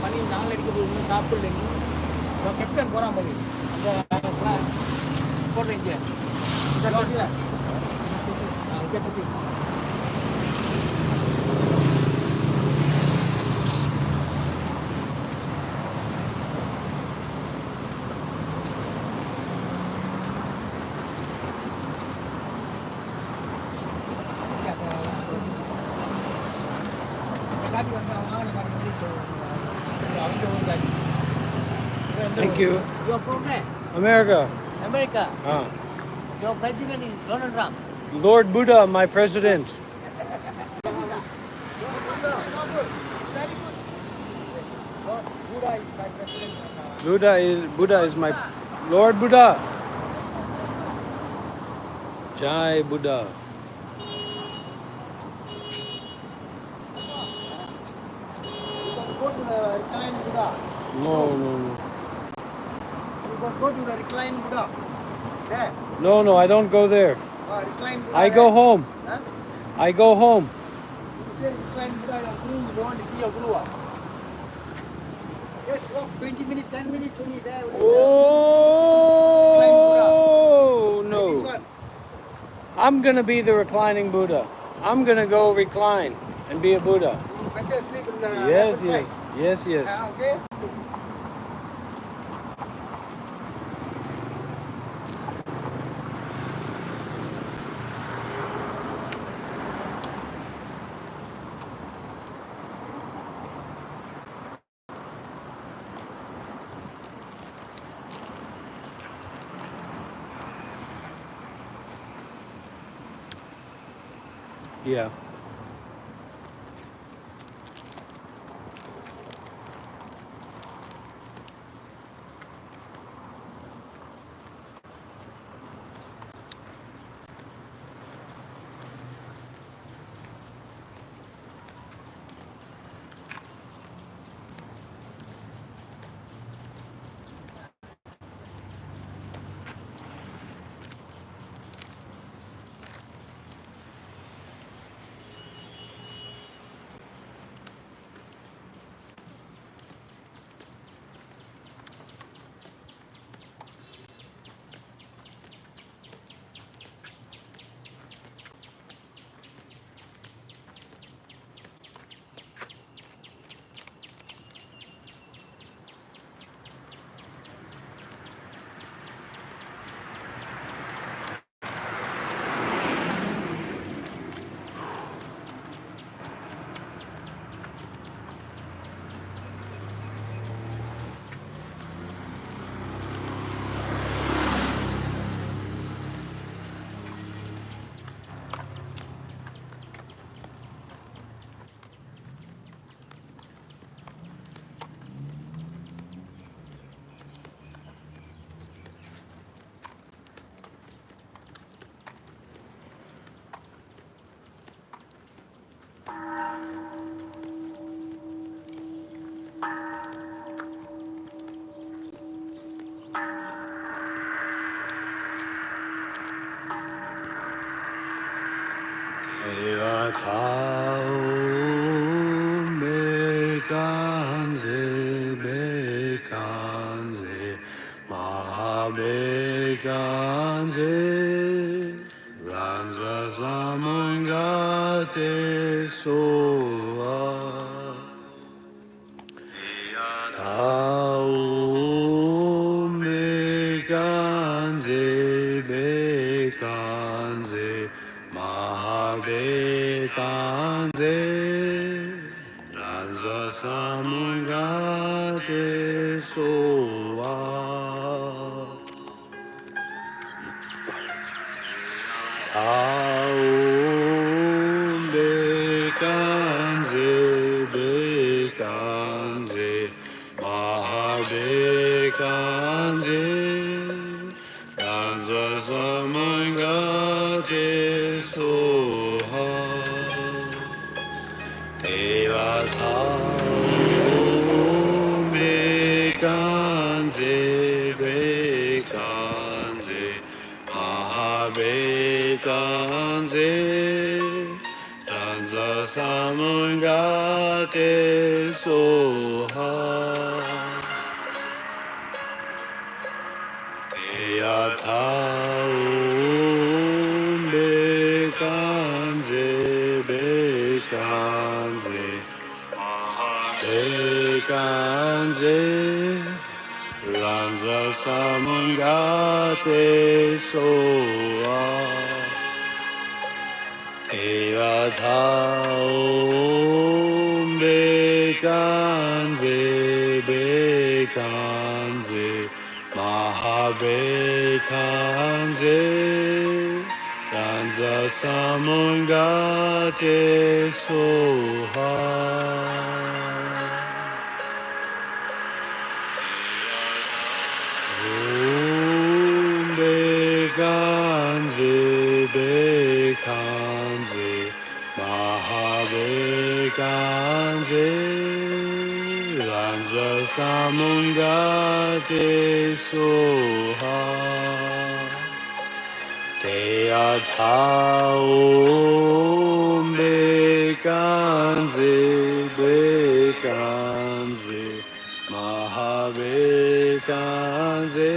மணி 4 அடிக்க போது இன்னும் சாப்பிடலைங்க கேப்டன் போகிறான் பாரு அந்த போடுறீங்க Thank you. You're from where? America. America. Ah. Your president is Donald Trump. Lord Buddha, my president. Buddha is my Lord Buddha. Jai Buddha. Go to the recline Buddha. No. You go to the recline Buddha. There. No, I don't go there. Recline Buddha. I go there. home. Huh? I go home. You say recline Buddha, your guru, you don't want to see your guru. Yes, walk 20 minutes, 10 minutes, 20 there. Oh, This no. one. I'm going to be the reclining Buddha. I'm going to go recline and be a Buddha. You better sleep in the Yes. left side. Yes. Okay? Yeah. Taum bekanze bekanze mahabekanze ranza samungate soa Taum bekanze bekanze mahabekanze ranza samungate soa Taum bekanze bekanze mahabekanze ranza samungate soha Taum bekanze bekanze mahabekanze ranza samungate soha Taum bekanze bekanze mahabekanze ranza samungate soa Taum bekanze bekanze mahabekanze ranza samungate soha bekanze bekanze mahabekanze ranza samungate soha Taum bekanze bekanze mahabekanze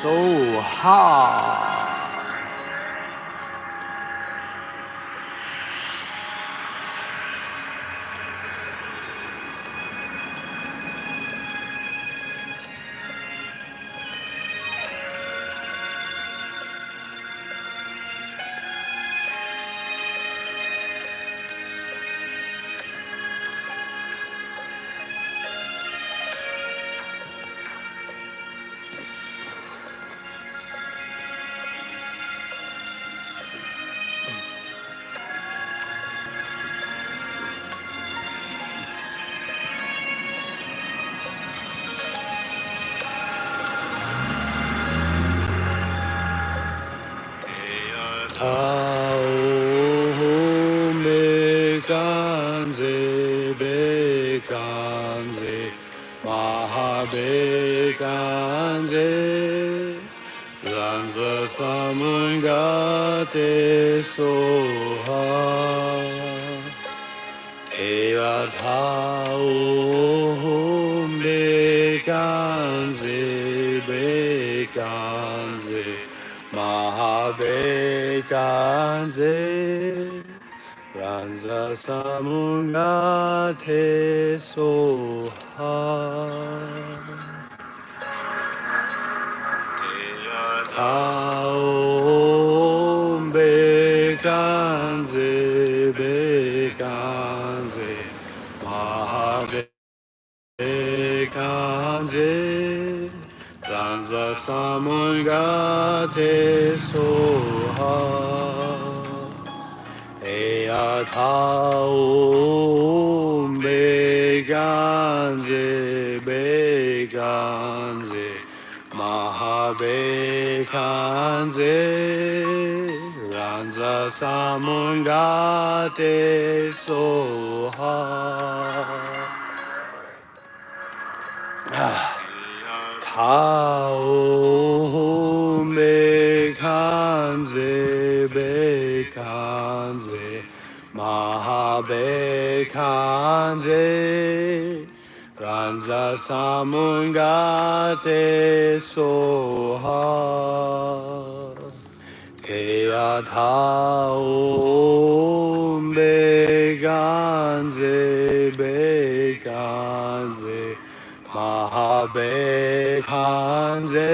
soha Taum bekanze bekanze mahabekanze ranza samungate soha Taum bekanze bekanze mahabekanze ranza samungate soha Taum bekanze bekanze mahabekanze ranza samungate soha Taum bekanze bekanze mahabekanze ranza samungate soha Taum bekanze Kanze Mahabe Kanze Ranza Samungate Soha Keatha Om Beganze Beganze Mahabe Kanze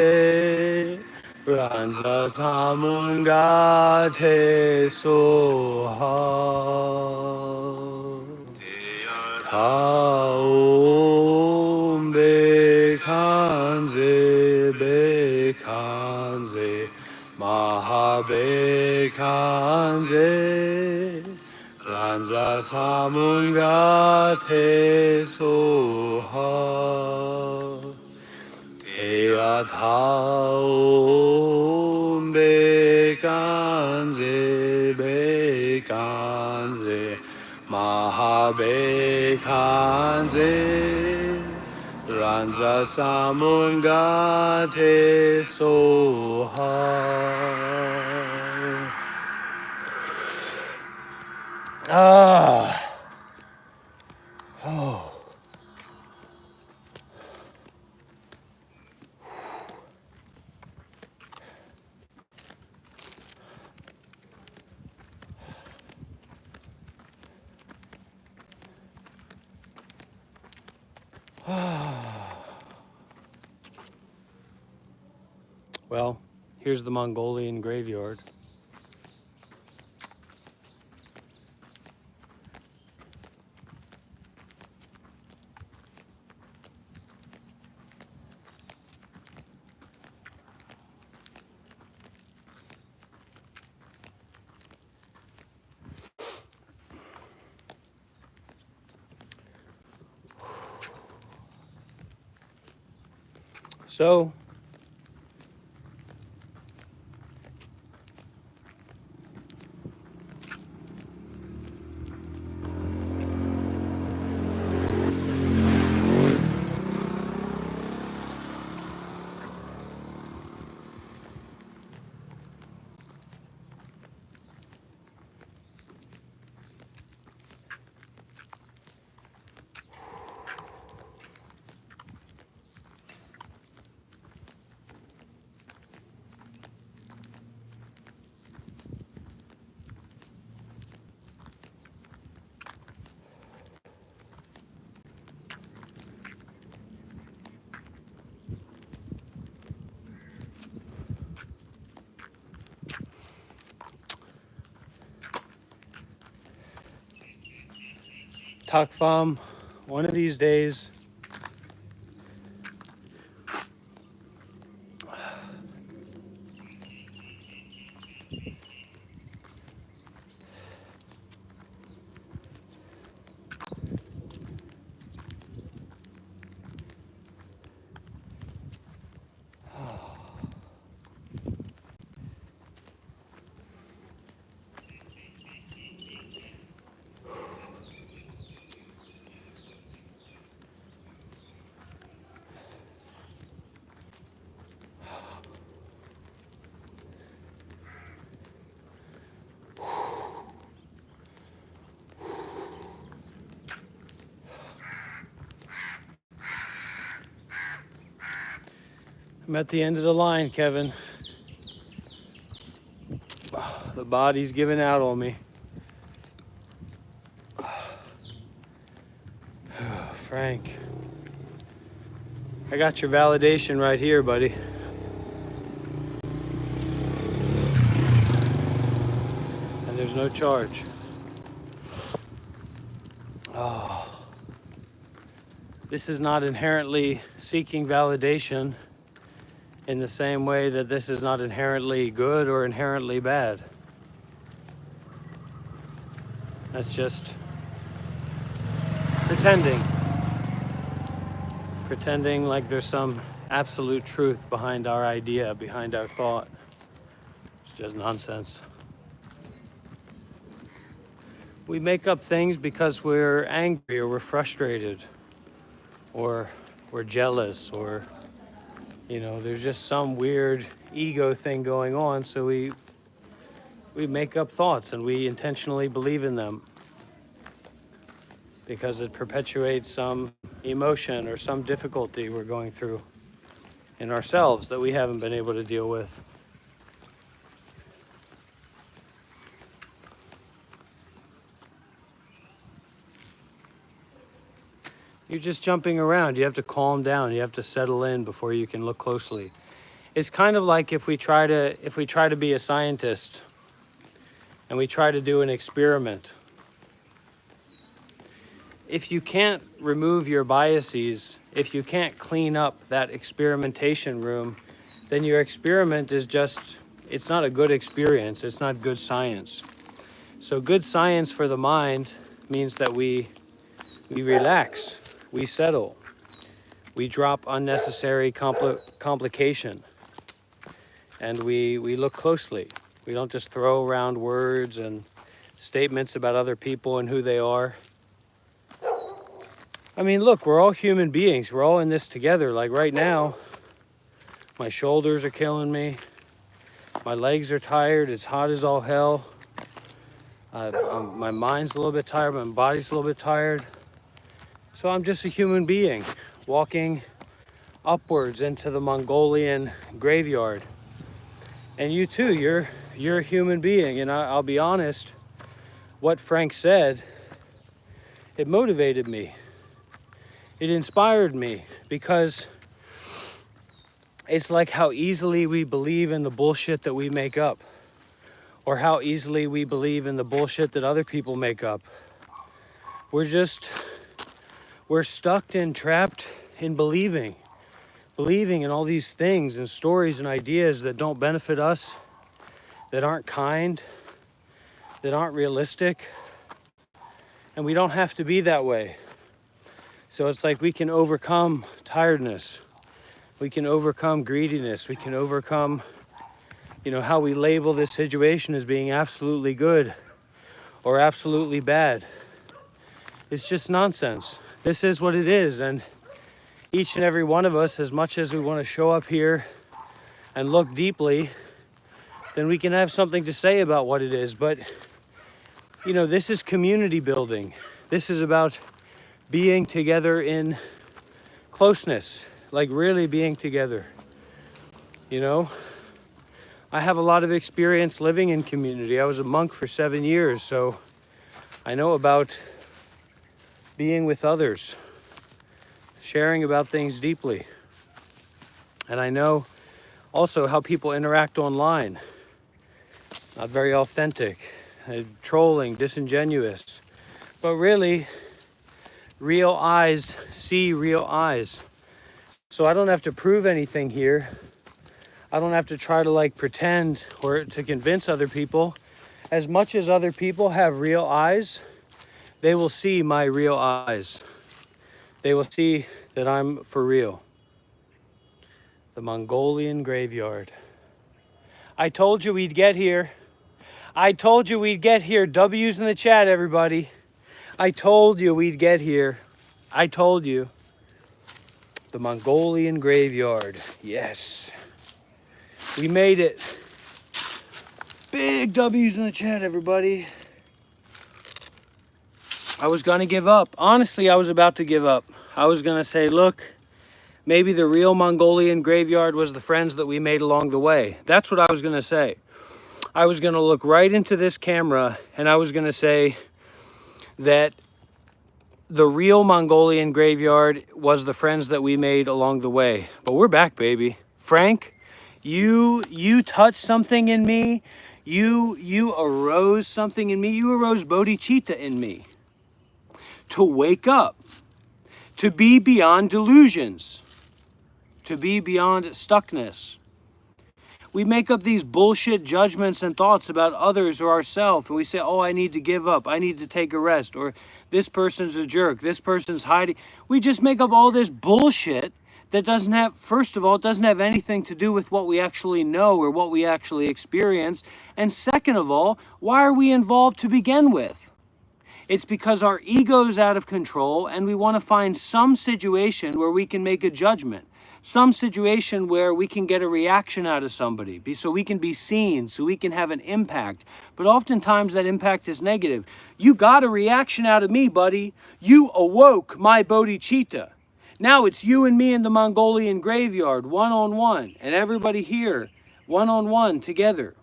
Ranza Samungate Soha Taum Bekanze Bekanze Mahabekanze Ranza Samungate Soha Teathaum Bekanze Bekanze Mahabekanze Ranza Samungate Soha. Oh. Well, here's the Mongolian graveyard. So, Takvam, one of these days, I'm at the end of the line, Kevin. The body's giving out on me. Frank, I got your validation right here, buddy. And there's no charge. Oh. This is not inherently seeking validation in the same way that this is not inherently good or inherently bad. That's just pretending. Pretending like there's some absolute truth behind our idea, behind our thought. It's just nonsense. We make up things because we're angry or we're frustrated or we're jealous or, you know, there's just some weird ego thing going on. So we we make up thoughts and we intentionally believe in them because it perpetuates some emotion or some difficulty we're going through in ourselves that we haven't been able to deal with. You're just jumping around. You have to calm down. You have to settle in before you can look closely. It's kind of like if we try to be a scientist and we try to do an experiment. If you can't remove your biases, if you can't clean up that experimentation room, then your experiment is just, it's not a good experience. It's not good science. So good science for the mind means that we relax, we settle, we drop unnecessary complication, and we look closely. We don't just throw around words and statements about other people and who they are. I mean, look, we're all human beings. We're all in this together. Like right now, my shoulders are killing me. My legs are tired. It's hot as all hell. My mind's a little bit tired. My body's a little bit tired. So I'm just a human being walking upwards into the Mongolian graveyard. And you too, you're a human being. And I'll be honest, what Frank said, it motivated me. It inspired me because it's like how easily we believe in the bullshit that we make up, or how easily we believe in the bullshit that other people make up. We're stuck and trapped in believing in all these things and stories and ideas that don't benefit us, that aren't kind, that aren't realistic. And we don't have to be that way. So it's like we can overcome tiredness. We can overcome greediness. We can overcome, how we label this situation as being absolutely good or absolutely bad. It's just nonsense. This is what it is. And each and every one of us, as much as we want to show up here and look deeply, then we can have something to say about what it is. But, this is community building. This is about being together in closeness, like really being together. I have a lot of experience living in community. I was a monk for 7 years, so I know about being with others, sharing about things deeply. And I know also how people interact online. Not very authentic, trolling, disingenuous. But really, real eyes see real eyes. So I don't have to prove anything here. I don't have to try to pretend or to convince other people. As much as other people have real eyes, they will see my real eyes. They will see that I'm for real. The Mongolian graveyard. I told you we'd get here. I told you we'd get here. W's in the chat, everybody. I told you we'd get here. I told you. The Mongolian graveyard. Yes. We made it. Big W's in the chat, everybody. I was going to give up. Honestly, I was about to give up. I was going to say, look, maybe the real Mongolian graveyard was the friends that we made along the way. That's what I was going to say. I was going to look right into this camera and I was going to say that the real Mongolian graveyard was the friends that we made along the way. But we're back, baby. Frank, you touched something in me. You arose something in me. You arose bodhicitta in me. To wake up. To be beyond delusions. To be beyond stuckness. We make up these bullshit judgments and thoughts about others or ourselves. And we say, oh, I need to give up. I need to take a rest. Or this person's a jerk. This person's hiding. We just make up all this bullshit that doesn't have, first of all, it doesn't have anything to do with what we actually know or what we actually experience. And second of all, why are we involved to begin with? It's because our ego's out of control and we want to find some situation where we can make a judgment, some situation where we can get a reaction out of somebody, so we can be seen, so we can have an impact. But oftentimes that impact is negative. You got a reaction out of me, buddy. You awoke my bodhicitta. Now it's you and me in the Mongolian graveyard, one-on-one, and everybody here, one-on-one together.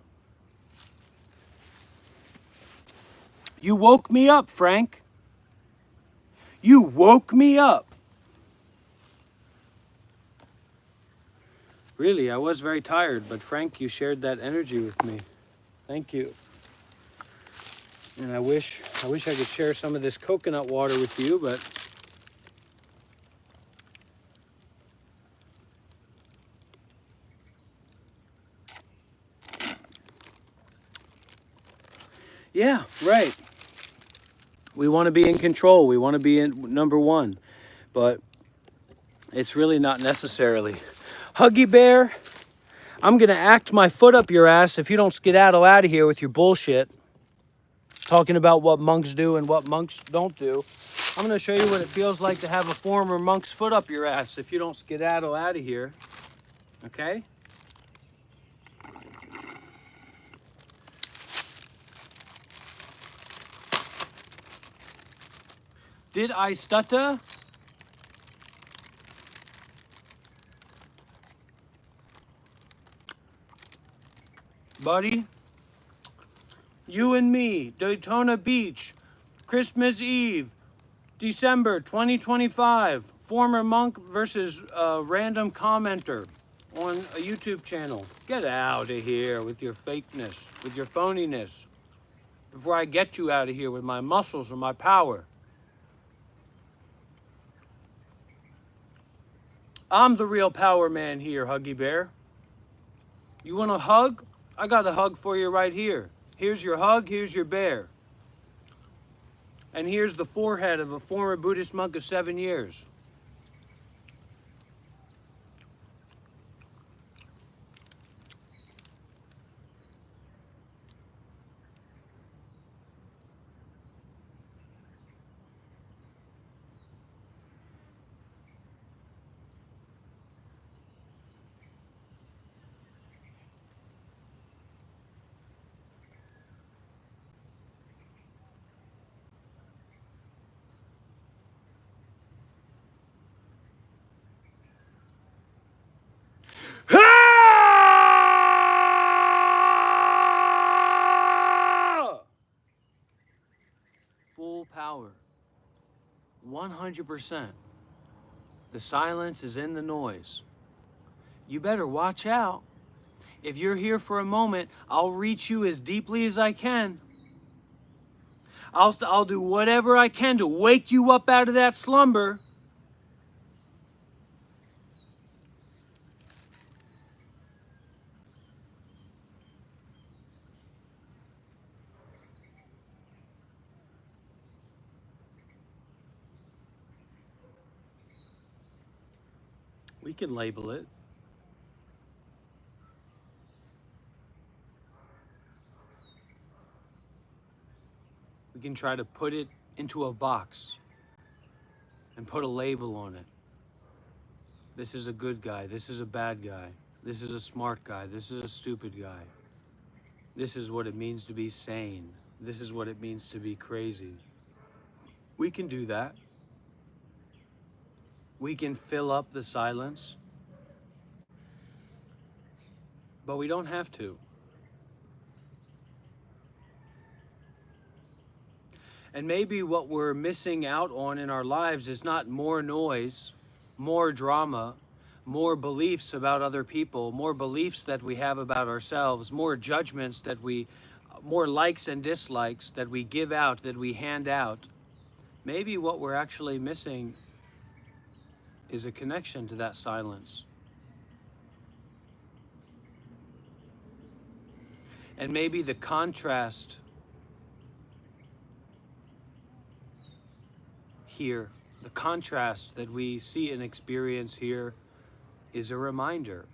You woke me up, Frank. You woke me up. Really, I was very tired, but Frank, you shared that energy with me. Thank you. And I wish I could share some of this coconut water with you, but yeah, right. We want to be in control. We want to be in number one, but it's really not necessarily. Huggy Bear, I'm going to act my foot up your ass if you don't skedaddle out of here with your bullshit. Talking about what monks do and what monks don't do. I'm going to show you what it feels like to have a former monk's foot up your ass if you don't skedaddle out of here. Okay? Did I stutter? Buddy, you and me, Daytona Beach, Christmas Eve, December 2025, former monk versus random commenter on a YouTube channel. Get out of here with your fakeness, with your phoniness, before I get you out of here with my muscles and my power. I'm the real power man here, Huggy Bear. You want a hug? I got a hug for you right here. Here's your hug, here's your bear. And here's the forehead of a former Buddhist monk of 7 years. Full power. 100%. The silence is in the noise. You better watch out. If you're here for a moment, I'll reach you as deeply as I can. I'll do whatever I can to wake you up out of that slumber. We can label it. We can try to put it into a box and put a label on it. This is a good guy. This is a bad guy. This is a smart guy. This is a stupid guy. This is what it means to be sane. This is what it means to be crazy. We can do that. We can fill up the silence, but we don't have to. And maybe what we're missing out on in our lives is not more noise, more drama, more beliefs about other people, more beliefs that we have about ourselves, more judgments more likes and dislikes that we give out, that we hand out. Maybe what we're actually missing is a connection to that silence. And maybe the contrast here, the contrast that we see and experience here is a reminder,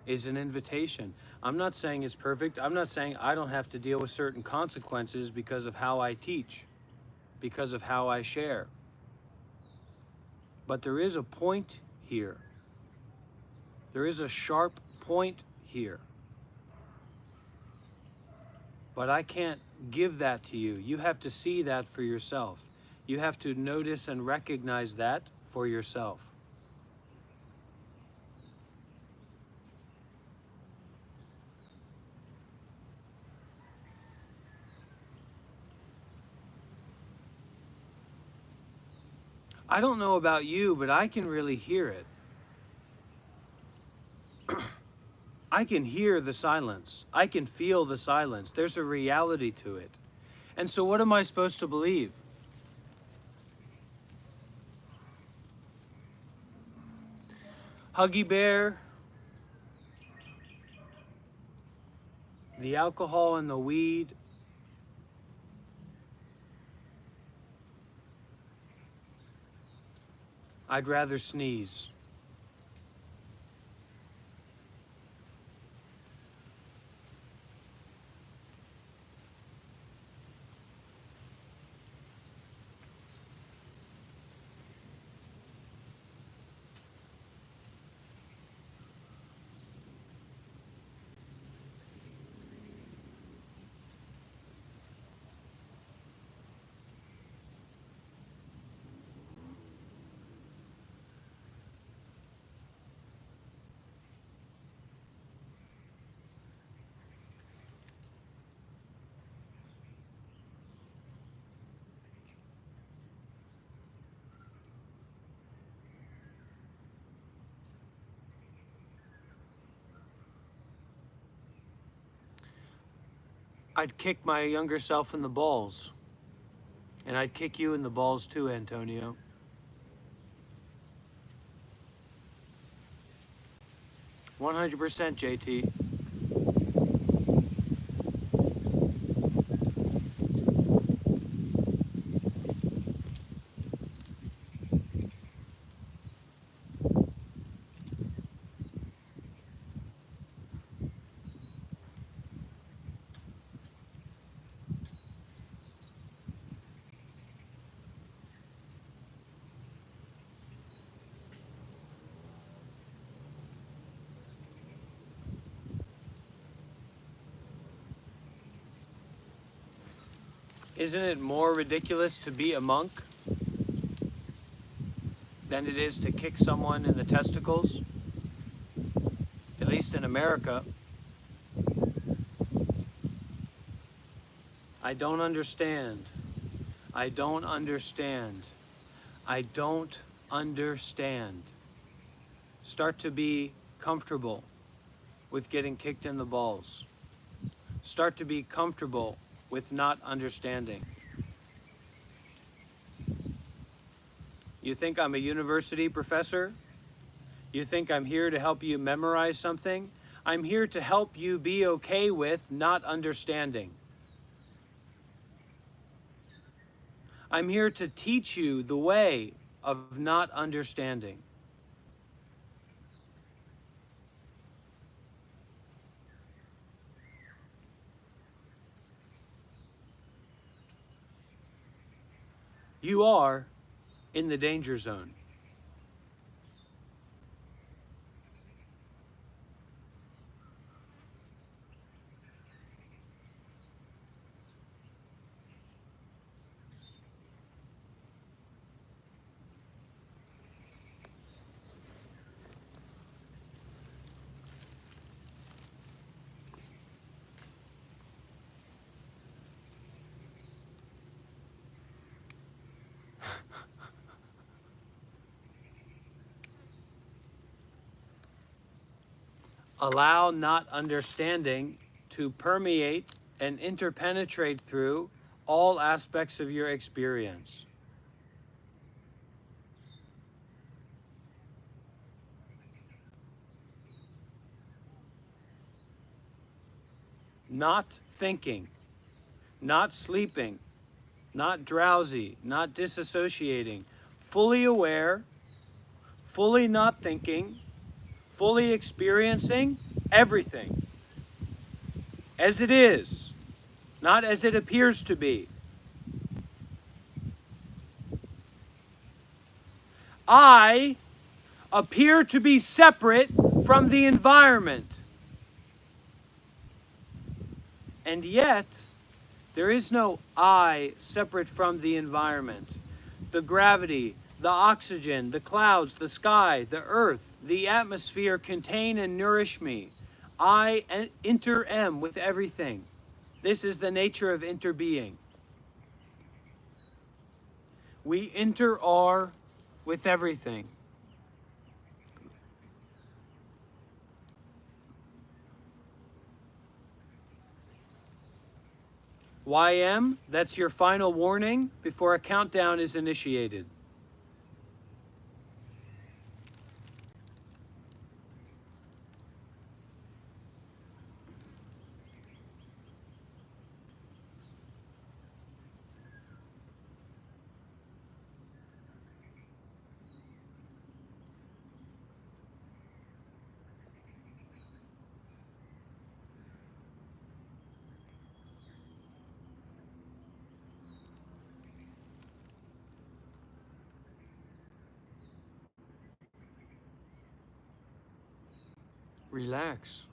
is an invitation. I'm not saying it's perfect. I'm not saying I don't have to deal with certain consequences because of how I teach. because of how I share. But there is a point here. There is a sharp point here. But I can't give that to you. You have to see that for yourself. You have to notice and recognize that for yourself. I don't know about you, but I can really hear it. I can hear the silence. I can feel the silence. There's a reality to it. And so what am I supposed to believe? Huggy Bear, the alcohol and the weed, I'd rather sneeze. I'd kick my younger self in the balls. And I'd kick you in the balls too, Antonio. %, JT. Isn't it more ridiculous to be a monk than it is to kick someone in the testicles? At least in America. I don't understand. I don't understand. I don't understand. Start to be comfortable with getting kicked in the balls. Start to be comfortable with not understanding. You think I'm a university professor? You think I'm here to help you memorize something? I'm here to help you be okay with not understanding. I'm here to teach you the way of not understanding. You are in the danger zone. Allow not understanding to permeate and interpenetrate through all aspects of your experience. Not thinking, not sleeping, not drowsy, not disassociating, fully aware, fully not thinking, fully experiencing everything as it is, not as it appears to be. I appear to be separate from the environment. And yet, there is no I separate from the environment. The gravity, the oxygen, the clouds, the sky, the earth, the atmosphere contain and nourish me. I inter-am with everything. This is the nature of interbeing. We inter-are with everything. YM, that's your final warning before a countdown is initiated. Relax.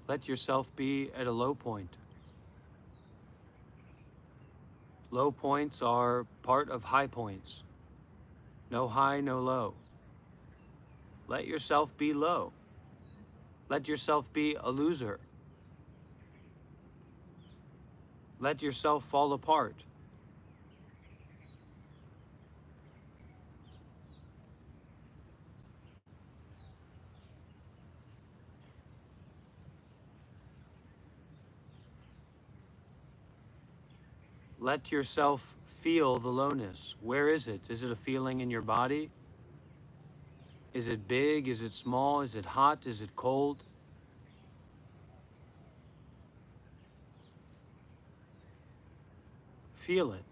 Let yourself be at a low point. Low points are part of high points. No high, no low. Let yourself be low. Let yourself be a loser. Let yourself fall apart. Let yourself feel the lowness. Where is it? Is it a feeling in your body? Is it big? Is it small? Is it hot? Is it cold? Feel it.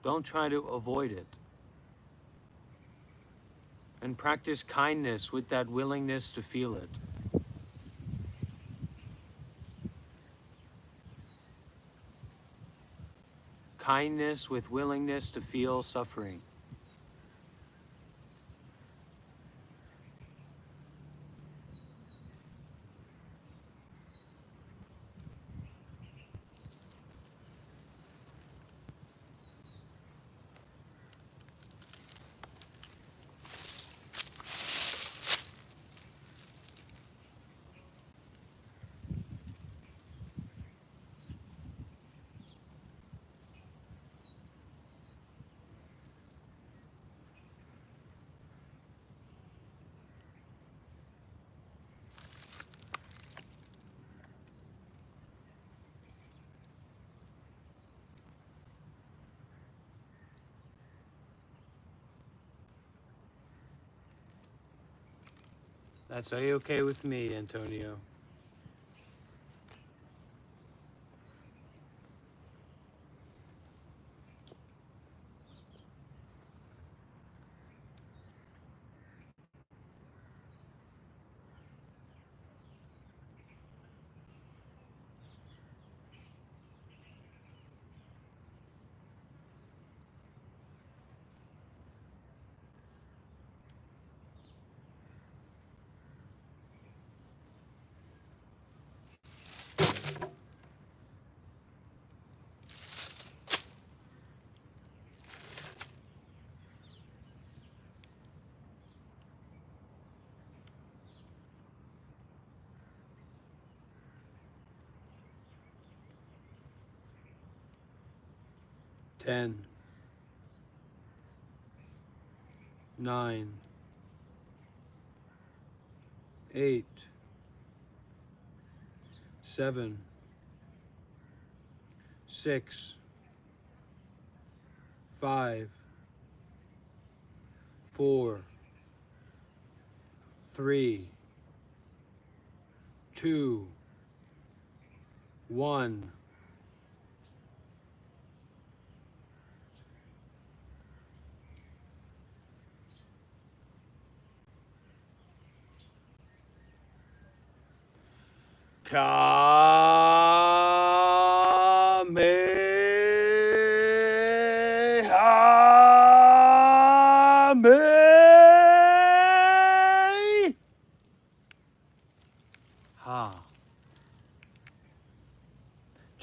Don't try to avoid it. And practice kindness with that willingness to feel it. Kindness with willingness to feel suffering. That's A-okay with me, Antonio. Ten, 9, 8, 7, 6, 5, 4, 3, 2, 1. Kamehameha.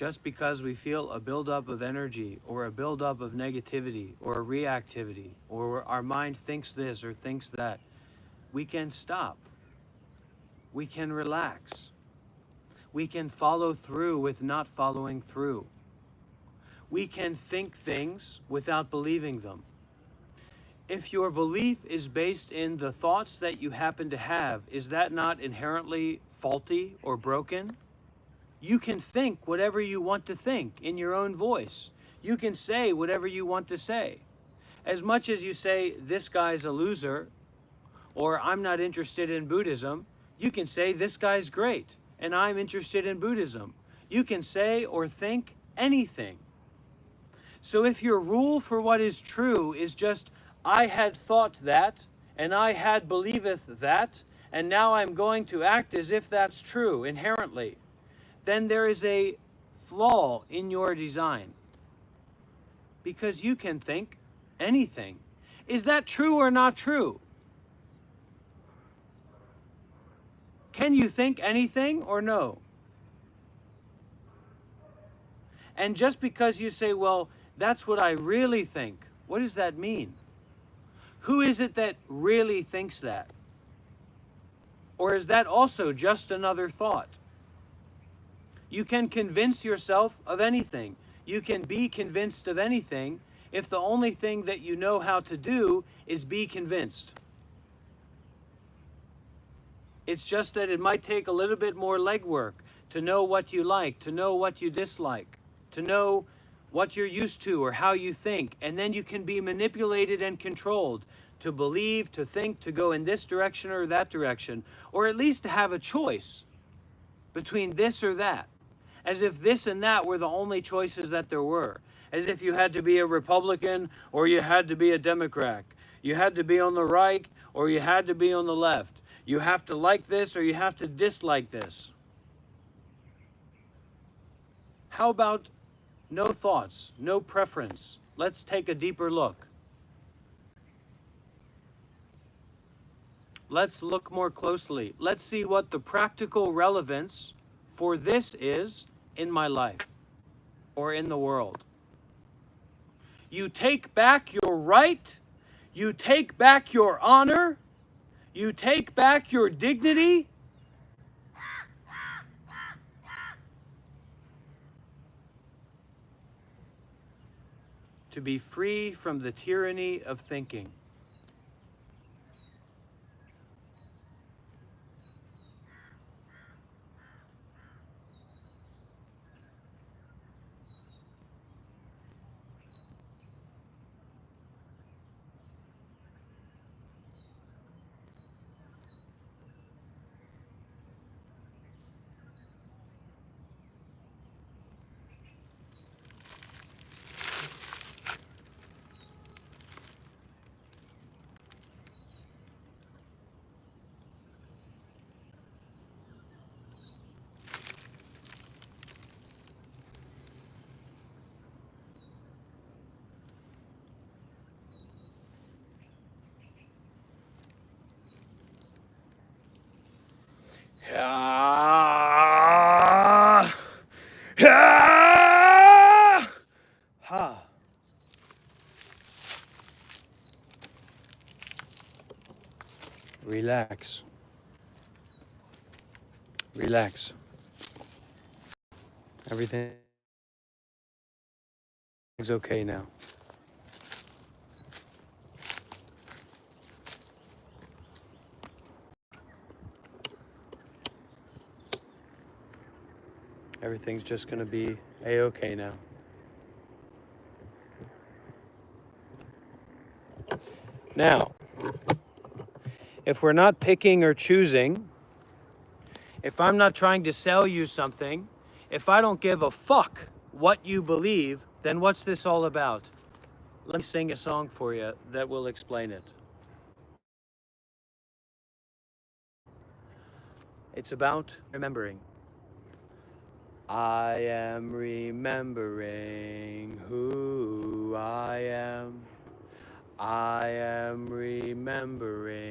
just because we feel a buildup of energy or a buildup of negativity or a reactivity, or our mind thinks this or thinks that, we can stop. We can relax. We can follow through with not following through. We can think things without believing them. If your belief is based in the thoughts that you happen to have, is that not inherently faulty or broken? You can think whatever you want to think in your own voice. You can say whatever you want to say. As much as you say, this guy's a loser, or I'm not interested in Buddhism, you can say, this guy's great, and I'm interested in Buddhism. You can say or think anything. So if your rule for what is true is just, I had thought that, and I had believeth that, and now I'm going to act as if that's true inherently, then there is a flaw in your design. Because you can think anything. Is that true or not true? Can you think anything or no? And just because you say, well, that's what I really think, what does that mean? Who is it that really thinks that? Or is that also just another thought? You can convince yourself of anything. You can be convinced of anything if the only thing that you know how to do is be convinced. It's just that it might take a little bit more legwork to know what you like, to know what you dislike, to know what you're used to or how you think, and then you can be manipulated and controlled to believe, to think, to go in this direction or that direction, or at least to have a choice between this or that, as if this and that were the only choices that there were, as if you had to be a Republican or you had to be a Democrat, you had to be on the right or you had to be on the left, you have to like this or you have to dislike this. How about no thoughts, no preference? Let's take a deeper look. Let's look more closely. Let's see what the practical relevance for this is in my life or in the world. You take back your right, you take back your honor, you take back your dignity. To be free from the tyranny of thinking. Relax. Relax. Everything's okay now. Everything's just going to be a-okay now. Now, if we're not picking or choosing, if I'm not trying to sell you something, if I don't give a fuck what you believe, then what's this all about? Let me sing a song for you that will explain it. It's about remembering. I am remembering who I am. I am remembering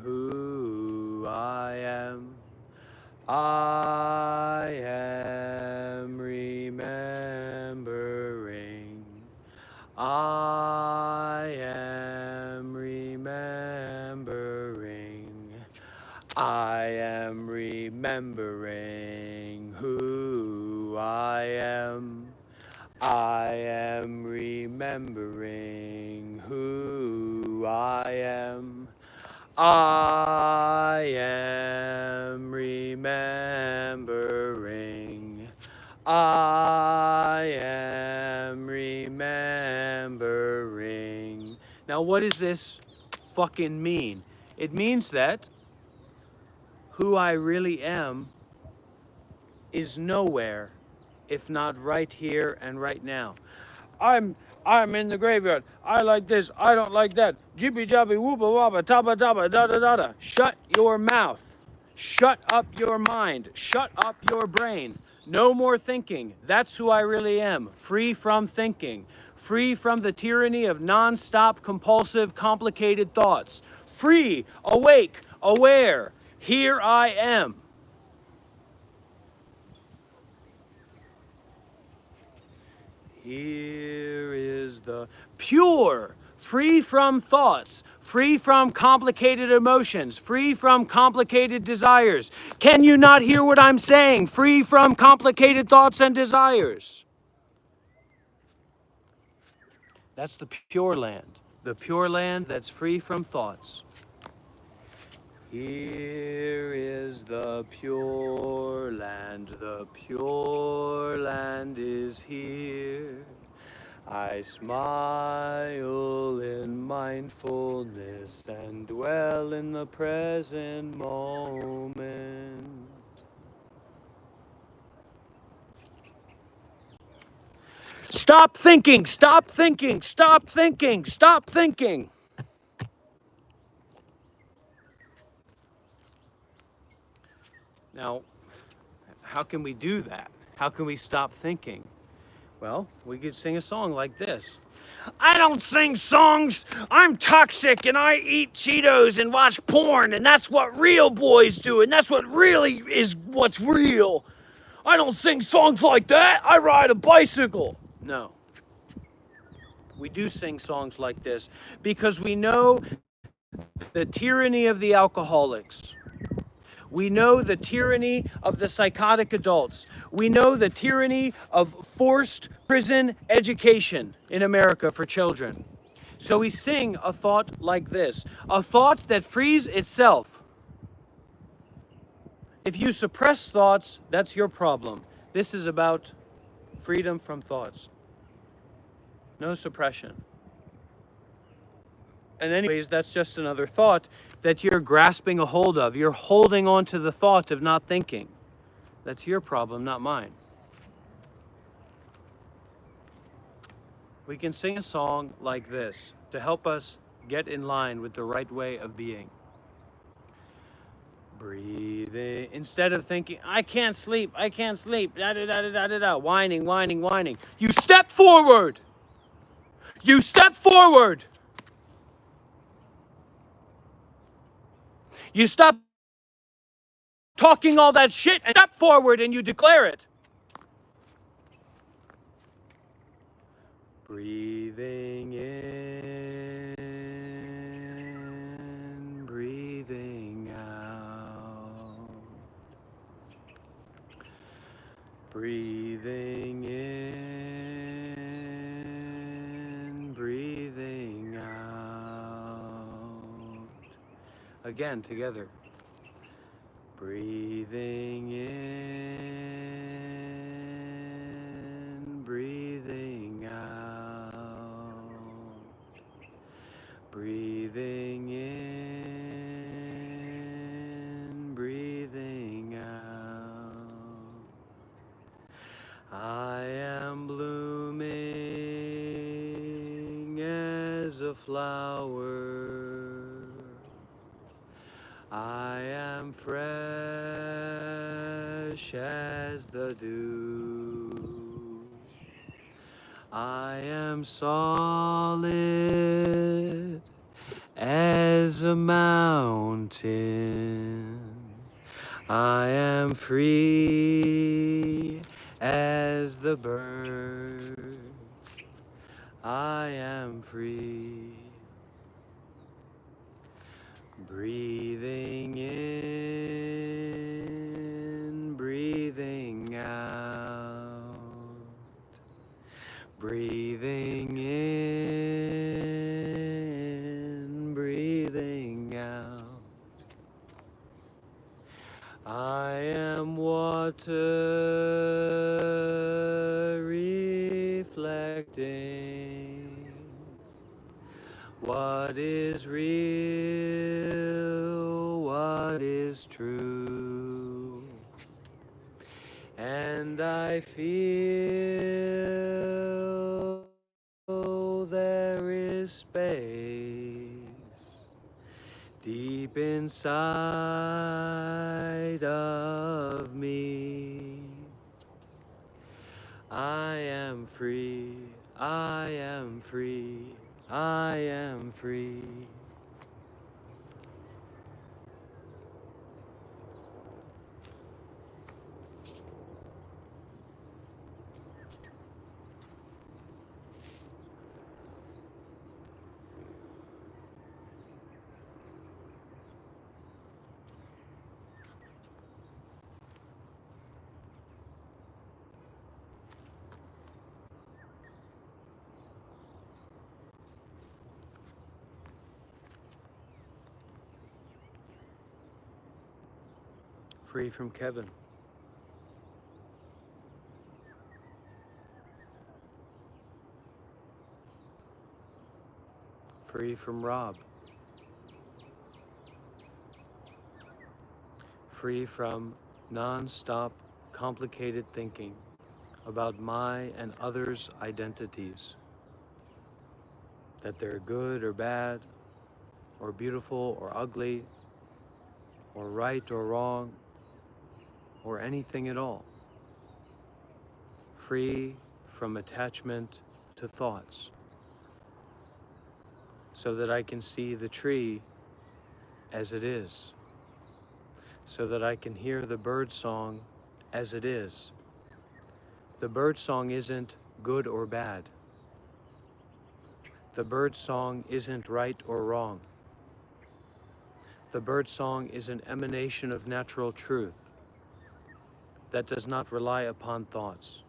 who I am. I am remembering I am remembering who I am. I am remembering who I am. I am remembering. I am remembering. Now, what does this fucking mean? It means that who I really am is nowhere if not right here and right now. I'm in the graveyard. I like this. I don't like that. Jippy jabby woopa wabba tabba tabba da da da da. Shut your mouth. Shut up your mind. Shut up your brain. No more thinking. That's who I really am. Free from thinking. Free from the tyranny of non-stop, compulsive, complicated thoughts. Free, awake, aware. Here I am. Here is the pure, free from thoughts, free from complicated emotions, free from complicated desires. Can you not hear what I'm saying? Free from complicated thoughts and desires. That's the pure land that's free from thoughts. Here is the pure land is here. I smile in mindfulness and dwell in the present moment. Stop thinking, stop thinking, stop thinking, stop thinking. Now, how can we do that? How can we stop thinking? Well, we could sing a song like this. I don't sing songs. I'm toxic and I eat Cheetos and watch porn, and that's what real boys do, and that's what really is what's real. I don't sing songs like that. I ride a bicycle. No. We do sing songs like this because we know the tyranny of the alcoholics. We know the tyranny of the psychotic adults. We know the tyranny of forced prison education in America for children. So we sing a thought like this, a thought that frees itself. If you suppress thoughts, that's your problem. This is about freedom from thoughts. No suppression. And anyways, that's just another thought that you're grasping a hold of. You're holding on to the thought of not thinking. That's your problem, not mine. We can sing a song like this to help us get in line with the right way of being. Breathe in. Instead of thinking, I can't sleep, da da da da da da da, whining, whining, whining. You step forward. You step forward. You stop talking all that shit and step forward and you declare it. Breathing in, breathing out. Breathing in, breathing out. Again, together. Breathing in, breathing out. Breathing in, breathing out. I am blooming as a flower. I am fresh as the dew. I am solid as a mountain. I am free as the bird. I am free. Breathing in, Breathing in, breathing out. I am water reflecting what is real, what is true. And I feel there is space deep inside of me. I am free, I am free, I am free. Free from Kevin. Free from Rob. Free from non-stop complicated thinking about my and others' identities. That they're good or bad, or beautiful or ugly, or right or wrong, or anything at all. Free from attachment to thoughts, so that I can see the tree as it is, so that I can hear the bird song as it is. The bird song isn't good or bad. The bird song isn't right or wrong. The bird song is an emanation of natural truth that does not rely upon thoughts.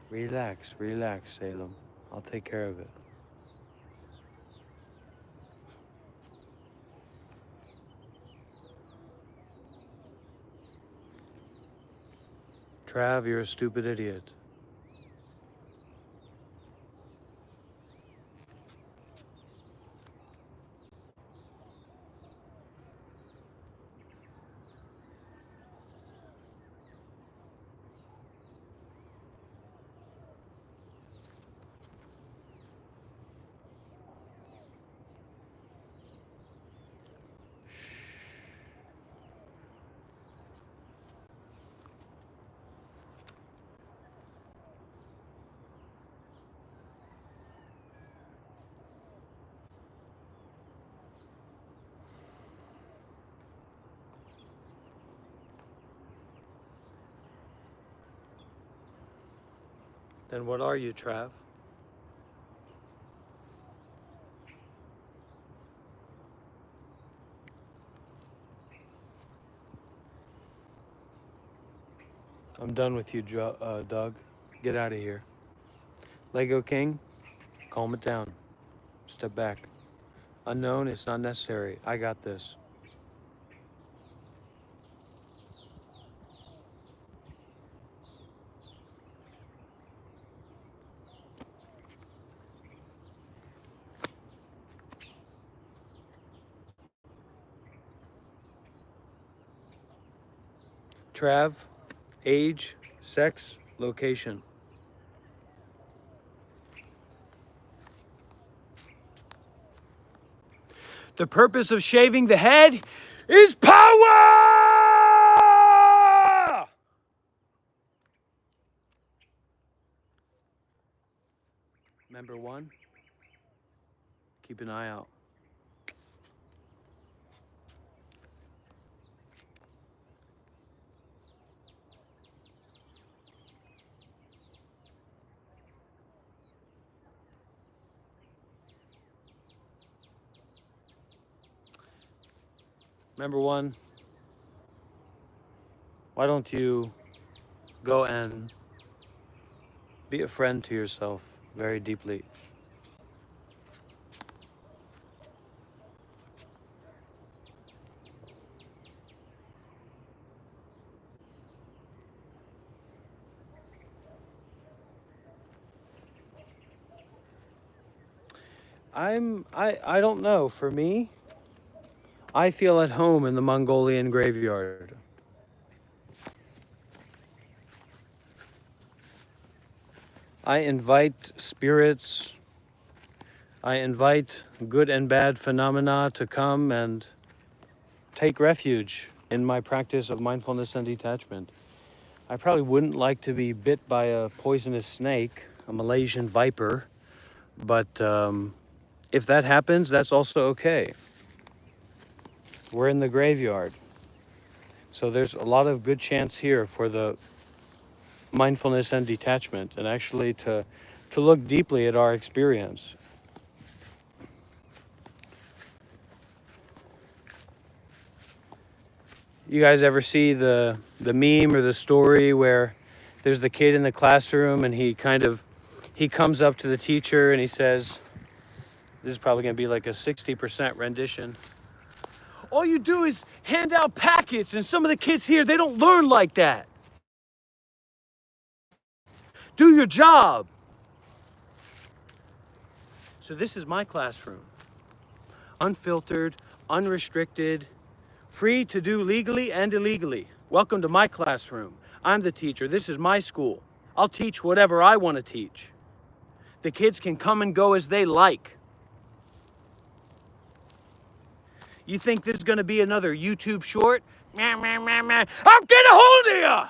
Relax, relax, Salem. I'll take care of it. Trav, you're a stupid idiot. Then what are you, Trav? I'm done with you, Doug. Get out of here. Lego King, calm it down. Step back. Unknown, it's not necessary. I got this. Trav, age, sex, location. The purpose of shaving the head is power! Member one, keep an eye out. Number one, why don't you go and be a friend to yourself very deeply? I don't know. For me, I feel at home in the Mongolian graveyard. I invite spirits, I invite good and bad phenomena to come and take refuge in my practice of mindfulness and detachment. I probably wouldn't like to be bit by a poisonous snake, a Malaysian viper, but if that happens, that's also okay. We're in the graveyard. So there's a lot of good chance here for the mindfulness and detachment, and actually to look deeply at our experience. You guys ever see the meme or the story where there's the kid in the classroom and he comes up to the teacher and he says, this is probably going to be like a 60% rendition. All you do is hand out packets, and some of the kids here, they don't learn like that. Do your job. So this is my classroom. Unfiltered, unrestricted, free to do legally and illegally. Welcome to my classroom. I'm the teacher. This is my school. I'll teach whatever I want to teach. The kids can come and go as they like. You think this is going to be another YouTube short? Meh, meh, meh, meh. I'll get a hold of you!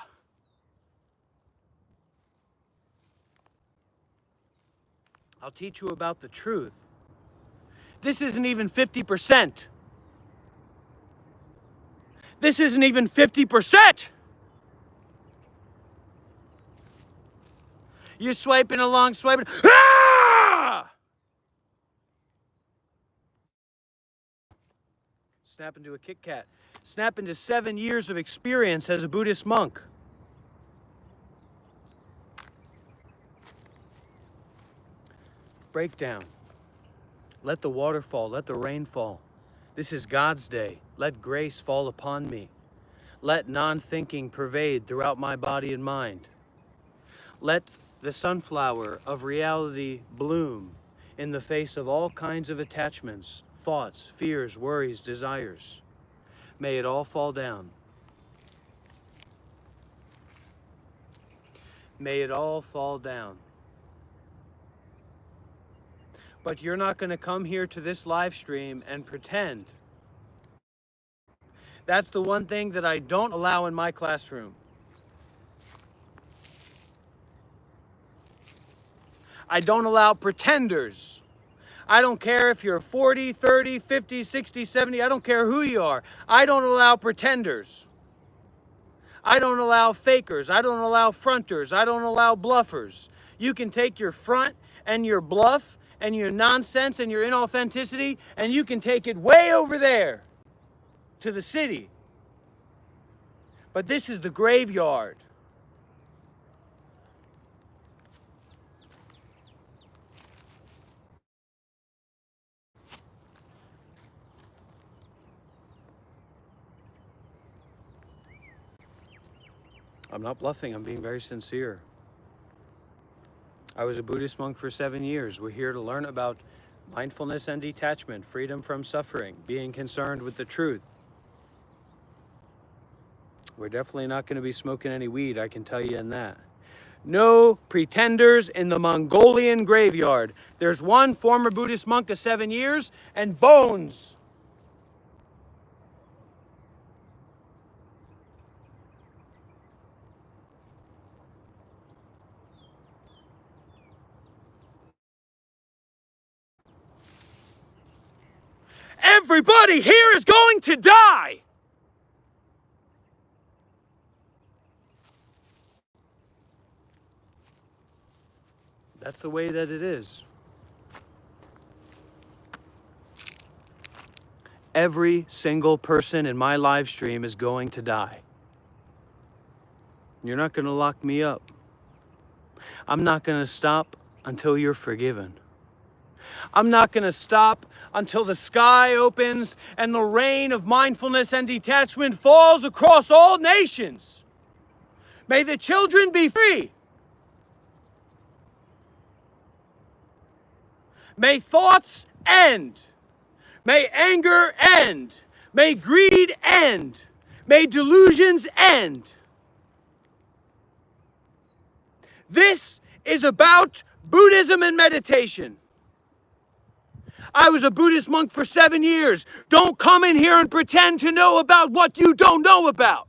I'll teach you about the truth. This isn't even 50%. This isn't even 50%. You're swiping along, swiping. Ah! Snap into a Kit Kat. Snap into 7 years of experience as a Buddhist monk. Breakdown. Let the water fall. Let the rain fall. This is God's day. Let grace fall upon me. Let non-thinking pervade throughout my body and mind. Let the sunflower of reality bloom in the face of all kinds of attachments, thoughts, fears, worries, desires. May it all fall down. May it all fall down. But you're not going to come here to this live stream and pretend. That's the one thing that I don't allow in my classroom. I don't allow pretenders. I don't care if you're 40, 30, 50, 60, 70, I don't care who you are. I don't allow pretenders. I don't allow fakers. I don't allow fronters. I don't allow bluffers. You can take your front and your bluff and your nonsense and your inauthenticity, and you can take it way over there to the city. But this is the graveyard. I'm not bluffing, I'm being very sincere. I was a Buddhist monk for 7 years. We're here to learn about mindfulness and detachment, freedom from suffering, being concerned with the truth. We're definitely not going to be smoking any weed, I can tell you in that. No pretenders in the Mongolian graveyard. There's one former Buddhist monk of 7 years and bones. Everybody here is going to die. That's the way that it is. every single person in my live stream is going to die. You're not going to lock me up. I'm not going to stop until you're forgiven. I'm not going to stop until the sky opens and the rain of mindfulness and detachment falls across all nations. May the children be free. May thoughts end. May anger end. May greed end. May delusions end. This is about Buddhism and meditation. I was a Buddhist monk for 7 years. Don't come in here and pretend to know about what you don't know about.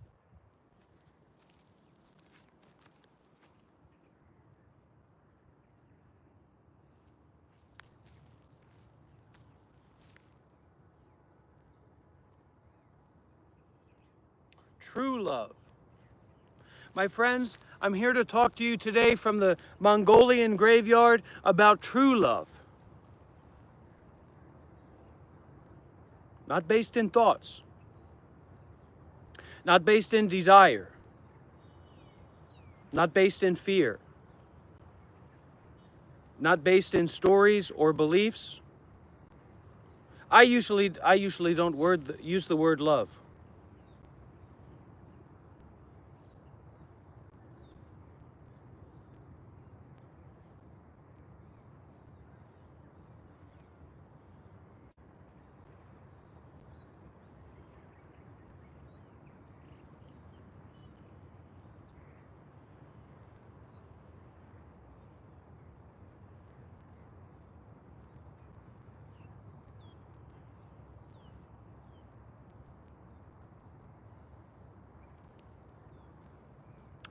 True love. My friends, I'm here to talk to you today from the Mongolian graveyard about true love. Not based in thoughts. Not based in desire. Not based in fear. Not based in stories or beliefs. I usually don't use the word love.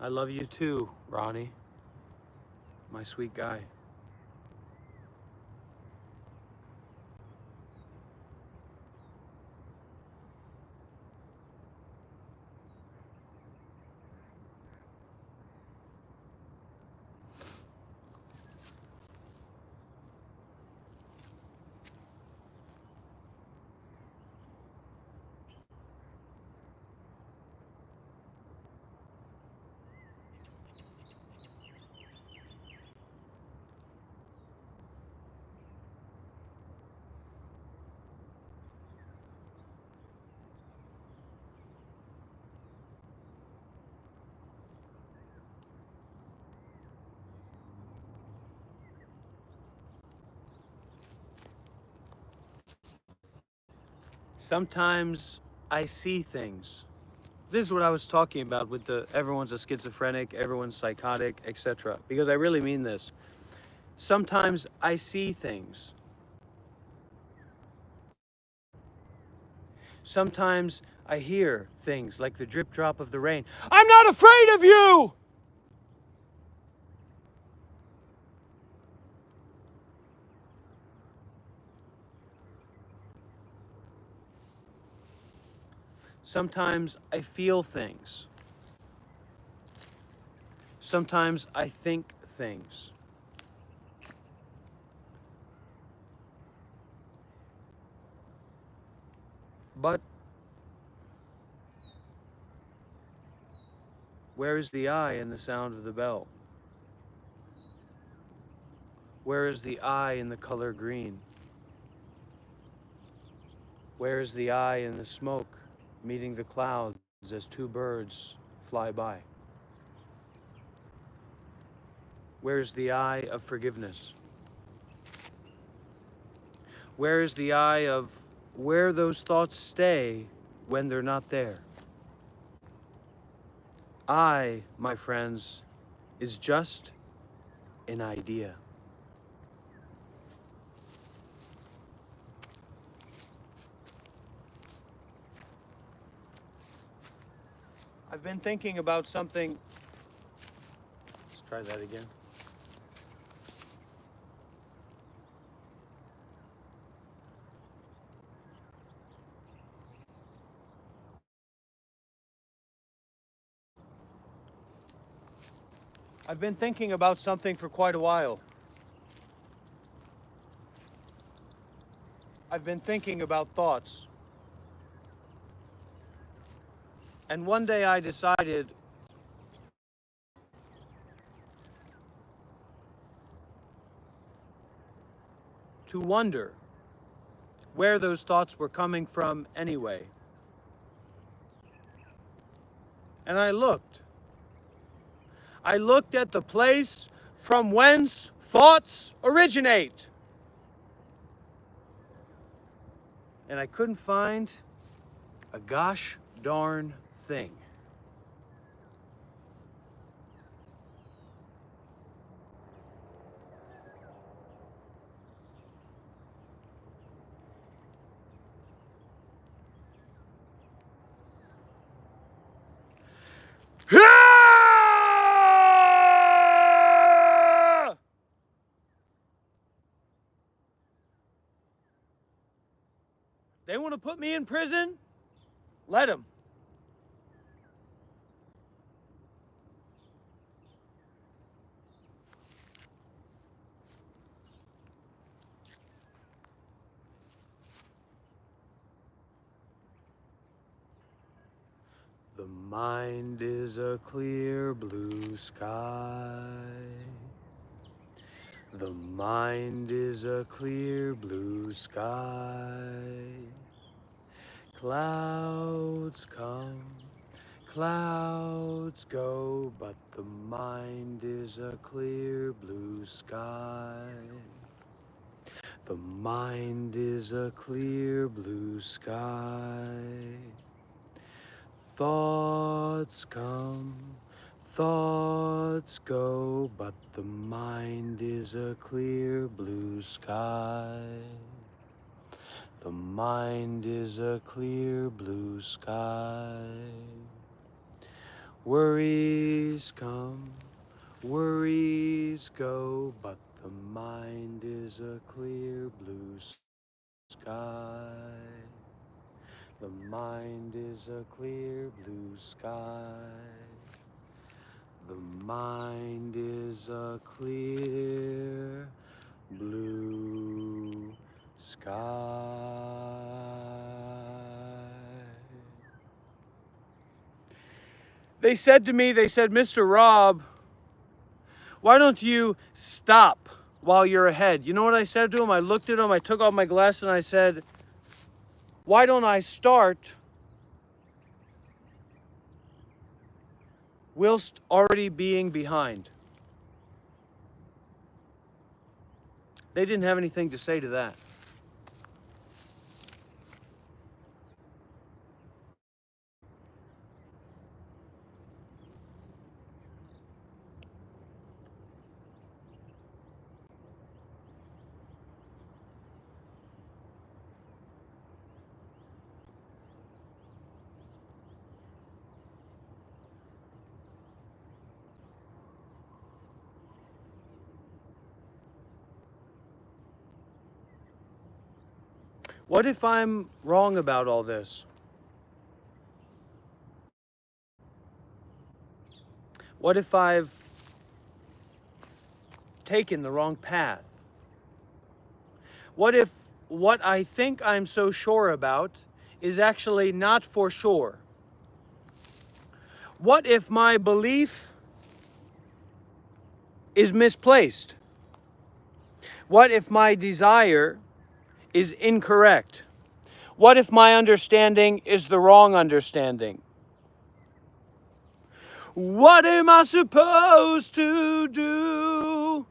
I love you too, Ronnie, my sweet guy. Sometimes I see things. This is what I was talking about with everyone's a schizophrenic, everyone's psychotic, etc. Because I really mean this. Sometimes I see things. Sometimes I hear things like the drip drop of the rain. I'm not afraid of you! Sometimes I feel things. Sometimes I think things. But where is the I in the sound of the bell? Where is the I in the color green? Where is the I in the smoke meeting the clouds as two birds fly by? Where is the I of forgiveness? Where is the I of where those thoughts stay when they're not there? I, my friends, is just an idea. I've been thinking about something. Let's try that again. I've been thinking about something for quite a while. I've been thinking about thoughts. And one day I decided to wonder where those thoughts were coming from anyway. And I looked. I looked at the place from whence thoughts originate. And I couldn't find a gosh darn thing. They want to put me in prison? Let them. The mind is a clear blue sky. The mind is a clear blue sky. Clouds come, clouds go, but the mind is a clear blue sky. The mind is a clear blue sky. Thoughts come, thoughts go, but the mind is a clear blue sky. The mind is a clear blue sky. Worries come, worries go, but the mind is a clear blue sky. The mind is a clear blue sky. The mind is a clear blue sky. They said to me, Mr. Rob, why don't you stop while you're ahead? You know what I said to them? I looked at them, I took off my glasses and I said, why don't I start whilst already being behind? They didn't have anything to say to that. What if I'm wrong about all this? What if I've taken the wrong path? What if what I think I'm so sure about is actually not for sure? What if my belief is misplaced? What if my desire is incorrect? What if my understanding is the wrong understanding? What am I supposed to do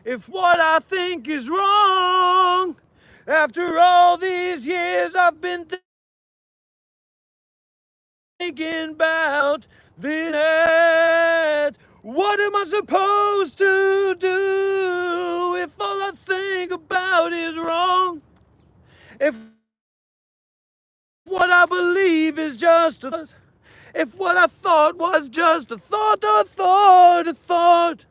if what I think is wrong? After all these years I've been thinking about this. What am I supposed to do if all I think about is wrong? If what I believe is just a thought, if what I thought was just a thought, a thought, a thought.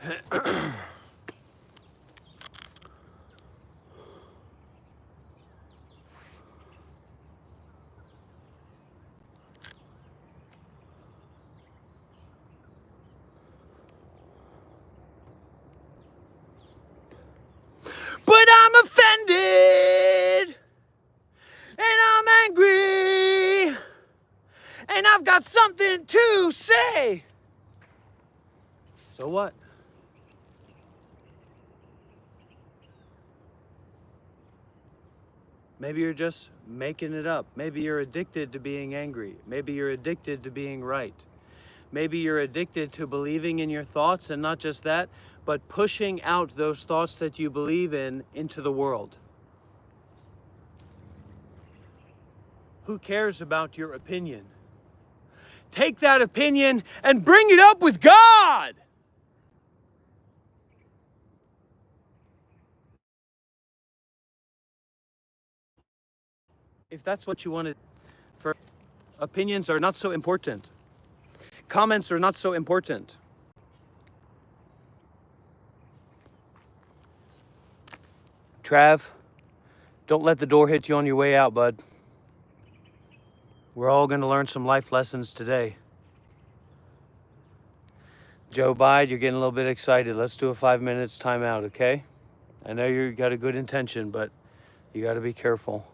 But I'm offended, and I'm angry, and I've got something to say. So what? Maybe you're just making it up. Maybe you're addicted to being angry. Maybe you're addicted to being right. Maybe you're addicted to believing in your thoughts, and not just that, but pushing out those thoughts that you believe in into the world. Who cares about your opinion? Take that opinion and bring it up with God. If that's what you wanted, for opinions are not so important. Comments are not so important. Trav, don't let the door hit you on your way out, bud. We're all going to learn some life lessons today. Joe Biden, you're getting a little bit excited. Let's do a 5 minutes timeout, okay? I know you got a good intention, but you got to be careful.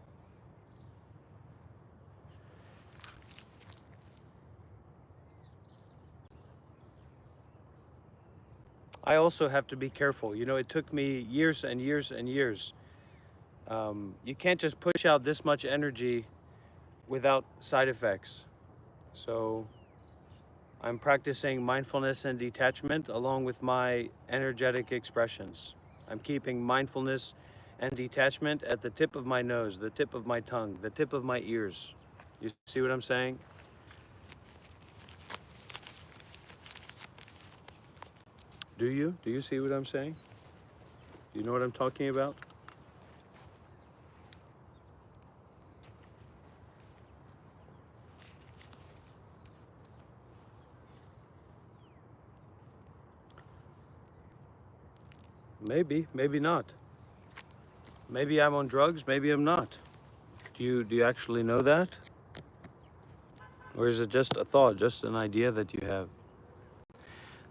I also have to be careful. You know, it took me years and years and years. You can't just push out this much energy without side effects. So I'm practicing mindfulness and detachment along with my energetic expressions. I'm keeping mindfulness and detachment at the tip of my nose, the tip of my tongue, the tip of my ears. You see what I'm saying? Do you? Do you see what I'm saying? Do you know what I'm talking about? Maybe, maybe not. Maybe I'm on drugs, maybe I'm not. Do you actually know that? Or is it just a thought, just an idea that you have?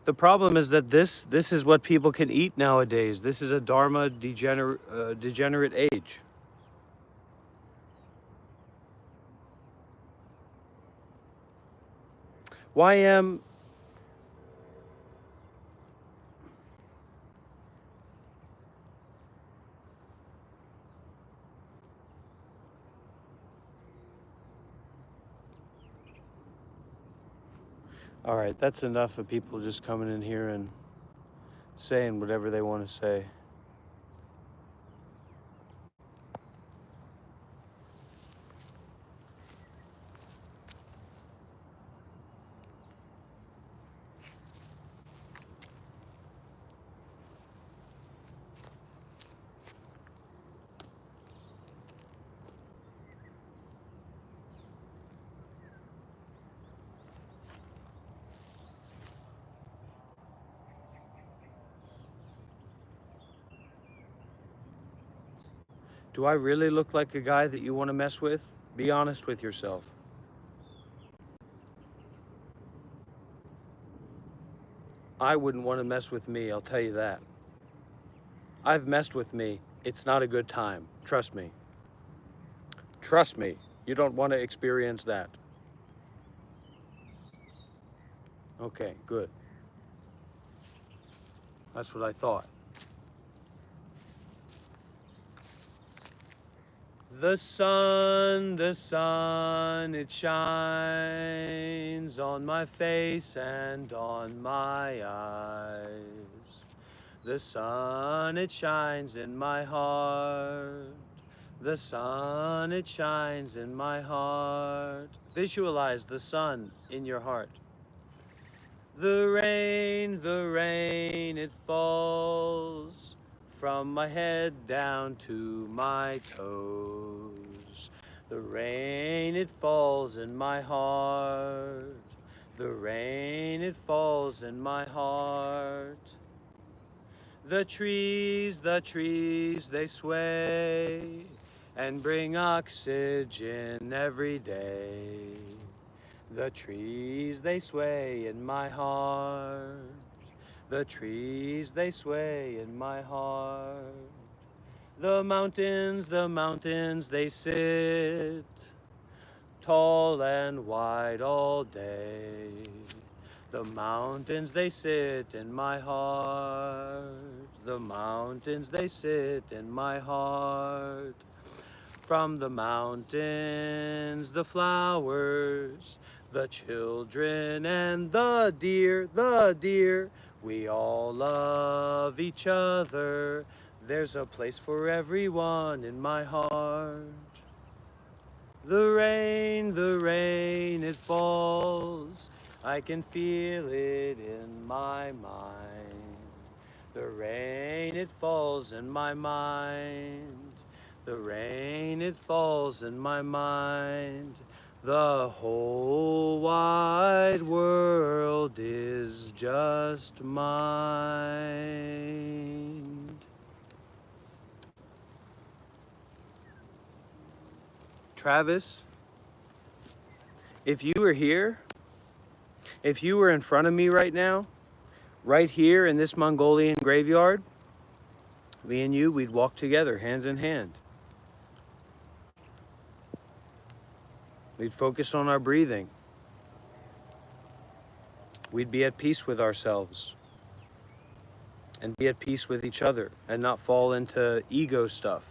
The problem is that this is what people can eat nowadays. This is a dharma degenerate age. YM, all right, that's enough of people just coming in here and saying whatever they want to say. Do I really look like a guy that you want to mess with? Be honest with yourself. I wouldn't want to mess with me, I'll tell you that. I've messed with me. It's not a good time. Trust me. Trust me. You don't want to experience that. Okay, good. That's what I thought. The sun, it shines on my face and on my eyes. The sun, it shines in my heart. The sun, it shines in my heart. Visualize the sun in your heart. The rain, it falls from my head down to my toes. The rain, it falls in my heart. The rain, it falls in my heart. The trees, they sway and bring oxygen every day. The trees, they sway in my heart. The trees, they sway in my heart. The mountains, they sit tall and wide all day. The mountains, they sit in my heart. The mountains, they sit in my heart. From the mountains, the flowers, the children and the deer, we all love each other. There's a place for everyone in my heart. The rain, it falls. I can feel it in my mind. The rain, it falls in my mind. The rain, it falls in my mind. The whole wide world is just mine. Travis, if you were here, if you were in front of me right now, right here in this Mongolian graveyard, me and you, we'd walk together, hand in hand. We'd focus on our breathing. We'd be at peace with ourselves and be at peace with each other and not fall into ego stuff.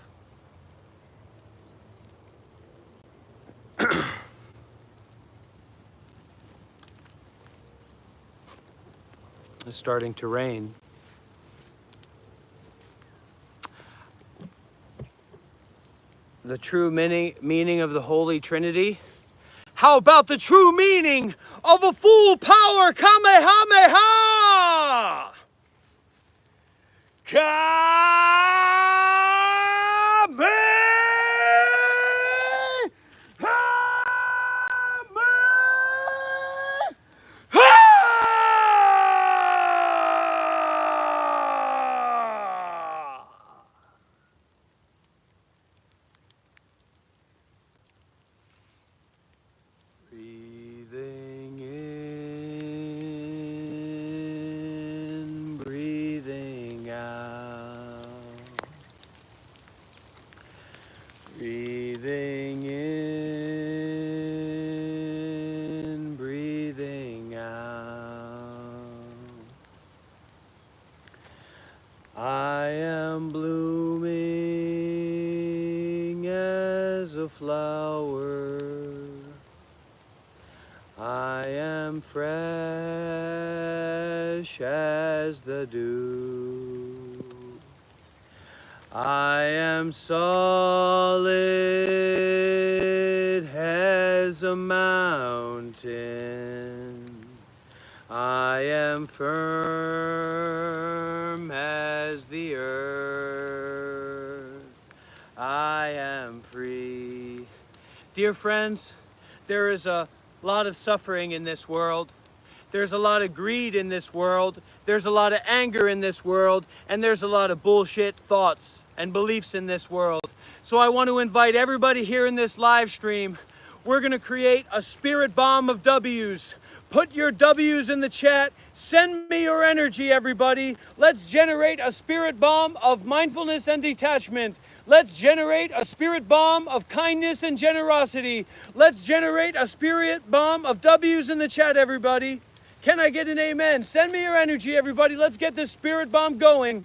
It's starting to rain. The true meaning of the Holy Trinity. How about the true meaning of a full power Kamehameha? Breathing in, breathing out. Breathing in, breathing out. I am blooming as a flower. I am fresh as the dew. I am solid as a mountain. I am firm as the earth. I am free. Dear friends, there is a lot of suffering in this world. There's a lot of greed in this world. There's a lot of anger in this world. And there's a lot of bullshit thoughts and beliefs in this world. So I want to invite everybody here in this live stream. We're going to create a spirit bomb of W's. Put your W's in the chat. Send me your energy, everybody. Let's generate a spirit bomb of mindfulness and detachment. Let's generate a spirit bomb of kindness and generosity. Let's generate a spirit bomb of W's in the chat, everybody. Can I get an amen? Send me your energy, everybody. Let's get this spirit bomb going.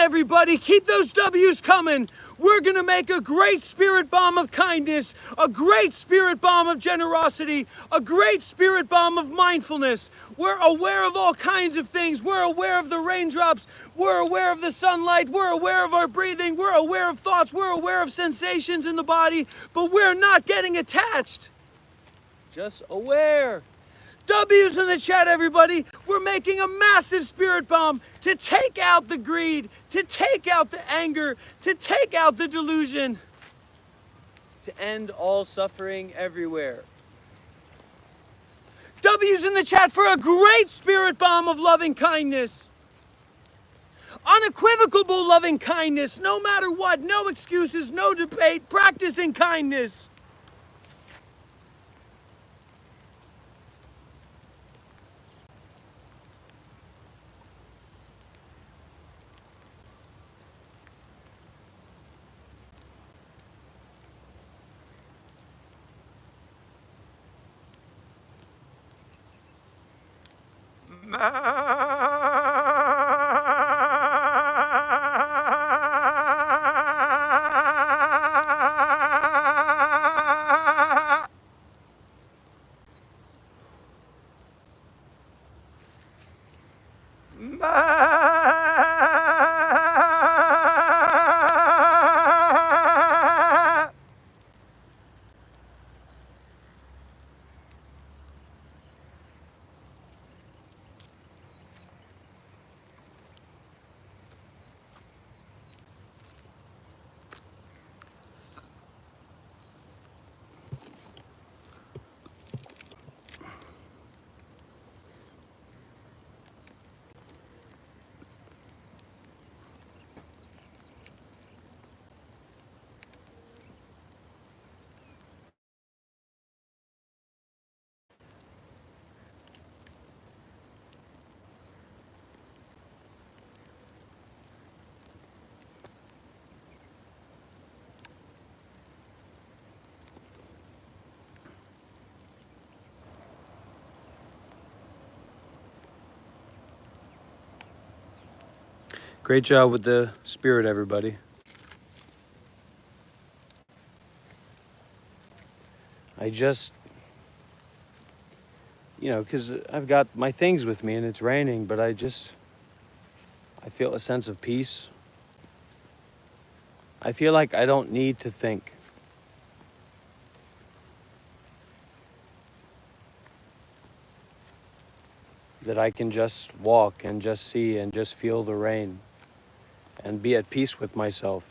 everybody. Keep those W's coming. We're going to make a great spirit bomb of kindness, a great spirit bomb of generosity, a great spirit bomb of mindfulness. We're aware of all kinds of things. We're aware of the raindrops. We're aware of the sunlight. We're aware of our breathing. We're aware of thoughts. We're aware of sensations in the body, but we're not getting attached. Just aware. W's in the chat, everybody. We're making a massive spirit bomb to take out the greed, to take out the anger, to take out the delusion, to end all suffering everywhere. W's in the chat for a great spirit bomb of loving kindness. Unequivocal loving kindness, no matter what, no excuses, no debate, practicing kindness. Great job with the spirit, everybody. I just, because I've got my things with me and it's raining, but I feel a sense of peace. I feel like I don't need to think. That I can just walk and just see and just feel the rain and be at peace with myself.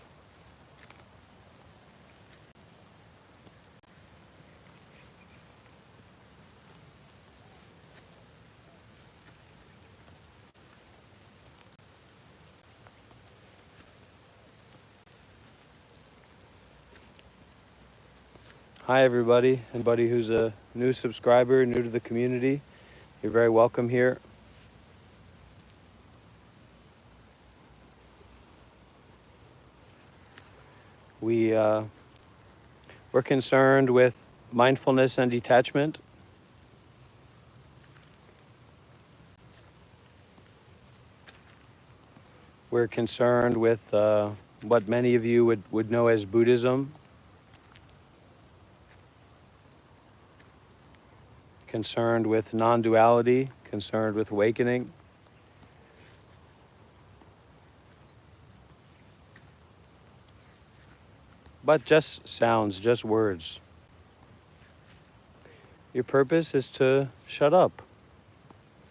Hi everybody, anybody who's a new subscriber, new to the community, you're very welcome here. We're concerned with mindfulness and detachment. We're concerned with what many of you would know as Buddhism. Concerned with non-duality, concerned with awakening. But just sounds, just words. Your purpose is to shut up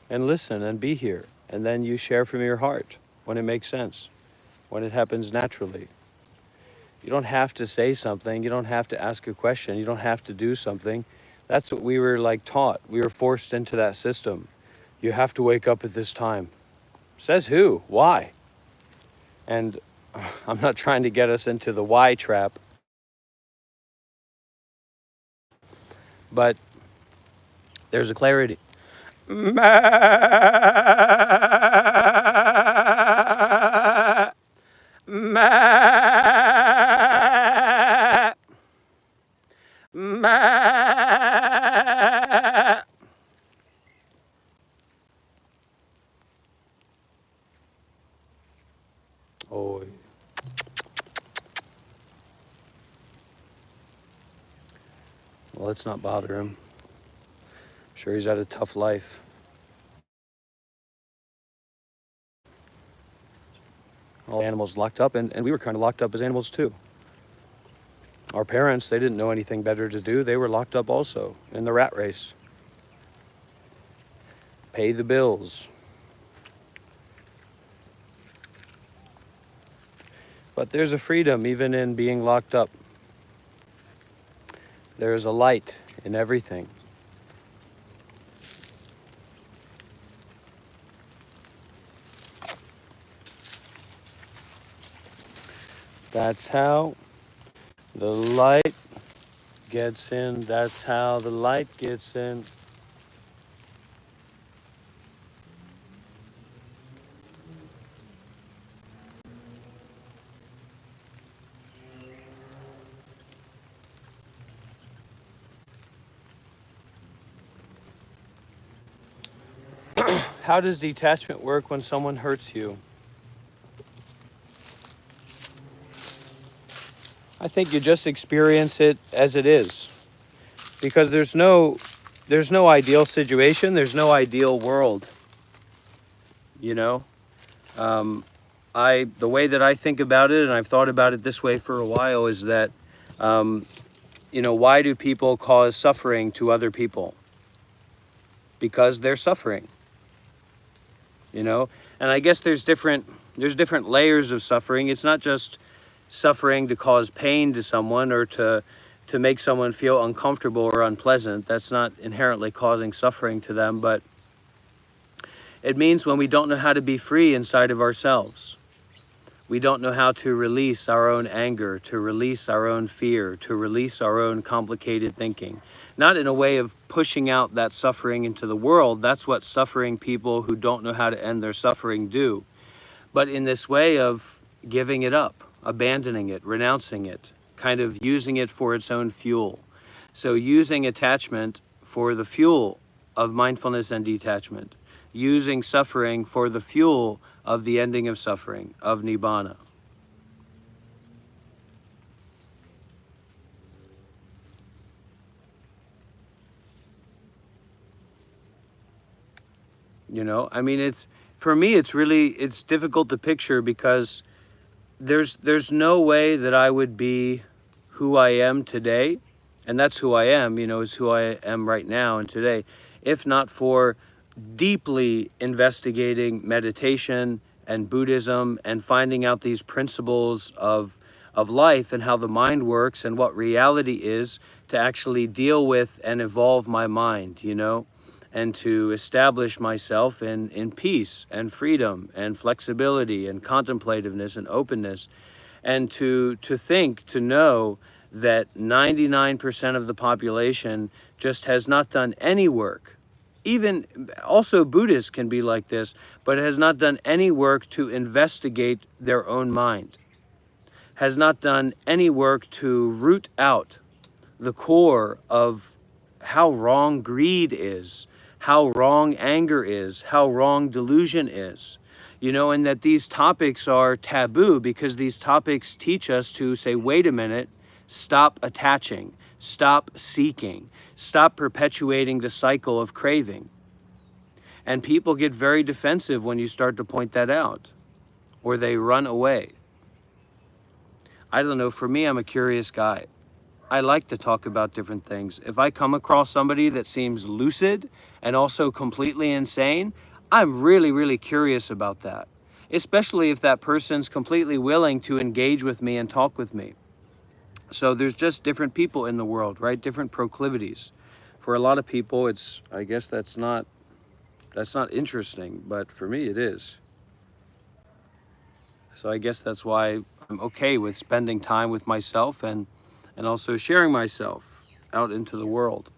and listen and be here. And then you share from your heart when it makes sense, when it happens naturally. You don't have to say something. You don't have to ask a question. You don't have to do something. That's what we were taught. We were forced into that system. You have to wake up at this time. Says who? Why? And I'm not trying to get us into the why trap. But there's a clarity. Oh. Well, let's not bother him. I'm sure he's had a tough life. All animals locked up, and we were kind of locked up as animals too. Our parents, they didn't know anything better to do. They were locked up also in the rat race. Pay the bills. But there's a freedom even in being locked up. There's a light in everything. That's how the light gets in. That's how the light gets in. How does detachment work when someone hurts you? I think you just experience it as it is. Because there's no ideal situation, there's no ideal world. You know? The way that I think about it, and I've thought about it this way for a while, is that why do people cause suffering to other people? Because they're suffering. And I guess there's different layers of suffering. It's not just suffering to cause pain to someone or to make someone feel uncomfortable or unpleasant. That's not inherently causing suffering to them, but it means when we don't know how to be free inside of ourselves. We don't know how to release our own anger, to release our own fear, to release our own complicated thinking. Not in a way of pushing out that suffering into the world. That's what suffering people who don't know how to end their suffering do. But in this way of giving it up, abandoning it, renouncing it, kind of using it for its own fuel. So using attachment for the fuel of mindfulness and detachment. Using suffering for the fuel of the ending of suffering, of Nibbana. For me, it's difficult to picture because there's no way that I would be who I am today, and that's who I am, is who I am right now and today, if not for deeply investigating meditation and Buddhism and finding out these principles of life and how the mind works and what reality is to actually deal with and evolve my mind, and to establish myself in peace and freedom and flexibility and contemplativeness and openness, and to know that 99% of the population just has not done any work. Even also Buddhists can be like this, but has not done any work to investigate their own mind, has not done any work to root out the core of how wrong greed is, how wrong anger is, how wrong delusion is, and that these topics are taboo because these topics teach us to say, wait a minute, stop attaching, stop seeking, stop perpetuating the cycle of craving. And people get very defensive when you start to point that out, or they run away. I don't know, for me, I'm a curious guy. I like to talk about different things. If I come across somebody that seems lucid and also completely insane, I'm really, really curious about that, especially if that person's completely willing to engage with me and talk with me. So there's just different people in the world, right? Different proclivities. For a lot of people, I guess that's not interesting, but for me it is. So I guess that's why I'm okay with spending time with myself and also sharing myself out into the world.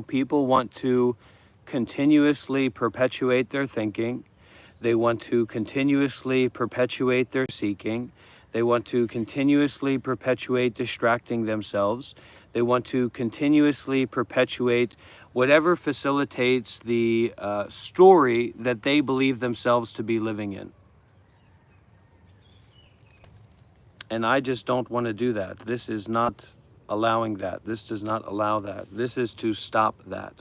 People want to continuously perpetuate their thinking. They want to continuously perpetuate their seeking. They want to continuously perpetuate distracting themselves. They want to continuously perpetuate whatever facilitates the story that they believe themselves to be living in. And I just don't want to do that. This is not allowing that. This does not allow that. This is to stop that.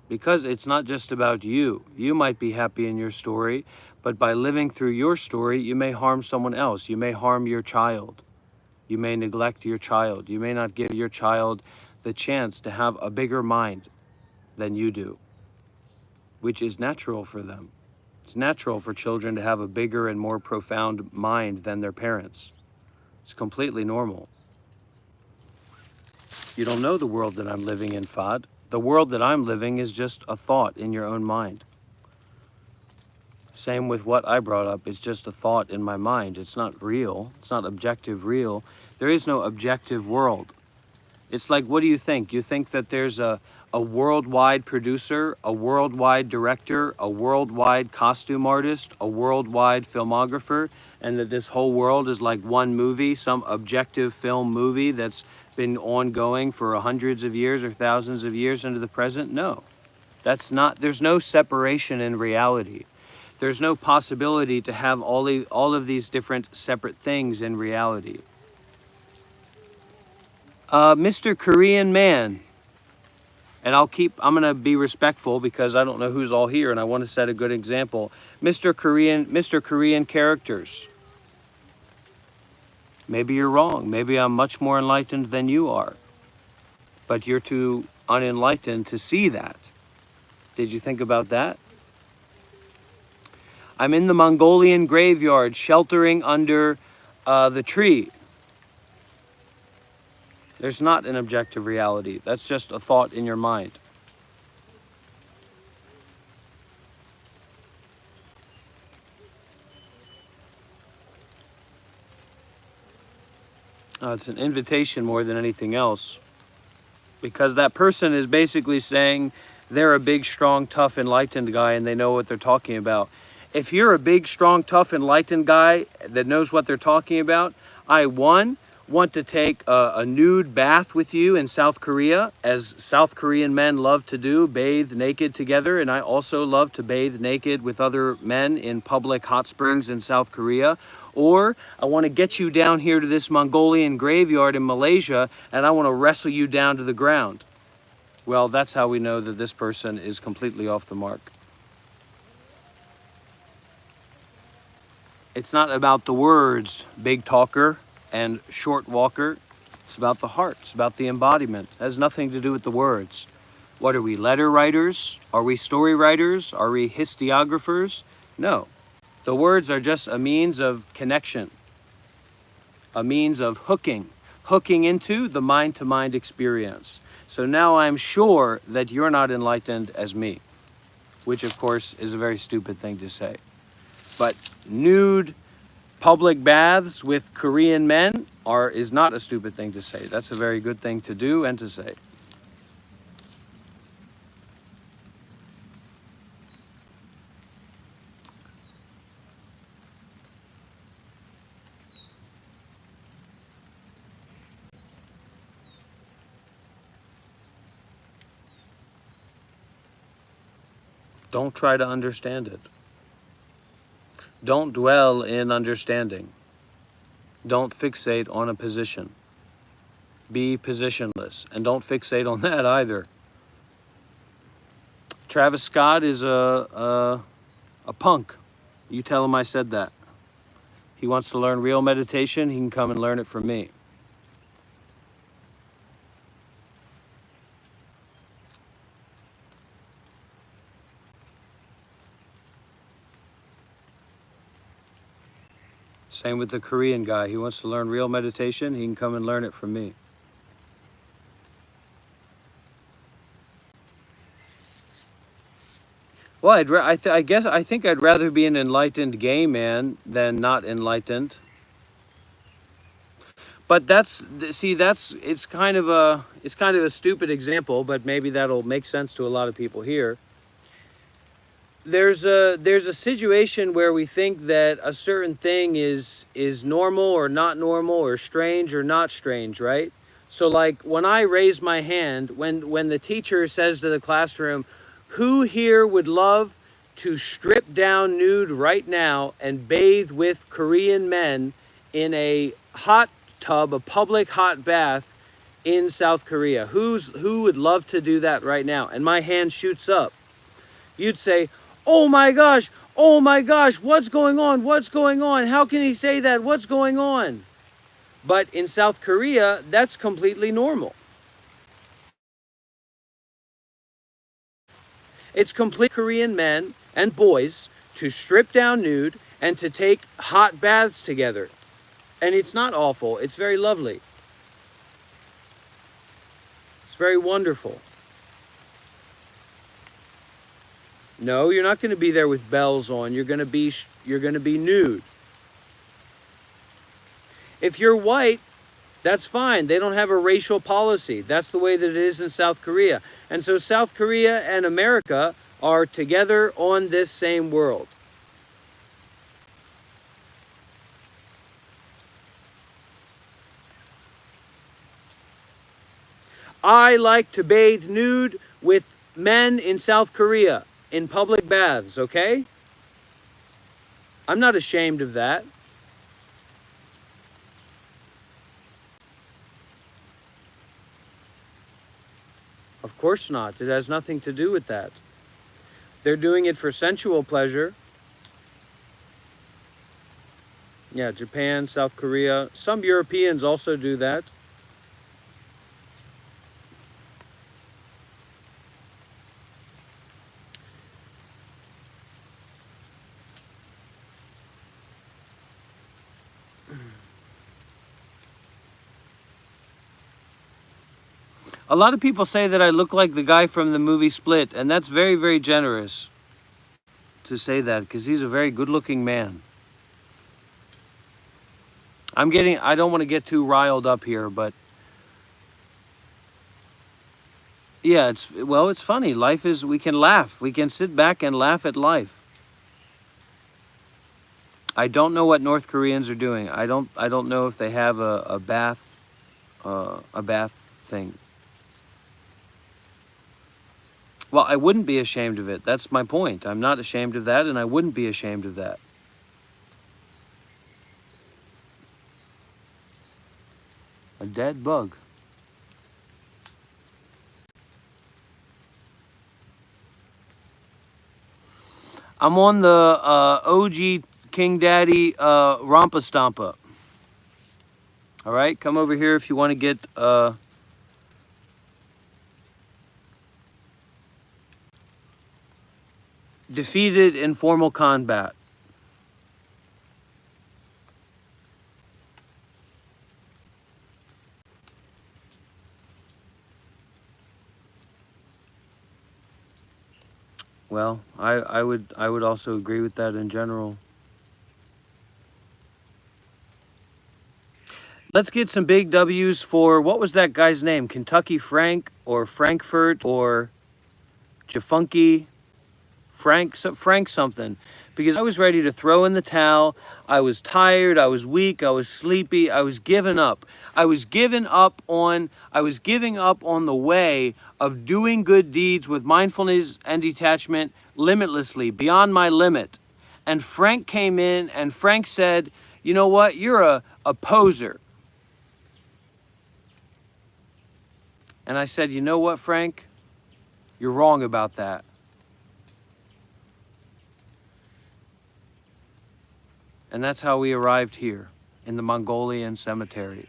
Because it's not just about you. You might be happy in your story, but by living through your story, you may harm someone else. You may harm your child. You may neglect your child. You may not give your child the chance to have a bigger mind than you do, which is natural for them. It's natural for children to have a bigger and more profound mind than their parents. It's completely normal. You don't know the world that I'm living in, Fahd. The world that I'm living is just a thought in your own mind. Same with what I brought up. It's just a thought in my mind. It's not real. It's not objective real. There is no objective world. It's like, what do you think? You think that there's a worldwide producer, a worldwide director, a worldwide costume artist, a worldwide filmographer, and that this whole world is like one movie, some objective film movie that's been ongoing for hundreds of years or thousands of years into the present? No, that's not, there's no separation in reality. There's no possibility to have all of these different separate things in reality. Mr. Korean Man, and I'm going to be respectful because I don't know who's all here and I want to set a good example. Mr. Korean characters. Maybe you're wrong. Maybe I'm much more enlightened than you are. But you're too unenlightened to see that. Did you think about that? I'm in the Mongolian graveyard, sheltering under the tree. There's not an objective reality. That's just a thought in your mind. It's an invitation more than anything else. Because that person is basically saying they're a big, strong, tough, enlightened guy and they know what they're talking about. If you're a big, strong, tough, enlightened guy that knows what they're talking about, I, one, want to take a nude bath with you in South Korea, as South Korean men love to do, bathe naked together, and I also love to bathe naked with other men in public hot springs in South Korea. Or I want to get you down here to this Mongolian graveyard in Malaysia, and I want to wrestle you down to the ground. Well, that's how we know that this person is completely off the mark. It's not about the words, big talker and short walker. It's about the heart. It's about the embodiment. It has nothing to do with the words. What are we, letter writers? Are we story writers? Are we historiographers? No. The words are just a means of connection, a means of hooking into the mind-to-mind experience. So now I'm sure that you're not enlightened as me, which of course is a very stupid thing to say. But nude public baths with Korean men is not a stupid thing to say. That's a very good thing to do and to say. Don't try to understand it. Don't dwell in understanding. Don't fixate on a position. Be positionless. And don't fixate on that either. Travis Scott is a punk. You tell him I said that. He wants to learn real meditation, he can come and learn it from me. Same with the Korean guy. He wants to learn real meditation. He can come and learn it from me. Well, I think I'd rather be an enlightened gay man than not enlightened. But it's kind of a stupid example, but maybe that'll make sense to a lot of people here. there's a situation where we think that a certain thing is normal or not normal or strange or not strange, right? So like when I raise my hand, when the teacher says to the classroom, who here would love to strip down nude right now and bathe with Korean men in a hot tub, a public hot bath in South Korea? Who would love to do that right now? And my hand shoots up. You'd say, oh my gosh, what's going on? What's going on? How can he say that? What's going on? But in South Korea, that's completely normal. It's complete Korean men and boys to strip down nude and to take hot baths together. And it's not awful, it's very lovely. It's very wonderful. No, you're not going to be there with bells on. You're going to be nude. If you're white, that's fine. They don't have a racial policy. That's the way that it is in South Korea. And so South Korea and America are together on this same world. I like to bathe nude with men in South Korea in public baths, okay? I'm not ashamed of that. Of course not. It has nothing to do with that. They're doing it for sensual pleasure. Yeah, Japan, South Korea. Some Europeans also do that. A lot of people say that I look like the guy from the movie Split, and that's very, very generous to say that, because he's a very good-looking man. I don't want to get too riled up here, but yeah, it's funny. Life is, we can laugh. We can sit back and laugh at life. I don't know what North Koreans are doing. I don't know if they have a bath thing. Well, I wouldn't be ashamed of it. That's my point. I'm not ashamed of that, and I wouldn't be ashamed of that. A dead bug. I'm on the OG King Daddy Rompa Stompa. All right, come over here if you want to get defeated in formal combat. Well, I would also agree with that in general. Let's get some big W's for, what was that guy's name? Kentucky Frank or Frankfurt or Jafunky? Frank something. Because I was ready to throw in the towel. I was tired, I was weak, I was sleepy, I was giving up. I was giving up on the way of doing good deeds with mindfulness and detachment limitlessly, beyond my limit. And Frank came in and Frank said, you know what, you're a poser. And I said, you know what, Frank? You're wrong about that. And that's how we arrived here, in the Mongolian cemetery.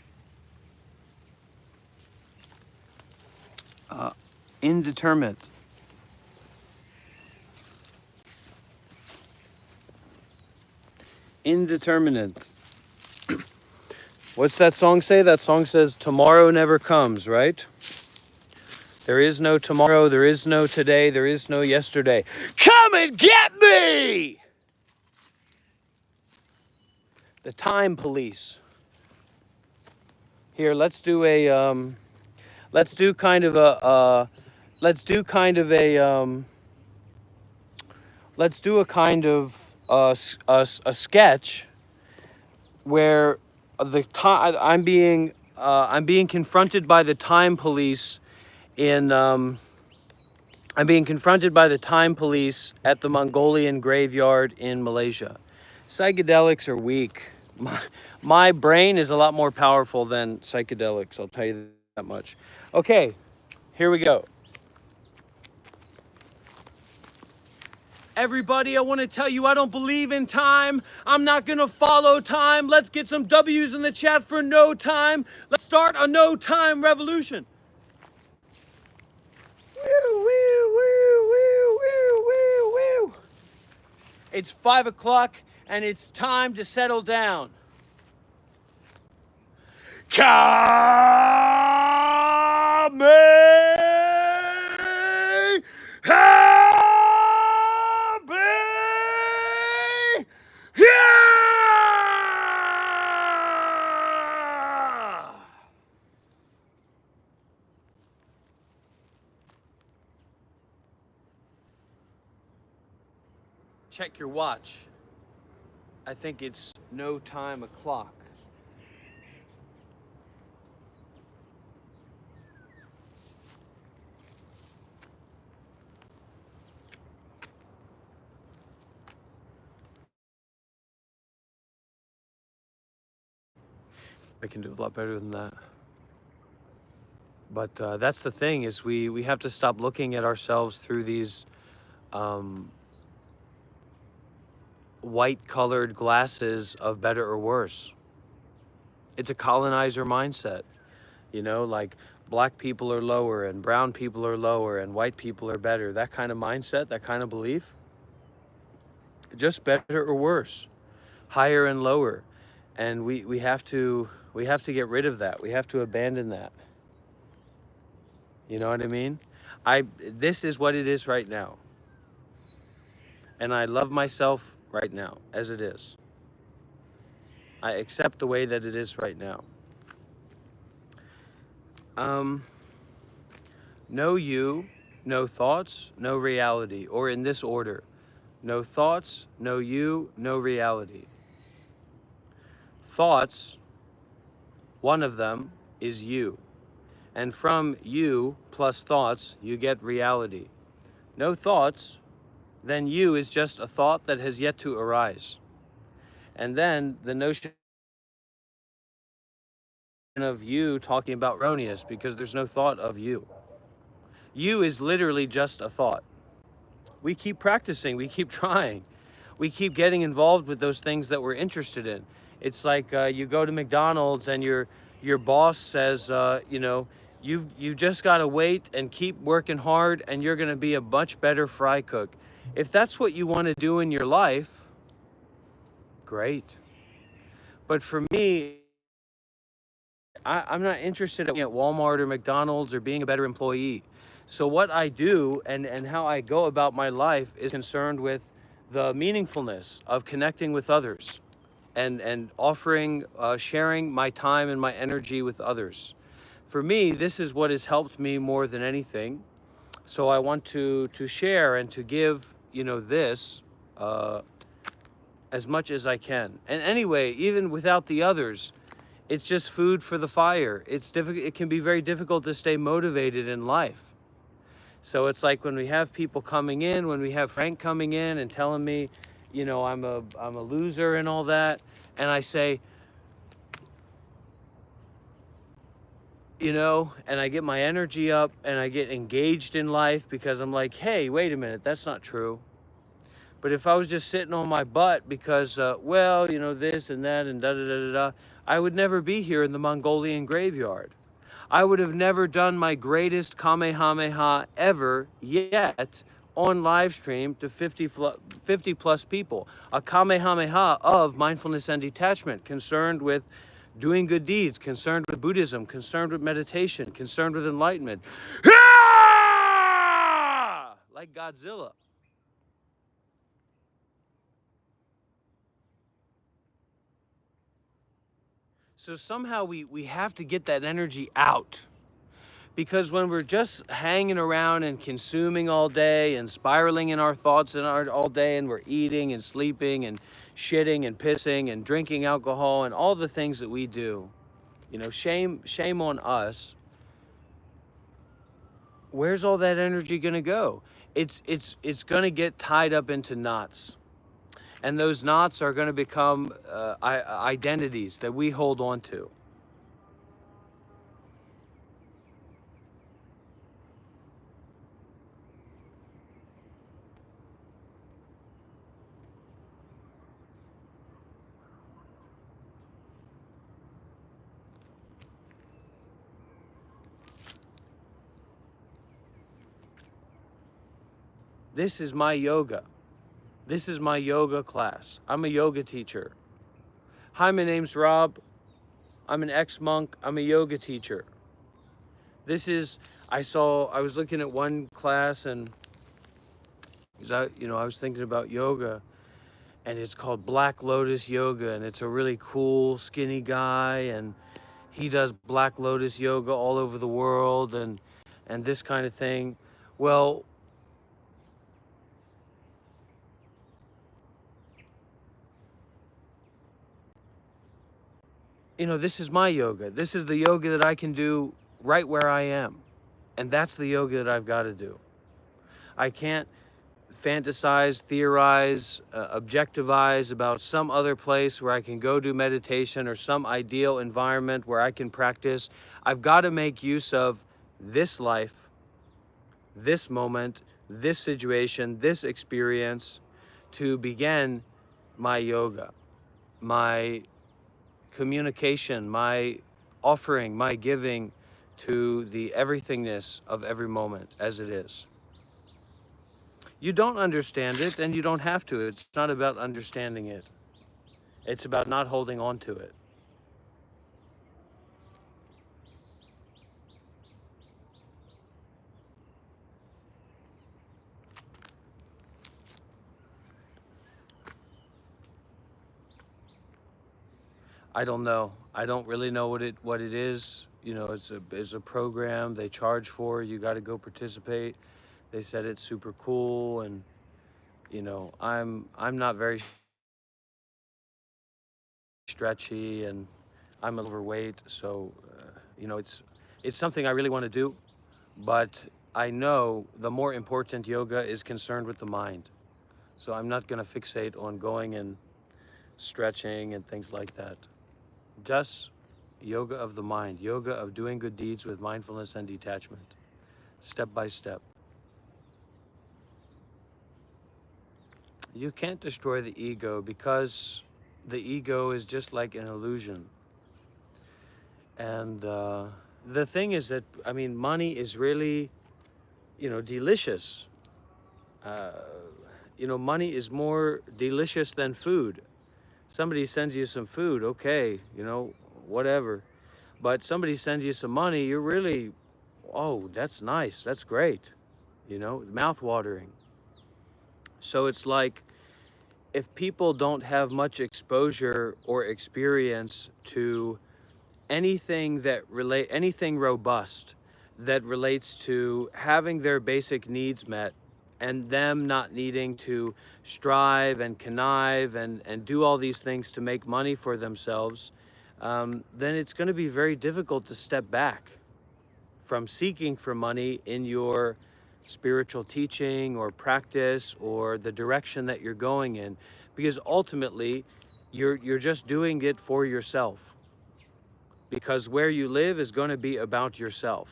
Indeterminate. Indeterminate. What's that song say? That song says, tomorrow never comes, right? There is no tomorrow, there is no today, there is no yesterday. Come and get me! The time police. Here, let's do kind of a let's do a kind of a sketch where I'm being confronted by the time police in I'm being confronted by the time police at the Mongolian graveyard in Malaysia. Psychedelics are weak. My brain is a lot more powerful than psychedelics, I'll tell you that much. Okay, here we go. Everybody, I want to tell you I don't believe in time. I'm not going to follow time. Let's get some W's in the chat for no time. Let's start a no time revolution. Woo, woo, woo, woo, woo, woo, woo. It's 5 o'clock and it's time to settle down. Check your watch. I think it's no time o'clock. I can do a lot better than that. But that's the thing, is we have to stop looking at ourselves through these white-colored glasses of better or worse. It's a colonizer mindset, you know, like black people are lower and brown people are lower and white people are better. That kind of mindset, that kind of belief, just better or worse, higher and lower. And we have to get rid of that. We have to abandon that. You know what I mean? This is what it is right now. And I love myself right now as it is. I accept the way that it is right now. No you, no thoughts, no reality. Or in this order: no thoughts, no you, no reality. Thoughts, one of them is you. And from you plus thoughts, you get reality. No thoughts, then you is just a thought that has yet to arise. And then the notion of you talking about erroneous, because there's no thought of you. You is literally just a thought. We keep practicing, we keep trying. We keep getting involved with those things that we're interested in. It's like you go to McDonald's and your boss says, you know, you just got to wait and keep working hard and you're going to be a much better fry cook. If that's what you want to do in your life, great. But for me, I'm not interested in at Walmart or McDonald's or being a better employee. So what I do and how I go about my life is concerned with the meaningfulness of connecting with others and offering, sharing my time and my energy with others. For me, this is what has helped me more than anything. So I want to share and to give, you know, this as much as I can. And anyway, even without the others, it's just food for the fire. It can be very difficult to stay motivated in life. So it's like when we have people coming in, when we have Frank coming in and telling me, you know, I'm a loser and all that, and I say, you know, and I get my energy up and I get engaged in life because I'm like, hey, wait a minute, that's not true. But if I was just sitting on my butt because, well, you know, this and that and da-da-da-da-da, I would never be here in the Mongolian graveyard. I would have never done my greatest Kamehameha ever yet on live stream to 50 plus people. A Kamehameha of mindfulness and detachment, concerned with doing good deeds, concerned with Buddhism, concerned with meditation, concerned with enlightenment. Like Godzilla. So somehow we have to get that energy out, Because when we're just hanging around and consuming all day and spiraling in our thoughts all day, and we're eating and sleeping and shitting and pissing and drinking alcohol and all the things that we do, you know, shame on us. Where's all that energy going to go? It's going to get tied up into knots. And those knots are going to become identities that we hold on to. This is my yoga. This is my yoga class. I'm a yoga teacher. Hi, my name's Rob. I'm an ex-monk. I'm a yoga teacher. This is, I was looking at one class, and I was thinking about yoga, and it's called Black Lotus Yoga, and it's a really cool, skinny guy, and he does Black Lotus Yoga all over the world, and this kind of thing. Well, you know, this is my yoga. This is the yoga that I can do right where I am. And that's the yoga that I've got to do. I can't fantasize, theorize, objectivize about some other place where I can go do meditation, or some ideal environment where I can practice. I've got to make use of this life, this moment, this situation, this experience to begin my yoga, my communication, my offering, my giving to the everythingness of every moment as it is. You don't understand it, and you don't have to. It's not about understanding it. It's about not holding on to it. I don't know. I don't really know what it is. You know, it's a program they charge for. You got to go participate. They said it's super cool, and you know, I'm not very stretchy, and I'm overweight, so you know, it's something I really want to do, but I know the more important yoga is concerned with the mind. So I'm not going to fixate on going and stretching and things like that. Just yoga of the mind, yoga of doing good deeds with mindfulness and detachment, step by step. You can't destroy the ego, because the ego is just like an illusion. And the thing is that, I mean, money is really, you know, delicious. You know, money is more delicious than food. Somebody sends you some food, okay, you know, whatever. But somebody sends you some money, you're really, oh, that's nice, that's great, you know, mouth-watering. So it's like, if people don't have much exposure or experience to anything anything robust that relates to having their basic needs met, and them not needing to strive and connive and do all these things to make money for themselves, then it's going to be very difficult to step back from seeking for money in your spiritual teaching or practice or the direction that you're going in, because ultimately you're just doing it for yourself, because where you live is going to be about yourself.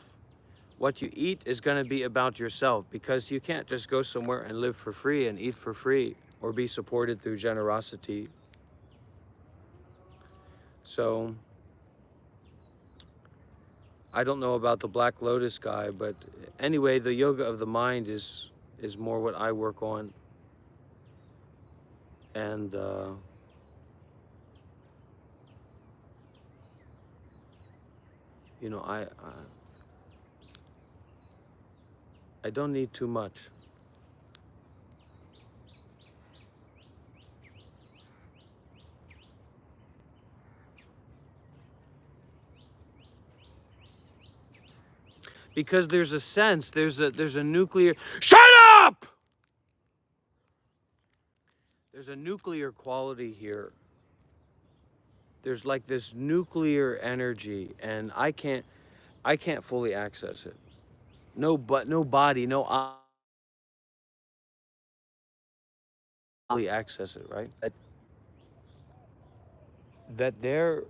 What you eat is going to be about yourself, because you can't just go somewhere and live for free and eat for free or be supported through generosity. So I don't know about the Black Lotus guy, but anyway, the yoga of the mind is more what I work on. And you know, I don't need too much. because there's a sense, there's a nuclear, shut up! There's a nuclear quality here. There's like this nuclear energy, and I can't fully access it. No body, no eye fully access it, right? That there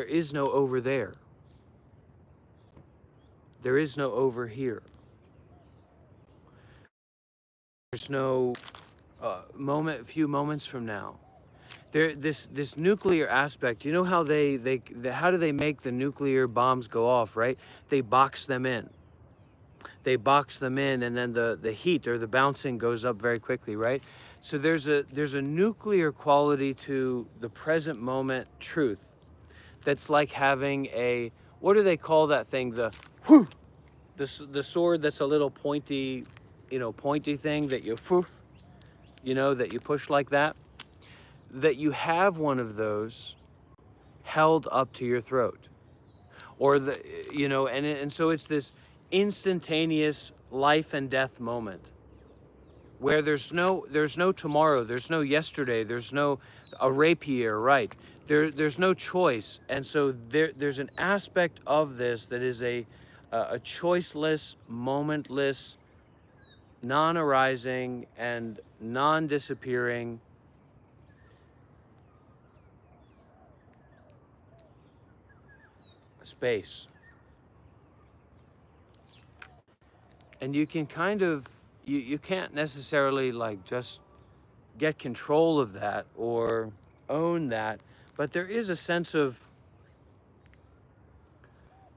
is no over there. There is no over here. There's no few moments from now. This nuclear aspect, you know how how do they make the nuclear bombs go off, right? They box them in. They box them in, and then the heat or the bouncing goes up very quickly, right? So there's a nuclear quality to the present moment truth that's like having a, what do they call that thing? The whew, the sword that's a little pointy, pointy thing that you foof, that you push like that. That you have one of those held up to your throat, or and so it's this instantaneous life and death moment where there's no tomorrow, there's no yesterday, there's no a rapier, right? There's no choice, and so there's an aspect of this that is a choiceless, momentless, non-arising and non-disappearing space. And you can kind of, you can't necessarily like just get control of that or own that, but there is a sense of,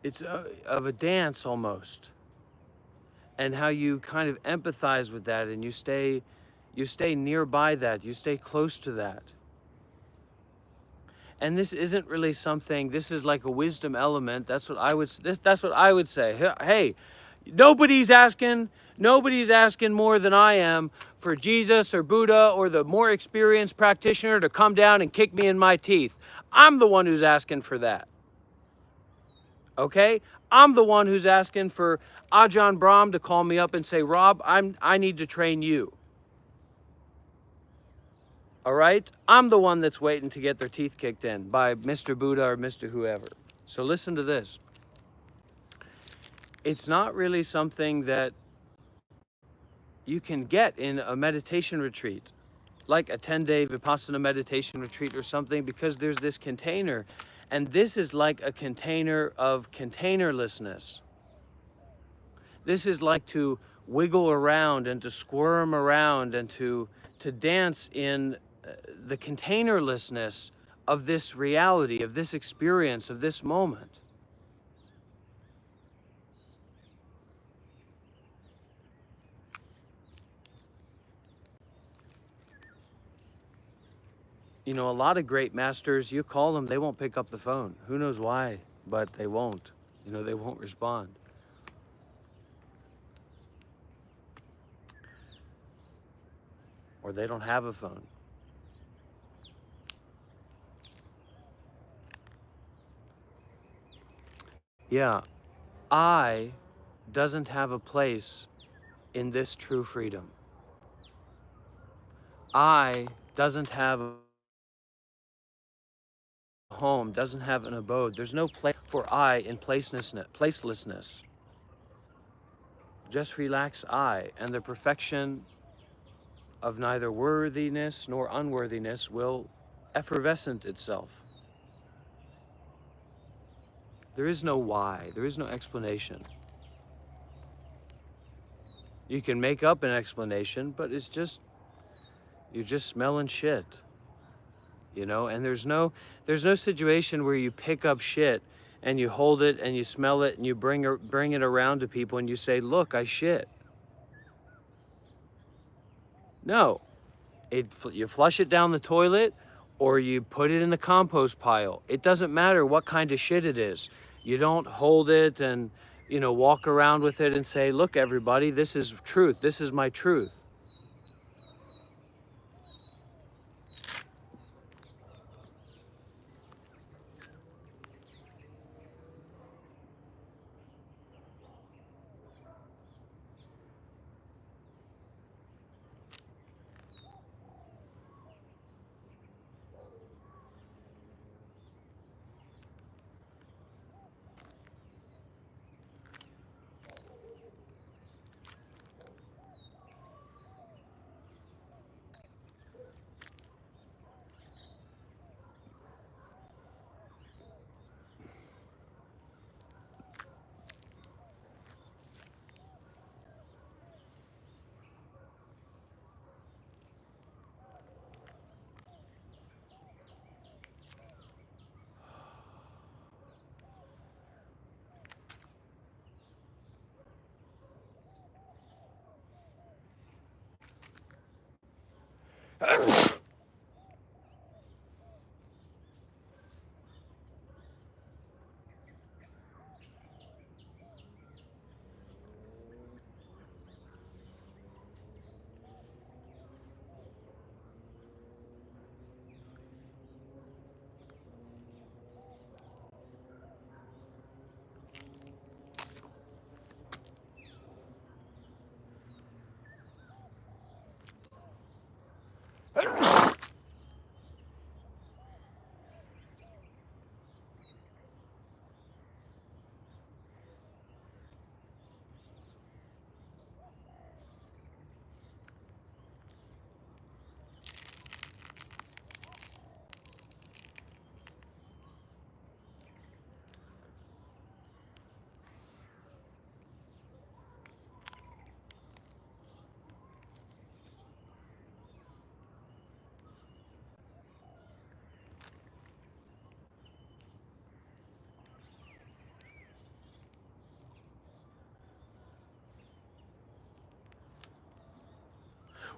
it's of a dance almost, and how you kind of empathize with that, and you stay nearby that, you stay close to that. And this isn't really something, this is like a wisdom element. That's what I would say. Hey, nobody's asking more than I am for Jesus or Buddha or the more experienced practitioner to come down and kick me in my teeth. I'm the one who's asking for that. Okay? I'm the one who's asking for Ajahn Brahm to call me up and say, Rob, I need to train you. All right? I'm the one that's waiting to get their teeth kicked in by Mr. Buddha or Mr. whoever. So listen to this. It's not really something that you can get in a meditation retreat, like a 10-day Vipassana meditation retreat or something, because there's this container. And this is like a container of containerlessness. This is like to wiggle around and to squirm around and to dance in the containerlessness of this reality, of this experience, of this moment. A lot of great masters, you call them, they won't pick up the phone. Who knows why, but they won't. They won't respond. Or they don't have a phone. Yeah, I doesn't have a place in this true freedom. I doesn't have a home, doesn't have an abode. There's no place for I in placelessness. Just relax I, and the perfection of neither worthiness nor unworthiness will effervescent itself. There is no why, there is no explanation. You can make up an explanation, but it's just, you're just smelling shit. And there's no situation where you pick up shit and you hold it and you smell it and you bring it around to people and you say, look, I shit. No, you flush it down the toilet or you put it in the compost pile. It doesn't matter what kind of shit it is. You don't hold it and, walk around with it and say, look, everybody, this is truth. This is my truth.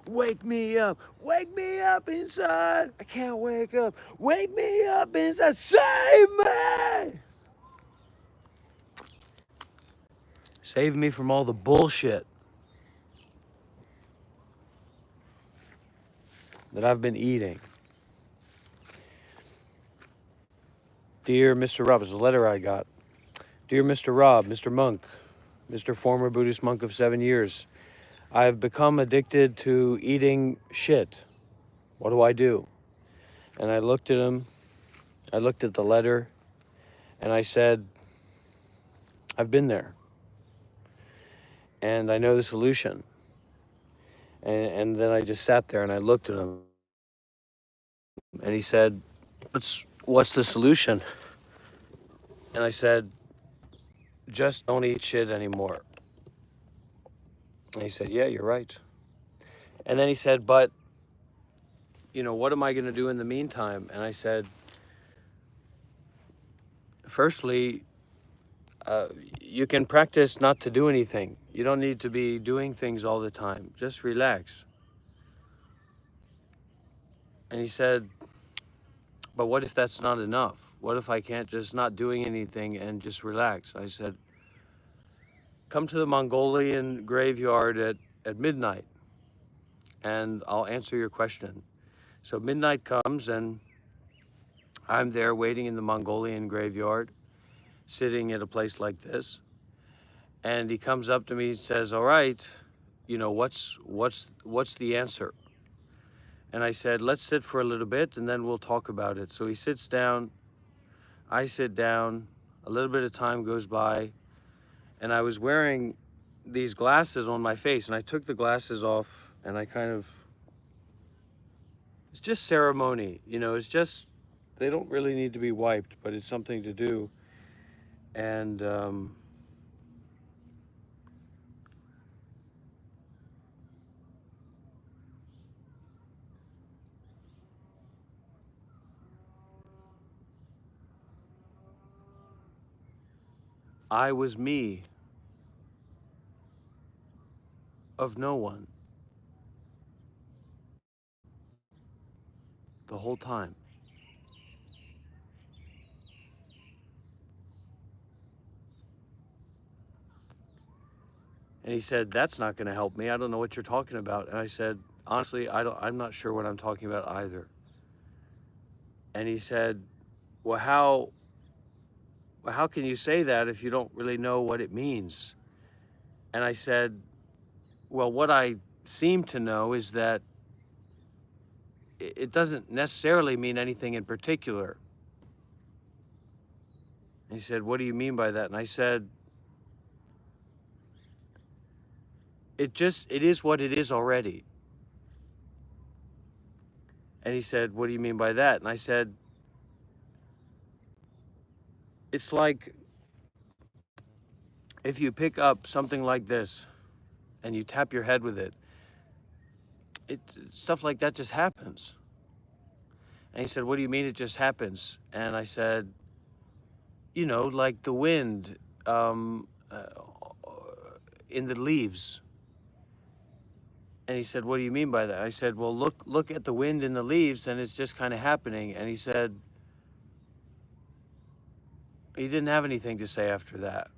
Wake me up inside. I can't wake up. Wake me up inside. Save me! Save me from all the bullshit that I've been eating. Dear Mr. Rob, it's a letter I got. Dear Mr. Rob, Mr. Monk, Mr. Former Buddhist monk of 7 years, I have become addicted to eating shit. What do I do? And I looked at him, I looked at the letter, and I said, I've been there. And I know the solution. And then I just sat there and I looked at him. And he said, what's the solution? And I said, just don't eat shit anymore. And he said, yeah, you're right. And then he said, but, you know, what am I going to do in the meantime? And I said, firstly, you can practice not to do anything. You don't need to be doing things all the time. Just relax. And he said, but what if that's not enough? What if I can't just not doing anything and just relax? I said, come to the Mongolian graveyard at midnight and I'll answer your question. So midnight comes and I'm there waiting in the Mongolian graveyard, sitting at a place like this. And he comes up to me and says, all right, you know, what's the answer? And I said, let's sit for a little bit and then we'll talk about it. So he sits down, I sit down, a little bit of time goes by, and I was wearing these glasses on my face, and I took the glasses off and I kind of, it's just ceremony, you know, it's just, they don't really need to be wiped, but it's something to do. And I was me, of no one, the whole time. And he said, that's not going to help me. I don't know what you're talking about. And I said, honestly, I'm not sure what I'm talking about either. And he said, well, how can you say that if you don't really know what it means? And I said, well, what I seem to know is that it doesn't necessarily mean anything in particular. And he said, what do you mean by that? And I said, it is what it is already. And he said, what do you mean by that? And I said, it's like if you pick up something like this and you tap your head with it, stuff like that just happens. And he said, what do you mean it just happens? And I said, you know, like the wind in the leaves. And he said, what do you mean by that? I said, well, look at the wind in the leaves, and it's just kind of happening. And he said, he didn't have anything to say after that.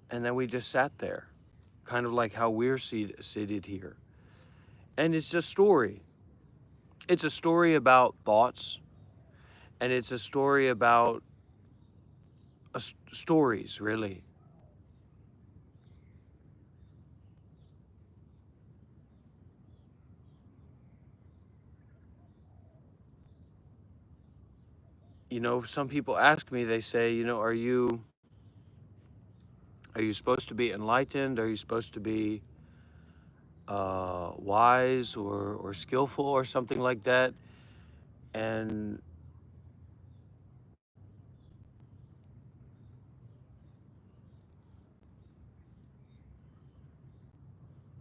And then we just sat there, kind of like how we're seated here. And it's a story. It's a story about thoughts, and it's a story about stories, really. You know, some people ask me, they say, you know, are you supposed to be enlightened? Are you supposed to be wise or skillful or something like that? And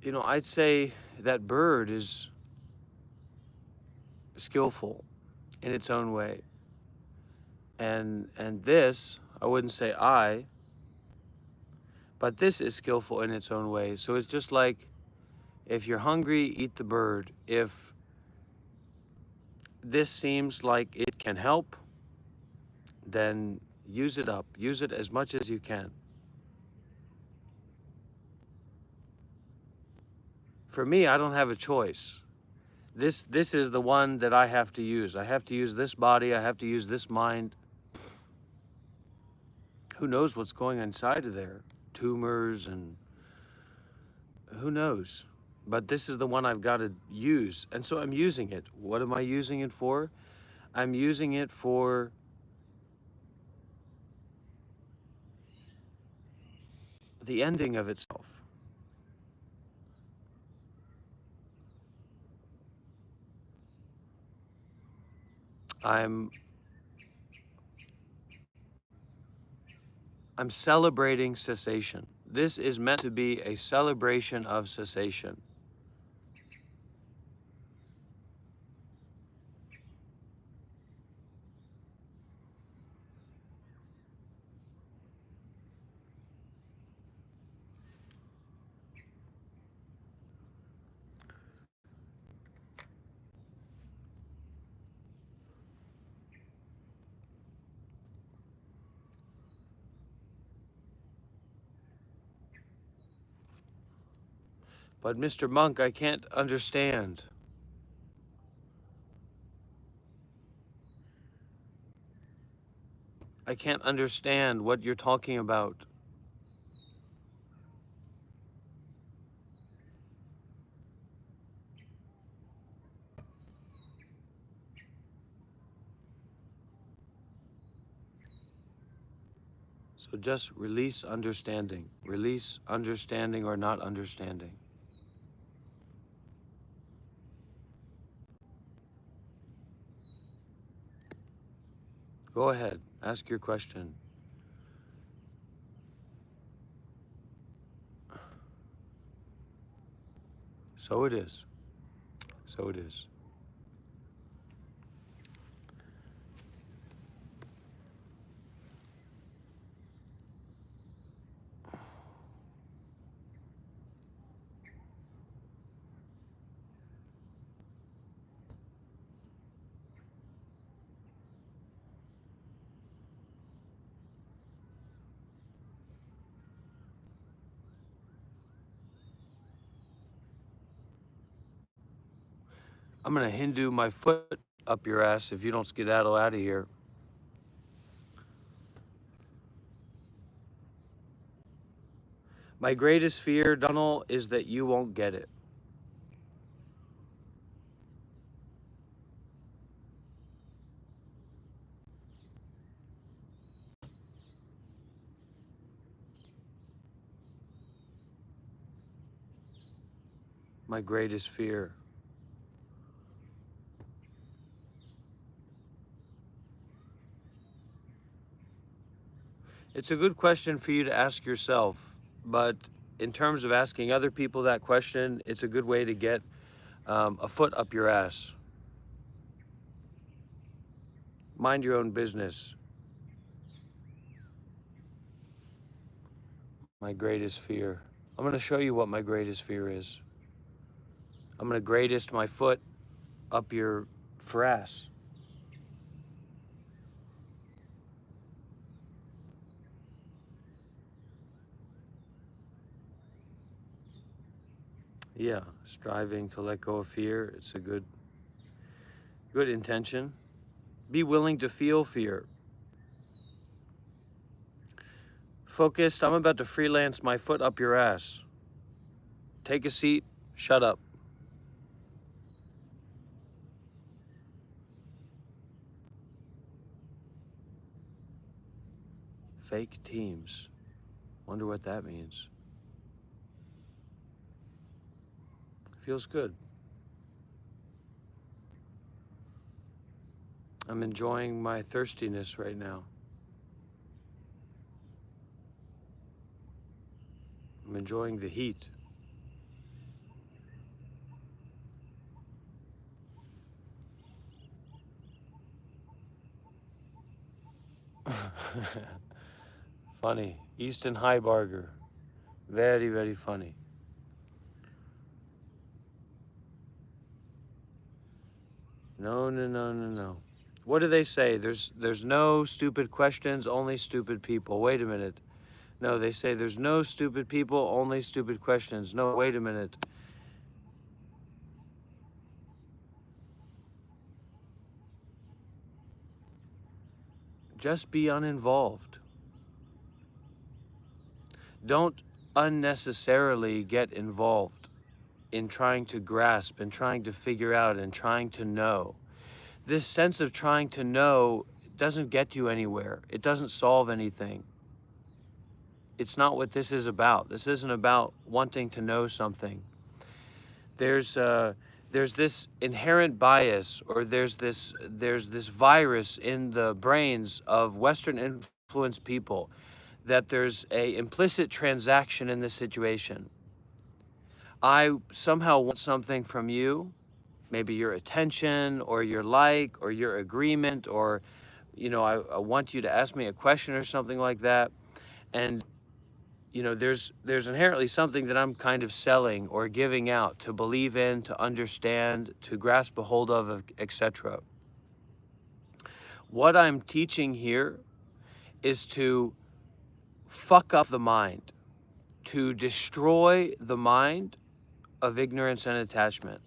you know, I'd say that bird is skillful in its own way. And this, I wouldn't say but this is skillful in its own way. So it's just like, if you're hungry, eat the bird. If this seems like it can help, then use it up. Use it as much as you can. For me, I don't have a choice. This is the one that I have to use. I have to use this body. I have to use this mind. Who knows what's going inside of there? Tumors and who knows? But this is the one I've got to use. And so I'm using it. What am I using it for? I'm using it for the ending of itself. I'm celebrating cessation. This is meant to be a celebration of cessation. But Mr. Monk, I can't understand. I can't understand what you're talking about. So just release understanding. Release understanding or not understanding. Go ahead, ask your question. So it is. So it is. I'm gonna Hindu my foot up your ass if you don't skedaddle out of here. My greatest fear, Donald, is that you won't get it. My greatest fear. It's a good question for you to ask yourself, but in terms of asking other people that question, it's a good way to get a foot up your ass. Mind your own business. My greatest fear. I'm going to show you what my greatest fear is. I'm going to greatest my foot up your frass. Yeah, striving to let go of fear. It's a good intention. Be willing to feel fear. Focused, I'm about to freelance my foot up your ass. Take a seat, shut up. Fake teams. Wonder what that means. Feels good. I'm enjoying my thirstiness right now. I'm enjoying the heat. Funny. Easton Heibarger. Very, very funny. No, no, no, no, no. What do they say? There's no stupid questions, only stupid people. Wait a minute. No, they say there's no stupid people, only stupid questions. No, wait a minute. Just be uninvolved. Don't unnecessarily get involved in trying to grasp and trying to figure out and trying to know. This sense of trying to know doesn't get you anywhere. It doesn't solve anything. It's not what this is about. This isn't about wanting to know something. There's this inherent bias, or there's this virus in the brains of Western influenced people, that there's a implicit transaction in this situation. I somehow want something from you, maybe your attention or your like or your agreement, or I want you to ask me a question or something like that. And there's inherently something that I'm kind of selling or giving out to believe in, to understand, to grasp a hold of, etc. What I'm teaching here is to fuck up the mind, to destroy the mind of ignorance and attachment.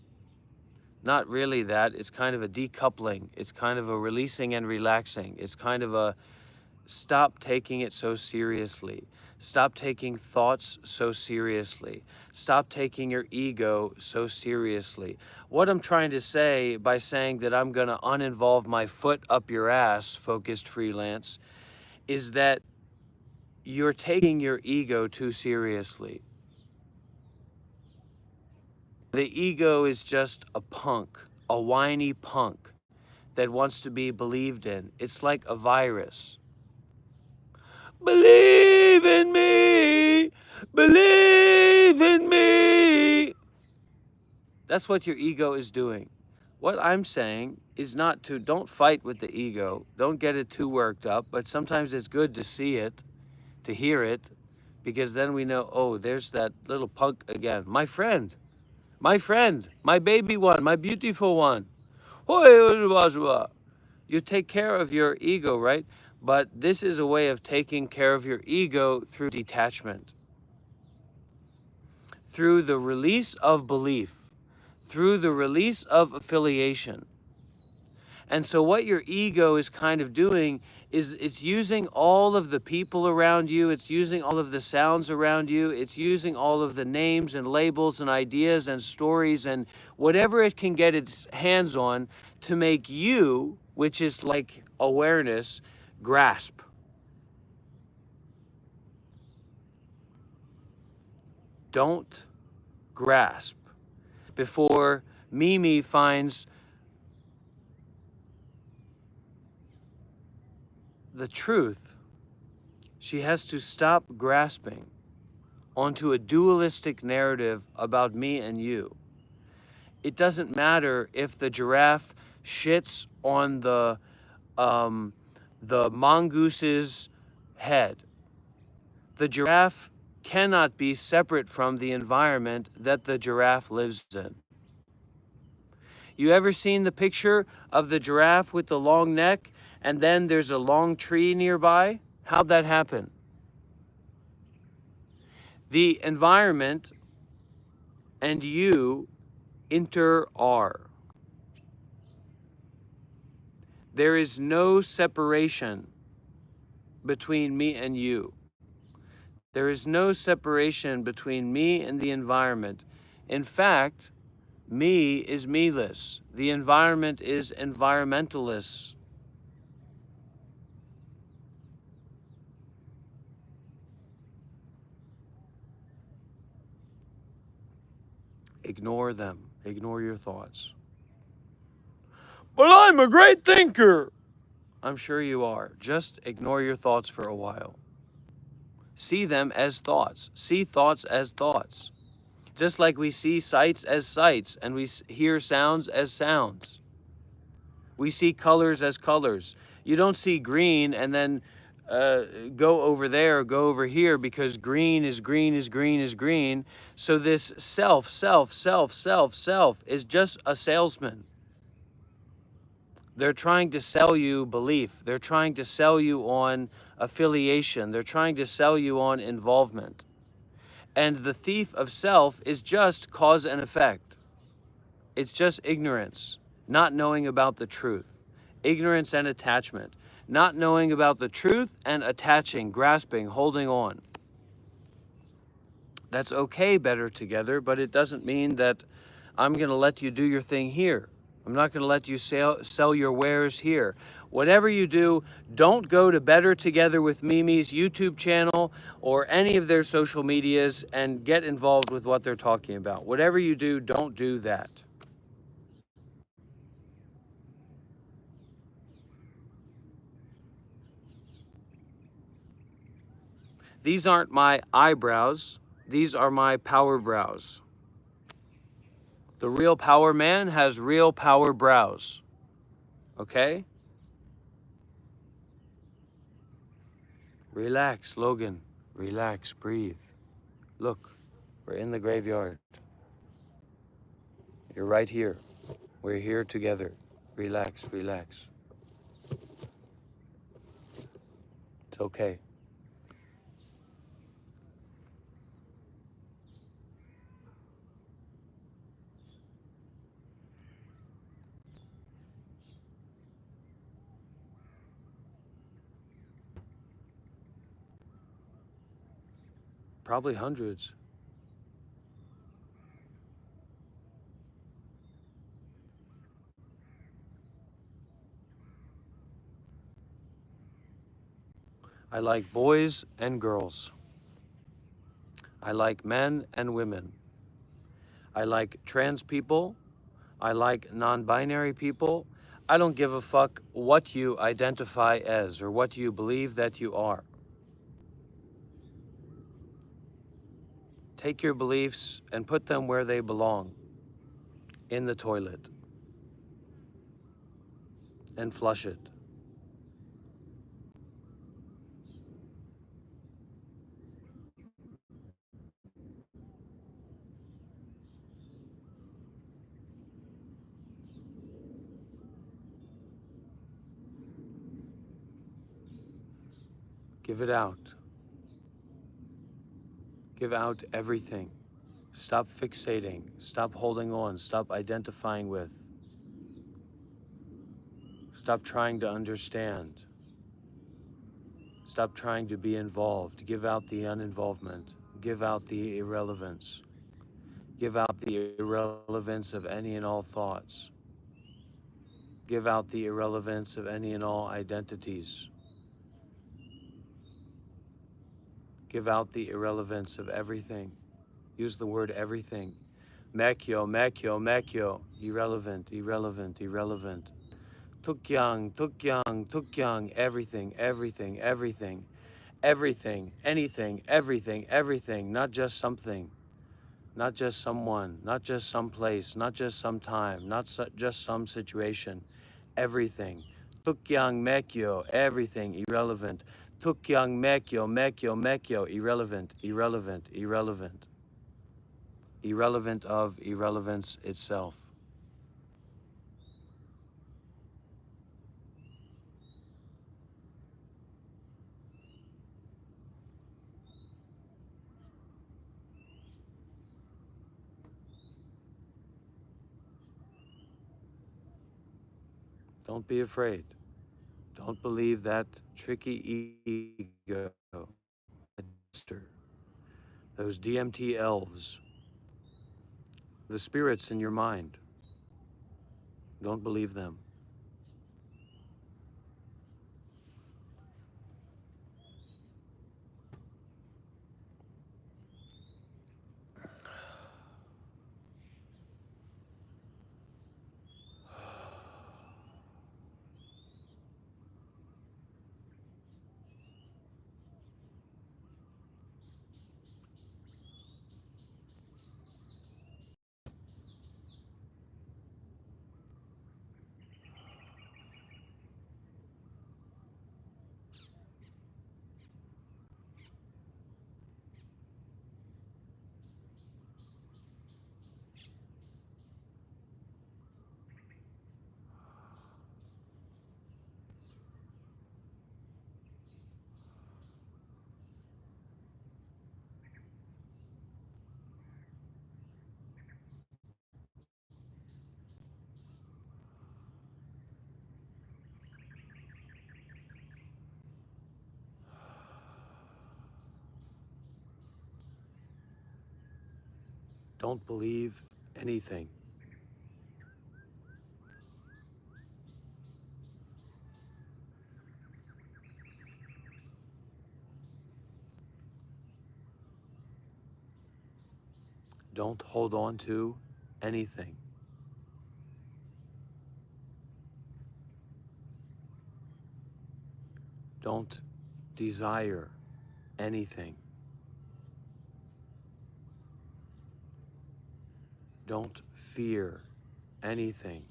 Not really that. It's kind of a decoupling. It's kind of a releasing and relaxing. It's kind of a stop taking it so seriously. Stop taking thoughts so seriously. Stop taking your ego so seriously. What I'm trying to say by saying that I'm going to uninvolve my foot up your ass, focused freelance, is that you're taking your ego too seriously. The ego is just a punk, a whiny punk that wants to be believed in. It's like a virus. Believe in me, believe in me. That's what your ego is doing. What I'm saying is don't fight with the ego. Don't get it too worked up, but sometimes it's good to see it, to hear it, because then we know, oh, there's that little punk again. My friend, my baby one, my beautiful one. You take care of your ego, right? But this is a way of taking care of your ego through detachment, through the release of belief, through the release of affiliation. And so what your ego is kind of doing is it's using all of the people around you, it's using all of the sounds around you, it's using all of the names and labels and ideas and stories and whatever it can get its hands on to make you, which is like awareness, grasp. Don't grasp before Mimi finds the truth. She has to stop grasping onto a dualistic narrative about me and you. It doesn't matter if the giraffe shits on the mongooses head. The giraffe cannot be separate from the environment that the giraffe lives in. You ever seen the picture of the giraffe with the long neck and then there's a long tree nearby? How'd that happen? The environment and you inter-are. There is no separation between me and you. There is no separation between me and the environment. In fact, me is me-less. The environment is environmentalist. Ignore them. Ignore your thoughts. But I'm a great thinker. I'm sure you are. Just ignore your thoughts for a while. See them as thoughts. See thoughts as thoughts. Just like we see sights as sights and we hear sounds as sounds. We see colors as colors. You don't see green and then go over there, go over here, because green is green is green is green. So this self is just a salesman. They're trying to sell you belief. They're trying to sell you on affiliation. They're trying to sell you on involvement. And the thief of self is just cause and effect. It's just ignorance, not knowing about the truth. Ignorance and attachment. Not knowing about the truth and attaching, grasping, holding on. That's okay, better together, but it doesn't mean that I'm going to let you do your thing here. I'm not going to let you sell your wares here. Whatever you do, don't go to Better Together with Mimi's YouTube channel or any of their social medias and get involved with what they're talking about. Whatever you do, don't do that. These aren't my eyebrows. These are my power brows. The real power man has real power brows. Okay? Relax, Logan. Relax, breathe. Look, we're in the graveyard. You're right here. We're here together. Relax, relax. It's okay. Probably hundreds. I like boys and girls. I like men and women. I like trans people. I like non-binary people. I don't give a fuck what you identify as or what you believe that you are. Take your beliefs and put them where they belong, in the toilet, and flush it. Give it out. Give out everything. Stop fixating. Stop holding on. Stop identifying with. Stop trying to understand. Stop trying to be involved. Give out the uninvolvement. Give out the irrelevance. Give out the irrelevance of any and all thoughts. Give out the irrelevance of any and all identities. Give out the irrelevance of everything. Use the word everything. Mekyo, mekyo, mekyo. Irrelevant, irrelevant, irrelevant. Tukyang, tukyang, tukyang. Everything, everything, everything. Everything, anything, everything, everything. Not just something. Not just someone. Not just some place. Not just some time. Not just some situation. Everything. Tukyang, mekyo. Everything, irrelevant. Tukyang mekyo, mekyo, mekyo, irrelevant, irrelevant, irrelevant. Irrelevant of irrelevance itself. Don't be afraid. Don't believe that tricky ego, those DMT elves, the spirits in your mind. Don't believe them. Don't believe anything. Don't hold on to anything. Don't desire anything. Don't fear anything.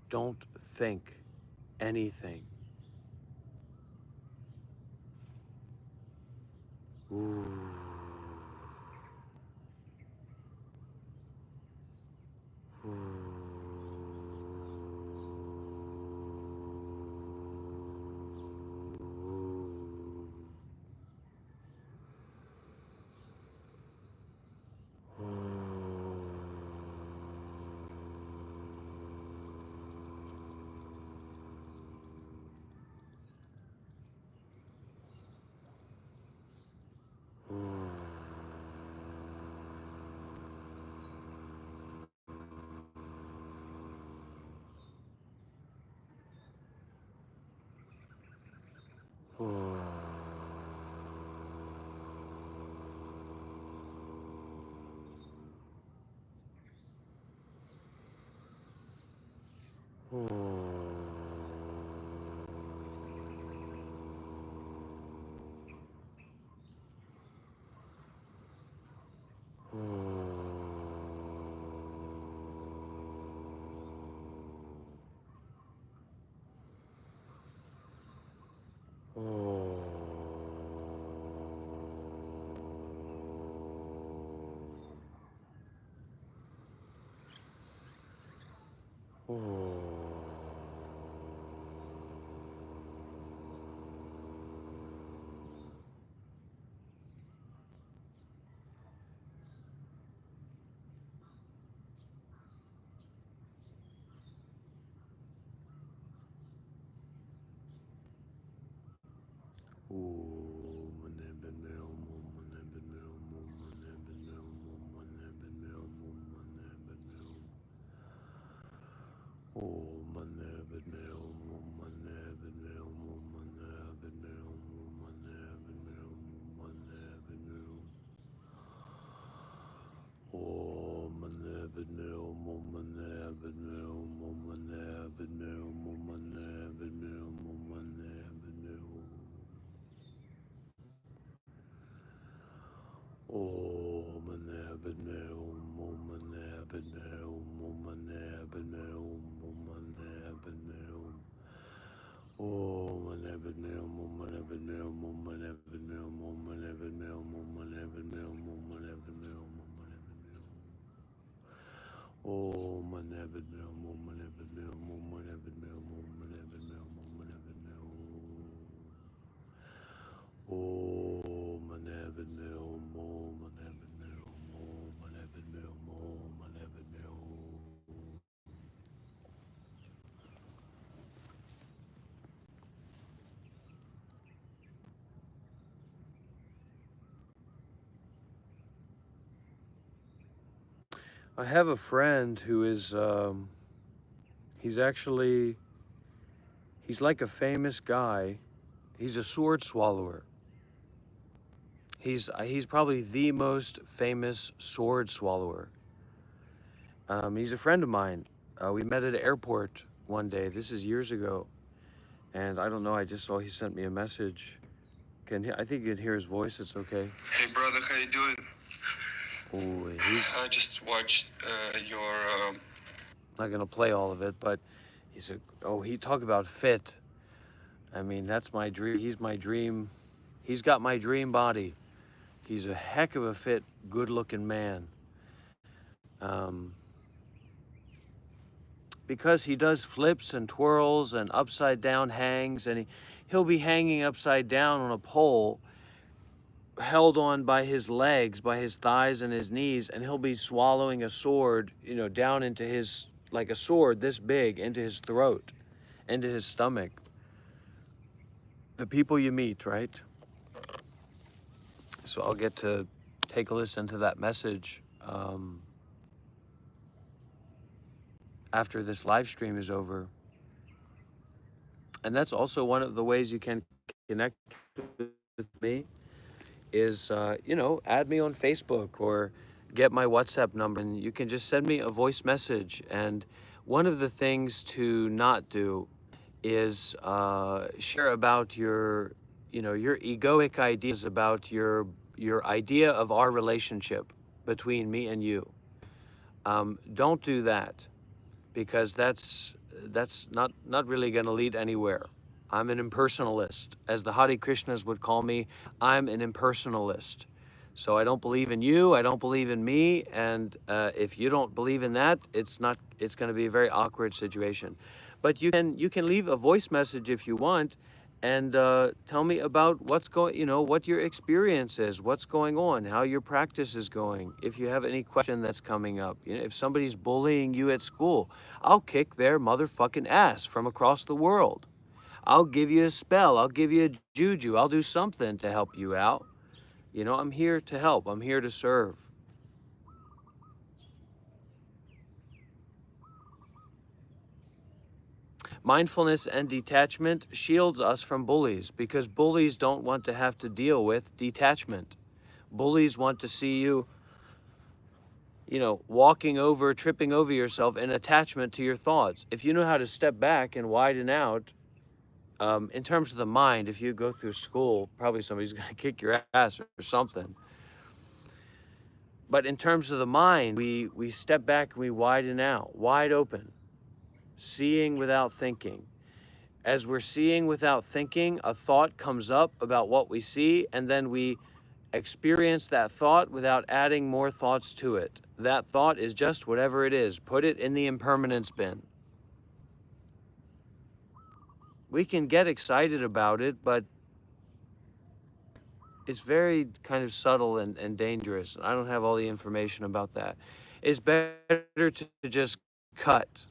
Don't think anything. Ooh. I have a friend who is, he's actually, he's like a famous guy. He's a sword swallower. He's probably the most famous sword swallower. He's a friend of mine. We met at an airport one day. This is years ago. And I don't know, I just saw he sent me a message. I think you can hear his voice, it's okay. Hey brother, how you doing? Oh, he's I just watched your. not gonna play all of it, but he talk about fit. I mean, that's my dream. He's my dream. He's got my dream body. He's a heck of a fit, good-looking man. Because he does flips and twirls and upside down hangs, and he'll be hanging upside down on a pole, held on by his legs, by his thighs and his knees, and he'll be swallowing a sword, down into his, like a sword this big, into his throat, into his stomach. The people you meet, right? So I'll get to take a listen to that message after this live stream is over. And that's also one of the ways you can connect with me is, add me on Facebook or get my WhatsApp number, and you can just send me a voice message. And one of the things to not do is share about your egoic ideas about your idea of our relationship between me and you. Don't do that, because that's not really going to lead anywhere. I'm an impersonalist. As the Hare Krishnas would call me, I'm an impersonalist. So I don't believe in you, I don't believe in me, and if you don't believe in that, it's going to be a very awkward situation. But you can leave a voice message if you want, and tell me about what your experience is, what's going on, how your practice is going. If you have any question that's coming up, if somebody's bullying you at school, I'll kick their motherfucking ass from across the world. I'll give you a spell, I'll give you a juju, I'll do something to help you out. I'm here to help, I'm here to serve. Mindfulness and detachment shields us from bullies, because bullies don't want to have to deal with detachment. Bullies want to see you, tripping over yourself in attachment to your thoughts. If you know how to step back and widen out, in terms of the mind, if you go through school, probably somebody's going to kick your ass or something. But in terms of the mind, we step back and we widen out, wide open. Seeing without thinking. As we're seeing without thinking, a thought comes up about what we see, and then we experience that thought without adding more thoughts to it. That thought is just whatever it is. Put it in the impermanence bin. We can get excited about it, but it's very kind of subtle and dangerous. I don't have all the information about that. It's better to just cut.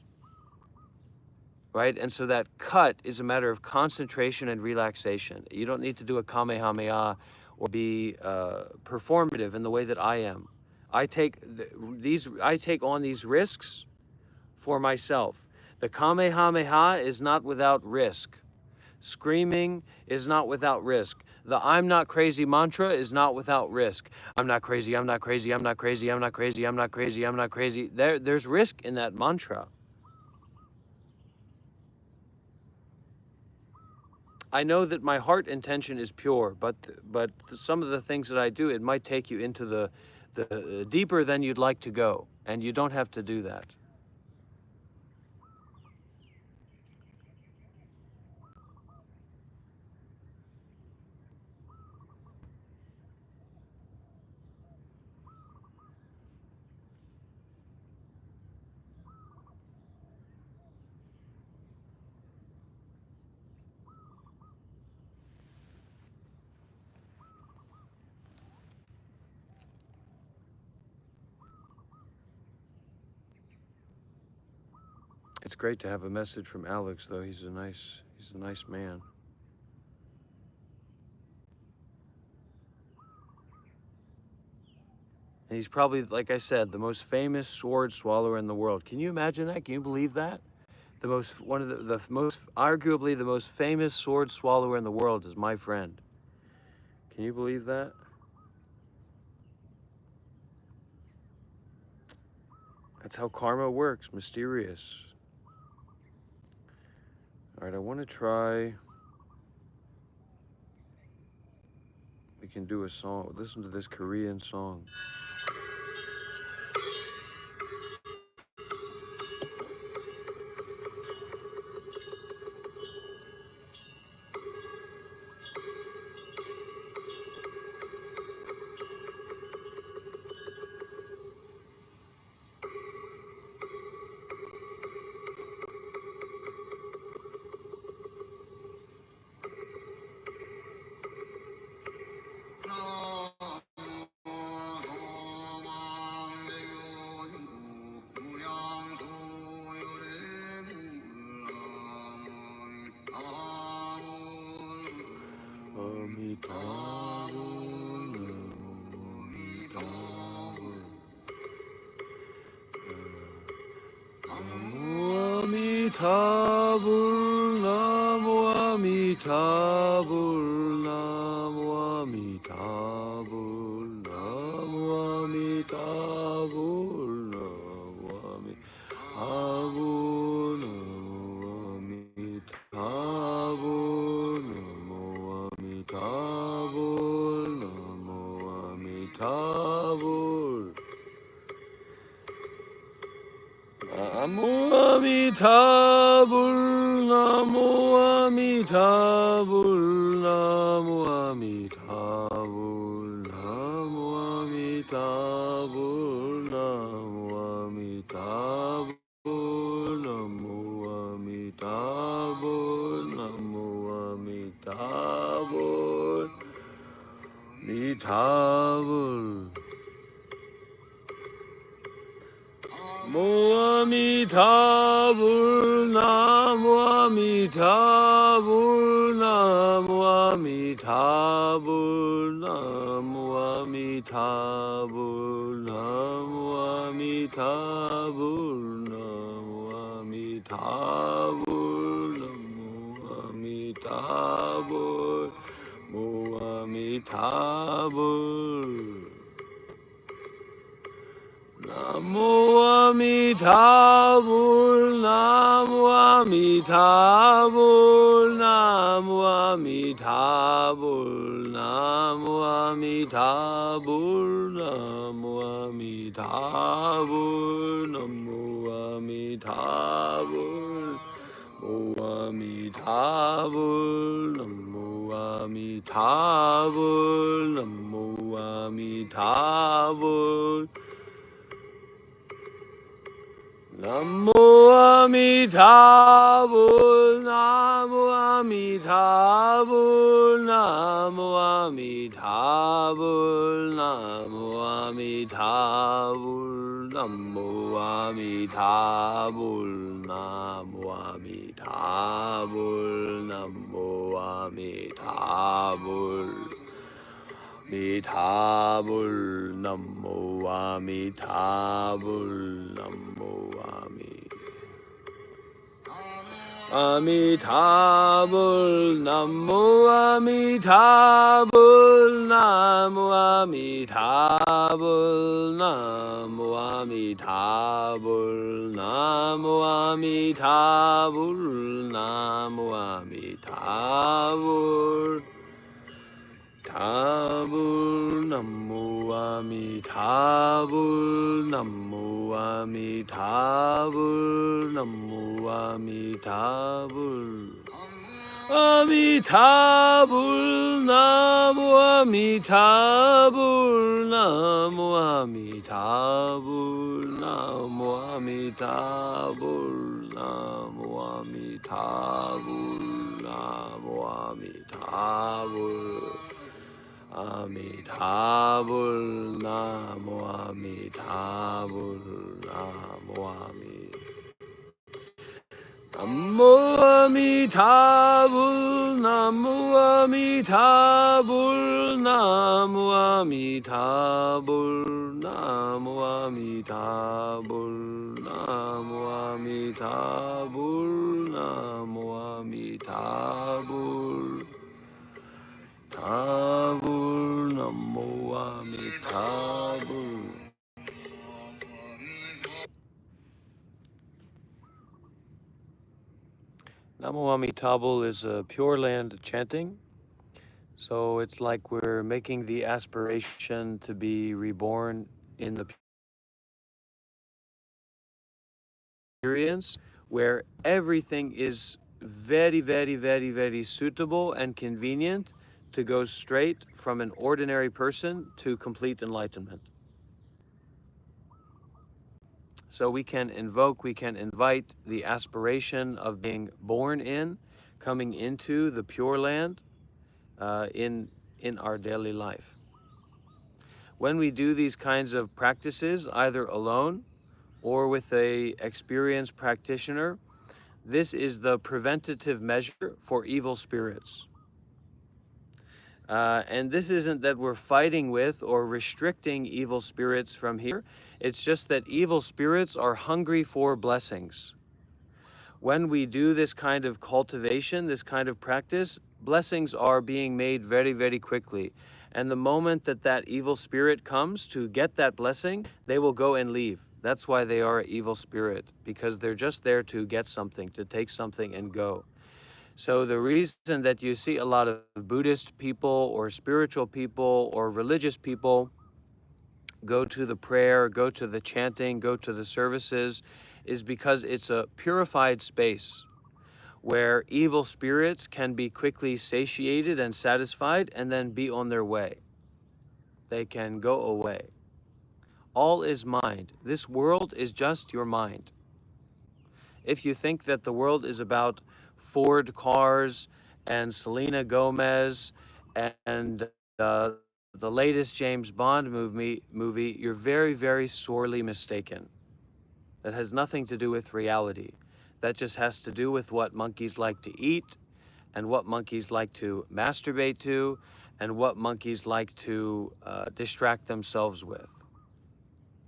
Right? And so that cut is a matter of concentration and relaxation. You don't need to do a Kamehameha or be performative in the way that I am. I take on these risks for myself. The Kamehameha is not without risk. Screaming is not without risk. The I'm not crazy mantra is not without risk. I'm not crazy, I'm not crazy, I'm not crazy, I'm not crazy, I'm not crazy, I'm not crazy. There's risk in that mantra. I know that my heart intention is pure, but some of the things that I do, it might take you into the deeper than you'd like to go, and you don't have to do that. It's great to have a message from Alex, though. He's a nice man. And he's probably, like I said, the most famous sword swallower in the world. Can you imagine that? Can you believe that? One of the most, arguably the most famous sword swallower in the world is my friend. Can you believe that? That's how karma works, mysterious. All right, I want to try. We can do a song. Listen to this Korean song. 아미타불 나무 아미타불 나무 아미타불 나무 아미타불 나무 아미타불 나무 아미타불 나무 아미타불 나무 아미타불 나무 아미타불 나무 아미타불 나무 아미타불 나무 아미타불 나무 아미타불 나무 아미타불 미타불 모아미타불 나무 아미타불 나무 아미타불 나무 아미타불 나무 아미타불 나무 아미타불 나무 아미타불 모아미타불 나무 아미타불 나무 아미타불 나무 아미타불 나무 아미타불 나무 아미타불 나무 아미타불 모아미타불 나무 아미타불 나무 아미타불 나무 아미타불 나무 아미타불 나무 아미타불 나무 아미타불 나무 아미타불 나무 아미타불 나무 아미타불 미타불 나무 아미타불 나무 아미타불 나무 아미타불 나무 아미타불 나무 아미타불 나무 아미타불 나무 아미타불 타불 나무 아미타불 나무 아미타불 나무 아미타불 아미타불 나무 아미타불 나무 아미타불 나무 아미타불 나무 아미타불 나무 아미타불 아미타불 나무 아미타불 나무 아미 Namo Amitabul, Namo Amitabul, Namo Amitabul, Namo Amitabul, Namo Amitabul, Namo Amitabul, Tabul, Namo Amitabul. Namo Amitabul is a Pure Land chanting. So it's like we're making the aspiration to be reborn in the experience where everything is very, very, very, very suitable and convenient to go straight from an ordinary person to complete enlightenment. So we can invoke, we can invite the aspiration of being born in, coming into the Pure Land in our daily life. When we do these kinds of practices, either alone or with a experienced practitioner, this is the preventative measure for evil spirits. And this isn't that we're fighting with or restricting evil spirits from here. It's just that evil spirits are hungry for blessings. When we do this kind of cultivation, this kind of practice, blessings are being made very, very quickly. And the moment that that evil spirit comes to get that blessing, they will go and leave. That's why they are an evil spirit, because they're just there to get something, to take something and go. So the reason that you see a lot of Buddhist people or spiritual people or religious people go to the prayer, go to the chanting, go to the services, is because it's a purified space where evil spirits can be quickly satiated and satisfied and then be on their way. They can go away. All is mind. This world is just your mind. If you think that the world is about Ford cars and Selena Gomez and the latest James Bond movie, you're very, very sorely mistaken. That has nothing to do with reality. That just has to do with what monkeys like to eat and what monkeys like to masturbate to and what monkeys like to distract themselves with.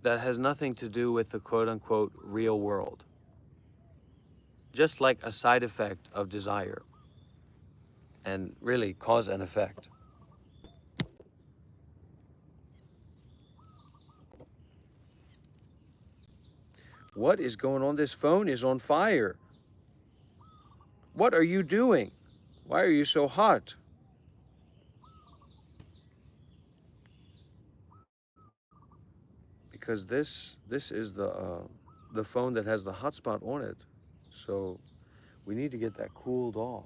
That has nothing to do with the quote-unquote real world. Just like a side effect of desire, and really cause and effect. What is going on? This phone is on fire. What are you doing? Why are you so hot? Because this is the phone that has the hotspot on it. So we need to get that cooled off.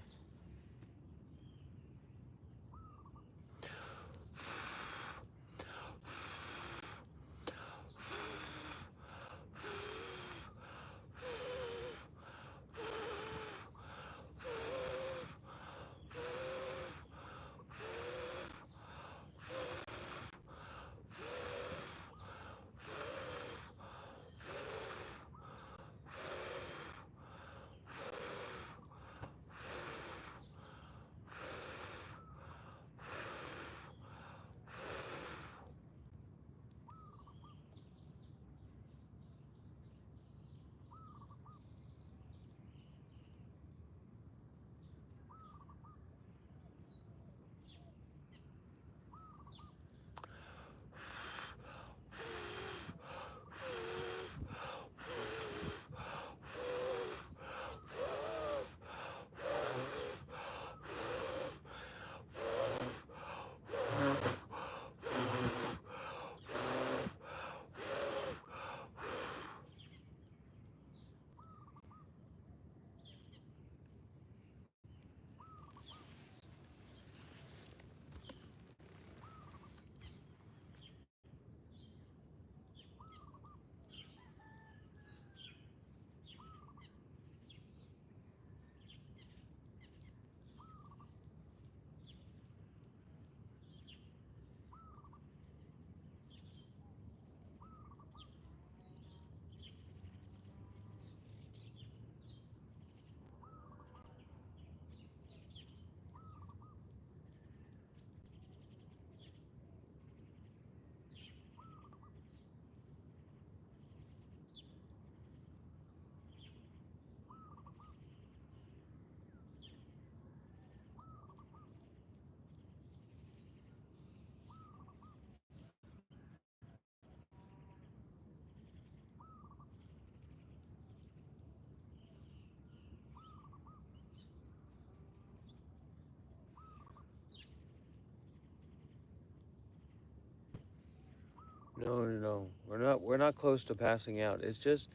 No. We're not close to passing out. It's just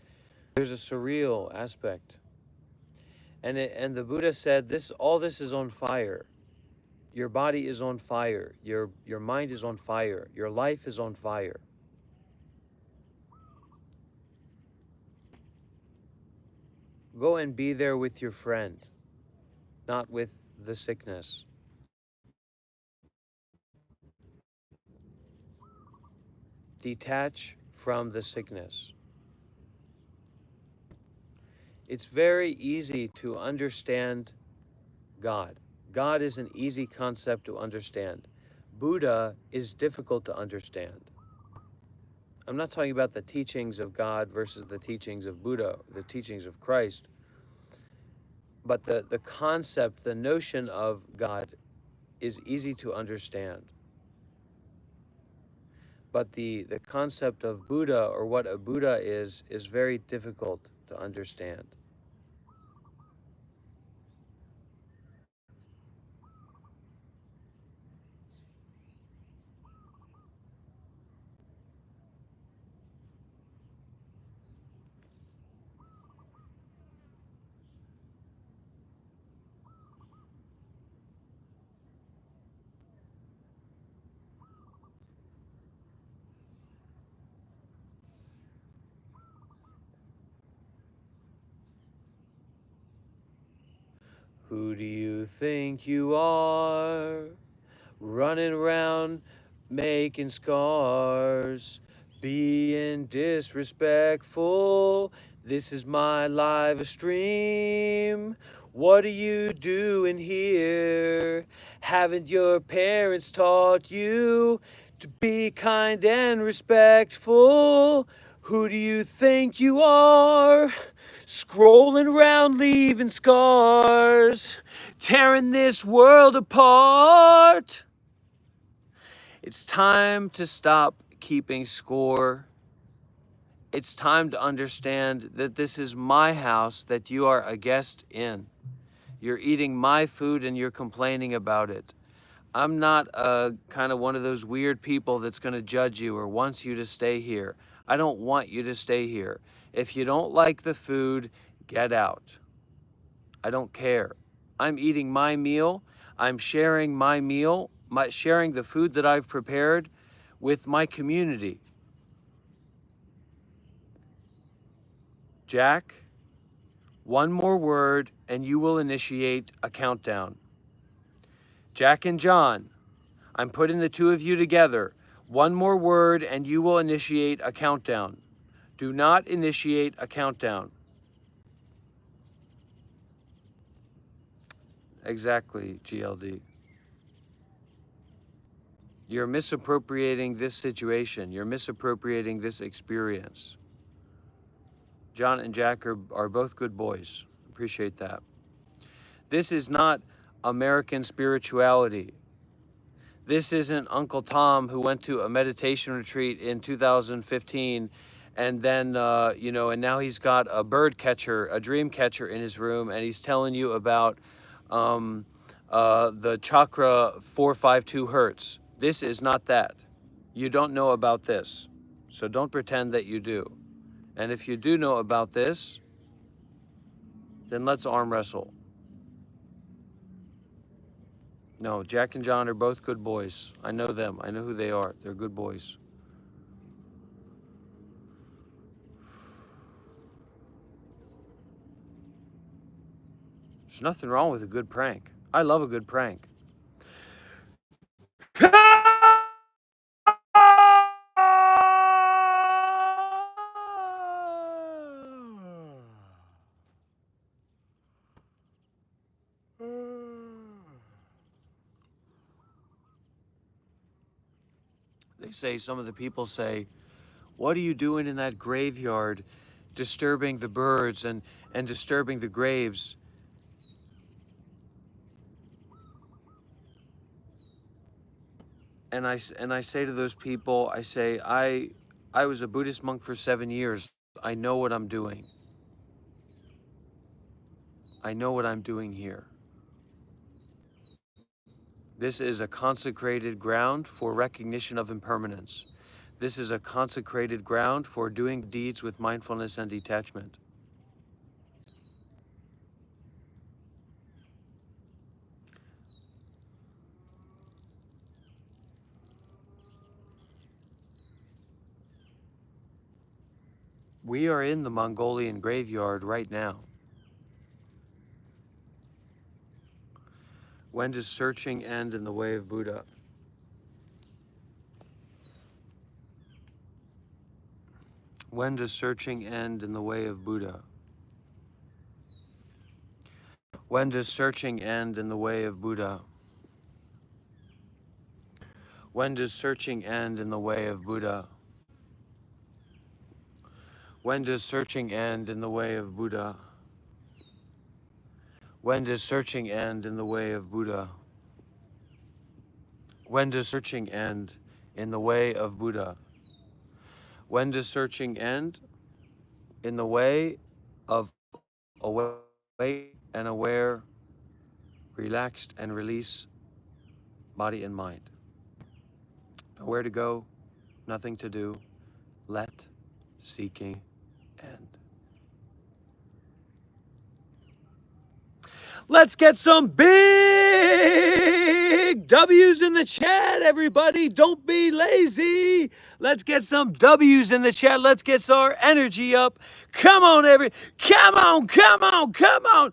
there's a surreal aspect. And the Buddha said all this is on fire. Your body is on fire. Your mind is on fire. Your life is on fire. Go and be there with your friend, not with the sickness. Detach from the sickness. It's very easy to understand God. God is an easy concept to understand. Buddha is difficult to understand. I'm not talking about the teachings of God versus the teachings of Buddha, the teachings of Christ, but the concept, the notion of God is easy to understand. But the concept of Buddha, or what a Buddha is very difficult to understand. Who do you think you are? Running around making scars, being disrespectful. This is my live stream. What are you doing here? Haven't your parents taught you to be kind and respectful? Who do you think you are? Scrolling around, leaving scars, tearing this world apart. It's time to stop keeping score. It's time to understand that this is my house that you are a guest in. You're eating my food and you're complaining about it. I'm not kind of one of those weird people that's going to judge you or wants you to stay here. I don't want you to stay here. If you don't like the food, get out. I don't care. I'm eating my meal. I'm sharing my meal, sharing the food that I've prepared with my community. Jack, one more word and you will initiate a countdown. Jack and John, I'm putting the two of you together. One more word and you will initiate a countdown. Do not initiate a countdown. Exactly, GLD. You're misappropriating this situation. You're misappropriating this experience. John and Jack are both good boys. Appreciate that. This is not American spirituality. This isn't Uncle Tom who went to a meditation retreat in 2015 and then, and now he's got a bird catcher, a dream catcher in his room, and he's telling you about the chakra 452 hertz. This is not that. You don't know about this, so don't pretend that you do. And if you do know about this, then let's arm wrestle. No, Jack and John are both good boys. I know them. I know who they are. They're good boys. There's nothing wrong with a good prank. I love a good prank. Some of the people say, what are you doing in that graveyard, disturbing the birds and disturbing the graves? And I say to those people, I say, I was a Buddhist monk for 7 years. I know what I'm doing. I know what I'm doing here. This is a consecrated ground for recognition of impermanence. This is a consecrated ground for doing deeds with mindfulness and detachment. We are in the Mongolian graveyard right now. When does searching end in the way of Buddha? When does searching end in the way of Buddha? When does searching end in the way of Buddha? When does searching end in the way of Buddha? When does searching end in the way of Buddha? When does searching end in the way of Buddha? When does searching end in the way of Buddha? When does searching end in the way of awake and aware, relaxed and release body and mind? Nowhere to go, nothing to do, let seeking end. Let's get some big W's in the chat, everybody. Don't be lazy. Let's get some W's in the chat. Let's get our energy up. Come on, come on, come on, come on.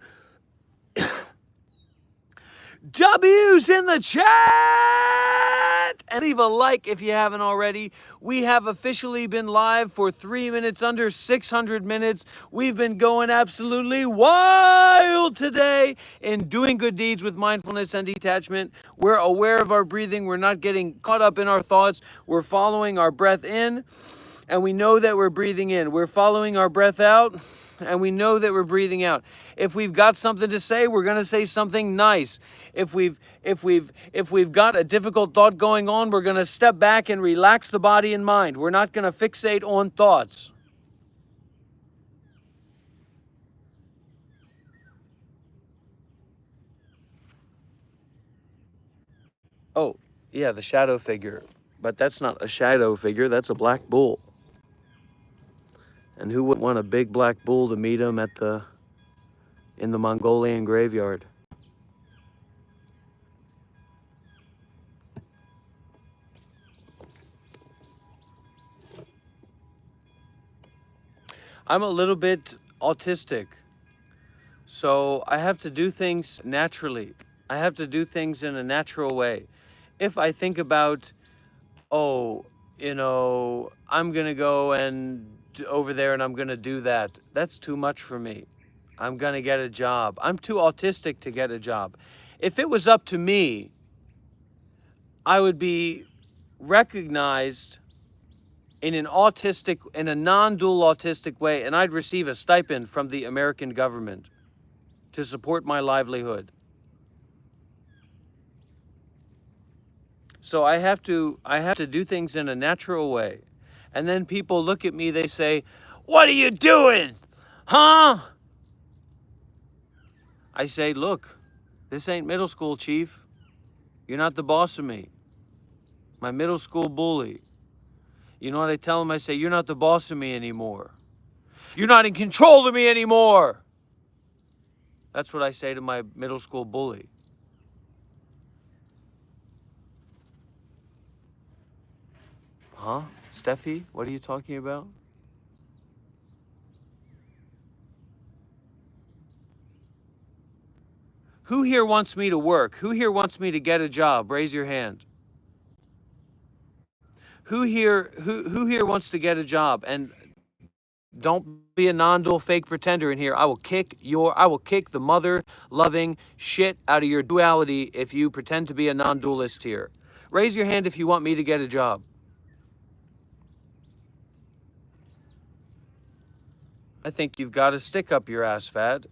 W's in the chat! And leave a like if you haven't already. We have officially been live for 3 minutes, under 600 minutes. We've been going absolutely wild today in doing good deeds with mindfulness and detachment. We're aware of our breathing. We're not getting caught up in our thoughts. We're following our breath in, and we know that we're breathing in. We're following our breath out, and we know that we're breathing out. If we've got something to say, we're going to say something nice. If we've got a difficult thought going on, we're going to step back and relax the body and mind. We're not going to fixate on thoughts. Oh, yeah, the shadow figure. But that's not a shadow figure, that's a black bull. And who wouldn't want a big black bull to meet him in the Mongolian graveyard? I'm a little bit autistic, so I have to do things naturally. I have to do things in a natural way. If I think about, oh, I'm gonna go and over there and I'm gonna do that, that's too much for me. I'm gonna get a job. I'm too autistic to get a job. If it was up to me, I would be recognized in a non-dual autistic way, and I'd receive a stipend from the American government to support my livelihood. So I have to do things in a natural way. And then people look at me, they say, "What are you doing? Huh?" I say, "Look, this ain't middle school, Chief. You're not the boss of me. My middle school bully." You know what I tell him? I say, "You're not the boss of me anymore. You're not in control of me anymore." That's what I say to my middle school bully. Huh? Steffi, what are you talking about? Who here wants me to work? Who here wants me to get a job? Raise your hand. Who here wants to get a job? And don't be a non-dual fake pretender in here. I will kick the mother-loving shit out of your duality if you pretend to be a non-dualist here. Raise your hand if you want me to get a job. I think you've got a stick up your ass, Fad.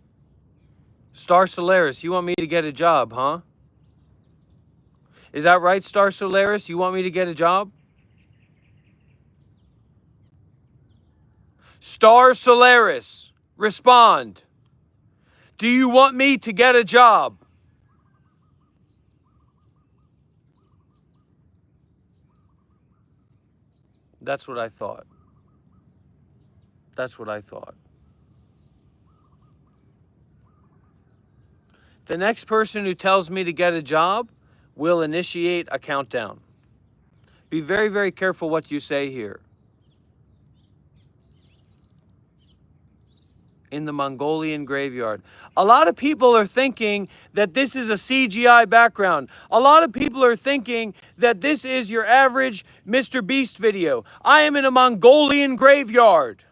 Star Solaris, you want me to get a job, huh? Is that right, Star Solaris? You want me to get a job? Star Solaris, respond. Do you want me to get a job? That's what I thought. That's what I thought. The next person who tells me to get a job will initiate a countdown. Be very, very careful what you say here. In the Mongolian graveyard. A lot of people are thinking that this is a CGI background. A lot of people are thinking that this is your average Mr. Beast video. I am in a Mongolian graveyard.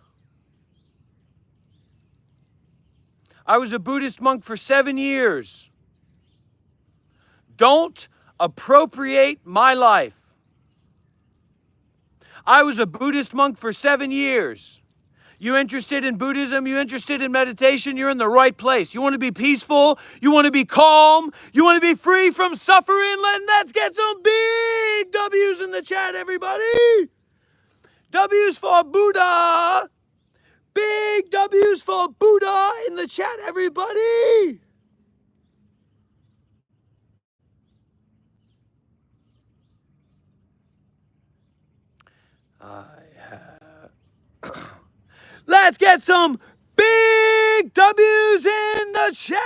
I was a Buddhist monk for 7 years. Don't appropriate my life. I was a Buddhist monk for 7 years. You interested in Buddhism? You interested in meditation? You're in the right place. You want to be peaceful? You want to be calm? You want to be free from suffering? Let's get some big W's in the chat, everybody. W's for Buddha. Big W's for Buddha in the chat, everybody. Let's get some big W's in the chat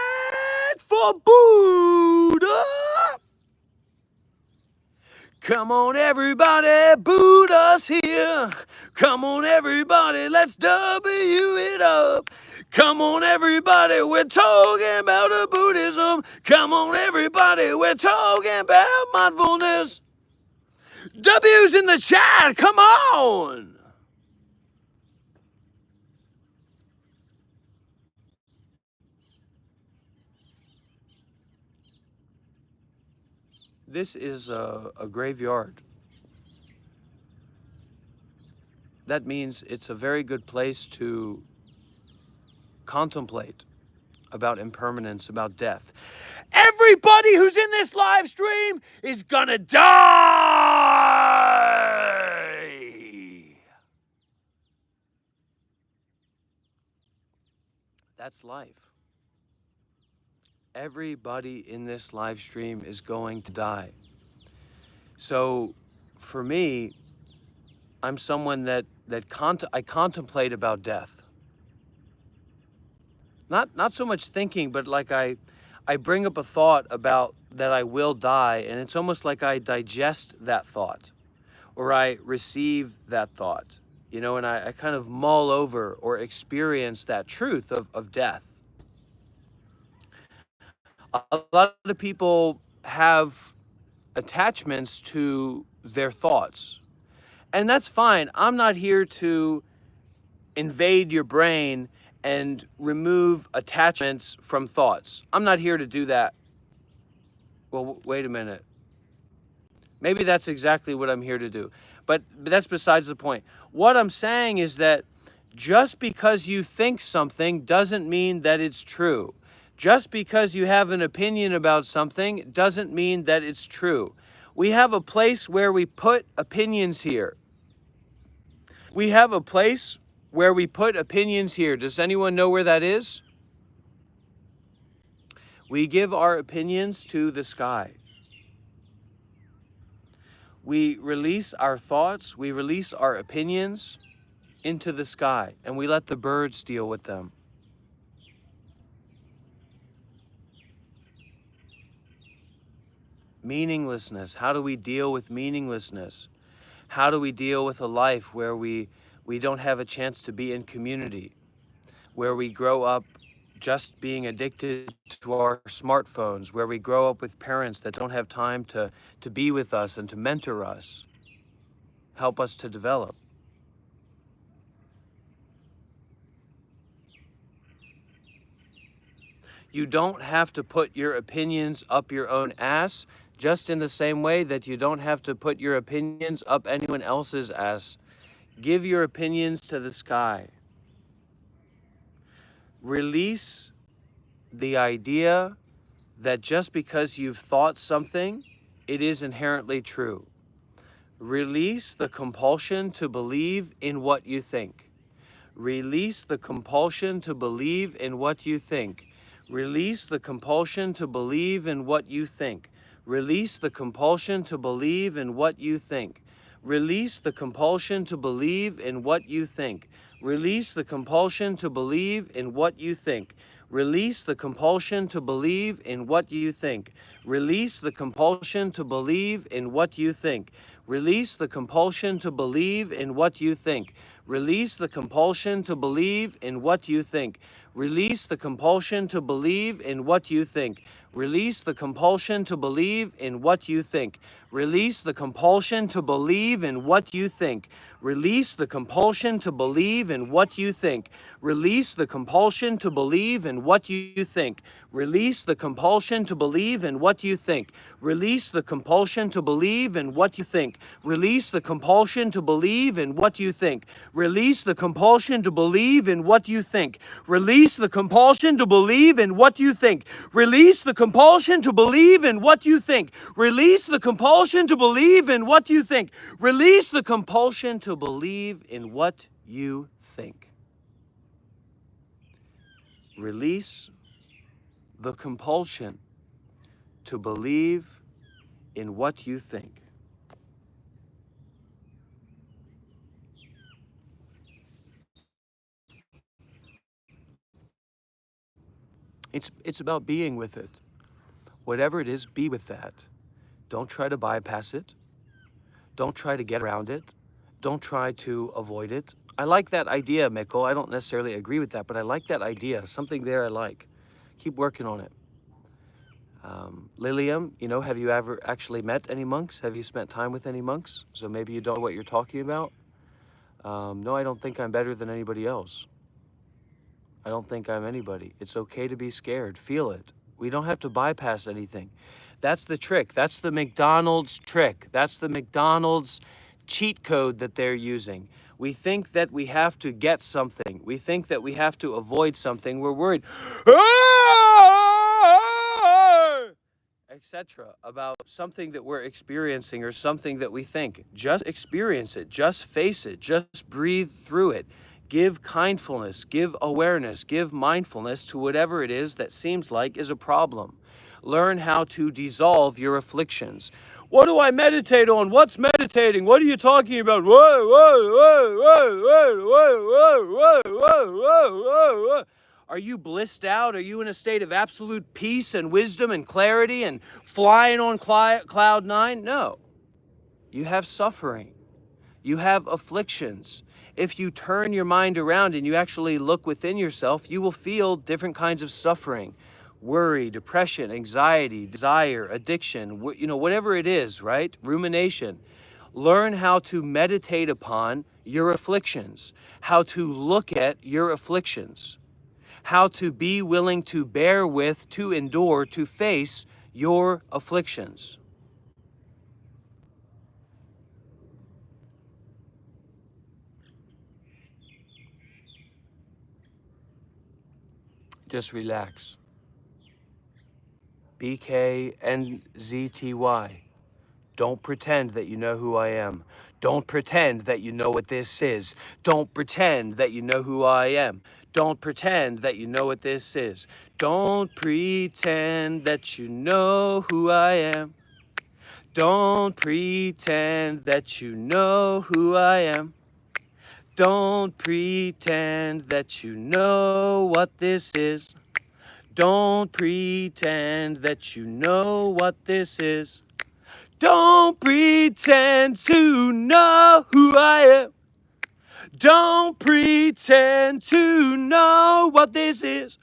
for Buddha. Come on, everybody, Buddha's here. Come on, everybody, let's W it up. Come on, everybody, we're talking about a Buddhism. Come on, everybody, we're talking about mindfulness. W's in the chat, come on. This is a graveyard. That means it's a very good place to contemplate about impermanence, about death. Everybody who's in this live stream is gonna die. That's life. Everybody in this live stream is going to die. So for me, I'm someone that I contemplate about death. Not so much thinking, but like I bring up a thought about that I will die, and it's almost like I digest that thought, or I receive that thought, you know, and I kind of mull over or experience that truth of death. A lot of people have attachments to their thoughts, and that's fine. I'm not here to invade your brain and remove attachments from thoughts. I'm not here to do that. Well, wait a minute. Maybe that's exactly what I'm here to do, but that's besides the point. What I'm saying is that just because you think something doesn't mean that it's true. Just because you have an opinion about something doesn't mean that it's true. We have a place where we put opinions here. We have a place where we put opinions here. Does anyone know where that is? We give our opinions to the sky. We release our thoughts, we release our opinions into the sky, and we let the birds deal with them. Meaninglessness. How do we deal with meaninglessness? How do we deal with a life where we don't have a chance to be in community, where we grow up just being addicted to our smartphones, where we grow up with parents that don't have time to be with us and to mentor us, help us to develop? You don't have to put your opinions up your own ass, just in the same way that you don't have to put your opinions up anyone else's ass. Give your opinions to the sky. Release the idea that just because you've thought something, it is inherently true. Release the compulsion to believe in what you think. Release the compulsion to believe in what you think. Release the compulsion to believe in what you think. Release the compulsion to believe in what you think. Release the compulsion to believe in what you think. Release the compulsion to believe in what you think. Release the compulsion to believe in what you think. Release the compulsion to believe in what you think. Release the compulsion to believe in what you think. Release the compulsion to believe in what you think. Release the compulsion to believe in what you think. Release the compulsion to believe in what you think. Release the compulsion to believe in what you think. Release the compulsion to believe in what you think. Release the compulsion to believe in what you think. Release the compulsion to believe in what you think. Release the compulsion to believe in what you think. Release the compulsion to believe in what you think. Release the compulsion to believe in what you think. Release the compulsion to believe in what you think. Release the compulsion to believe in what you think. Release the compulsion to believe in what you think. Release the compulsion to believe in what you think. Release the compulsion to believe in what you think. It's about being with it. Whatever it is, be with that. Don't try to bypass it. Don't try to get around it. Don't try to avoid it. I like that idea, Mikkel. I don't necessarily agree with that, but I like that idea. Something there I like. Keep working on it. Lilium, have you ever actually met any monks? Have you spent time with any monks? So maybe you don't know what you're talking about. No, I don't think I'm better than anybody else. I don't think I'm anybody. It's okay to be scared. Feel it. We don't have to bypass anything. That's the trick. That's the McDonald's trick. That's the McDonald's cheat code that they're using. We think that we have to get something. We think that we have to avoid something. We're worried, etc., about something that we're experiencing or something that we think. Just experience it. Just face it. Just breathe through it. Give kindfulness, give awareness, give mindfulness to whatever it is that seems like is a problem. Learn how to dissolve your afflictions. What do I meditate on? What's meditating? What are you talking about? Whoa, whoa, whoa, whoa, whoa, whoa, whoa, whoa, whoa, whoa. Are you blissed out? Are you in a state of absolute peace and wisdom and clarity and flying on cloud nine? No. You have suffering. You have afflictions. If you turn your mind around and you actually look within yourself, you will feel different kinds of suffering. Worry, depression, anxiety, desire, addiction, whatever it is, right? Rumination. Learn how to meditate upon your afflictions, how to look at your afflictions, how to be willing to bear with, to endure, to face your afflictions. Just relax. BKNZTY. Don't pretend that you know who I am. Don't pretend that you know what this is. Don't pretend that you know who I am. Don't pretend that you know what this is. Don't pretend that you know who I am. Don't pretend that you know who I am. Don't pretend that you know what this is. Don't pretend that you know what this is. Don't pretend to know who I am. Don't pretend to know what this is.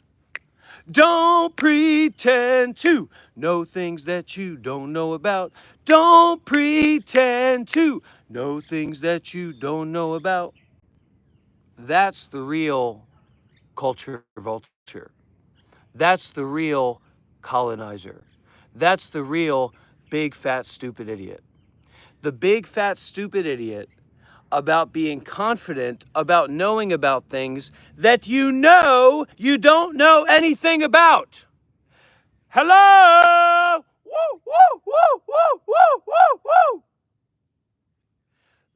Don't pretend to know things that you don't know about. Don't pretend to know things that you don't know about. That's the real culture vulture. That's the real colonizer. That's the real big, fat, stupid idiot. The big, fat, stupid idiot about being confident about knowing about things that you know you don't know anything about. Hello? Woo, woo, woo, woo, woo, woo, woo.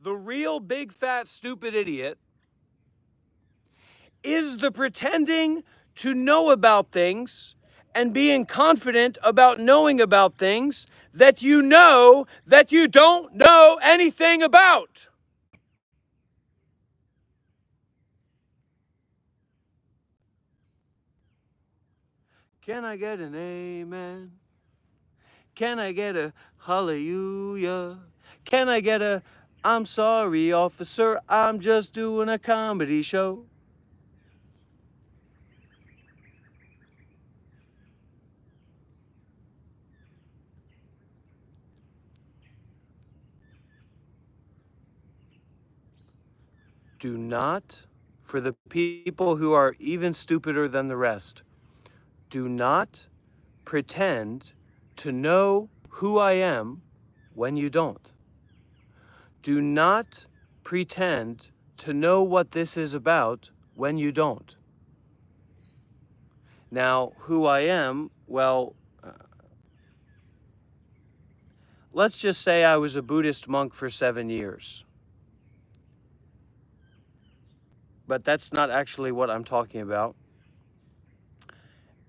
The real big, fat, stupid idiot is the pretending to know about things and being confident about knowing about things that you know that you don't know anything about. Can I get an amen? Can I get a hallelujah? Can I get a I'm sorry, officer, I'm just doing a comedy show? Do not, for the people who are even stupider than the rest, do not pretend to know who I am when you don't. Do not pretend to know what this is about when you don't. Now, who I am, well, let's just say I was a Buddhist monk for 7 years. But that's not actually what I'm talking about.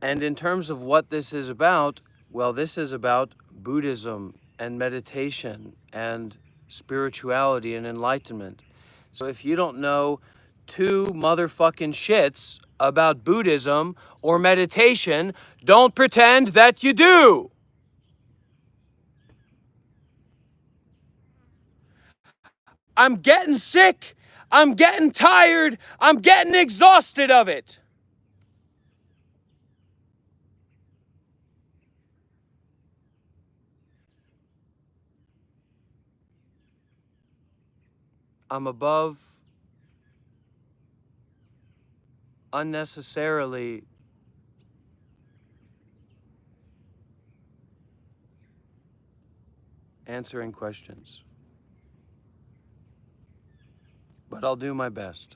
And in terms of what this is about, well, this is about Buddhism and meditation and spirituality and enlightenment. So if you don't know two motherfucking shits about Buddhism or meditation, don't pretend that you do. I'm getting sick. I'm getting tired. I'm getting exhausted of it. I'm above unnecessarily answering questions. But I'll do my best.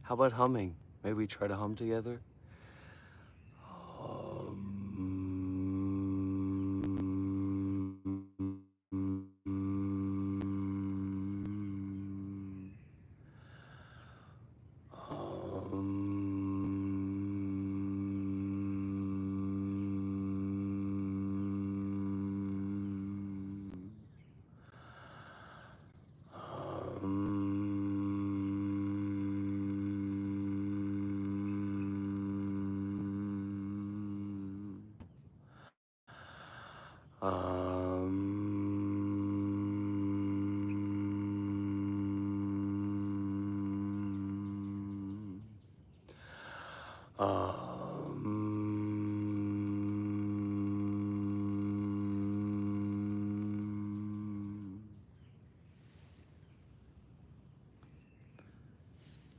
How about humming? Maybe we try to hum together?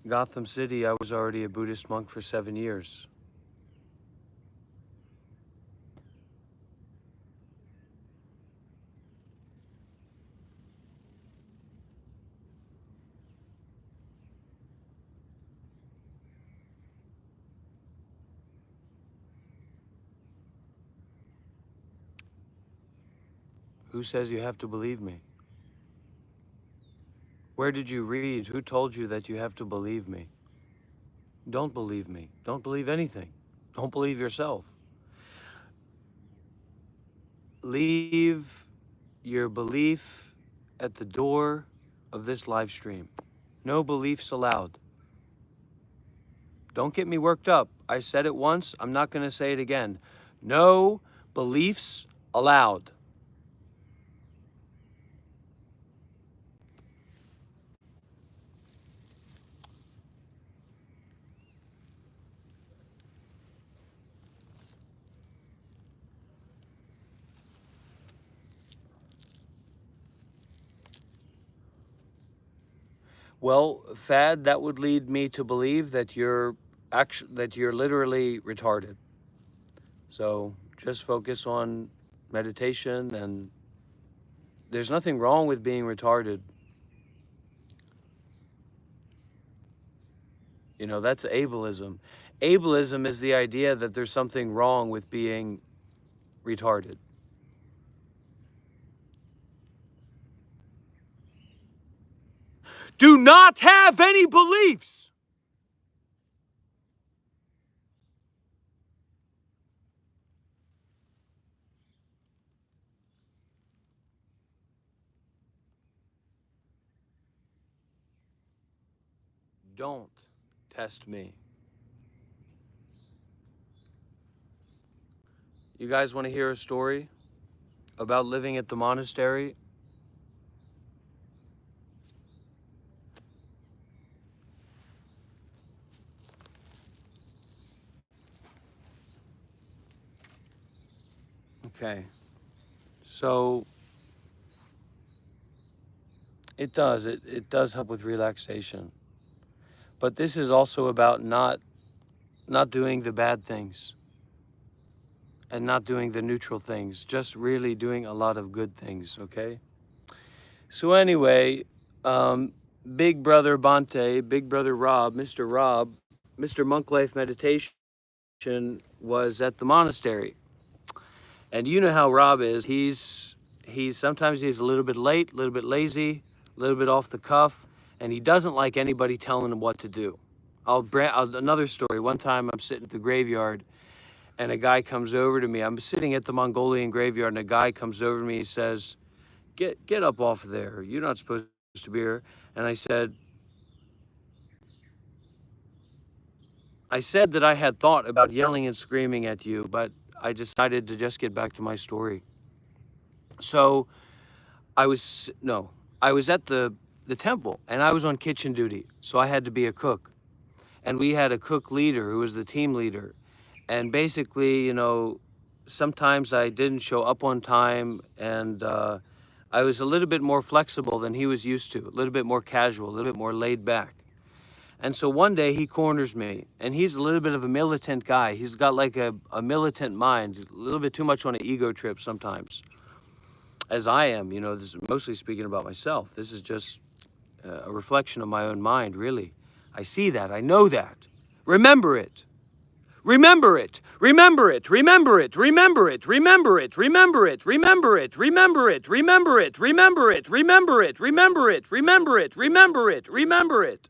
Gotham City, I was already a Buddhist monk for 7 years. Who says you have to believe me? Where did you read? Who told you that you have to believe me? Don't believe me. Don't believe anything. Don't believe yourself. Leave your belief at the door of this live stream. No beliefs allowed. Don't get me worked up. I said it once. I'm not going to say it again. No beliefs allowed. Well, Fad, that would lead me to believe that you're literally retarded. So just focus on meditation, and there's nothing wrong with being retarded. You know, that's ableism. Ableism is the idea that there's something wrong with being retarded. Do not have any beliefs. Don't test me. You guys want to hear a story about living at the monastery? Okay. So it does help with relaxation. But this is also about not doing the bad things and not doing the neutral things, just really doing a lot of good things, okay? So anyway, Big Brother Bante, Big Brother Rob, Mr. Monk Life Meditation was at the monastery. And you know how Rob is. He's sometimes he's a little bit late, a little bit lazy, a little bit off the cuff, and he doesn't like anybody telling him what to do. Another story. One time I'm sitting at the graveyard and a guy comes over to me. I'm sitting at the Mongolian graveyard and a guy comes over to me. He says, get up off of there. You're not supposed to be here. And I said that I had thought about yelling and screaming at you, but I decided to just get back to my story. So I was at the temple and I was on kitchen duty. So I had to be a cook. And we had a cook leader who was the team leader. And basically, you know, sometimes I didn't show up on time and I was a little bit more flexible than he was used to, a little bit more casual, a little bit more laid back. And so one day he corners me, and he's a little bit of a militant guy. He's got like a militant mind, a little bit too much on an ego trip sometimes, as I am. You know, this is mostly speaking about myself. This is just a reflection of my own mind, really. I see that, I know that. Remember it. Remember it, remember it, remember it, remember it, remember it, remember it, remember it, remember it, remember it, remember it, remember it, remember it, remember it, remember it, remember it.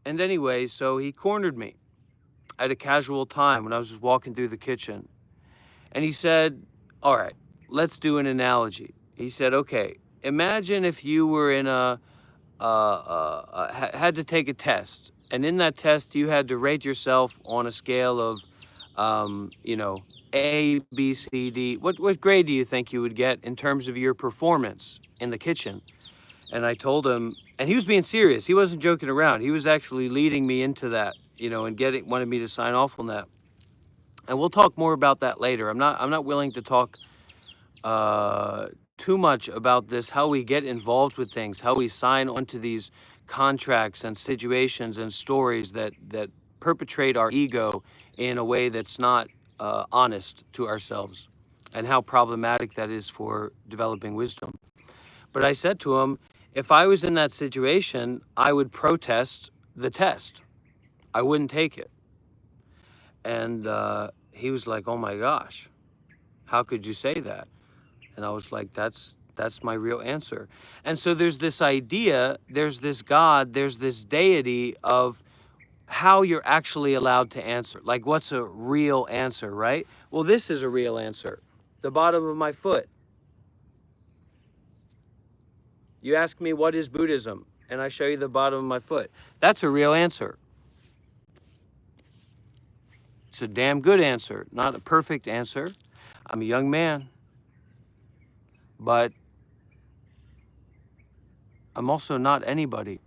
And anyway, so he cornered me at a casual time when I was just walking through the kitchen. And he said, all right, let's do an analogy. He said, okay, imagine if you were in had to take a test. And in that test, you had to rate yourself on a scale of, you know, A, B, C, D. What grade do you think you would get in terms of your performance in the kitchen? And I told him, and he was being serious. He wasn't joking around. He was actually leading me into that, you know, and wanted me to sign off on that. And we'll talk more about that later. I'm not willing to talk too much about this, how we get involved with things, how we sign onto these contracts and situations and stories that perpetrate our ego in a way that's not honest to ourselves, and how problematic that is for developing wisdom. But I said to him, if I was in that situation, I would protest the test. I wouldn't take it. And he was like, oh my gosh, how could you say that? And I was like, that's my real answer. And so there's this idea, there's this God, there's this deity of how you're actually allowed to answer. Like, what's a real answer, right? Well, this is a real answer. The bottom of my foot. You ask me, what is Buddhism? And I show you the bottom of my foot. That's a real answer. It's a damn good answer, not a perfect answer. I'm a young man, but I'm also not anybody.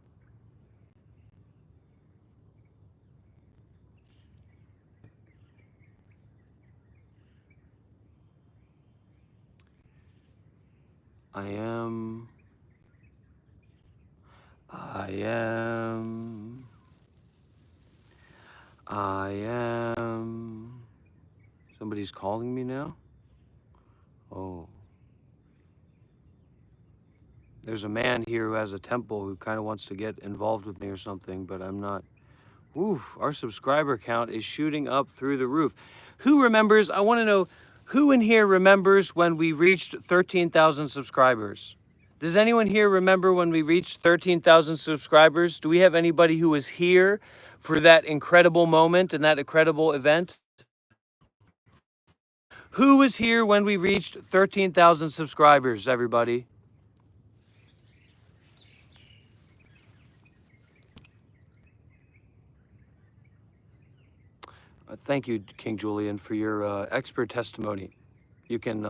I am. Somebody's calling me now? Oh. There's a man here who has a temple who kind of wants to get involved with me or something, but I'm not Oof, our subscriber count is shooting up through the roof. Who remembers? I want to know who in here remembers when we reached 13,000 subscribers? Does anyone here remember when we reached 13,000 subscribers? Do we have anybody who was here for that incredible moment and that incredible event? Who was here when we reached 13,000 subscribers, everybody? Thank you, King Julian, for your expert testimony. You can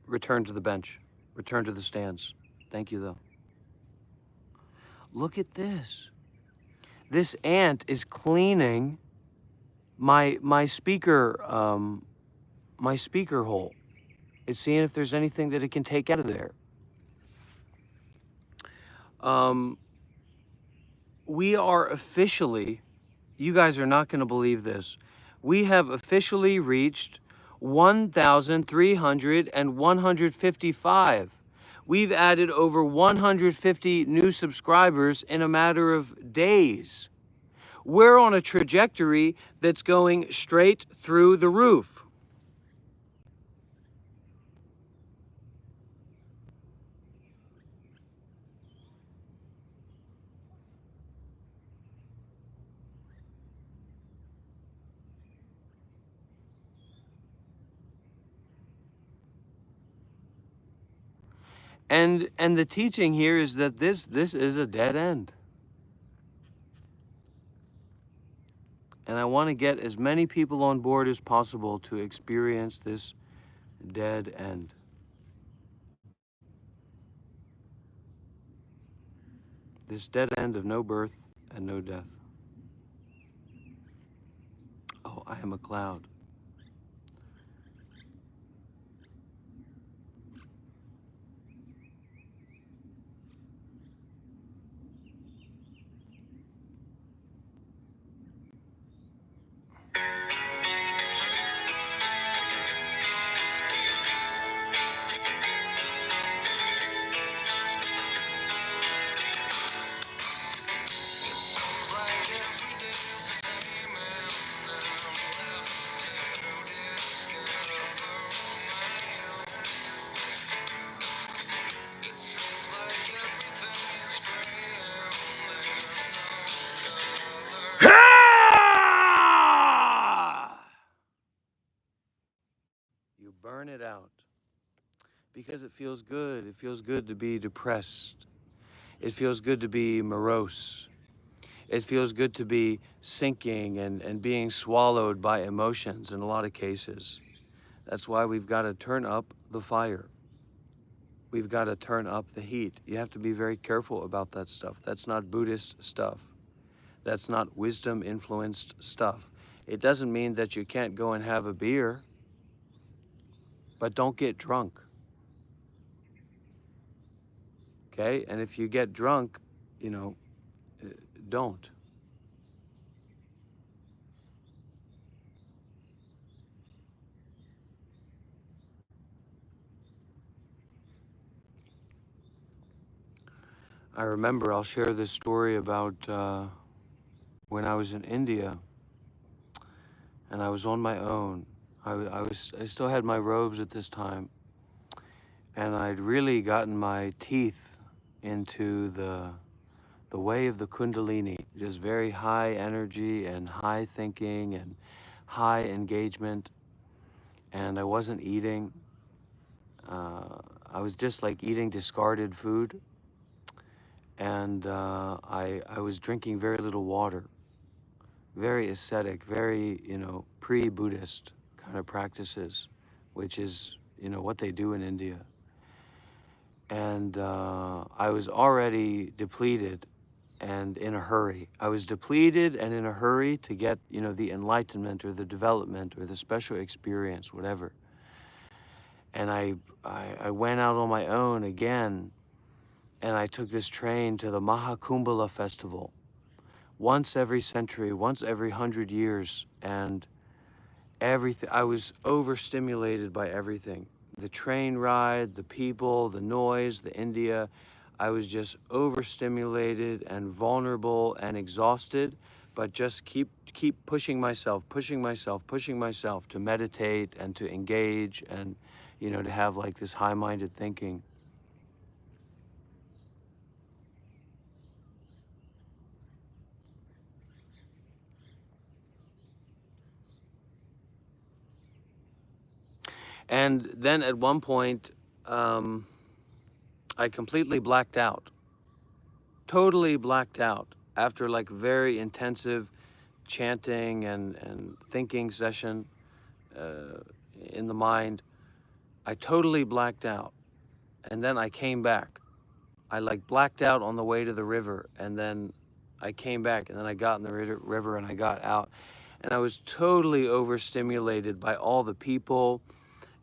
return to the bench, return to the stands. Thank you, though. Look at this. This ant is cleaning my speaker hole. It's seeing if there's anything that it can take out of there. We are officially, you guys are not going to believe this, we have officially reached 1,155. We've added over 150 new subscribers in a matter of days. We're on a trajectory that's going straight through the roof. And the teaching here is that this is a dead end. And I want to get as many people on board as possible to experience this dead end. This dead end of no birth and no death. Oh, I am a cloud. You burn it out because it feels good. It feels good to be depressed. It feels good to be morose. It feels good to be sinking and being swallowed by emotions in a lot of cases. That's why we've got to turn up the fire. We've got to turn up the heat. You have to be very careful about that stuff. That's not Buddhist stuff. That's not wisdom-influenced stuff. It doesn't mean that you can't go and have a beer, but don't get drunk. Okay? And if you get drunk, don't. I remember, I'll share this story about when I was in India and I was on my own. I still had my robes at this time, and I'd really gotten my teeth into the way of the Kundalini, just very high energy and high thinking and high engagement, and I wasn't eating. I was just like eating discarded food, and I was drinking very little water, very ascetic, very, pre-Buddhist kind of practices, which is, what they do in India. And I was already depleted and in a hurry. I was depleted and in a hurry to get, the enlightenment or the development or the special experience, whatever. And I went out on my own again, and I took this train to the Mahakumbhala festival. Once every century, once every 100 years, and everything, I was overstimulated by everything. The train ride, the people, the noise, the India. I was just overstimulated and vulnerable and exhausted but just keep pushing myself to meditate and to engage and, to have like this high-minded thinking. And then at one point, I completely blacked out. Totally blacked out after like very intensive chanting and thinking session in the mind. I totally blacked out. And then I came back. I like blacked out on the way to the river, and then I came back, and then I got in the river and I got out. And I was totally overstimulated by all the people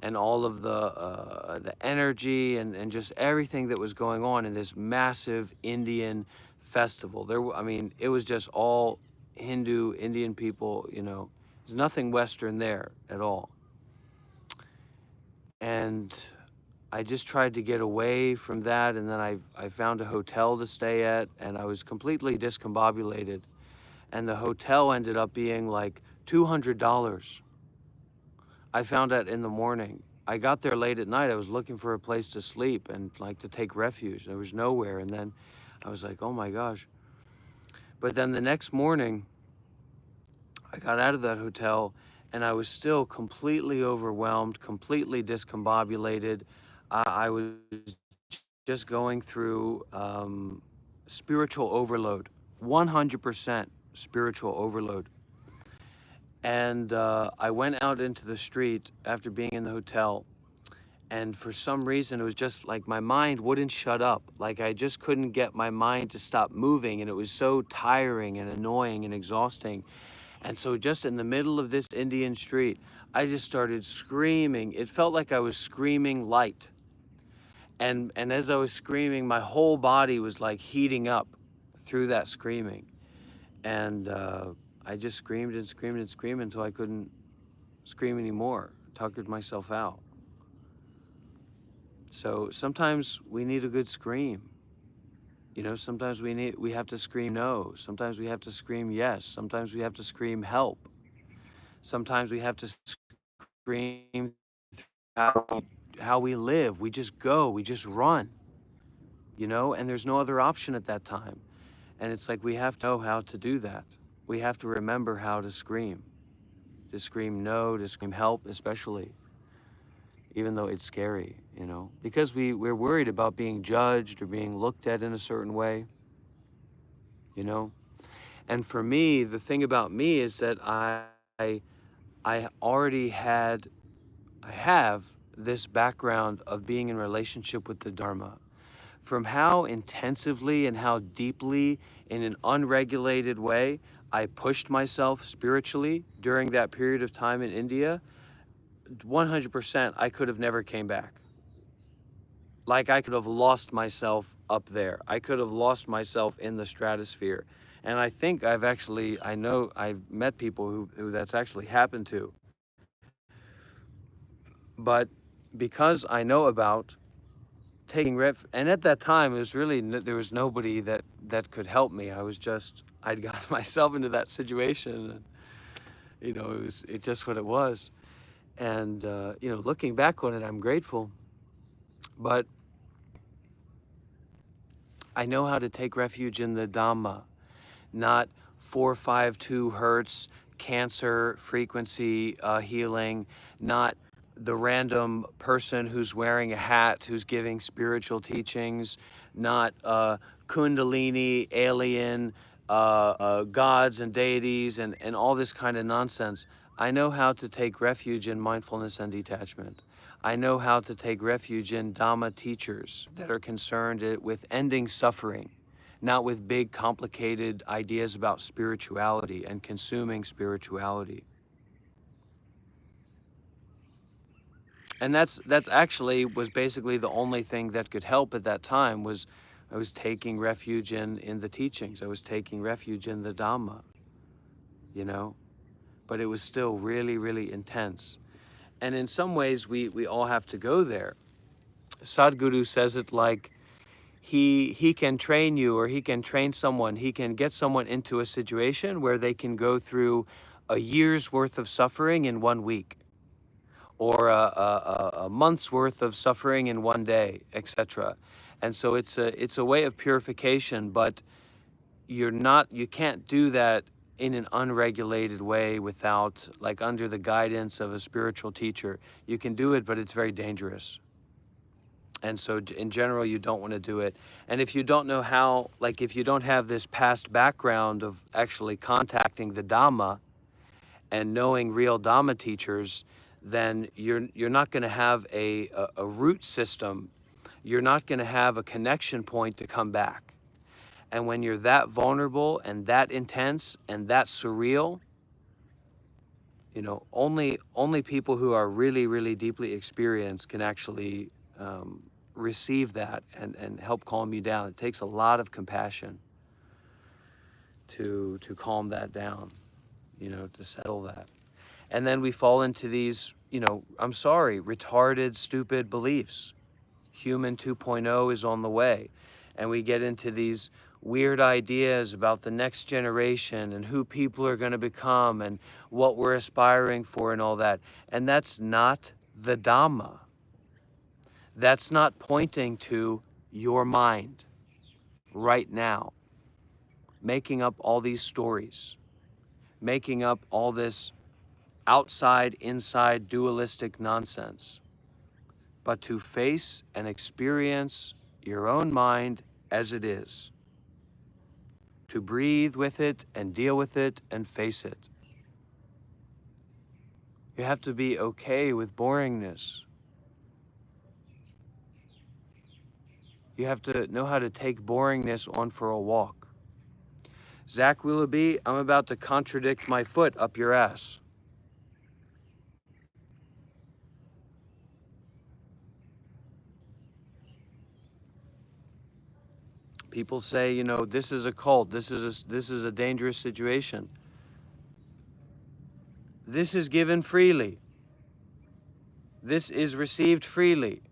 and all of the energy and just everything that was going on in this massive Indian festival. I mean, it was just all Hindu, Indian people, there's nothing Western there at all. And I just tried to get away from that, and then I found a hotel to stay at, and I was completely discombobulated. And the hotel ended up being like $200. I found out in the morning. I got there late at night. I was looking for a place to sleep and like to take refuge. There was nowhere. And then I was like, oh my gosh. But then the next morning, I got out of that hotel and I was still completely overwhelmed, completely discombobulated. I was just going through spiritual overload, 100% spiritual overload. And I went out into the street after being in the hotel, and for some reason it was just like my mind wouldn't shut up. Like I just couldn't get my mind to stop moving, and it was so tiring and annoying and exhausting. And so just in the middle of this Indian street, I just started screaming. It felt like I was screaming light. And as I was screaming, my whole body was like heating up through that screaming. And I just screamed and screamed and screamed until I couldn't scream anymore, tuckered myself out. So sometimes we need a good scream. Sometimes we have to scream no. Sometimes we have to scream yes. Sometimes we have to scream help. Sometimes we have to scream how we live. We just go, we just run, and there's no other option at that time. And it's like we have to know how to do that. We have to remember how to scream no, to scream help, especially, even though it's scary, because we're worried about being judged or being looked at in a certain way, And for me, the thing about me is that I have this background of being in relationship with the Dharma. From how intensively and how deeply, in an unregulated way, I pushed myself spiritually during that period of time in India, 100% I could have never came back. Like I could have lost myself up there. I could have lost myself in the stratosphere. And I think I've met people who that's actually happened to. But because I know about taking and at that time it was really there was nobody that could help me. I'd got myself into that situation, and it just what it was. And looking back on it, I'm grateful. But I know how to take refuge in the Dhamma, not 452 hertz cancer frequency healing, not the random person who's wearing a hat who's giving spiritual teachings, not Kundalini, alien, gods and deities and all this kind of nonsense. I know how to take refuge in mindfulness and detachment. I know how to take refuge in Dhamma teachers that are concerned with ending suffering, not with big complicated ideas about spirituality and consuming spirituality. And that's actually was basically the only thing that could help at that time. Was I was taking refuge in the teachings. I was taking refuge in the Dhamma, but it was still really, really intense. And in some ways we all have to go there. Sadhguru says it like he can train you, or he can train someone. He can get someone into a situation where they can go through a year's worth of suffering in 1 week, or a month's worth of suffering in 1 day, etc. And so it's a way of purification, but you can't do that in an unregulated way without, like, under the guidance of a spiritual teacher. You can do it, but it's very dangerous. And so in general, you don't want to do it. And if you don't know how, like if you don't have this past background of actually contacting the Dhamma and knowing real Dhamma teachers, then you're not going to have a root system. You're not going to have a connection point to come back. And when you're that vulnerable and that intense and that surreal, you know, only people who are really, really deeply experienced can actually receive that and help calm you down. It takes a lot of compassion to calm that down, you know, to settle that. And then we fall into these, you know, I'm sorry, retarded, stupid beliefs. Human 2.0 is on the way. And we get into these weird ideas about the next generation and who people are going to become and what we're aspiring for and all that. And that's not the Dhamma. That's not pointing to your mind right now, making up all these stories, making up all this outside, inside, dualistic nonsense, but to face and experience your own mind as it is, to breathe with it and deal with it and face it. You have to be okay with boringness. You have to know how to take boringness on for a walk. Zach Willoughby, I'm about to contradict my foot up your ass. People say, you know, this is a cult, this is a dangerous situation. This is given freely. This is received freely.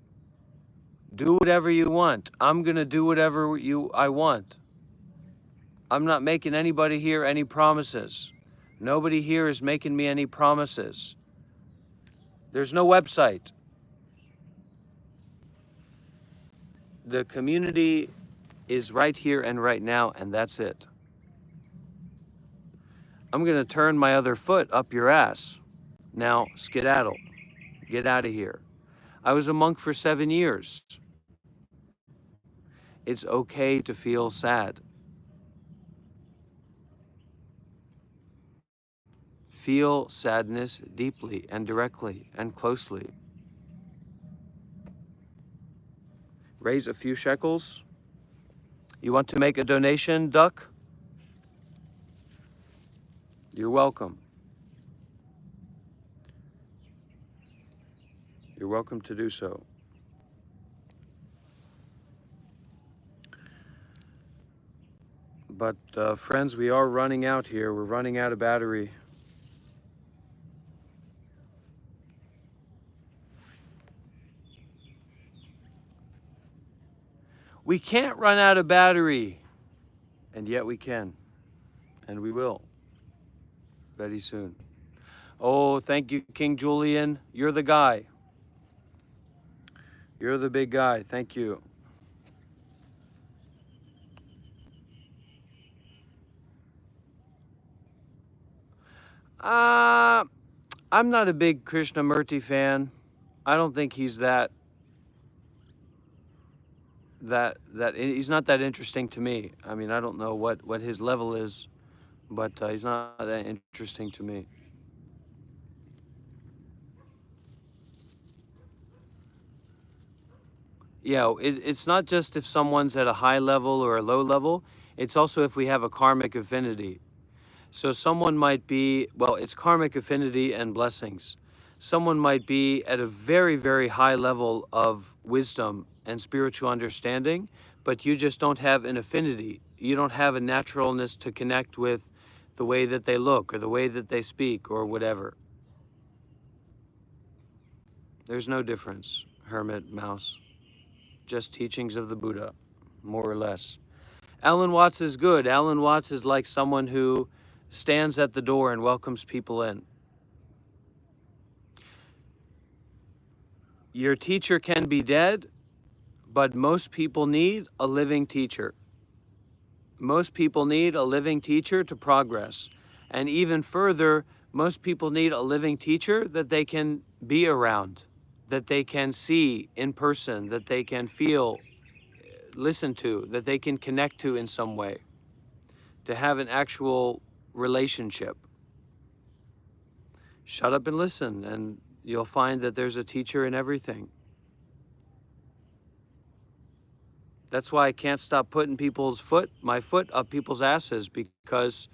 Do whatever you want. I'm gonna do whatever I want. I'm not making anybody here any promises. Nobody here is making me any promises. There's no website. The community is right here and right now, and that's it. I'm gonna turn my other foot up your ass. Now, skedaddle. Get out of here. I was a monk for 7 years. It's okay to feel sad. Feel sadness deeply and directly and closely. Raise a few shekels. You want to make a donation, Duck? You're welcome. You're welcome to do so. But friends, we are running out here. We're running out of battery. We can't run out of battery, and yet we can, and we will, very soon. Oh, thank you, King Julian. You're the guy. You're the big guy. Thank you. I'm not a big Krishnamurti fan. I don't think he's that he's not that interesting to me. I mean, I don't know what his level is, but he's not that interesting to me. Yeah, it's not just if someone's at a high level or a low level, it's also if we have a karmic affinity. So someone might be, well, it's karmic affinity and blessings. Someone might be at a very, very high level of wisdom and spiritual understanding, but you just don't have an affinity. You don't have a naturalness to connect with the way that they look or the way that they speak or whatever. There's no difference, hermit, mouse. Just teachings of the Buddha. more or less. Alan Watts is good. Alan Watts is like someone who stands at the door and welcomes people in. Your teacher can be dead, but most people need a living teacher. Most people need a living teacher to progress. And even further, most people need a living teacher that they can be around, that they can see in person, that they can feel, listen to, that they can connect to in some way, to have an actual relationship. Shut up and listen, and you'll find that there's a teacher in everything. That's why I can't stop putting my foot up people's asses, because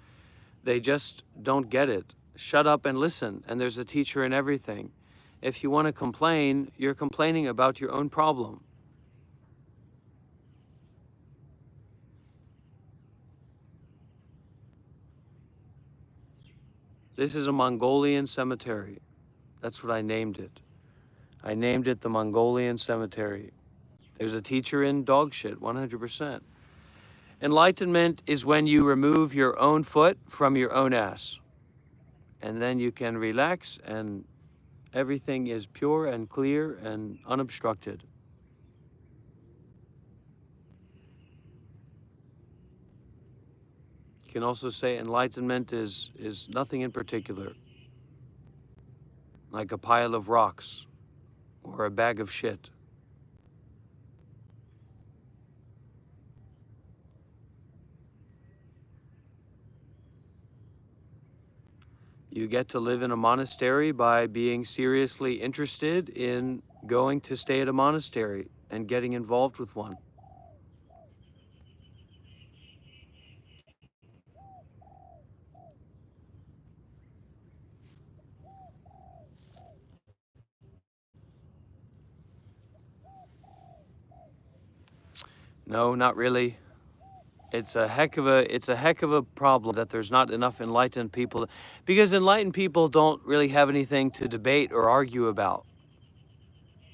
they just don't get it. Shut up and listen, and there's a teacher in everything. If you want to complain, you're complaining about your own problem. This is a Mongolian cemetery. That's what I named it. I named it the Mongolian Cemetery. There's a teacher in dog shit, 100%. Enlightenment is when you remove your own foot from your own ass. And then you can relax and everything is pure and clear and unobstructed. You can also say enlightenment is nothing in particular, like a pile of rocks or a bag of shit. You get to live in a monastery by being seriously interested in going to stay at a monastery and getting involved with one. No, not really. It's a heck of a problem that there's not enough enlightened people, because enlightened people don't really have anything to debate or argue about.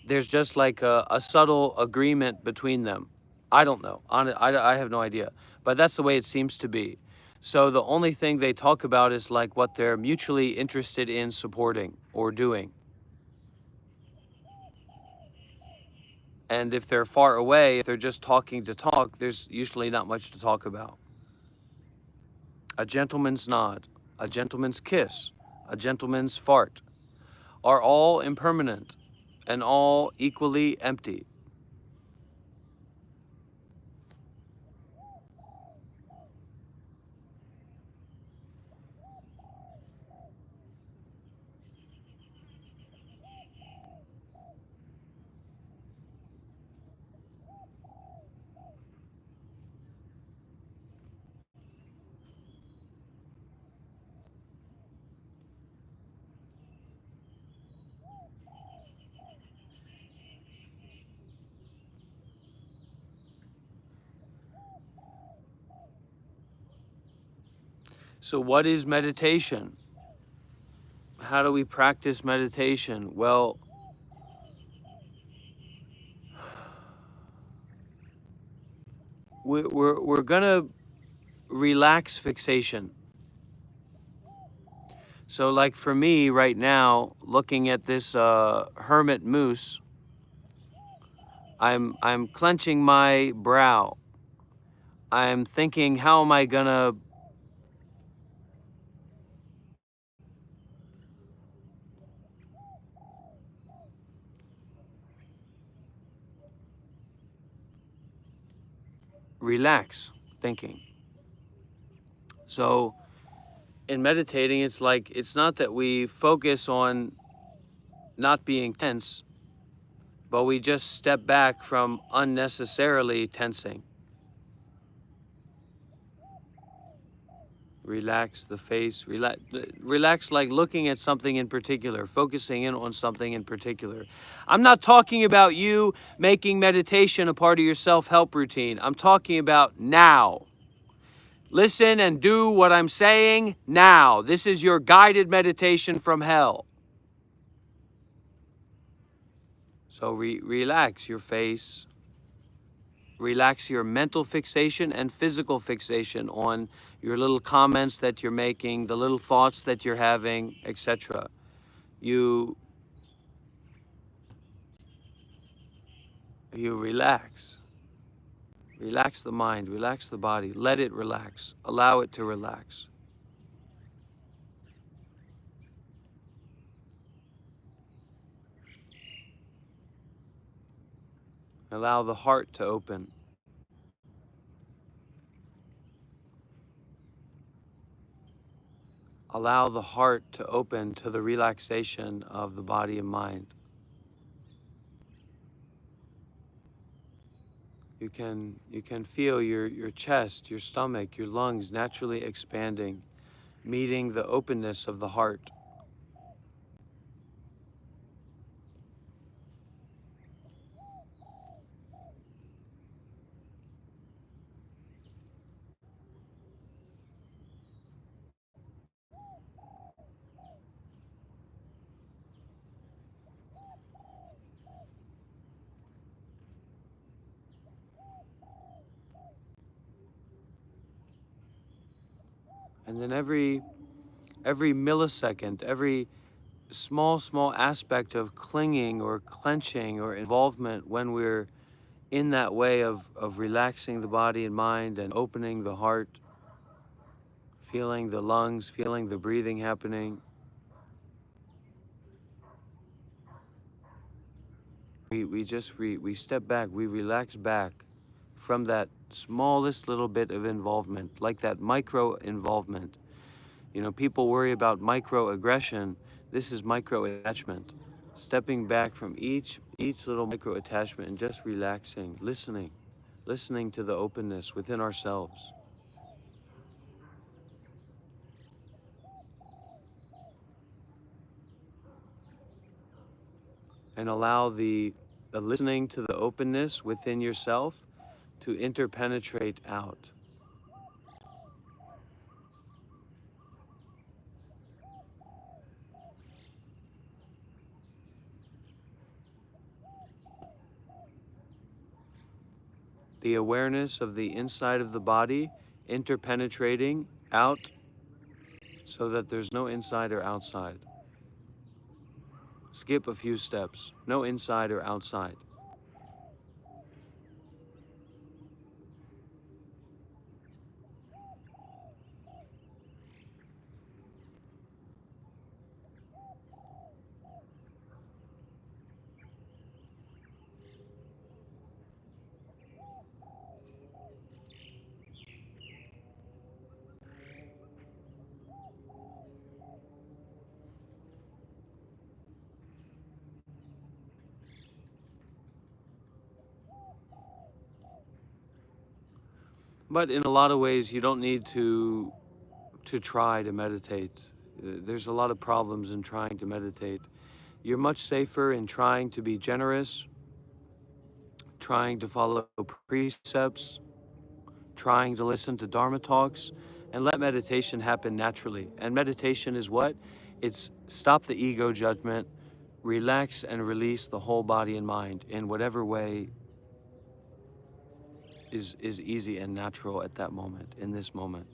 There's just like a subtle agreement between them. I don't know. I have no idea. But that's the way it seems to be. So the only thing they talk about is like what they're mutually interested in supporting or doing. And if they're far away, if they're just talking to talk, there's usually not much to talk about. A gentleman's nod, a gentleman's kiss, a gentleman's fart are all impermanent and all equally empty. So what is meditation? How do we practice meditation? Well, we're gonna relax fixation. So like for me right now, looking at this hermit moose, I'm clenching my brow. I'm thinking, how am I gonna relax thinking? So in meditating, it's like, it's not that we focus on not being tense, but we just step back from unnecessarily tensing. Relax the face, relax like looking at something in particular, focusing in on something in particular. I'm not talking about you making meditation a part of your self-help routine. I'm talking about now. Listen and do what I'm saying now. This is your guided meditation from hell. So relax your face. Relax your mental fixation and physical fixation on your little comments that you're making, the little thoughts that you're having, etc. You relax. Relax the mind, relax the body, let it relax, allow it to relax. Allow the heart to open. Allow the heart to open to the relaxation of the body and mind. You can feel your chest, your stomach, your lungs naturally expanding, meeting the openness of the heart. And then every millisecond, every small aspect of clinging or clenching or involvement when we're in that way of relaxing the body and mind and opening the heart, feeling the lungs, feeling the breathing happening. We step back, we relax back from that smallest little bit of involvement, like that micro involvement. You know, people worry about microaggression. This is micro attachment. Stepping back from each little micro attachment and just relaxing, listening to the openness within ourselves. And allow the listening to the openness within yourself to interpenetrate out. The awareness of the inside of the body interpenetrating out so that there's no inside or outside. Skip a few steps, no inside or outside. But in a lot of ways, you don't need to try to meditate. There's a lot of problems in trying to meditate. You're much safer in trying to be generous, trying to follow precepts, trying to listen to Dharma talks, and let meditation happen naturally. And meditation is what? It's stop the ego judgment, relax and release the whole body and mind in whatever way is easy and natural at that moment, in this moment.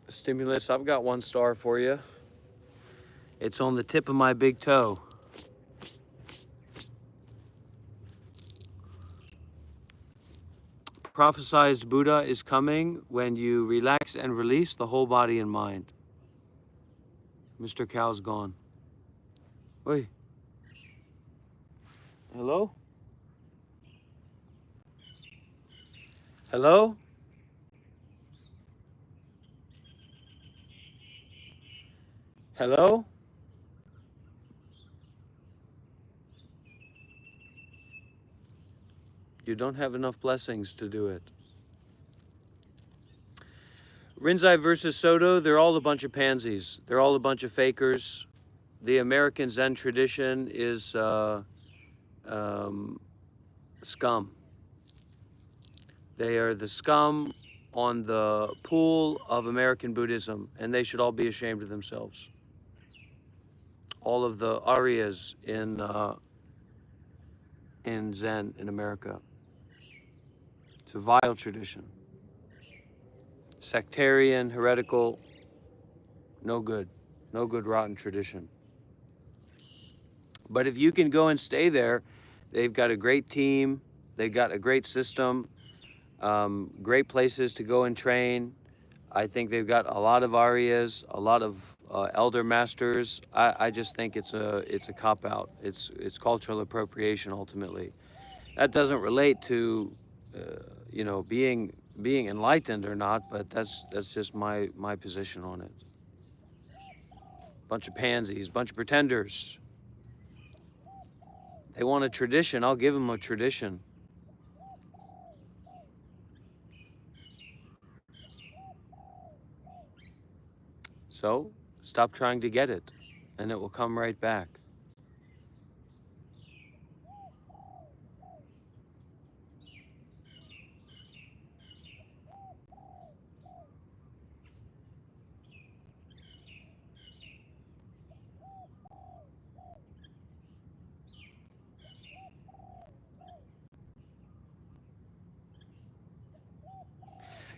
Stimulus, I've got 1 star for you. It's on the tip of my big toe. Prophesized Buddha is coming when you relax and release the whole body and mind. Mr. Cow's gone. Oi. Hello? Hello? Hello? You don't have enough blessings to do it. Rinzai versus Soto, they're all a bunch of pansies. They're all a bunch of fakers. The American Zen tradition is scum. They are the scum on the pool of American Buddhism, and they should all be ashamed of themselves. All of the Aryas in in Zen in America. It's a vile tradition. Sectarian, heretical, no good. No good, rotten tradition. But if you can go and stay there, they've got a great team, they've got a great system, great places to go and train. I think they've got a lot of arias, a lot of elder masters. I just think it's a cop-out. It's cultural appropriation ultimately. That doesn't relate to being enlightened or not, but that's just my position on it. Bunch of pansies, bunch of pretenders. They want a tradition, I'll give them a tradition. So, stop trying to get it, and it will come right back.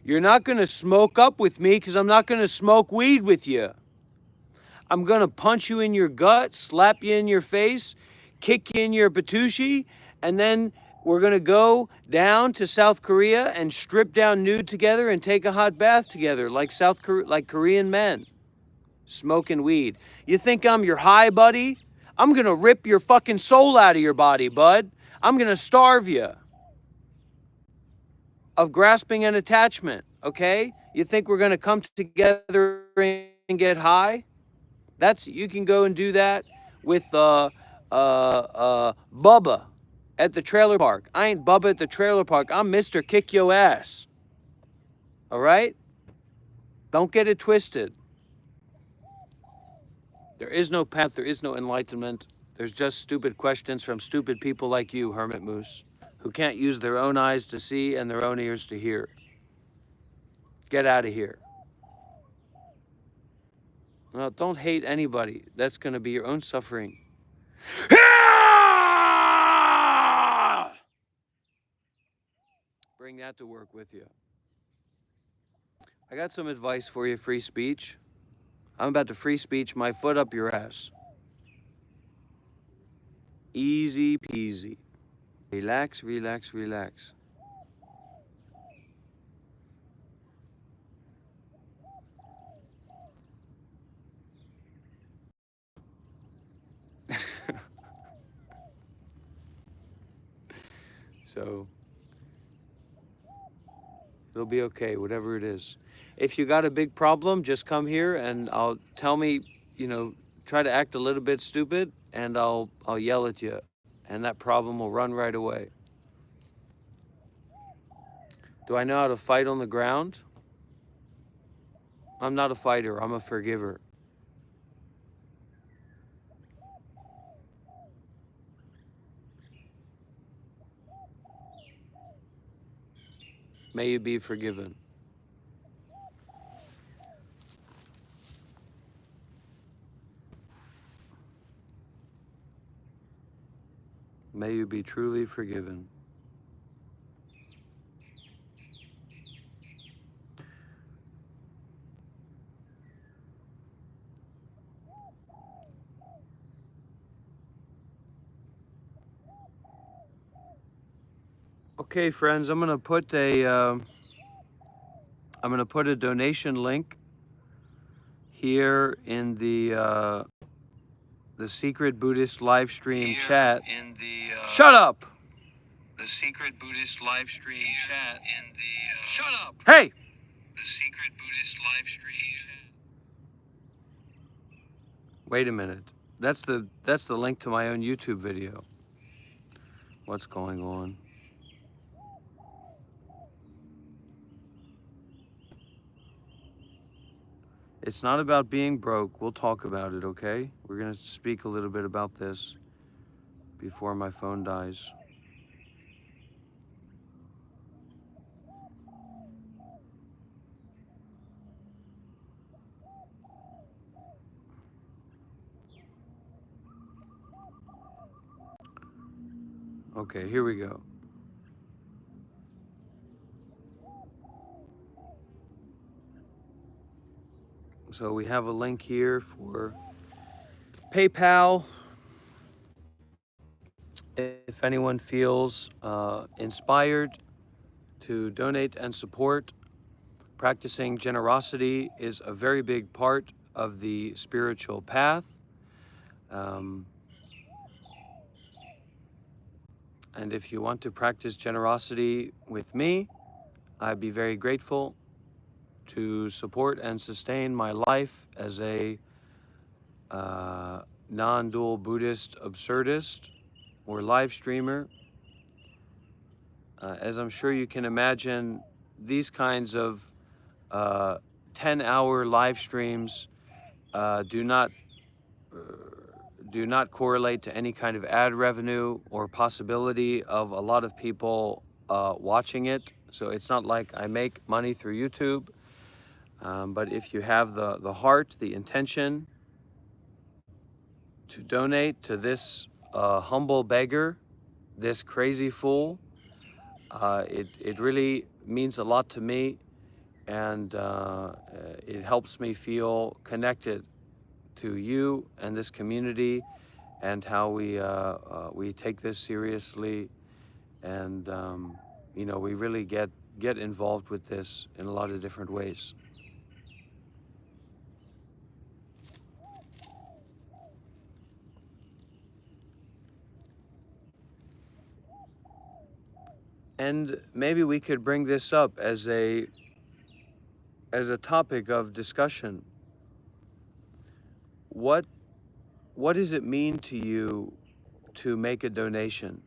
You're not going to smoke up with me because I'm not going to smoke weed with you. I'm going to punch you in your gut, slap you in your face, kick you in your patushi, and then we're going to go down to South Korea and strip down nude together and take a hot bath together like Korean men smoking weed. You think I'm your high buddy? I'm going to rip your fucking soul out of your body, bud. I'm going to starve you of grasping and attachment, okay? You think we're going to come together and get high? You can go and do that with Bubba at the trailer park. I ain't Bubba at the trailer park. I'm Mr. Kick Your Ass. All right? Don't get it twisted. There is no path. There is no enlightenment. There's just stupid questions from stupid people like you, Hermit Moose, who can't use their own eyes to see and their own ears to hear. Get out of here. Well, don't hate anybody. That's going to be your own suffering. Bring that to work with you. I got some advice for you, free speech. I'm about to free speech my foot up your ass. Easy peasy. Relax, relax, relax. So, it'll be okay, whatever it is. If you got a big problem, just come here and tell me, try to act a little bit stupid, and I'll yell at you, and that problem will run right away. Do I know how to fight on the ground? I'm not a fighter, I'm a forgiver. May you be forgiven. May you be truly forgiven. Okay, friends, I'm gonna put a donation link here in the secret Buddhist live stream chat. Shut up! The secret Buddhist live stream chat in the Shut up! Hey! The secret Buddhist live stream chat. Wait a minute. That's the link to my own YouTube video. What's going on? It's not about being broke. We'll talk about it, okay? We're going to speak a little bit about this before my phone dies. Okay, here we go. So we have a link here for PayPal. If anyone feels inspired to donate and support, practicing generosity is a very big part of the spiritual path. And if you want to practice generosity with me, I'd be very grateful to support and sustain my life as a non-dual Buddhist absurdist or live streamer. As I'm sure you can imagine, these kinds of 10-hour live streams do not correlate to any kind of ad revenue or possibility of a lot of people watching it. So it's not like I make money through YouTube. But if you have the heart, the intention to donate to this humble beggar, this crazy fool, it really means a lot to me, and it helps me feel connected to you and this community, and how we take this seriously, and you know, we really get involved with this in a lot of different ways. And maybe we could bring this up as a topic of discussion. What does it mean to you to make a donation?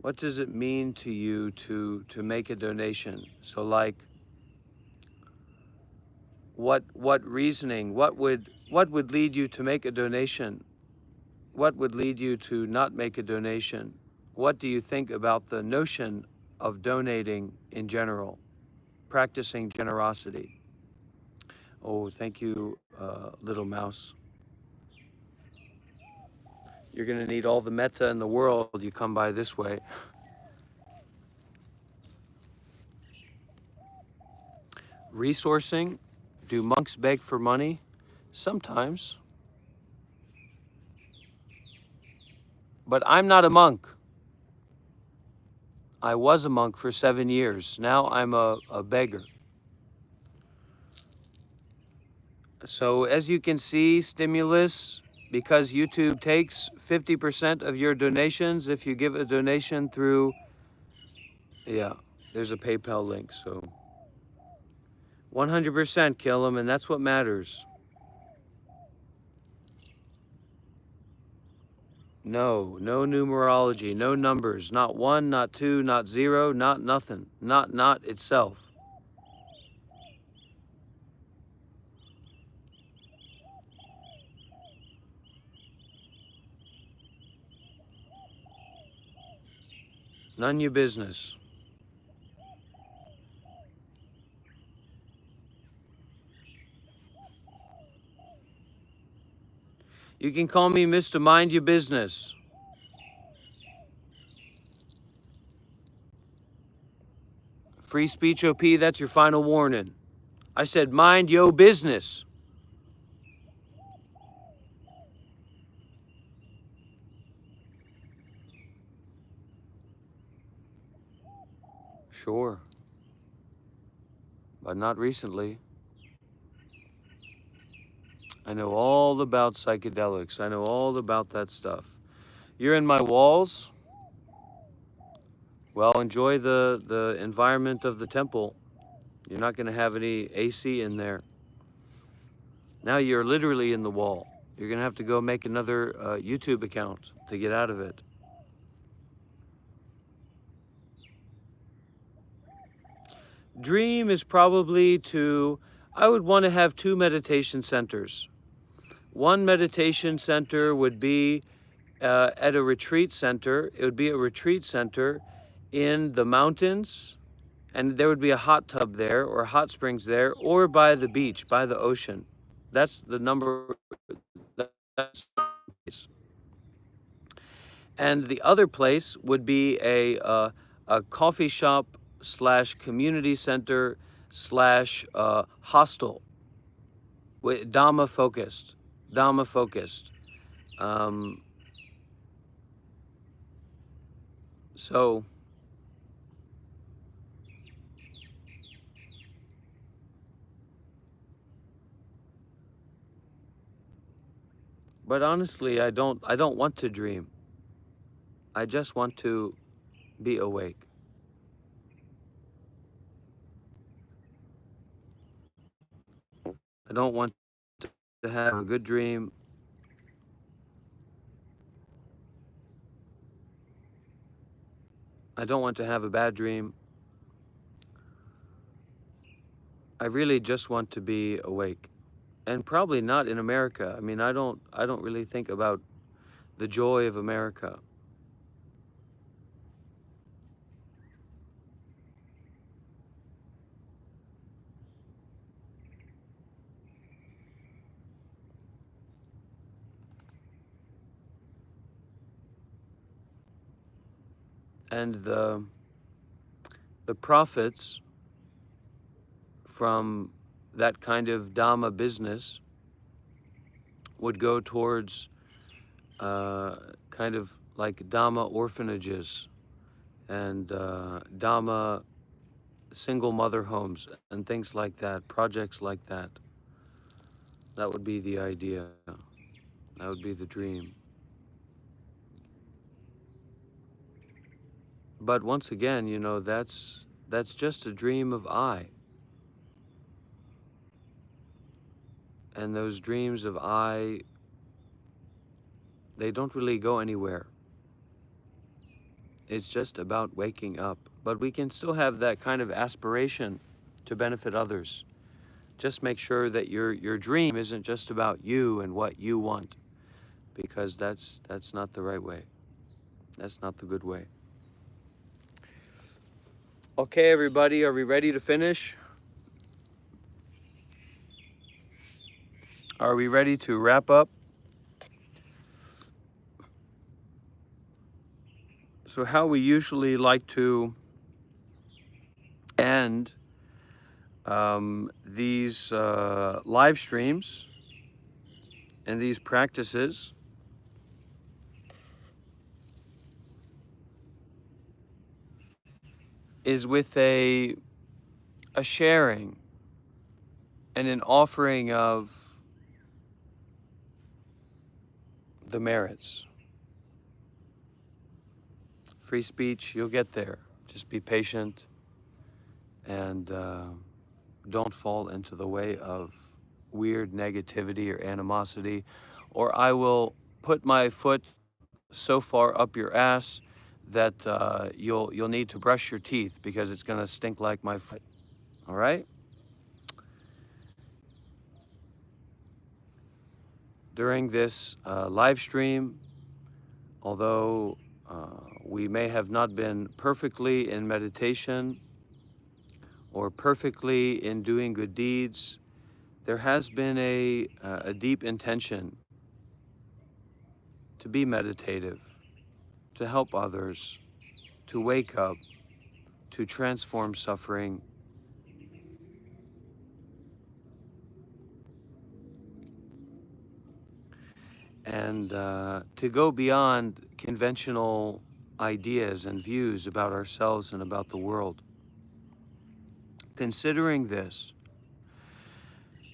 What does it mean to you to make a donation? So like, what reasoning, what would lead you to make a donation? What would lead you to not make a donation? What do you think about the notion of donating in general, practicing generosity? Oh, thank you, little mouse. You're gonna need all the metta in the world you come by this way. Resourcing. Do monks beg for money? Sometimes. But I'm not a monk. I was a monk for 7 years. Now I'm a beggar. So as you can see, stimulus, because YouTube takes 50% of your donations if you give a donation through, yeah, there's a PayPal link, so 100% kill them, and that's what matters. No numerology, no numbers, not 1, not 2, not 0, not nothing, not itself. None your business. You can call me Mr. Mind Your Business. Free speech OP, that's your final warning. I said mind your business. Sure. But not recently. I know all about psychedelics. I know all about that stuff. You're in my walls? Well, enjoy the environment of the temple. You're not going to have any AC in there. Now you're literally in the wall. You're going to have to go make another YouTube account to get out of it. Dream is probably I would want to have 2 meditation centers. One meditation center would be at a retreat center. It would be a retreat center in the mountains And there would be a hot tub there or hot springs there or by the beach, by the ocean. That's the number. That's the place. And the other place would be a coffee shop slash community center slash hostel, Dhamma focused. Dhamma focused. So but honestly, I don't want to dream. I just want to be awake. I don't want to have a good dream. I don't want to have a bad dream. I really just want to be awake. And probably not in America. I mean, I don't really think about the joy of America. And the profits from that kind of Dhamma business would go towards kind of like Dhamma orphanages and Dhamma single mother homes and things like that, projects like that. That would be the idea. That would be the dream. But once again, you know, that's just a dream of I. And those dreams of I, they don't really go anywhere. It's just about waking up. But we can still have that kind of aspiration to benefit others. Just make sure that your dream isn't just about you and what you want, because that's not the right way. That's not the good way. Okay, everybody, are we ready to finish? Are we ready to wrap up? So how we usually like to end these live streams and these practices is with a sharing and an offering of the merits. Free speech, you'll get there. Just be patient and don't fall into the way of weird negativity or animosity, or I will put my foot so far up your ass that you'll need to brush your teeth because it's gonna stink like my foot. All right? During this live stream, although we may have not been perfectly in meditation or perfectly in doing good deeds, there has been a deep intention to be meditative, to help others, to wake up, to transform suffering. And to go beyond conventional ideas and views about ourselves and about the world. Considering this,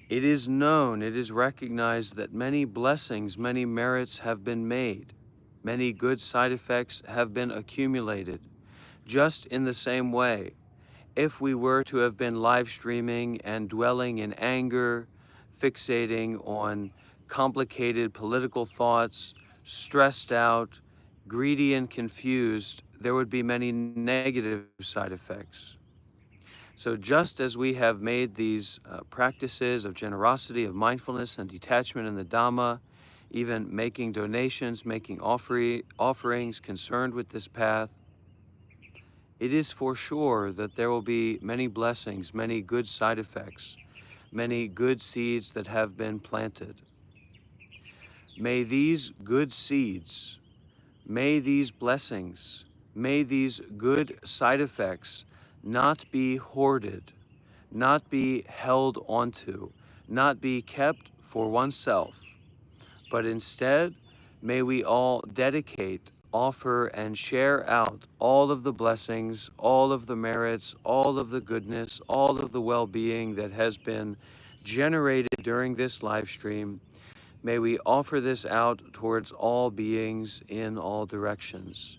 it is known, it is recognized that many blessings, many merits have been made. Many good side effects have been accumulated. Just in the same way, if we were to have been live streaming and dwelling in anger, fixating on complicated political thoughts, stressed out, greedy and confused, there would be many negative side effects. So just as we have made these practices of generosity, of mindfulness and detachment in the Dhamma, even making donations, making offerings concerned with this path, it is for sure that there will be many blessings, many good side effects, many good seeds that have been planted. May these good seeds, may these blessings, may these good side effects not be hoarded, not be held onto, not be kept for oneself, but instead may we all dedicate, offer, and share out all of the blessings, all of the merits, all of the goodness, all of the well-being that has been generated during this live stream. May we offer this out towards all beings in all directions.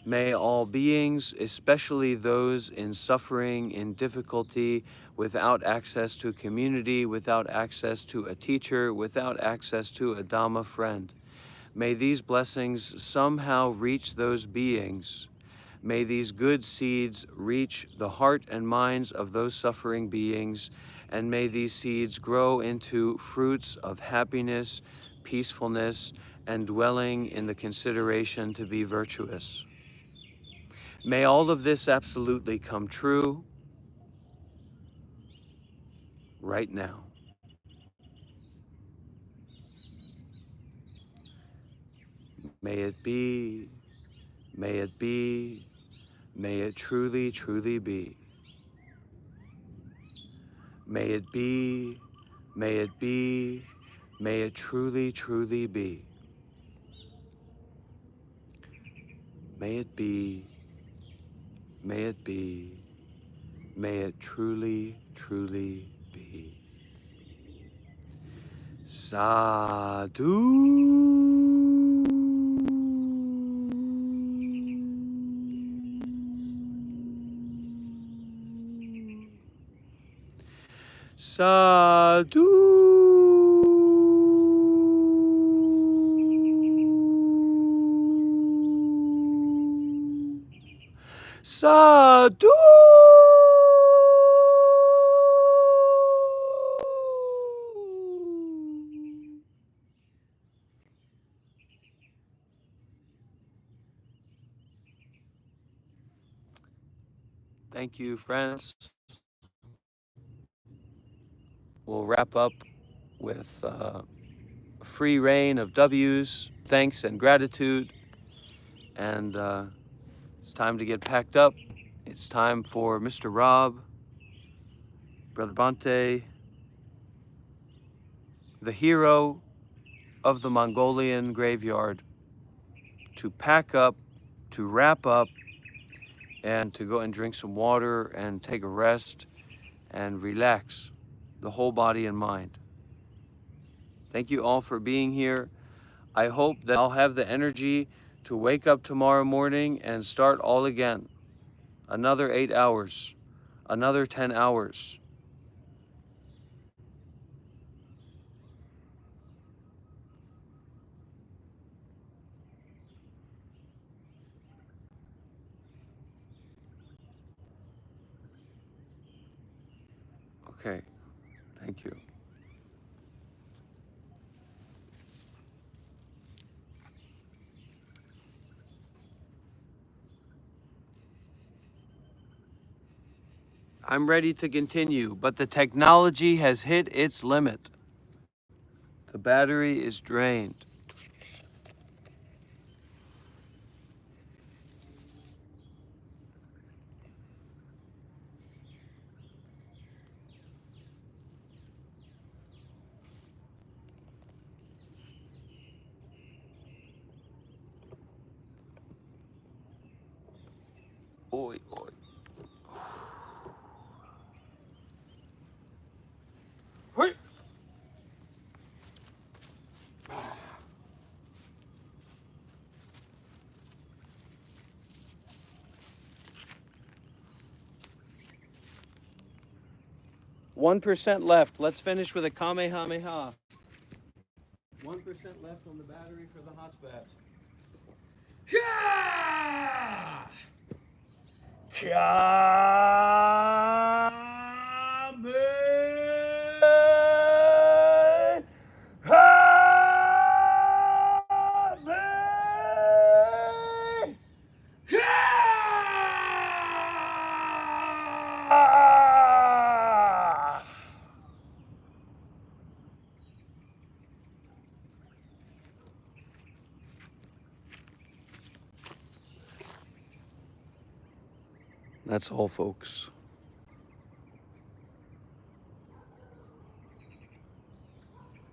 May all beings, especially those in suffering, in difficulty, without access to community, without access to a teacher, without access to a Dhamma friend, may these blessings somehow reach those beings. May these good seeds reach the heart and minds of those suffering beings, and may these seeds grow into fruits of happiness, peacefulness, and dwelling in the consideration to be virtuous. May all of this absolutely come true right now. May it be, may it be, may it truly, truly be. May it be, may it be, may it truly, truly be. May it be, may it be, may it truly, truly be. Sadhu. Sadhu. Sadhu. Thank you, friends. We'll wrap up with a free reign of W's, thanks and gratitude. And it's time to get packed up. It's time for Mr. Rob, Brother Bante, the hero of the Mongolian graveyard, to pack up, to wrap up, and to go and drink some water and take a rest and relax the whole body and mind. Thank you all for being here. I hope that I'll have the energy to wake up tomorrow morning and start all again. Another 8 hours, another 10 hours. Okay, thank you. I'm ready to continue, but the technology has hit its limit. The battery is drained. Oi, oi. 1% left. Let's finish with a Kamehameha. 1% left on the battery for the hot bath. That's all, folks.